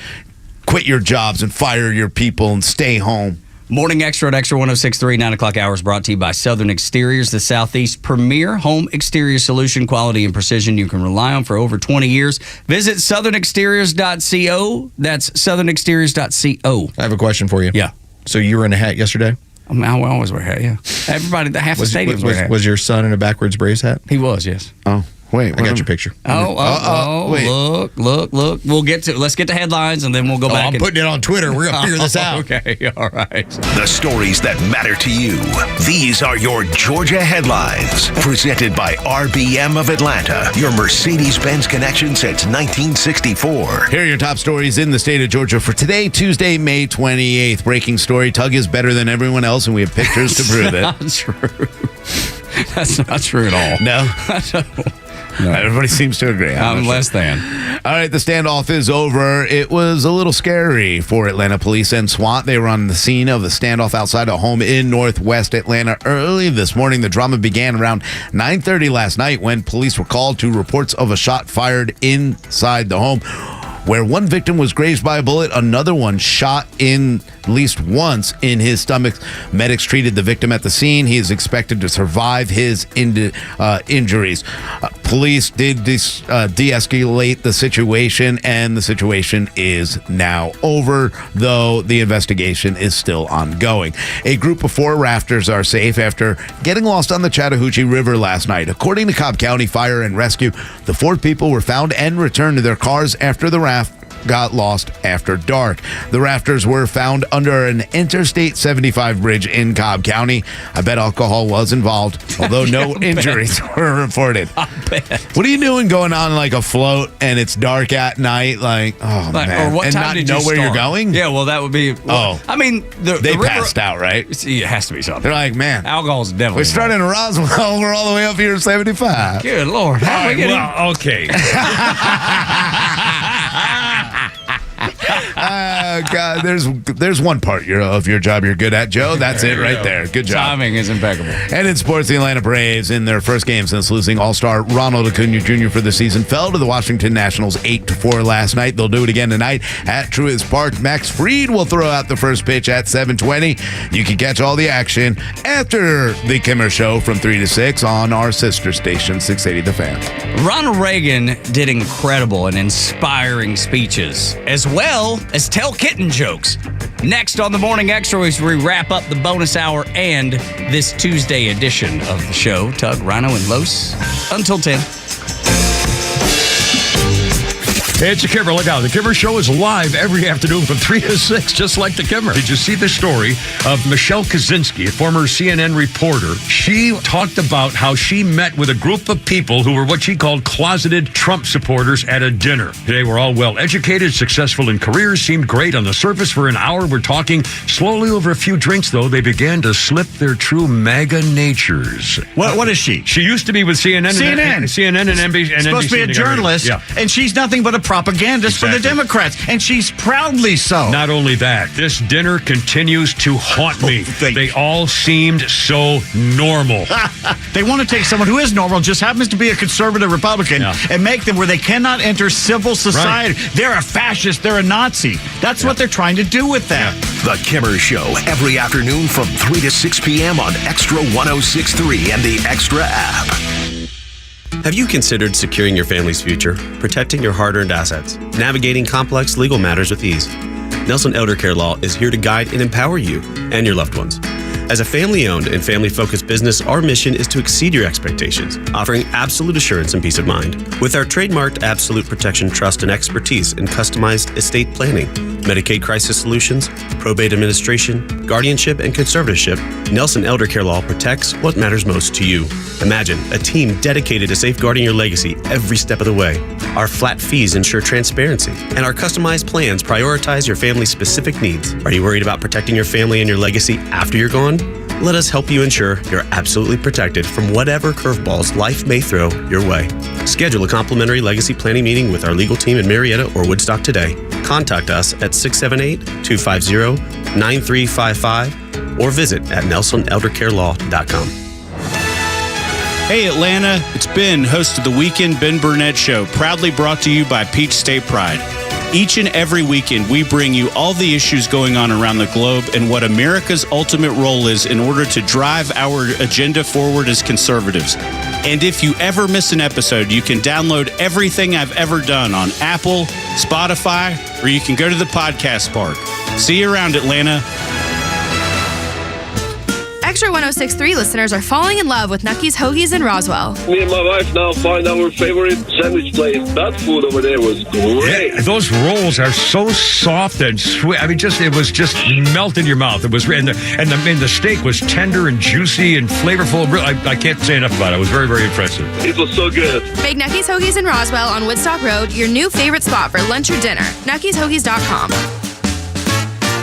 quit your jobs and fire your people and stay home.
Morning Extra at Extra 106.3, 9 o'clock hours brought to you by Southern Exteriors, the Southeast premier home exterior solution, quality and precision you can rely on for over 20 years. Visit southernexteriors.co. That's southernexteriors.co.
I have a question for you.
Yeah.
So you were in a hat yesterday?
I always wear a hat, yeah. Everybody, half the stadiums wear a hat.
Was your son in a backwards Braves hat?
He was, yes.
Oh. Wait,
I got your picture.
wait.
Look. Let's get to headlines, and then we'll go back.
I'm putting it on Twitter. We're going to figure this out.
Okay, all right.
The stories that matter to you. These are your Georgia headlines. Presented by RBM of Atlanta, your Mercedes-Benz connection since 1964.
Here are your top stories in the state of Georgia for today, Tuesday, May 28th. Breaking story, Tug is better than everyone else, and we have pictures to prove it.
Not true. That's not true at all.
No, everybody seems to agree.
I'm less than.
All right, the standoff is over. It was a little scary for Atlanta police and SWAT. They were on the scene of the standoff outside a home in northwest Atlanta early this morning. The drama began around 9:30 last night when police were called to reports of a shot fired inside the home, where one victim was grazed by a bullet, another one shot in at least once in his stomach. Medics treated the victim at the scene. He is expected to survive his injuries. Police did de-escalate the situation, and the situation is now over, though the investigation is still ongoing. A group of 4 rafters are safe after getting lost on the Chattahoochee River last night. According to Cobb County Fire and Rescue, the 4 people were found and returned to their cars after the raft got lost after dark. The rafters were found under an Interstate 75 bridge in Cobb County. I bet alcohol was involved, although no injuries were reported. What are you doing going on like a float and it's dark at night? Like, oh man.
Or what
and
time
not
did
know
you
where
start?
you're going?
Yeah, well, that would be. Well, I mean, the
they
river,
passed out, right?
It has to be something.
They're like, man,
alcohol's definitely.
We started in Roswell. We're all the way up here at 75.
Good Lord. How we getting?
Well, okay.
God, there's one part of your job you're good at, Joe. That's it right there. Good job.
Timing is impeccable.
And in sports, the Atlanta Braves, in their first game since losing All-Star Ronald Acuna Jr. for the season, fell to the Washington Nationals 8-4 last night. They'll do it again tonight at Truist Park. Max Fried will throw out the first pitch at 7:20. You can catch all the action after the Kimmer Show from 3 to 6 on our sister station, 680 The Fan.
Ronald Reagan did incredible and inspiring speeches, as well as tell kitten jokes. Next on the Morning Extra, as we wrap up the bonus hour and this Tuesday edition of the show. Tug, Rhino, and Los until 10.
Hey, it's the Kimmer. Look out. The Kimmer Show is live every afternoon from 3 to 6, just like the Kimmer. Did you see the story of Michelle Kaczynski, a former CNN reporter? She talked about how she met with a group of people who were what she called closeted Trump supporters at a dinner. They were all well-educated, successful in careers, seemed great on the surface. For an hour, we're talking. Slowly, over a few drinks, though, they began to slip their true MAGA natures.
What is she?
She used to be with CNN. CNN and NBC. And
supposed to be a journalist, and she's nothing but a propagandist for the Democrats, and she's proudly so.
Not only that, this dinner continues to haunt me. They all seemed so normal.
They want to take someone who is normal, just happens to be a conservative Republican, and make them where they cannot enter civil society. Right. They're a fascist. They're a Nazi. That's what they're trying to do with that.
The Kimmer Show, every afternoon from 3 to 6 p.m. on Extra 106.3 and the Extra app.
Have you considered securing your family's future, protecting your hard-earned assets, navigating complex legal matters with ease? Nelson Elder Care Law is here to guide and empower you and your loved ones. As a family-owned and family-focused business, our mission is to exceed your expectations, offering absolute assurance and peace of mind. With our trademarked Absolute Protection Trust and expertise in customized estate planning, Medicaid crisis solutions, probate administration, guardianship, and conservatorship, Nelson Elder Care Law protects what matters most to you. Imagine a team dedicated to safeguarding your legacy every step of the way. Our flat fees ensure transparency, and our customized plans prioritize your family's specific needs. Are you worried about protecting your family and your legacy after you're gone? Let us help you ensure you're absolutely protected from whatever curveballs life may throw your way. Schedule a complimentary legacy planning meeting with our legal team in Marietta or Woodstock today. Contact us at 678-250-9355 or visit at nelsoneldercarelaw.com.
Hey Atlanta, it's Ben, host of the Weekend Ben Burnett Show, proudly brought to you by Peach State Pride. Each and every weekend, we bring you all the issues going on around the globe and what America's ultimate role is in order to drive our agenda forward as conservatives. And if you ever miss an episode, you can download everything I've ever done on Apple, Spotify, or you can go to the podcast park. See you around, Atlanta.
Extra 106.3 listeners are falling in love with Nucky's Hoagies in Roswell.
Me and my wife now find our favorite sandwich place. That food over there was great.
Yeah, those rolls are so soft and sweet. I mean, it was just melt in your mouth. It was, and the steak was tender and juicy and flavorful. I can't say enough about it. It was very, very impressive.
It was so good.
Make Nucky's Hoagies in Roswell on Woodstock Road your new favorite spot for lunch or dinner. Nucky'sHoagies.com.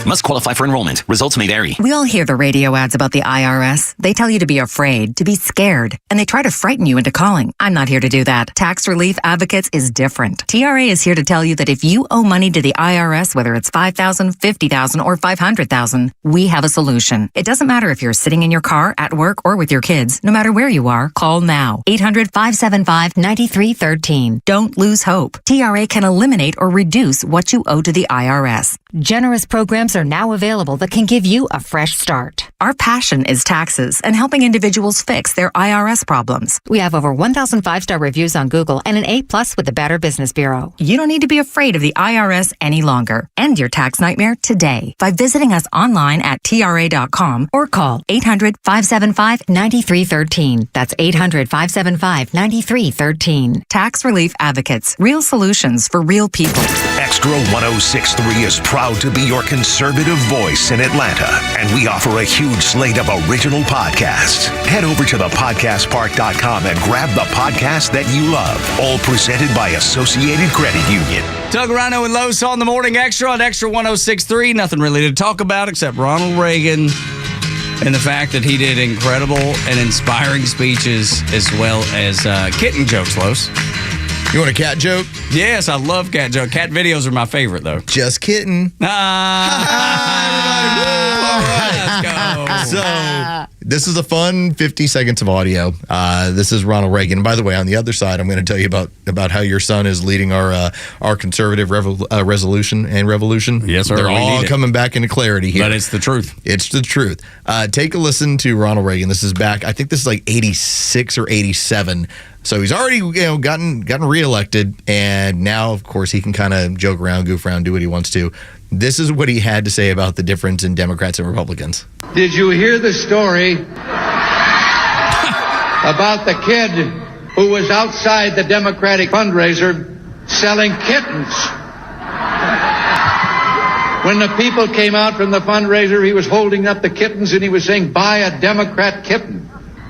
Must qualify for enrollment. Results may vary.
We all hear the radio ads about the IRS. They tell you to be afraid, to be scared, and they try to frighten you into calling. I'm not here to do that. Tax Relief Advocates is different. TRA is here to tell you that if you owe money to the IRS, whether it's $5,000, $50,000, or $500,000, we have a solution. It doesn't matter if you're sitting in your car, at work, or with your kids. No matter where you are, call now. 800-575-9313. Don't lose hope. TRA can eliminate or reduce what you owe to the IRS.
Generous programs are now available that can give you a fresh start.
Our passion is taxes and helping individuals fix their IRS problems.
We have over 1,000 5-star reviews on Google and an A+ with the Better Business Bureau.
You don't need to be afraid of the IRS any longer. End your tax nightmare today by visiting us online at TRA.com or call 800-575-9313. That's 800-575-9313. Tax Relief Advocates. Real solutions for real people.
Extra 106.3 is proud to be your conservative voice in Atlanta, and we offer a huge slate of original podcasts. Head over to thepodcastpark.com and grab the podcast that you love, all presented by Associated Credit Union.
Doug, Rhino, and Los on the Morning Extra on Extra 106.3. Nothing really to talk about except Ronald Reagan and the fact that he did incredible and inspiring speeches as well as kitten jokes, Los.
You want a cat joke?
Yes, I love cat jokes. Cat videos are my favorite, though.
Just kidding.
Let's go.
So, this is a fun 50 seconds of audio. This is Ronald Reagan. And by the way, on the other side, I'm going to tell you about how your son is leading our conservative resolution and revolution.
Yes, sir.
They're all coming back into clarity here.
But it's the truth.
It's the truth. Take a listen to Ronald Reagan. This is back, I think this is like 86 or 87. So he's already, gotten reelected, and now, of course, he can kind of joke around, goof around, do what he wants to. This is what he had to say about the difference in Democrats and Republicans.
Did you hear the story about the kid who was outside the Democratic fundraiser selling kittens? When the people came out from the fundraiser, he was holding up the kittens and he was saying, "Buy a Democrat kitten."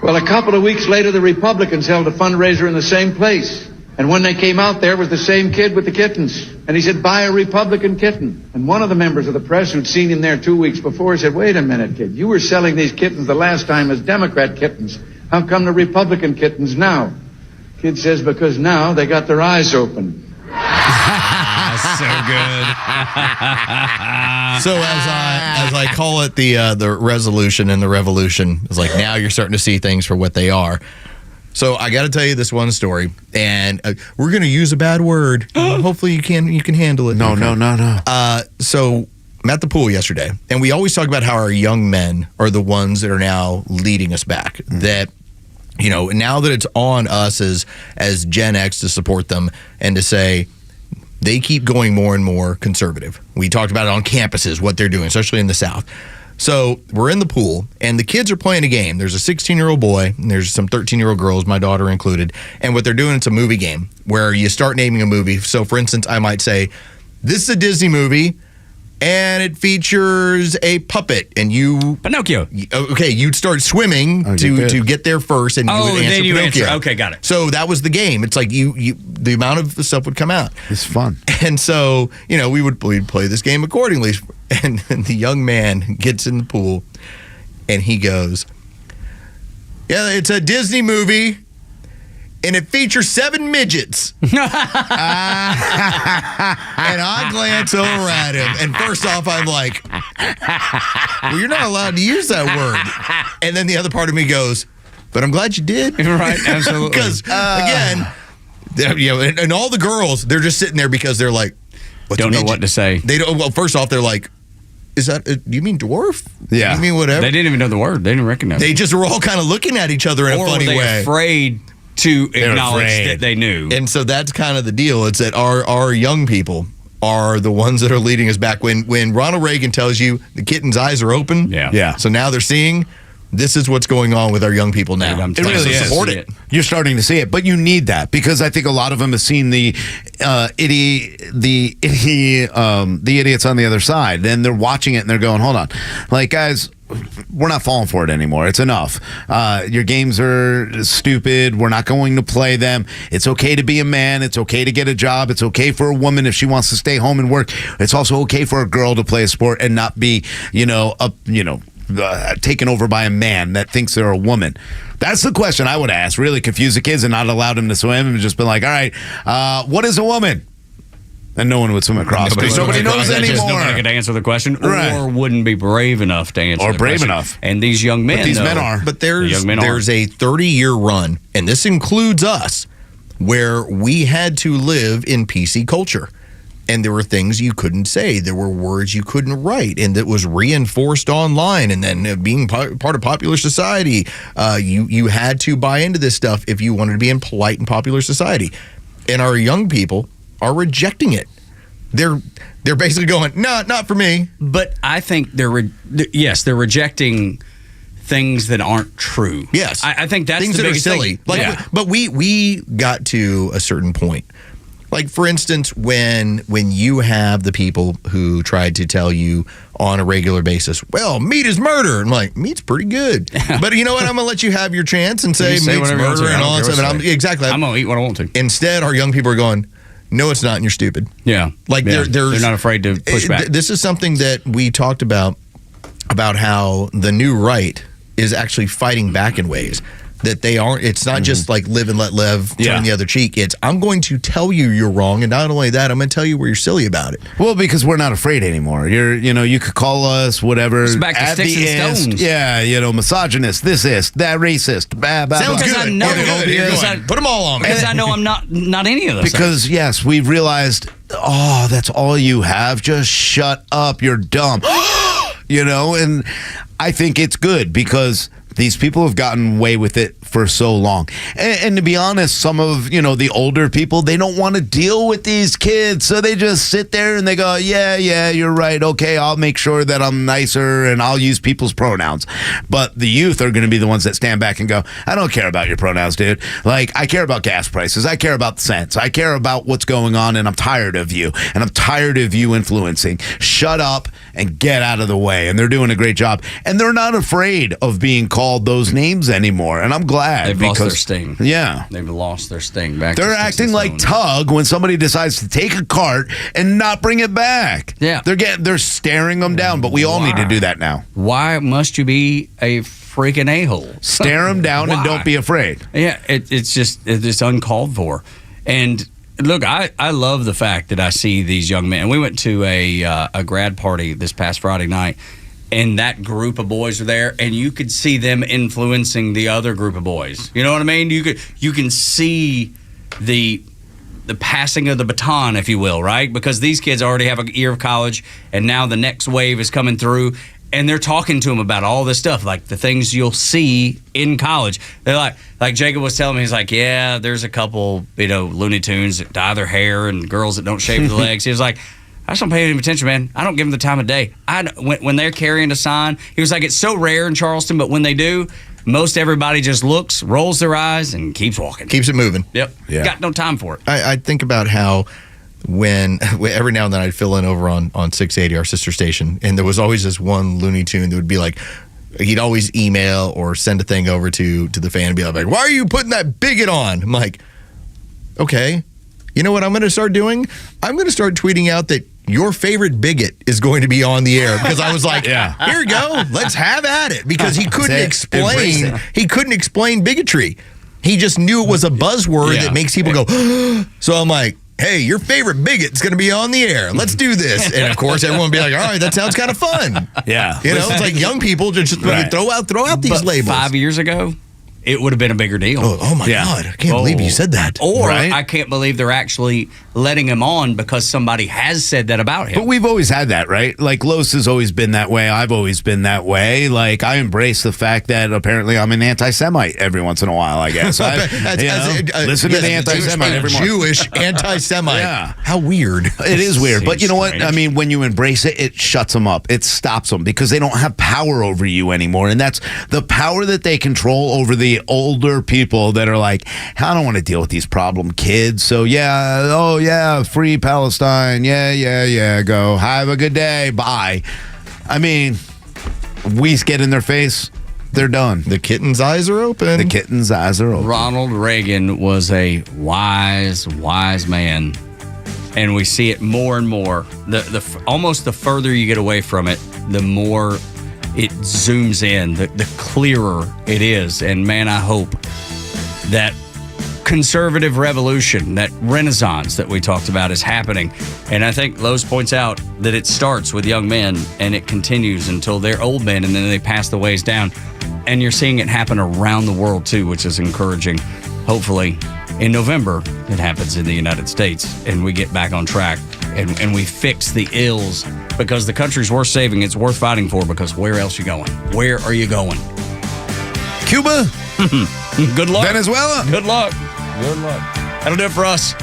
Well, a couple of weeks later, the Republicans held a fundraiser in the same place. And when they came out, there was the same kid with the kittens. And he said, "Buy a Republican kitten." And one of the members of the press who'd seen him there 2 weeks before said, "Wait a minute, kid. You were selling these kittens the last time as Democrat kittens. How come the Republican kittens now?" Kid says, "Because now they got their eyes open."
So good.
So as I call it, the resolution and the revolution is like, now you're starting to see things for what they are. So I got to tell you this one story, and we're going to use a bad word. Hopefully you can handle it.
No.
So I'm at the pool yesterday, and we always talk about how our young men are the ones that are now leading us back. That, now that it's on us as Gen X to support them and to say, they keep going more and more conservative. We talked about it on campuses, what they're doing, especially in the South. So we're in the pool, and the kids are playing a game. There's a 16-year-old boy, and there's some 13-year-old girls, my daughter included. And what they're doing, it's a movie game where you start naming a movie. So, for instance, I might say, this is a Disney movie, and it features a puppet, and you...
Pinocchio.
Okay, you'd start swimming to get there first, and you would answer
then you
Pinocchio.
answer. Okay, got it.
So that was the game. It's like the amount of stuff would come out.
It's fun.
And so, we'd play this game accordingly. And the young man gets in the pool, and he goes, "Yeah, it's a Disney movie, and it features 7 midgets." And I glance over at him, and first off, I'm like, well, you're not allowed to use that word. And then the other part of me goes, but I'm glad you did.
Right, absolutely.
Because, again, and all the girls, they're just sitting there because they're like,
don't know what to say.
They don't. Well, first off, they're like, "Is that? Do you mean dwarf?
Yeah.
You mean whatever?"
They didn't even know the word. They didn't recognize it.
They just were all kind of looking at each other in a funny
way. Or were they
way.
afraid to acknowledge that they knew?
And so that's kind of the deal. It's that our young people are the ones that are leading us back. When Ronald Reagan tells you the kitten's eyes are open,
yeah.
So now they're seeing. this is what's going on with our young people now.
It really is.
Support it.
You're starting to see it, but you need that because I think a lot of them have seen the idiots on the other side. Then they're watching it and they're going, "Hold on, like guys, we're not falling for it anymore. It's enough. Your games are stupid. We're not going to play them. It's okay to be a man. It's okay to get a job. It's okay for a woman if she wants to stay home and work. It's also okay for a girl to play a sport and not be, taken over by a man that thinks they're a woman." That's the question I would ask. Really confuse the kids and not allow them to swim and just been like, all right, what is a woman? And no one would swim across because nobody knows anymore.
Nobody could answer the question
Right.
or wouldn't be brave enough to answer the question. And these young men,
But there's a 30-year run, and this includes us, where we had to live in PC culture. And there were things you couldn't say. There were words you couldn't write. And that was reinforced online. And then being part of popular society, you had to buy into this stuff if you wanted to be in polite and popular society. And our young people are rejecting it. They're basically going, no, not for me.
But I think they're rejecting things that aren't true.
Yes.
I think that's
things
the
that are
biggest
silly.
thing.
But we got to a certain point. Like, for instance, when you have the people who tried to tell you on a regular basis, well, meat is murder. I'm like, meat's pretty good. But you know what? I'm going to let you have your chance and say meat's murder and all that stuff. I'm going to eat
what I want to.
Instead, our young people are going, no, it's not, and you're stupid.
Yeah.
Like,
they're not afraid to push back.
This is something that we talked about how the new right is actually fighting back in ways that they aren't. It's not just like live and let live, turn the other cheek. It's, I'm going to tell you you're wrong, and not only that, I'm going to tell you where you're silly about it.
Well, because we're not afraid anymore. You could call us whatever.
It's back to
at
sticks
the
and
end,
stones.
Yeah, misogynist, this is, that racist, blah, blah,
Sounds
blah.
good. I know.
Put them all on me.
Because I know I'm not any of those.
Because, yes, we've realized, that's all you have? Just shut up. You're dumb. And I think it's good because these people have gotten away with it for so long. And to be honest, some of, the older people, they don't want to deal with these kids. So they just sit there and they go, yeah, you're right. Okay, I'll make sure that I'm nicer and I'll use people's pronouns. But the youth are going to be the ones that stand back and go, I don't care about your pronouns, dude. Like, I care about gas prices. I care about the cents. I care about what's going on, and I'm tired of you. And I'm tired of you influencing. Shut up and get out of the way. And they're doing a great job. And they're not afraid of being called those names anymore, and I'm glad
they've lost their sting.
Yeah,
they've lost their sting back.
They're acting like Tug when somebody decides to take a cart and not bring it back.
Yeah,
they're staring them down, but we all need to do that now.
Why must you be a freaking a-hole?
Stare them down and don't be afraid.
Yeah, it's uncalled for. And look, I love the fact that I see these young men. We went to a grad party this past Friday night. And that group of boys were there, and you could see them influencing the other group of boys. You know what I mean? You can see the passing of the baton, if you will, right? Because these kids already have a year of college, and now the next wave is coming through, and they're talking to them about all this stuff, like the things you'll see in college. They're like Jacob was telling me, he's like, yeah, there's a couple, Looney Tunes that dye their hair and girls that don't shave their legs. He was like, I just don't pay any attention, man. I don't give them the time of day. When they're carrying a sign, he was like, it's so rare in Charleston, but when they do, most everybody just looks, rolls their eyes, and keeps walking.
Keeps it moving.
Yep. Yeah. Got no time for it.
I think about how when every now and then I'd fill in over on 680, our sister station, and there was always this one Looney Tune that would be like, he'd always email or send a thing over to the fan and be like, why are you putting that bigot on? I'm like, okay. You know what I'm going to start doing? I'm going to start tweeting out that your favorite bigot is going to be on the air, because I was like, here we go, let's have at it, because he couldn't explain bigotry. He just knew it was a buzzword that makes people go, so I'm like, hey, your favorite bigot's going to be on the air. Let's do this. And of course, everyone would be like, all right, that sounds kind of fun.
Yeah.
It's like young people just throw out these labels.
5 years ago, it would have been a bigger deal.
Oh my God. I can't believe you said that.
Or
Right?
I can't believe they're actually letting him on because somebody has said that about him.
But we've always had that, right? Like, Los has always been that way. I've always been that way. Like, I embrace the fact that apparently I'm an anti-Semite every once in a while, I guess. Listen to the anti-Semite every morning.
Jewish anti-Semite.
Yeah.
How weird.
It is weird. But you know what?
strange.
I mean, when you embrace it, it shuts them up. It stops them because they don't have power over you anymore. And that's the power that they control over the older people that are like, I don't want to deal with these problem kids. So, free Palestine. Yeah, go. Have a good day. Bye. I mean, we get in their face, they're done.
The kitten's eyes are open.
The kitten's eyes are open.
Ronald Reagan was a wise man. And we see it more and more. Almost the further you get away from it, the more it zooms in, the clearer it is. And man, I hope that conservative revolution, that renaissance that we talked about is happening. And I think Lowe's points out that it starts with young men and it continues until they're old men and then they pass the ways down. And you're seeing it happen around the world too, which is encouraging. Hopefully in November, it happens in the United States and we get back on track and we fix the ills because the country's worth saving. It's worth fighting for because where else you going? Where are you going?
Cuba?
Good luck.
Venezuela?
Good luck. That'll do it for us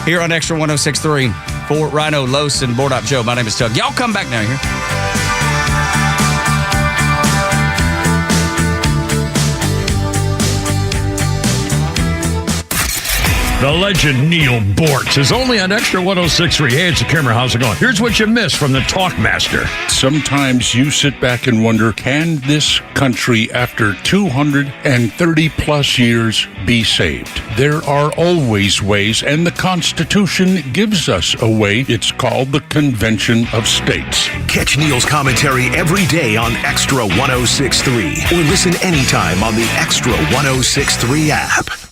here on Extra 106.3. For Rhino, Los, and Board Op Joe, my name is Doug. Y'all come back now here.
The legend Neil Bortz is only on Extra 106.3. Hey, it's a camera. How's it going? Here's what you missed from the Talkmaster.
Sometimes you sit back and wonder, can this country, after 230 plus years, be saved? There are always ways, and the Constitution gives us a way. It's called the Convention of States.
Catch Neil's commentary every day on Extra 106.3 or listen anytime on the Extra 106.3 app.